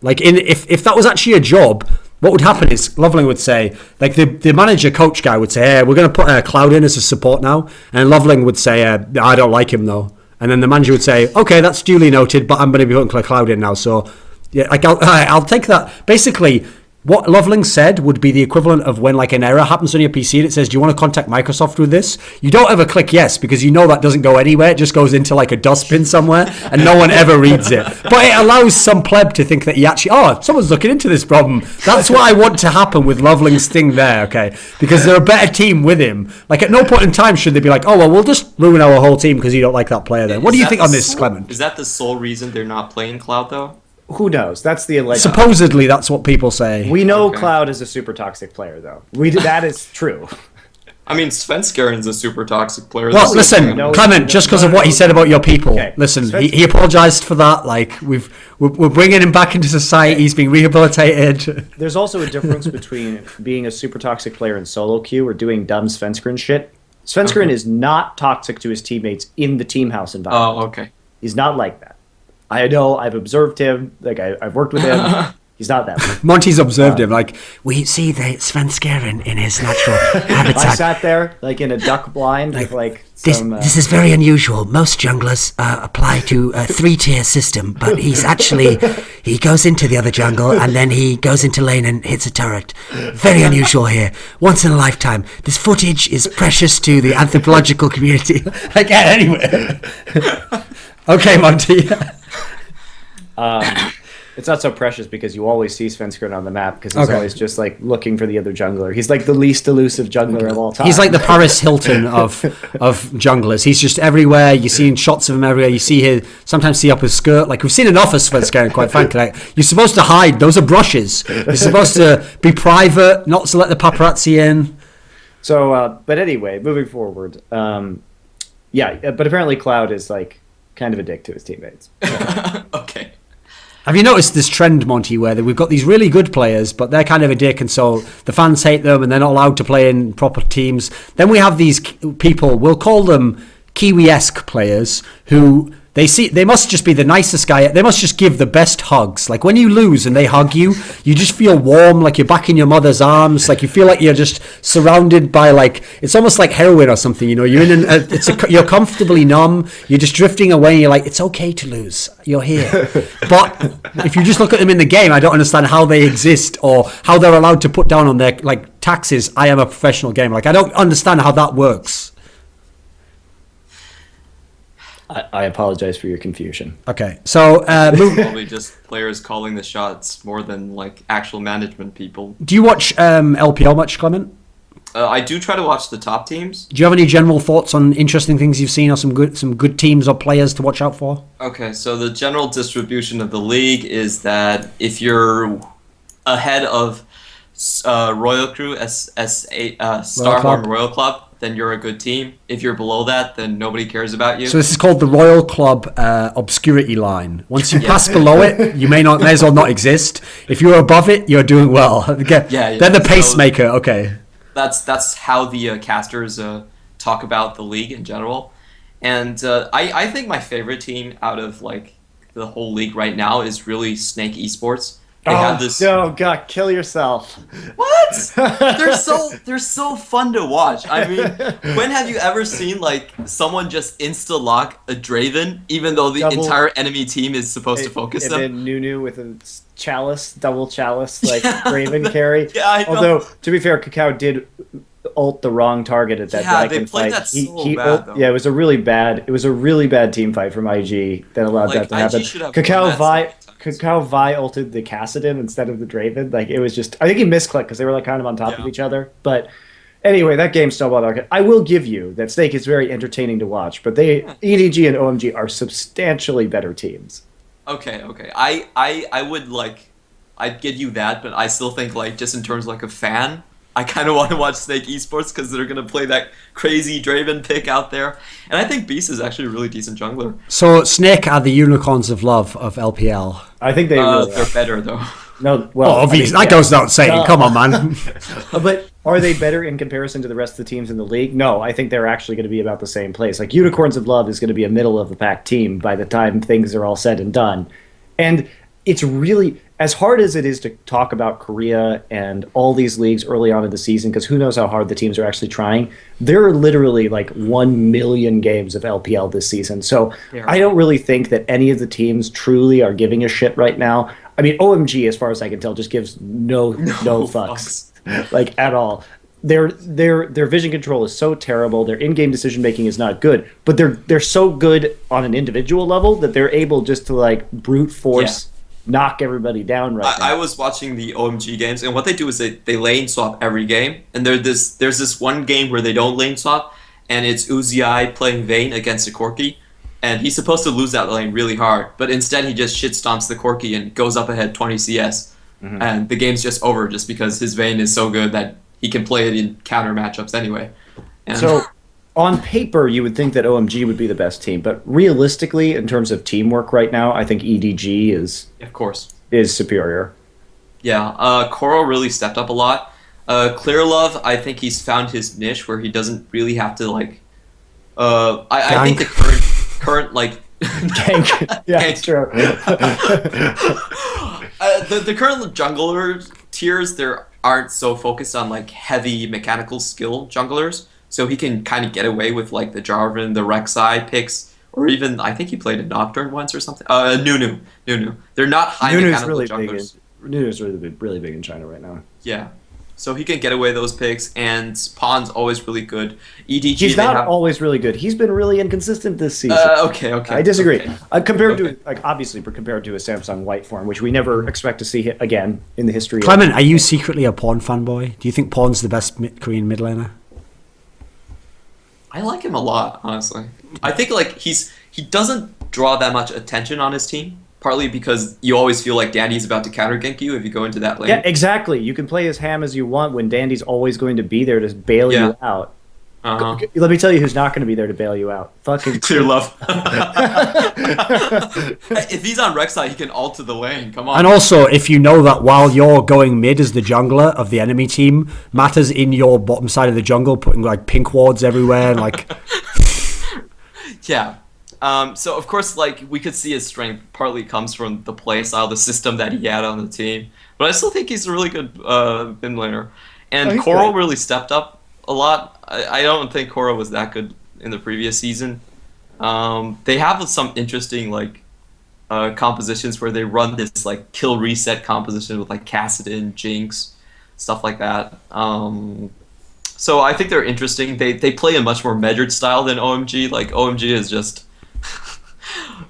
Like, if that was actually a job, what would happen is Loveling would say, like the manager coach guy would say, hey, we're going to put Cloud in as a support now. And Loveling would say, I don't like him though. And then the manager would say, okay, that's duly noted, but I'm going to be putting Cloud in now. So yeah, like I'll take that. Basically, what Loveling said would be the equivalent of when like an error happens on your PC and it says, do you want to contact Microsoft with this? You don't ever click yes, because you know that doesn't go anywhere. It just goes into like a dustbin somewhere and no one ever reads it. But it allows some pleb to think that he actually, someone's looking into this problem. That's what I want to happen with Loveling's thing there, okay? Because they're a better team with him. Like at no point in time should they be like, we'll just ruin our whole team because you don't like that player then. What do you think on this, Clement?
Is that the sole reason they're not playing Cloud though?
Who knows? That's the alleged.
Supposedly, that's what people say.
We know Cloud is a super toxic player, though. That is true.
I mean, Svenskaren's a super toxic player.
Well, listen, Clement, just because of what he said about your people,
Okay.
listen, he apologised for that. Like we're bringing him back into society. He's being rehabilitated.
There's also a difference between being a super toxic player in solo queue or doing dumb Svenskeren shit. Svenskeren is not toxic to his teammates in the team house environment.
Oh, okay.
He's not like that. I know. I've observed him. Like I've worked with him. He's not that.
Monty's observed him, like, we see the Svensker in his natural habitat.
I sat there, like, in a duck blind with, like, some...
This is very unusual. Most junglers apply to a 3-tier system, but he goes into the other jungle and then he goes into lane and hits a turret. Very unusual here. Once in a lifetime. This footage is precious to the anthropological community.
I get anyway. Okay, Monty.
It's not so precious because you always see Svenskeren on the map because he's always just like looking for the other jungler. He's like the least elusive jungler of all time.
He's like the Paris Hilton of junglers. He's just everywhere. You're seeing shots of him everywhere. You see him sometimes see up his skirt. Like we've seen enough of Svenskeren, quite frankly. Like, you're supposed to hide. Those are brushes. You're supposed to be private, not to let the paparazzi in.
So, but anyway, moving forward. But apparently Cloud is like kind of a dick to his teammates.
Okay.
Have you noticed this trend, Monty, where we've got these really good players, but they're kind of a dick, and so the fans hate them, and they're not allowed to play in proper teams. Then we have these people, we'll call them Kiwi-esque players, who they must just be the nicest guy. They must just give the best hugs. Like when you lose and they hug you, you just feel warm, like you're back in your mother's arms. Like you feel like you're just surrounded by like it's almost like heroin or something. You know, you're in you're comfortably numb. You're just drifting away. And you're like, it's okay to lose. You're here. But if you just look at them in the game, I don't understand how they exist or how they're allowed to put down on their like taxes. I am a professional gamer. Like I don't understand how that works.
I apologize for your confusion.
Okay, so
probably just players calling the shots more than like actual management people.
Do you watch LPL much, Clement?
I do try to watch the top teams.
Do you have any general thoughts on interesting things you've seen or some good teams or players to watch out for?
Okay, so the general distribution of the league is that if you're ahead of Royal Crew, Starhorn Royal Club, then you're a good team. If you're below that, then nobody cares about you.
So this is called the Royal Club obscurity line. Once you pass below it, you may as well not exist. If you're above it, you're doing well. They're the pacemaker. Okay.
That's how the casters talk about the league in general. And I think my favorite team out of like the whole league right now is really Snake Esports. They have this.
Oh God, kill yourself!
What? They're so fun to watch. I mean, when have you ever seen like someone just insta lock a Draven, even though the entire enemy team is supposed to focus them?
And then Nunu with a chalice, double chalice, like Draven carry.
Yeah, I know.
Although to be fair, Kakao did ult the wrong target at that
they played
fight.
That so bad, though.
Yeah, it was a really bad team fight from IG that allowed that to happen. Kakao Vi ulted the Kassadin instead of the Draven. Like it was just, I think he misclicked because they were like kind of on top of each other. But anyway, that game snowballed out. I will give you that Snake is very entertaining to watch, but EDG and OMG are substantially better teams.
Okay. I would like, I'd give you that, but I still think like just in terms of like a fan, I kind of want to watch Snake Esports because they're going to play that crazy Draven pick out there. And I think Beast is actually a really decent jungler.
So Snake are the unicorns of love of LPL.
I think
they're better, though.
No, well,
obviously, that goes without saying. Come on, man.
But are they better in comparison to the rest of the teams in the league? No, I think they're actually going to be about the same place. Like Unicorns of Love is going to be a middle of the pack team by the time things are all said and done. And it's really, as hard as it is to talk about Korea and all these leagues early on in the season, because who knows how hard the teams are actually trying, there are literally like 1 million games of LPL this season. So I don't really think that any of the teams truly are giving a shit right now. I mean, OMG, as far as I can tell, just gives no fucks, like at all. Their vision control is so terrible. Their in-game decision making is not good, but they're so good on an individual level that they're able just to like brute force. Knock everybody down now.
I was watching the OMG games, and what they do is they lane swap every game. And there's this one game where they don't lane swap, and it's Uzi playing Vayne against a Corki, and he's supposed to lose that lane really hard, but instead he just shit stomps the Corki and goes up ahead 20 CS, and the game's just over just because his Vayne is so good that he can play it in counter matchups anyway. And
so on paper, you would think that OMG would be the best team, but realistically, in terms of teamwork right now, I think EDG is superior.
Yeah, Coral really stepped up a lot. Clearlove, I think he's found his niche where he doesn't really have to like. I think the current like.
Gank. Yeah, it's true.
The current jungler tiers, there aren't so focused on like heavy mechanical skill junglers, so he can kind of get away with like the Jarvan, the Rek'Sai picks, or even I think he played a Nocturne once or something. Nunu. They're not high mechanical
really
junglers.
Nunu's really big in China right now.
Yeah. So he can get away those picks, and Pawn's always really good. EDG.
He's not always really good. He's been really inconsistent this season.
Okay.
I disagree.
Okay.
Compared to obviously compared to a Samsung White form, which we never expect to see again in the history.
Clement, are you secretly a Pawn fanboy? Do you think Pawn's the best Korean mid laner?
I like him a lot, honestly. I think like he doesn't draw that much attention on his team. Partly because you always feel like Dandy's about to counter gank you if you go into that lane.
Yeah, exactly. You can play as ham as you want when Dandy's always going to be there to bail you out.
Uh-huh.
Let me tell you who's not going to be there to bail you out. Fucking
Clear Love. If he's on Rek'Sai, he can ult to the lane. Come on.
And also, if you know that while you're going mid as the jungler of the enemy team, Matter's in your bottom side of the jungle putting like pink wards everywhere and like...
Yeah. So of course, like we could see his strength partly comes from the play style, the system that he had on the team. But I still think he's a really good mid laner. And Coral really stepped up a lot. I don't think Coral was that good in the previous season. They have some interesting like compositions where they run this like kill reset composition with like Kassadin, Jinx, stuff like that. So I think they're interesting. They play a much more measured style than OMG. Like OMG is just.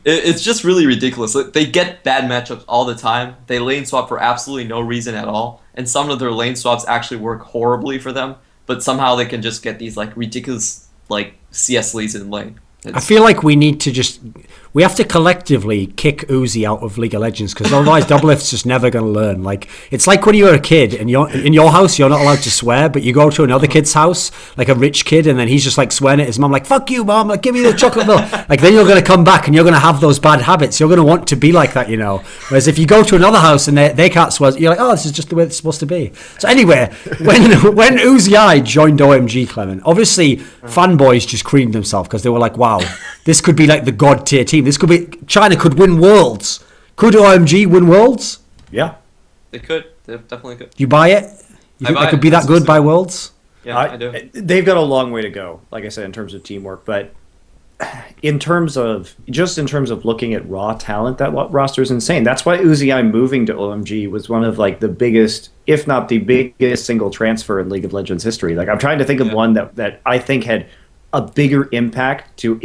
It's just really ridiculous. They get bad matchups all the time. They lane swap for absolutely no reason at all, and some of their lane swaps actually work horribly for them. But somehow they can just get these like ridiculous like CS leads in lane.
I feel like we have to collectively kick Uzi out of League of Legends because otherwise Doublelift's just never going to learn. Like it's like when you were a kid and you're in your house, you're not allowed to swear, but you go to another kid's house, like a rich kid, and then he's just like swearing at his mom, like "Fuck you, mom! Like give me the chocolate milk." Like then you're going to come back and you're going to have those bad habits. You're going to want to be like that, you know. Whereas if you go to another house and they can't swear, you're like, "Oh, this is just the way it's supposed to be." So anyway, when Uzi joined OMG, Clement, obviously fanboys just creamed themselves because they were like, "Wow, this could be like the god tier team. This could be China could win worlds. Could OMG win worlds?
Yeah,
they could. They definitely could.
You buy it? You think they could be that good by worlds?
Yeah, I do.
They've got a long way to go, like I said, in terms of teamwork. But in terms of looking at raw talent, that roster is insane. That's why Uzi moving to OMG was one of like the biggest, if not the biggest, single transfer in League of Legends history. Like I'm trying to think of one that I think had a bigger impact to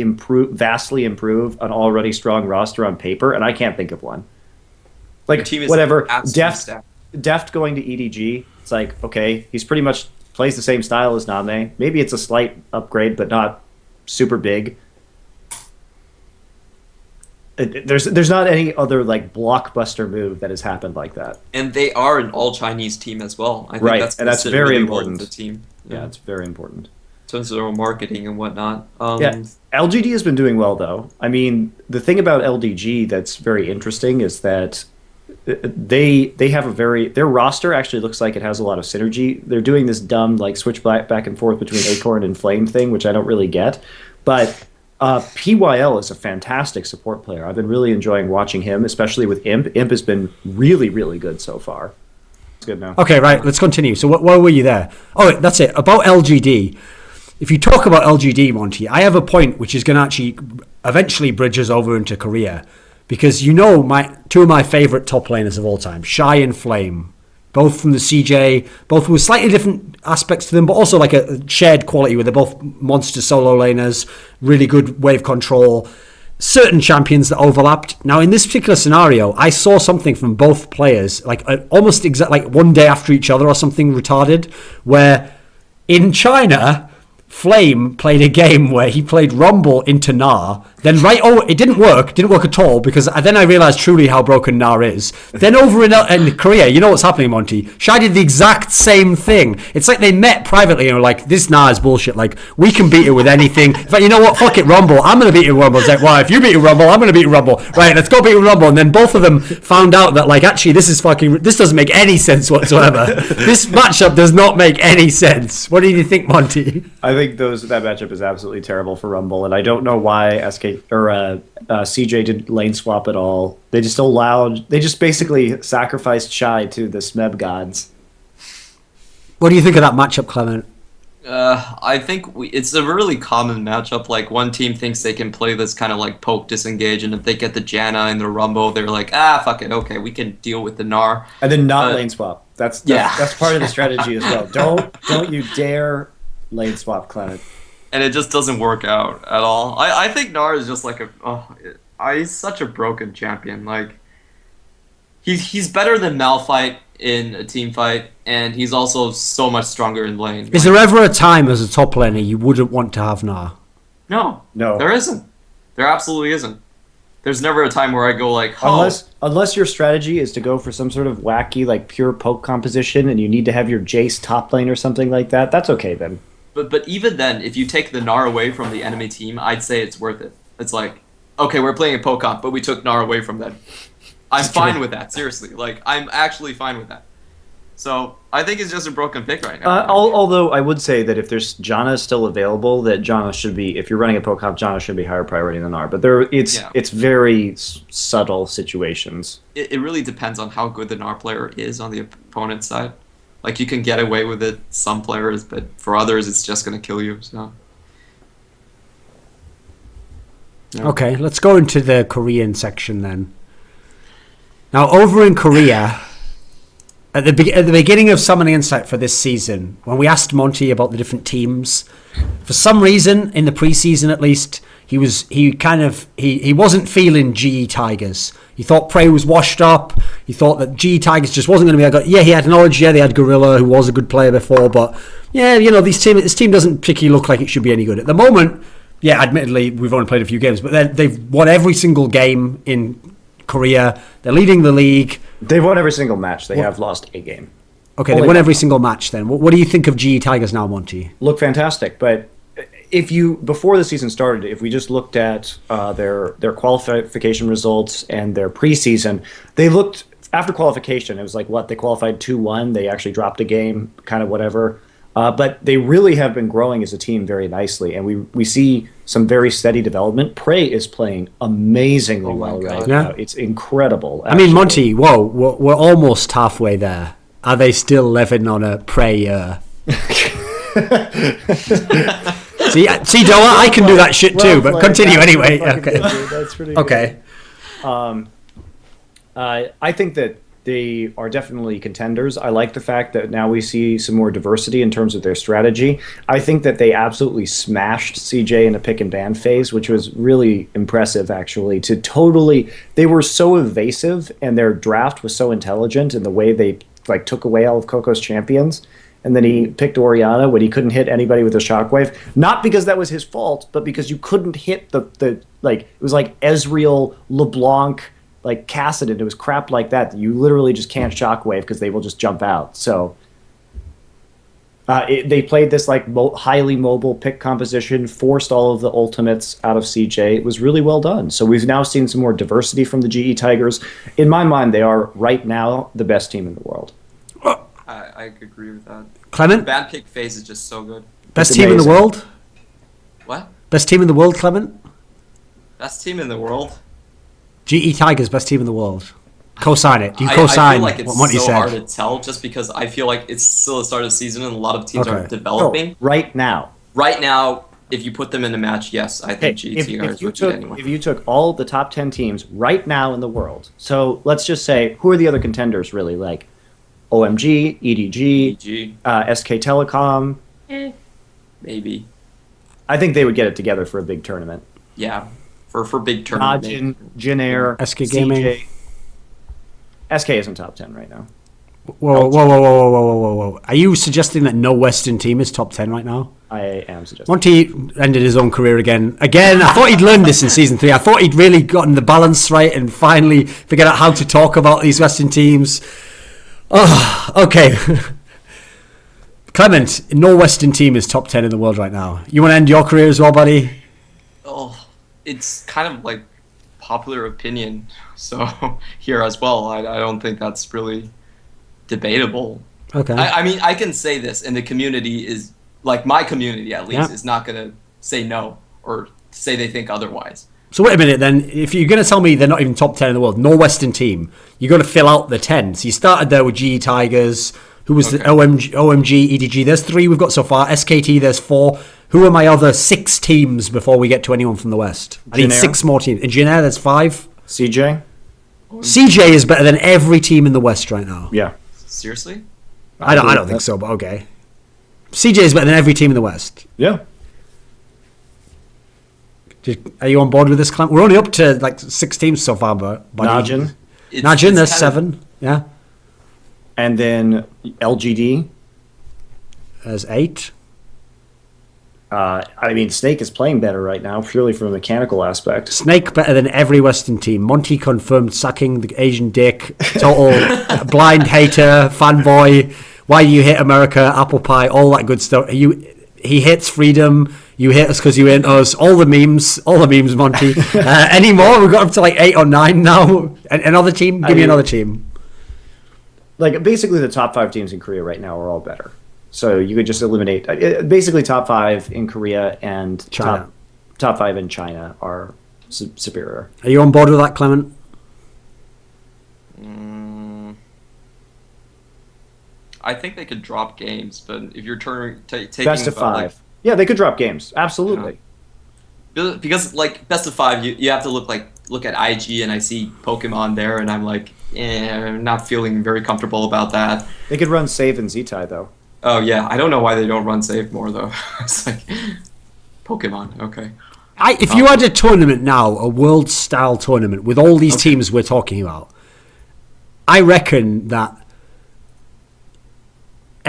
vastly improve an already strong roster on paper, and I can't think of one. Like whatever, Deft going to EDG, it's like, okay, he's pretty much plays the same style as Name. Maybe it's a slight upgrade, but not super big. There's not any other like blockbuster move that has happened like that.
And they are an all-Chinese team as well. I think
that's very
really
important.
Well the team.
Yeah, it's very important.
In terms of their own marketing and whatnot.
LGD has been doing well, though. I mean, the thing about LDG that's very interesting is that they have their roster actually looks like it has a lot of synergy. They're doing this dumb like switch back and forth between Acorn and Flame thing, which I don't really get. But PYL is a fantastic support player. I've been really enjoying watching him, especially with Imp. Imp has been really, really good so far. It's good now.
Okay, right. Let's continue. So where were you there? Oh, that's it. About LGD. If you talk about LGD, Monty, I have a point which is going to actually eventually bridge us over into Korea. Because you know two of my favourite top laners of all time, Shy and Flame. Both from the CJ, both with slightly different aspects to them, but also like a shared quality where they're both monster solo laners, really good wave control, certain champions that overlapped. Now, in this particular scenario, I saw something from both players, like almost like one day after each other or something retarded, where in China, Flame played a game where he played Rumble into Gnar. Then it didn't work at all, because then I realised truly how broken Gnar is. Then over in Korea, you know what's happening, Monty? Shai did the exact same thing. It's like they met privately and were like, this Gnar is bullshit. Like, we can beat it with anything. But you know what? Fuck it, Rumble. I'm going to beat it with Rumble. It's like, well, if you beat it with Rumble, I'm going to beat it with Rumble. Right, let's go beat it with Rumble. And then both of them found out that, like, actually, this doesn't make any sense whatsoever. This matchup does not make any sense. What do you think, Monty?
I think that matchup is absolutely terrible for Rumble, and I don't know why SK CJ didn't lane swap at all. They just basically sacrificed Shy to the Smeb gods.
What do you think of that matchup, Clement?
I think it's a really common matchup. Like, one team thinks they can play this kind of like poke disengage, and if they get the Janna in the Rumble, they're like, fuck it, okay, we can deal with the Gnar.
And then lane swap. That's part of the strategy as well. Don't you dare lane swap, Clement.
And it just doesn't work out at all. I think Gnar is just like he's such a broken champion. Like, he's better than Malphite in a team fight, and he's also so much stronger in lane.
Is there ever a time as a top laner you wouldn't want to have Gnar?
No.
No.
There isn't. There absolutely isn't. There's never a time where I go like,
Unless your strategy is to go for some sort of wacky, like, pure poke composition, and you need to have your Jace top lane or something like that, that's okay then.
But even then, if you take the Gnar away from the enemy team, I'd say it's worth it. It's like, okay, we're playing a poke comp, but we took Gnar away from them. I'm fine with that, seriously. Like, I'm actually fine with that. So, I think it's just a broken pick right now.
Although I would say that if there's Janna still available, that Janna should be, if you're running a poke comp, Janna should be higher priority than Gnar. But it's very subtle situations.
It really depends on how good the Gnar player is on the opponent's side. Like, you can get away with it, some players, but for others, it's just going to kill you. So.
Yeah. Okay, let's go into the Korean section then. Now, over in Korea, at the beginning of Summoning Insight for this season, when we asked Monte about the different teams, for some reason, in the preseason at least, he wasn't feeling GE Tigers. He thought Prey was washed up. He thought that GE Tigers just wasn't going to be that good. Yeah, he had knowledge. Yeah, they had Gorilla, who was a good player before. But yeah, this team doesn't particularly look like it should be any good at the moment. Yeah, admittedly, we've only played a few games, but they've won every single game in Korea. They're leading the league.
They've won every single match. They have lost a game.
Okay, they won every single match then. What do you think of GE Tigers now, Monty?
Look fantastic, but before the season started, if we just looked at their qualification results and their preseason, they looked, after qualification, it was like, they qualified 2-1, they actually dropped a game, kind of whatever. But they really have been growing as a team very nicely, and we see some very steady development. Prey is playing amazingly well right now. It's incredible.
Actually. I mean, Monty, we're almost halfway there. Are they still living on a Prey? See, Doa, I can do that shit too, but continue anyway. Okay.
That's pretty good.
Okay.
I think that they are definitely contenders. I like the fact that now we see some more diversity in terms of their strategy. I think that they absolutely smashed CJ in a pick and ban phase, which was really impressive, actually. They were so evasive, and their draft was so intelligent in the way they took away all of Coco's champions. And then he picked Orianna when he couldn't hit anybody with a shockwave. Not because that was his fault, but because you couldn't hit it was like Ezreal, LeBlanc, like Cassidon. It was crap like that you literally just can't shockwave because they will just jump out. So they played this highly mobile pick composition, forced all of the ultimates out of CJ. It was really well done. So we've now seen some more diversity from the GE Tigers. In my mind, they are right now the best team in the world.
I agree with that.
Clement?
The bad pick phase is just so good.
Best team in the world?
What?
Best team in the world, Clement?
Best team in the world?
GE Tigers, best team in the world. Co-sign it. Do you co-sign
what Monty said? I feel like it's so hard to tell just because I feel like it's still the start of the season and a lot of teams are developing.
No, right now.
Right now, if you put them in a match, yes, I think GE Tigers would beat anyone.
If you took all the top 10 teams right now in the world, so let's just say, who are the other contenders really? Like OMG, EDG, SK Telecom.
Maybe.
I think they would get it together for a big tournament.
Yeah, for big tournament.
Jin Air,
SK Gaming.
CJ. SK isn't top 10 right now.
Whoa. Are you suggesting that no Western team is top 10 right now?
I am suggesting.
Monty ended his own career again. I thought he'd learned this in Season 3. I thought he'd really gotten the balance right and finally figured out how to talk about these Western teams. Oh, okay. Clement, no Western team is top 10 in the world right now. You want to end your career as well, buddy?
Oh, it's kind of like popular opinion. So here as well, I don't think that's really debatable.
Okay.
I mean, I can say this, and the community is, like my community at least, is not going to say no or say they think otherwise.
So wait a minute then. If you're going to tell me they're not even top 10 in the world, no Western team, you're going to fill out the 10. So you started there with GE Tigers, who was the OMG, EDG. There's 3 we've got so far. SKT, there's 4. Who are my other 6 teams before we get to anyone from the West? I need 6 more teams. In Jin Air, there's 5.
CJ?
CJ is better than every team in the West right now.
Yeah.
Seriously?
I don't think so, but okay. CJ is better than every team in the West.
Yeah.
Are you on board with this, Clement? We're only up to like 6 teams so far, but
Najin.
Najin, there's 7. Yeah.
And then LGD.
There's 8.
I mean, Snake is playing better right now, purely from a mechanical aspect.
Snake better than every Western team. Monte confirmed sacking the Asian dick. Total blind hater, fanboy. Why do you hate America? Apple pie, all that good stuff. He hates freedom. You hate us because you ain't us. All the memes, Monty. Any more? We've got up to like 8 or 9 now. Another team? Give me another team.
Like, basically the top 5 teams in Korea right now are all better. So you could just eliminate... basically top 5 in Korea and
China.
Top 5 in China are superior.
Are you on board with that, Clement?
I think they could drop games, but if you're taking
Best of 5. Yeah, they could drop games. Absolutely.
Because like best of 5, you have to look at IG, and I see Pokemon there, and I'm like, I'm not feeling very comfortable about that.
They could run Save and Z-Tai, though.
Oh yeah, I don't know why they don't run Save more though. It's like Pokemon. Okay.
If you had a tournament now, a world style tournament with all these teams we're talking about, I reckon that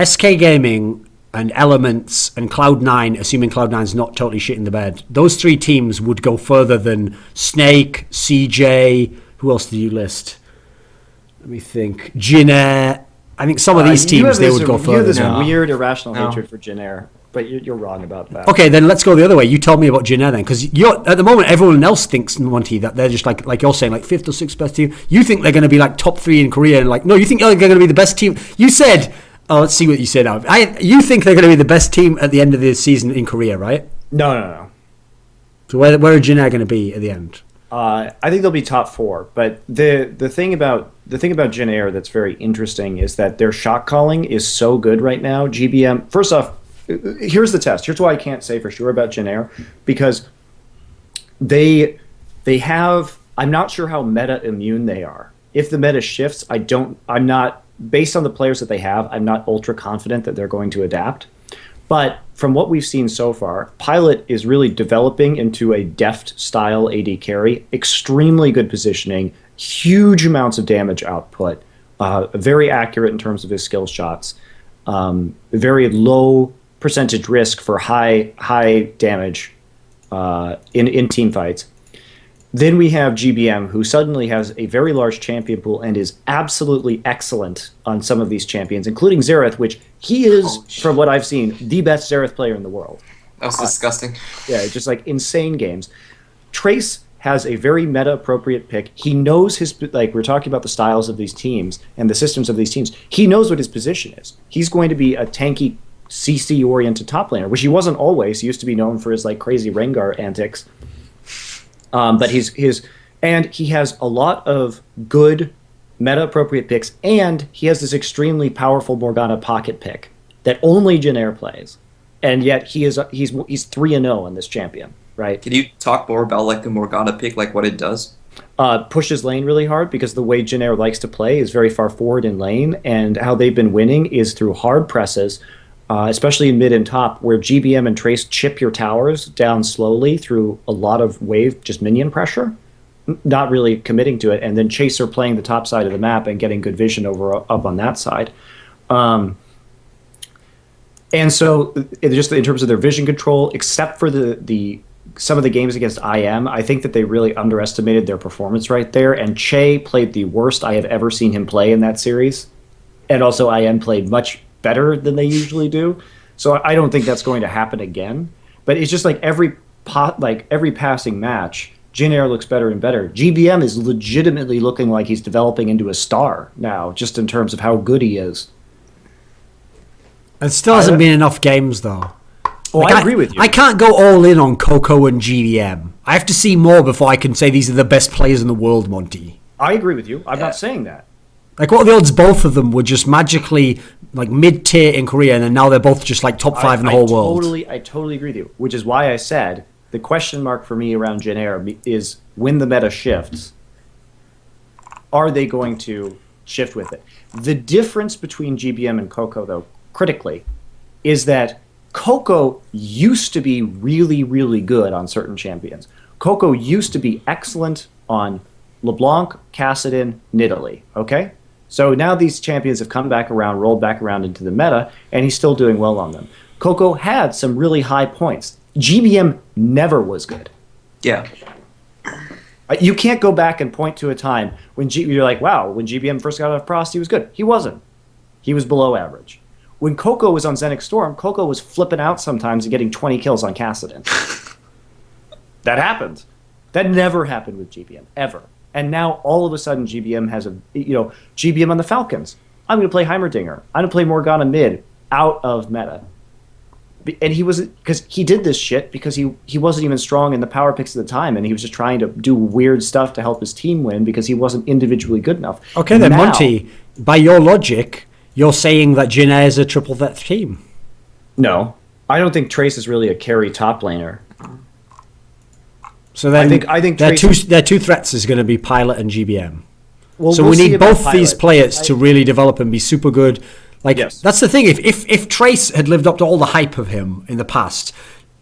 SK Gaming and Elements and Cloud9, assuming Cloud9's not totally shit in the bed, those 3 teams would go further than Snake, CJ. Who else did you list? Let me think. Jin Air. I think some of these teams, they would go further.
You have this weird, irrational hatred for Jin Air, but you're wrong about that.
Okay, then let's go the other way. You told me about Jin Air then, because at the moment, everyone else thinks, Monty, that they're just like you're saying, like 5th or 6th best team. You think they're going to be like top 3 in Korea, and like, no, you think they're going to be the best team. You said... Oh, let's see what you say now. You think they're going to be the best team at the end of the season in Korea, right?
No.
So where are Jin Air going to be at the end?
I think they'll be top 4. But the thing about Jin Air that's very interesting is that their shot calling is so good right now. GBM. First off, here's the test. Here's why I can't say for sure about Jin Air, because they have. I'm not sure how meta immune they are. If the meta shifts, I'm not. Based on the players that they have, I'm not ultra confident that they're going to adapt. But from what we've seen so far, Pilot is really developing into a deft style AD carry, extremely good positioning, huge amounts of damage output, very accurate in terms of his skill shots, very low percentage risk for high damage in team fights. Then we have GBM, who suddenly has a very large champion pool and is absolutely excellent on some of these champions, including Xerath, which he is, from what I've seen, the best Xerath player in the world.
That was disgusting.
Yeah, just like insane games. Trace has a very meta-appropriate pick. He knows we're talking about the styles of these teams and the systems of these teams. He knows what his position is. He's going to be a tanky, CC-oriented top laner, which he wasn't always. He used to be known for his crazy Rengar antics. But he has a lot of good meta-appropriate picks, and he has this extremely powerful Morgana pocket pick that only Jin Air plays, and yet he's 3-0 in this champion, right?
Can you talk more about the Morgana pick, what it does?
Pushes lane really hard, because the way Jin Air likes to play is very far forward in lane, and how they've been winning is through hard presses. Especially in mid and top, where GBM and Trace chip your towers down slowly through a lot of wave, just minion pressure, not really committing to it, and then Chaser playing the top side of the map and getting good vision up on that side. And so, just in terms of their vision control, except for some of the games against IM, I think that they really underestimated their performance right there, and Che played the worst I have ever seen him play in that series, and also IM played much better than they usually do. So I don't think that's going to happen again. But it's just every passing match, Jin Air looks better and better. GBM is legitimately looking like he's developing into a star now, just in terms of how good he is.
It still hasn't been enough games, though.
Oh, I agree with you.
I can't go all in on Coco and GBM. I have to see more before I can say these are the best players in the world, Monty.
I agree with you. I'm not saying that.
Like, what are the odds both of them were just magically, like, mid-tier in Korea, and then now they're both just, like, top 5 in the whole world?
I totally agree with you, which is why I said the question mark for me around Jin Air is when the meta shifts, are they going to shift with it? The difference between GBM and Coco, though, critically, is that Coco used to be really, really good on certain champions. Coco used to be excellent on LeBlanc, Kassadin, Nidalee, okay? So now these champions have come back around, rolled back around into the meta, and he's still doing well on them. Coco had some really high points. GBM never was good.
Yeah.
You can't go back and point to a time when you're like, wow, when GBM first got out of Prost, he was good. He wasn't. He was below average. When Coco was on Zenix Storm, Coco was flipping out sometimes and getting 20 kills on Kassadin. That happened. That never happened with GBM, ever. And now all of a sudden GBM has GBM on the Falcons. I'm going to play Heimerdinger. I'm going to play Morgana mid, out of meta. And he was, because he did this shit because he wasn't even strong in the power picks at the time, and he was just trying to do weird stuff to help his team win because he wasn't individually good enough.
Okay, then, Monty, by your logic, you're saying that Jin Air is a triple threat team.
No, I don't think Trace is really a carry top laner.
So then
I think
their
Trace,
two threats is going to be Pilot and GBM.
Well,
so
we'll
we
see
need
about
both these
Pilot.
players to really develop and be super good. Like,
Yes.
that's the thing. If Trace had lived up to all the hype of him in the past,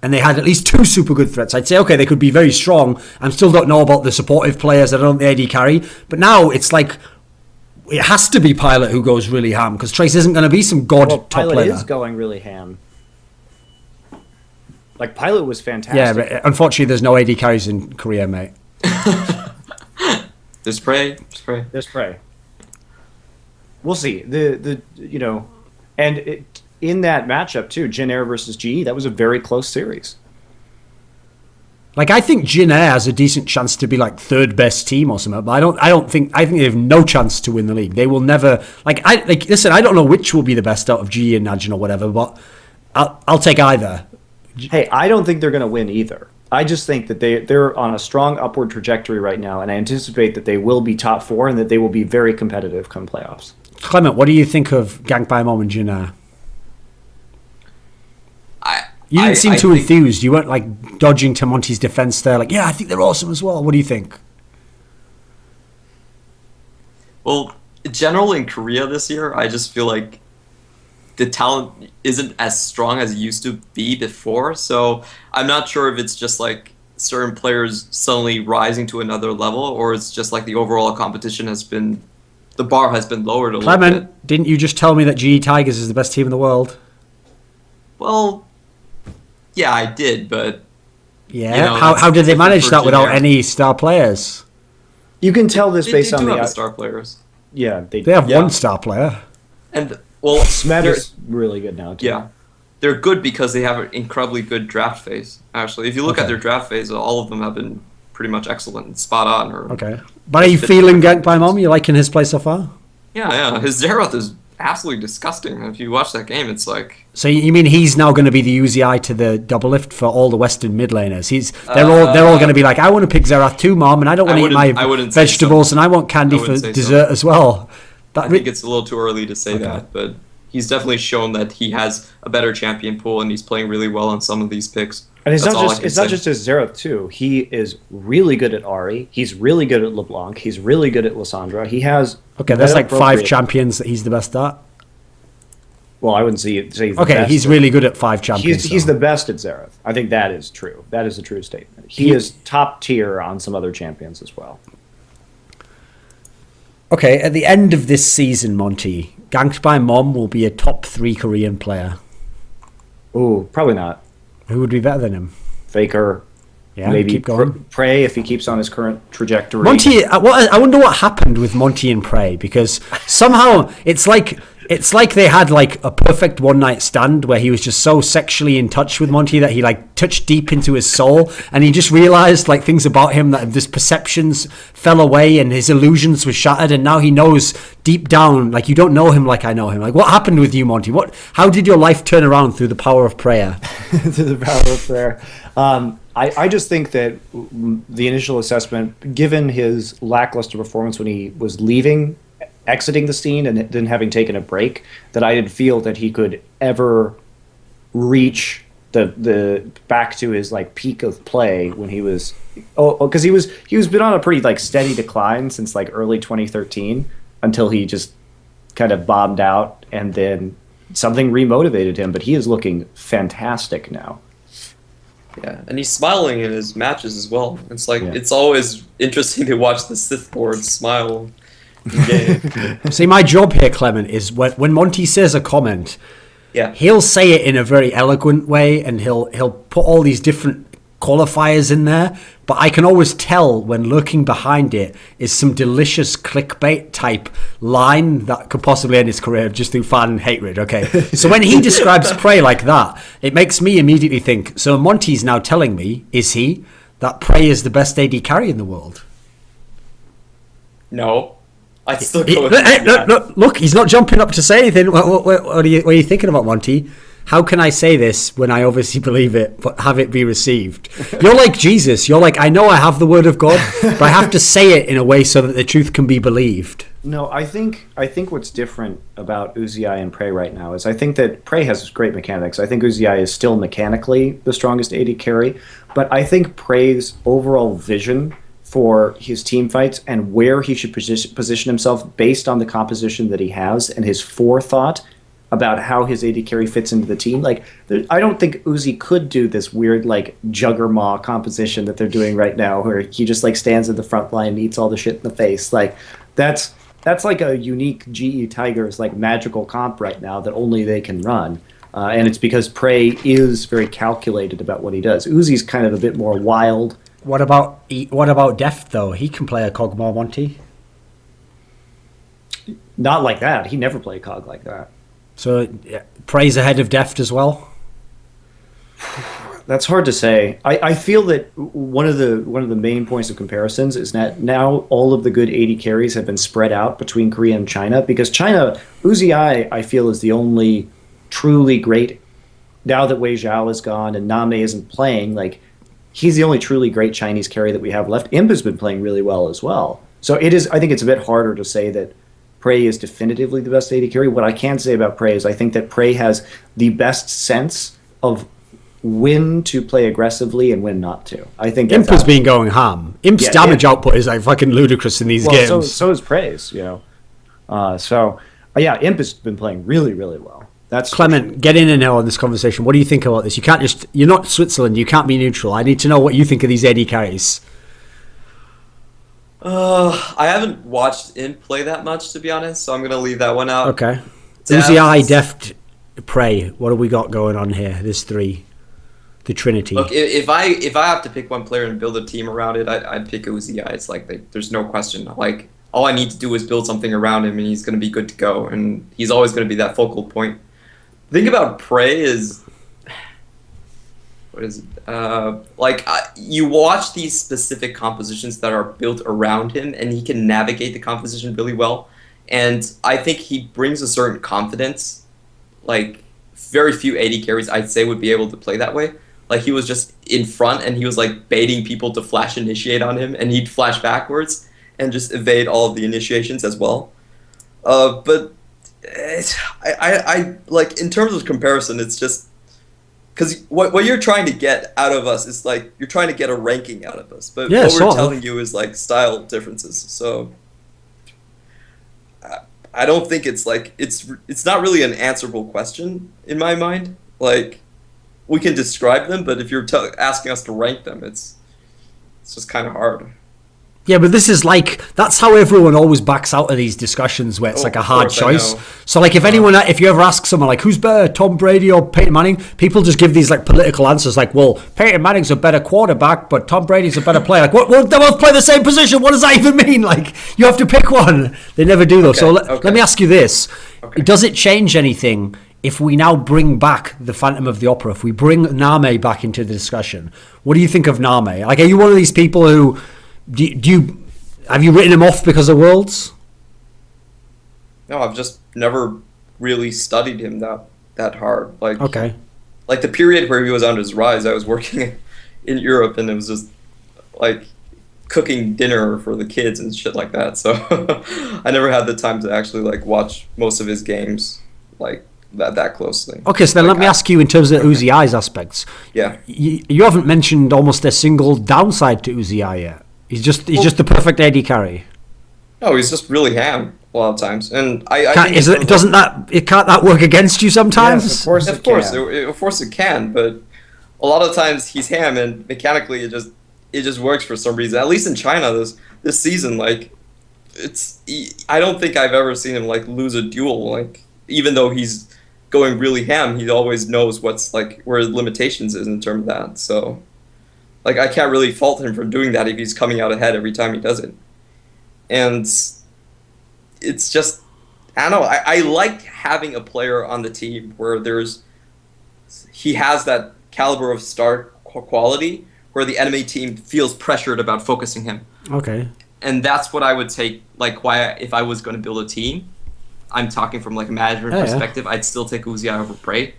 and they had at least 2 super good threats, I'd say, okay, they could be very strong. I still don't know about the supportive players. I don't know the AD carry. But now it's like, it has to be Pilot who goes really ham, because Trace isn't going to be some god top
Pilot
player.
is going really ham. Like, Pilot was fantastic.
Yeah, but unfortunately, there's no AD carries in Korea, mate.
There's Prey.
There's Prey. We'll see. In that matchup too, Jin Air versus GE, that was a very close series.
Like, I think Jin Air has a decent chance to be like 3rd best team or something, but I think they have no chance to win the league. They will never listen, I don't know which will be the best out of GE and Najin or whatever, but I'll take either.
Hey, I don't think they're going to win either. I just think that they're on a strong upward trajectory right now, and I anticipate that they will be top 4 and that they will be very competitive come playoffs.
Clement, what do you think of Ganked by Mom and Jin Air? You didn't seem too enthused. You weren't like dodging to Monty's defense there. Like, yeah, I think they're awesome as well. What do you think?
Well, generally in Korea this year, I just feel like the talent isn't as strong as it used to be before. So I'm not sure if it's just like certain players suddenly rising to another level, or it's just like the overall competition the bar has been lowered a little bit.
Clement, didn't you just tell me that GE Tigers is the best team in the world?
Well, yeah, I did, but
yeah.
You know,
how did they manage that without
generic.
any star players?
You can tell this based
they
on
do
the
have star players.
Yeah,
They have
Yeah.
one star player.
And well,
Smetter's really good now too.
yeah, they're good because they have an incredibly good draft phase. Actually, if you look at their draft phase, all of them have been pretty much excellent and spot on.
Okay. But are you feeling Ganked by Mom? You liking his play so far?
Yeah. His Zeroth is absolutely disgusting. If you watch that game, it's like
So you mean he's now going to be the UZI to the double lift for all the Western mid laners? They're all going to be like, I want to pick Zerath too, Mom, and I don't want to eat
I
my
wouldn't say
vegetables,
so.
and I want candy
I
for
wouldn't say
dessert
so.
as well.
I think it's a little too early to say
Okay.
that, but he's definitely shown that he has a better champion pool and he's playing really well on some of these picks.
And it's
That's all I
not
can
just
say.
his Zerath too. He is really good at Ari. He's really good at LeBlanc. He's really good at Lysandra. He has
that's like 5
appropriate-
champions that he's the best at.
Well, I wouldn't say he's the
Okay,
best,
he's
but
really good at 5 champions.
he's
so.
the best at Zerath. I think that is true. That is a true statement. He is top tier on some other champions as well.
Okay, at the end of this season, Monty, Ganked by Mom will be a top 3 Korean player.
Ooh, probably not.
Who would be better than him?
Faker.
Yeah,
Maybe
keep going.
Prey if he keeps on his current trajectory.
Monty, I wonder what happened with Monty and Prey, because somehow it's like It's like they had like a perfect one night stand where he was just so sexually in touch with Monty that he like touched deep into his soul, and he just realized like things about him, that his perceptions fell away and his illusions were shattered, and now he knows deep down, like, you don't know him like I know him. Like, what happened with you, Monty? How did your life turn around through the power of prayer?
Through the power of prayer. I just think that the initial assessment, given his lackluster performance when he was exiting the scene and then having taken a break, that I didn't feel that he could ever reach the back to his like peak of play when he was because he was been on a pretty like steady decline since like early 2013 until he just kind of bombed out, and then something remotivated him, but he is looking fantastic now.
Yeah, and he's smiling in his matches as well. It's like,
Yeah.
it's always interesting to watch the Sith Lord smile in game.
See, my job here, Clement, is when Monty says a comment,
Yeah.
he'll say it in a very eloquent way, and he'll put all these different qualifiers in there, but I can always tell when lurking behind it is some delicious clickbait type line that could possibly end his career just through fan hatred. Okay, so when he describes Prey like that, it makes me immediately think, so Monty's now telling me, is he, that Prey is the best AD carry in the world?
No. I'd still go with that.
Look, he's not jumping up to say anything. What are you thinking about, Monty? How can I say this when I obviously believe it, but have it be received? You're like Jesus. You're like, I know I have the word of God, but I have to say it in a way so that the truth can be believed.
No, I think what's different about Uzi and Prey right now is I think that Prey has great mechanics. I think Uzi is still mechanically the strongest AD carry, but I think Prey's overall vision for his team fights and where he should position himself based on the composition that he has and his forethought about how his AD carry fits into the team. Like, I don't think Uzi could do this weird, like, Juggermaw composition that they're doing right now, where he just, like, stands in the front line and eats all the shit in the face. Like, that's like a unique GE Tigers, like, magical comp right now that only they can run. And it's because Prey is very calculated about what he does. Uzi's kind of a bit more wild.
What about Deft, though? He can play a cog more, Monty.
Not like that. He never played cog like that.
So, Prey's ahead of Deft as well?
That's hard to say. I feel that one of the main points of comparisons is that now all of the good AD carries have been spread out between Korea and China, because China, Uzi I feel, is the only truly great, now that Wei Zhao is gone and Name isn't playing, like, he's the only truly great Chinese carry that we have left. Imp has been playing really well as well. So I think it's a bit harder to say that Prey is definitively the best AD carry. What I can say about Prey is I think that Prey has the best sense of when to play aggressively and when not to. I think
Imp has been going ham. Imp's damage output is like fucking ludicrous in these games.
So is Prey's, you know. Imp has been playing really, really well. That's
Clement, get in and now on this conversation. What do you think about this? You're not Switzerland, you can't be neutral. I need to know what you think of these AD carries.
I haven't watched Imp play that much, to be honest, so I'm going to leave that one out.
Okay. Uzi, Deft, Prey. What have we got going on here? There's three. The Trinity.
Look, if I have to pick one player and build a team around it, I'd pick Uzi. It's like, there's no question. Like, all I need to do is build something around him, and he's going to be good to go, and he's always going to be that focal point. The thing about Prey is... What is it? You watch these specific compositions that are built around him, and he can navigate the composition really well. And I think he brings a certain confidence. Like, very few AD carries, I'd say, would be able to play that way. Like, he was just in front, and he was, like, baiting people to flash initiate on him, and he'd flash backwards and just evade all of the initiations as well. But I like, in terms of comparison, it's just... Because what you're trying to get out of us is, like, you're trying to get a ranking out of us. But what we're telling you is, like, style differences. So I don't think it's, like, it's not really an answerable question in my mind. Like, we can describe them, but if you're asking us to rank them, it's just kind of hard.
Yeah, but this is like, that's how everyone always backs out of these discussions where it's like a hard choice. So like if you ever ask someone like, who's better, Tom Brady or Peyton Manning, people just give these like political answers like, well, Peyton Manning's a better quarterback, but Tom Brady's a better player. Like, what? Well, they both play the same position. What does that even mean? Like, you have to pick one. They never do though. So let me ask you this. Does it change anything if we now bring back the Phantom of the Opera, if we bring Name back into the discussion? What do you think of Name? Like, are you one of these people who... have you written him off because of Worlds?
No, I've just never really studied him that hard. Like, like the period where he was on his rise, I was working in Europe, and it was just like cooking dinner for the kids and shit like that. So I never had the time to actually like watch most of his games like that closely. Okay, so then let me ask you in terms of Uzi I's aspects. Yeah, you haven't mentioned almost a single downside to Uzi I yet. He's just the perfect AD carry. No, he's just really ham a lot of times, and I think can't that work against you sometimes? Yes, of course it can, but a lot of times he's ham, and mechanically it just works for some reason. At least in China this season, like I don't think I've ever seen him like lose a duel. Like even though he's going really ham, he always knows what's like where his limitations is in terms of that. So. Like, I can't really fault him for doing that if he's coming out ahead every time he does it. And it's just, I don't know, I like having a player on the team where he has that caliber of star quality where the enemy team feels pressured about focusing him. Okay. And that's what I would take, like, if I was going to build a team, I'm talking from, like, a management perspective, I'd still take Uzi over Prey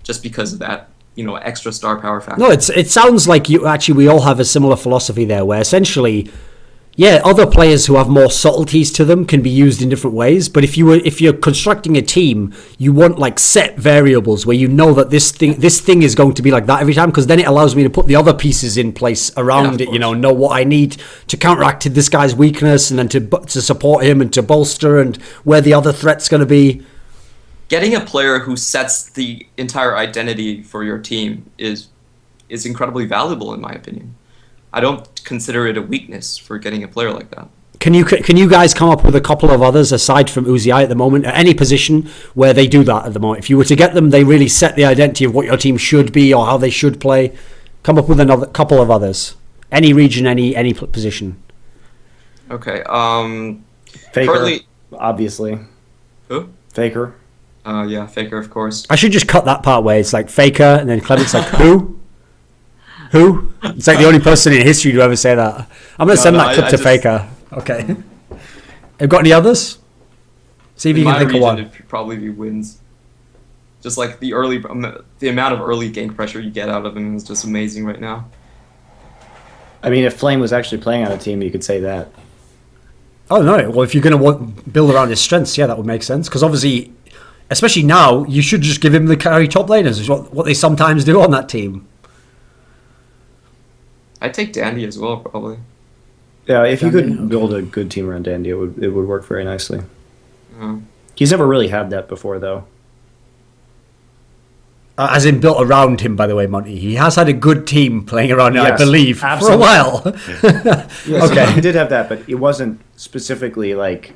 just because of that. Extra star power factor. No, it sounds like we all have a similar philosophy there, where essentially, other players who have more subtleties to them can be used in different ways. But if you're constructing a team, you want like set variables where you know that this thing is going to be like that every time, because then it allows me to put the other pieces in place around it. Know what I need to counteract this guy's weakness, and then to support him and to bolster and where the other threat's going to be. Getting a player who sets the entire identity for your team is incredibly valuable, in my opinion. I don't consider it a weakness for getting a player like that. Can you guys come up with a couple of others aside from Uzi at the moment, at any position where they do that at the moment? If you were to get them, they really set the identity of what your team should be or how they should play. Come up with another couple of others. Any region, any position. Okay. Faker, obviously. Who? Faker. Yeah, Faker, of course. I should just cut that part where it's like Faker, and then Clement's like, who? Who? It's like the only person in history to ever say that. I'm going to send that clip to Faker. Okay. Have got any others? See if you can think of one. It'd probably be wins. Just like the amount of early gank pressure you get out of him is just amazing right now. I mean, if Flame was actually playing on a team, you could say that. Oh, no. Well, if you're going to build around his strengths, that would make sense. Because obviously... Especially now, you should just give him the carry top laners, is what they sometimes do on that team. I'd take Dandy as well, probably. Yeah, if Dandy, you could build a good team around Dandy, it would work very nicely. He's never really had that before, though. As in built around him, by the way, Monty. He has had a good team playing around him, I believe, absolutely. For a while. Yes, okay. He did have that, but it wasn't specifically like...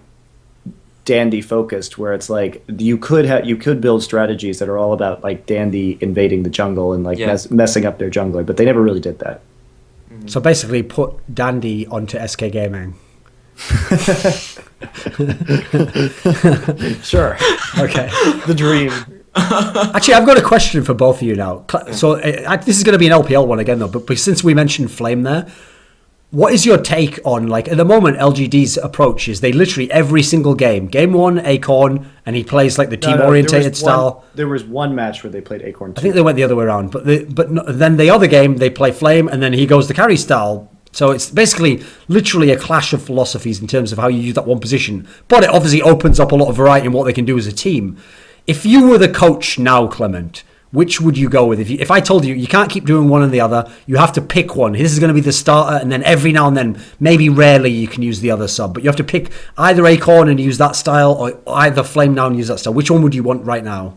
Dandy focused, where it's like you could build strategies that are all about like Dandy invading the jungle and like messing up their jungler, but they never really did that. So basically, put Dandy onto SK Gaming. Sure. Okay. The dream. Actually, I've got a question for both of you now. So this is going to be an LPL one again, though. But since we mentioned Flame there. What is your take on, like, at the moment, LGD's approach is they literally every single game 1, Acorn, and he plays, like, the team-orientated style. There was one match where they played Acorn 2. I think they went the other way around. But then the other game, they play Flame, and then he goes the carry style. So it's basically literally a clash of philosophies in terms of how you use that one position. But it obviously opens up a lot of variety in what they can do as a team. If you were the coach now, Clement... Which would you go with? If I told you can't keep doing one and the other, you have to pick one. This is going to be the starter, and then every now and then, maybe rarely, you can use the other sub. But you have to pick either Acorn and use that style, or either Flame now and use that style. Which one would you want right now?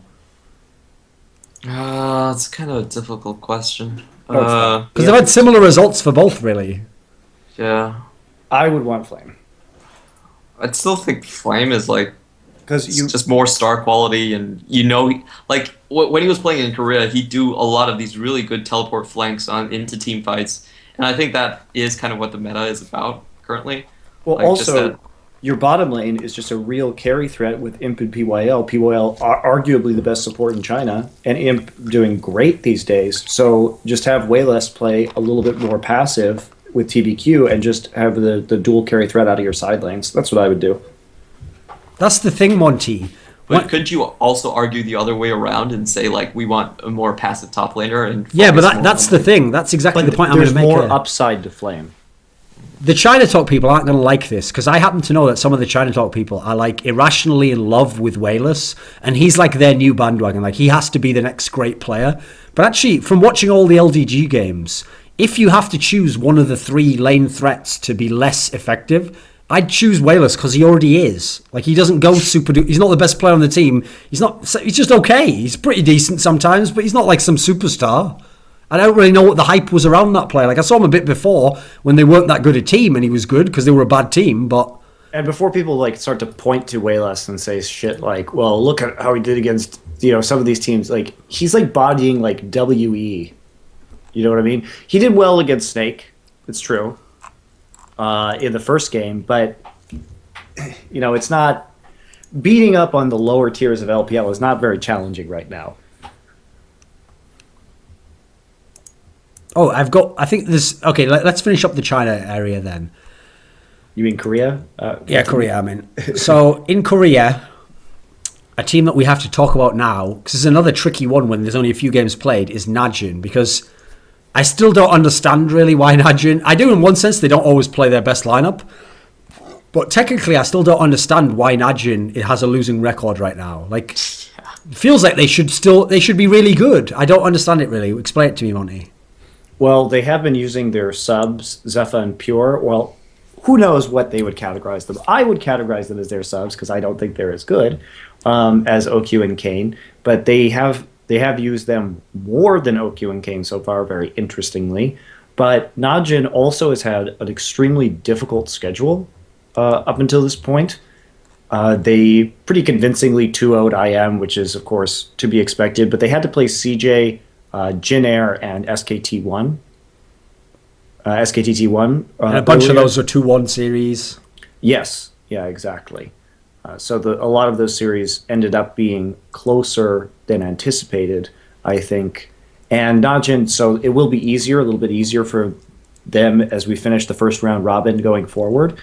It's kind of a difficult question. Because they've had similar results for both, really. Yeah.
I would want Flame.
I'd still think Flame is like
Because
it's just more star quality, and like when he was playing in Korea, he'd do a lot of these really good teleport flanks into team fights, and I think that is kind of what the meta is about currently.
Well,
Like, just
also,
that-
your bottom lane is just a real carry threat with Imp and PYL. PYL are arguably the best support in China, and Imp doing great these days. So just have Wayless play a little bit more passive with TBQ and just have the dual carry threat out of your side lanes. That's what I would do.
That's the thing, Monty.
But couldn't you also argue the other way around and say like we want a more passive top laner and
Yeah, but
focus more
that's
on,
the
like-
thing. That's exactly
But
the point I'm going
there's
to make
more
here.
upside to Flame.
The China Talk people aren't going to like this because I happen to know that some of the China Talk people are like irrationally in love with Wayless, and he's like their new bandwagon. Like he has to be the next great player. But actually, from watching all the LDG games, if you have to choose one of the 3 lane threats to be less effective, I'd choose Wayless because he already is. Like he doesn't go super. He's not the best player on the team. He's not. He's just okay. He's pretty decent sometimes, but he's not like some superstar. I don't really know what the hype was around that player. Like I saw him a bit before when they weren't that good a team, and he was good because they were a bad team. But
And before people like start to point to Wayless and say shit like, well, look at how he did against some of these teams. Like he's like bodying like WE. You know what I mean? He did well against Snake. It's true. In the first game, but it's not beating up on the lower tiers of LPL is not very challenging right now.
I think this. Okay, let's finish up the China area then.
You mean Korea?
Yeah, Korea. I mean, so in Korea, a team that we have to talk about now, because it's another tricky one when there's only a few games played, is Najin, because I still don't understand really why Najin. I do in one sense, they don't always play their best lineup, but technically I still don't understand why Najin has a losing record right now. Like, it feels like they should be really good. I don't understand it really. Explain it to me, Monty.
Well, they have been using their subs, Zephyr and Pure. Well, who knows what they would categorize them. I would categorize them as their subs because I don't think they're as good as OQ and Kane. But they have used them more than OQ and Kane so far, very interestingly. But Najin also has had an extremely difficult schedule up until this point. They pretty convincingly 2-0'd IM, which is, of course, to be expected. But they had to play CJ, Jin Air, and SKT1. SKTT1.
And a bunch
earlier.
of those are 2-1 series.
Yes. Yeah, exactly. So a lot of those series ended up being closer than anticipated, I think. And Najin, so it will be easier, a little bit easier for them as we finish the first round robin going forward.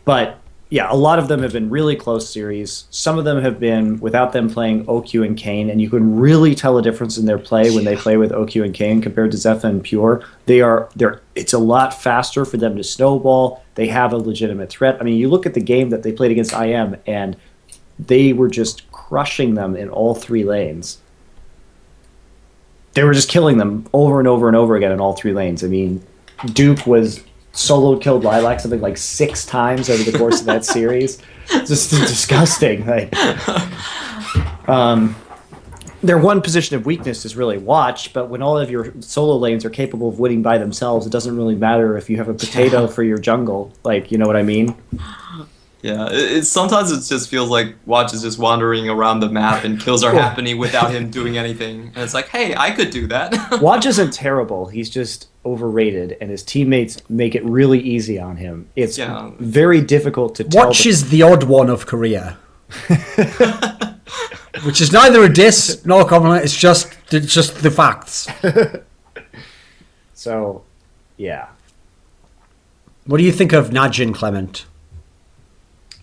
But yeah, a lot of them have been really close series. Some of them have been without them playing OQ and Kane, and you can really tell a difference in their play when they play with OQ and Kane compared to Zephyr and Pure. It's a lot faster for them to snowball. They have a legitimate threat. I mean, you look at the game that they played against IM, and they were just crushing them in all 3 lanes. They were just killing them over and over and over again in all 3 lanes. I mean, Duke was solo killed Lilac something like 6 times over the course of that series. It's just disgusting. Like, their one position of weakness is really watch, but when all of your solo lanes are capable of winning by themselves, it doesn't really matter if you have a potato for your jungle. Like, you know what I mean?
Yeah, sometimes it just feels like Watch is just wandering around the map and kills are happening without him doing anything. And it's like, hey, I could do that.
Watch isn't terrible. He's just overrated, and his teammates make it really easy on him. It's very difficult to tell.
Watch is the odd one of Korea. Which is neither a diss nor a compliment. It's just the facts.
So, yeah.
What do you think of Najin, Clement?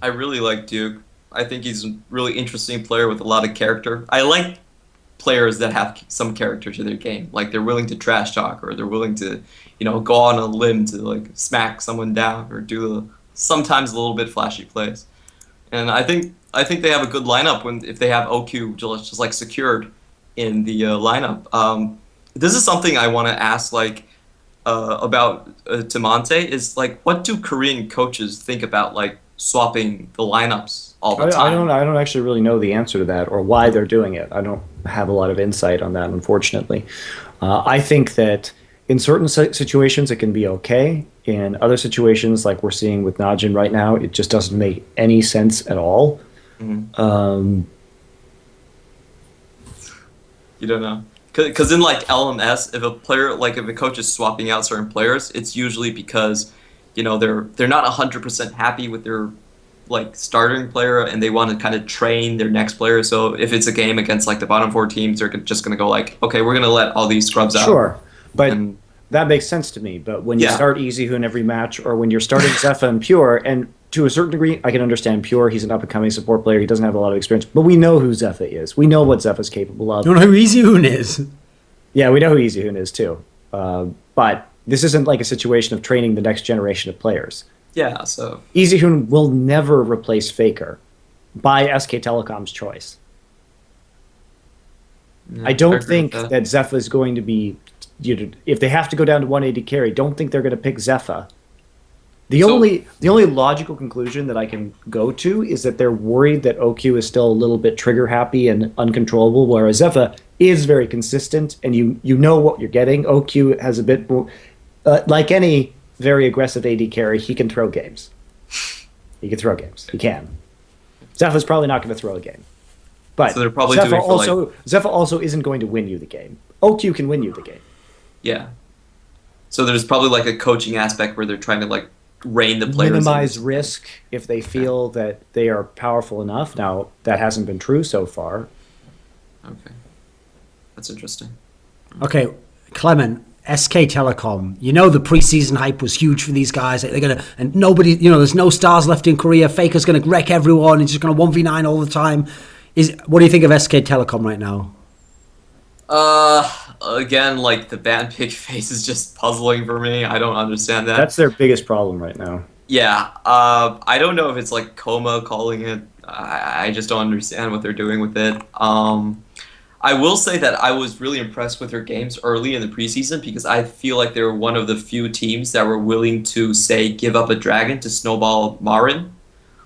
I really like Duke. I think he's a really interesting player with a lot of character. I like players that have some character to their game. Like they're willing to trash talk, or they're willing to, go on a limb to like smack someone down, or do sometimes a little bit flashy plays. And I think they have a good lineup if they have OQ just like secured in the lineup. This is something I want to ask about to Monte is like, what do Korean coaches think about like swapping the lineups all the time?
I don't actually really know the answer to that or why they're doing it. I don't have a lot of insight on that, unfortunately. I think that in certain situations, it can be okay. In other situations, like we're seeing with Najin right now, it just doesn't make any sense at all.
You don't know. Because in like LMS, if a coach is swapping out certain players, it's usually because, they're not 100% happy with their like starting player and they want to kind of train their next player. So if it's a game against like the bottom 4 teams, they're just going to go like, okay, we're going to let all these scrubs out.
Sure, but that makes sense to me. But when you start Easyhu in every match, or when you're starting Zephyr and Pure, and to a certain degree, I can understand Pure. He's an up-and-coming support player. He doesn't have a lot of experience. But we know who Zephyr is. We know what Zephyr's capable of.
You know who Easyhoon is?
Yeah, we know who Easyhoon is, too. But this isn't like a situation of training the next generation of players.
Yeah, so...
Easyhoon will never replace Faker by SK Telecom's choice. I don't think that Zephyr is going to be... if they have to go down to 180 carry, don't think they're going to pick Zephyr. The only logical conclusion that I can go to is that they're worried that OQ is still a little bit trigger happy and uncontrollable, whereas Zephyr is very consistent and you know what you're getting. OQ has a bit more, like any very aggressive AD carry, he can throw games. He can throw games. He can. Zephyr's probably not going to throw a game, but
so they're probably
Zephyr also isn't going to win you the game. OQ can win you the game.
Yeah. So there's probably like a coaching aspect where they're trying to like rein the players
minimize risk if they feel that they are powerful enough. Now, that hasn't been true so far.
Okay. That's interesting.
Okay, Clement, SK Telecom. The preseason hype was huge for these guys. They're gonna, and nobody, there's no stars left in Korea. Faker's gonna wreck everyone. He's just gonna 1v9 all the time. What do you think of SK Telecom right now?
Again, like the ban pick phase is just puzzling for me. I don't understand that.
That's their biggest problem right now.
Yeah. I don't know if it's like Coma calling it. I just don't understand what they're doing with it. I will say that I was really impressed with their games early in the preseason because I feel like they were one of the few teams that were willing to say give up a dragon to snowball Marin.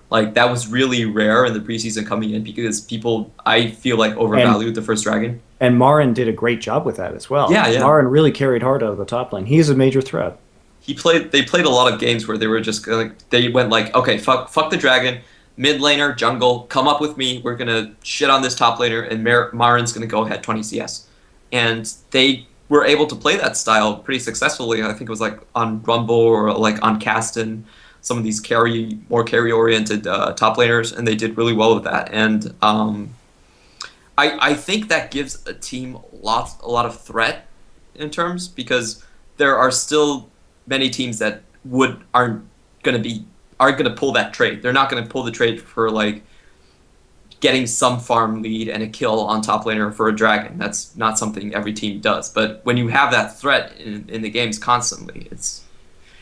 Like that was really rare in the preseason coming in because people, I feel like, overvalued the first dragon.
And Marin did a great job with that as well.
Yeah.
Marin really carried hard out of the top lane. He's a major threat.
They played a lot of games where they were just they went like, okay, fuck the dragon, mid laner, jungle, come up with me. We're gonna shit on this top laner, and Marin's gonna go ahead 20 CS. And they were able to play that style pretty successfully. I think it was like on Rumble or like on Kasten, some of these more carry oriented top laners, and they did really well with that. And I think that gives a team a lot of threat in terms, because there are still many teams that aren't going to pull that trade. They're not going to pull the trade for like getting some farm lead and a kill on top laner for a dragon. That's not something every team does. But when you have that threat in the games constantly,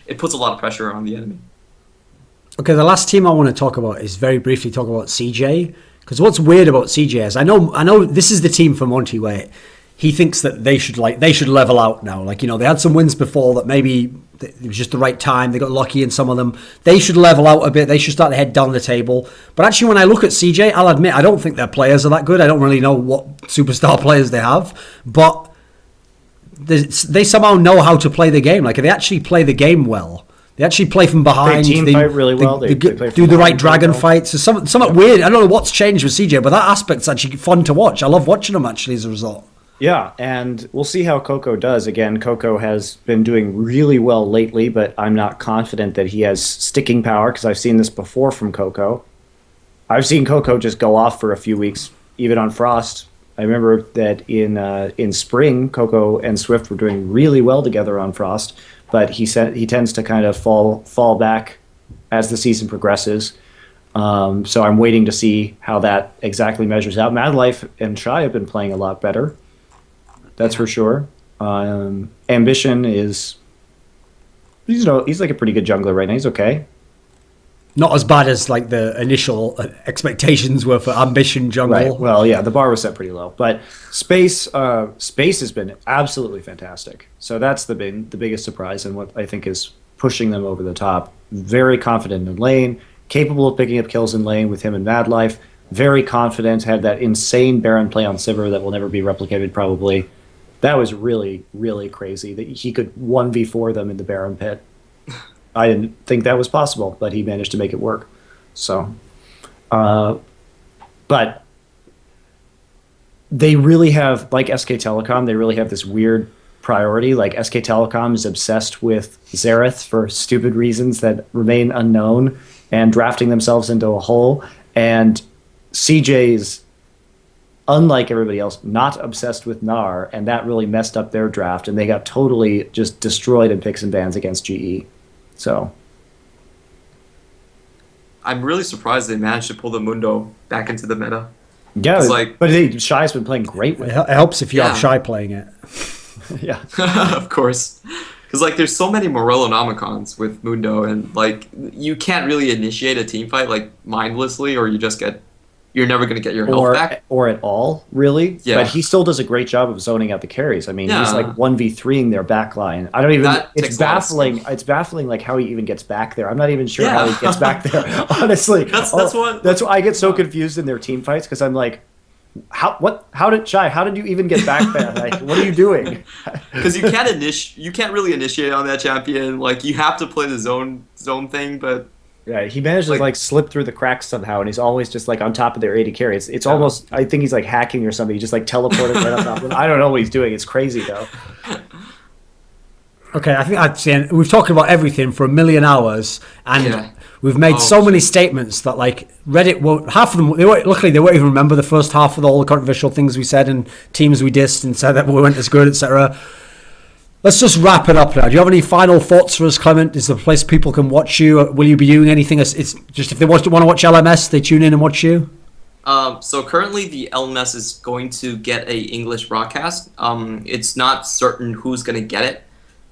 it puts a lot of pressure on the enemy.
Okay, the last team I want to talk about is very briefly talk about CJ. Because what's weird about CJ is I know this is the team for Monte where he thinks that they should level out now. Like, they had some wins before that maybe it was just the right time. They got lucky in some of them. They should level out a bit. They should start to head down the table. But actually, when I look at CJ, I'll admit I don't think their players are that good. I don't really know what superstar players they have. But they somehow know how to play the game. Like, they actually play the game well. They actually play from behind.
They team fight really well. They
do the right dragon fights. So something weird. I don't know what's changed with CJ, but that aspect's actually fun to watch. I love watching them actually as a result.
Yeah, and we'll see how Coco does. Again, Coco has been doing really well lately, but I'm not confident that he has sticking power because I've seen this before from Coco. I've seen Coco just go off for a few weeks, even on Frost. I remember that in spring, Coco and Swift were doing really well together on Frost, but he tends to kind of fall back as the season progresses. So I'm waiting to see how that exactly measures out. Mad Life and Shy have been playing a lot better. That's for sure. Ambition is, he's like a pretty good jungler right now. He's okay.
Not as bad as like the initial expectations were for Ambition jungle.
Right. Well, yeah, the bar was set pretty low, but Space has been absolutely fantastic. So that's the biggest surprise and what I think is pushing them over the top. Very confident in lane, capable of picking up kills in lane with him and Mad Life. Very confident, had that insane Baron play on Sivir that will never be replicated probably. That was really, really crazy that he could 1v4 them in the Baron Pit. I didn't think that was possible, but he managed to make it work. So, but they really have, like SK Telecom, they really have this weird priority. Like SK Telecom is obsessed with Xerath for stupid reasons that remain unknown and drafting themselves into a hole. And CJ's, unlike everybody else, not obsessed with Gnar, and that really messed up their draft, and they got totally just destroyed in picks and bans against GE. So
I'm really surprised they managed to pull the Mundo back into the meta.
yeah,
like,
but Shy's been playing great with
It
it.
helps if you have
Yeah.
Shy playing it.
Yeah,
Of course. Because, like, there's so many Morellonomicons with Mundo, and, like, you can't really initiate a team fight, like, mindlessly, or you're never going to get your health back.
or at all, really.
Yeah.
But he still does a great job of zoning out the carries. I mean, he's
Yeah.
like 1v3ing their back line. I don't even.
That
It's
takes a lot of
baffling.
skill.
It's baffling, like how he even gets back there. I'm not even sure how
Yeah.
he gets back there. Honestly,
That's what-
That's why I get so confused in their team fights because I'm like, how did Shy? How did you even get back there? Like, what are you doing?
Because you can't really initiate on that champion. Like, you have to play the zone thing, but
Yeah, he managed to
Like-
like slip through the cracks somehow, and he's always just like on top of their AD carry. It's almost, I think he's like hacking or something. He just like teleported right on top of them. I don't know what he's doing. It's crazy though.
Okay, I think that's the end. We've talked about everything for a million hours, and
Yeah.
we've made so many statements that like Reddit won't. Half of them, luckily, they won't even remember the first half of all the controversial things we said and teams we dissed and said that we weren't as good, etc. Let's just wrap it up now. Do you have any final thoughts for us, Clement? Is there a place people can watch you? Will you be doing anything? It's just if they want to watch LMS, they tune in and watch you.
So currently the LMS is going to get a English broadcast. It's not certain who's going to get it,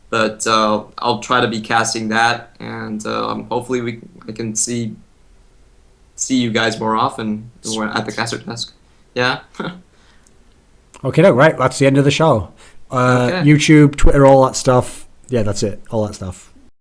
but I'll try to be casting that, and hopefully I can see you guys more often at the caster desk. Yeah.
Okay, no, right. That's the end of the show.
Okay.
YouTube, Twitter, all that stuff. Yeah, that's it. All that stuff.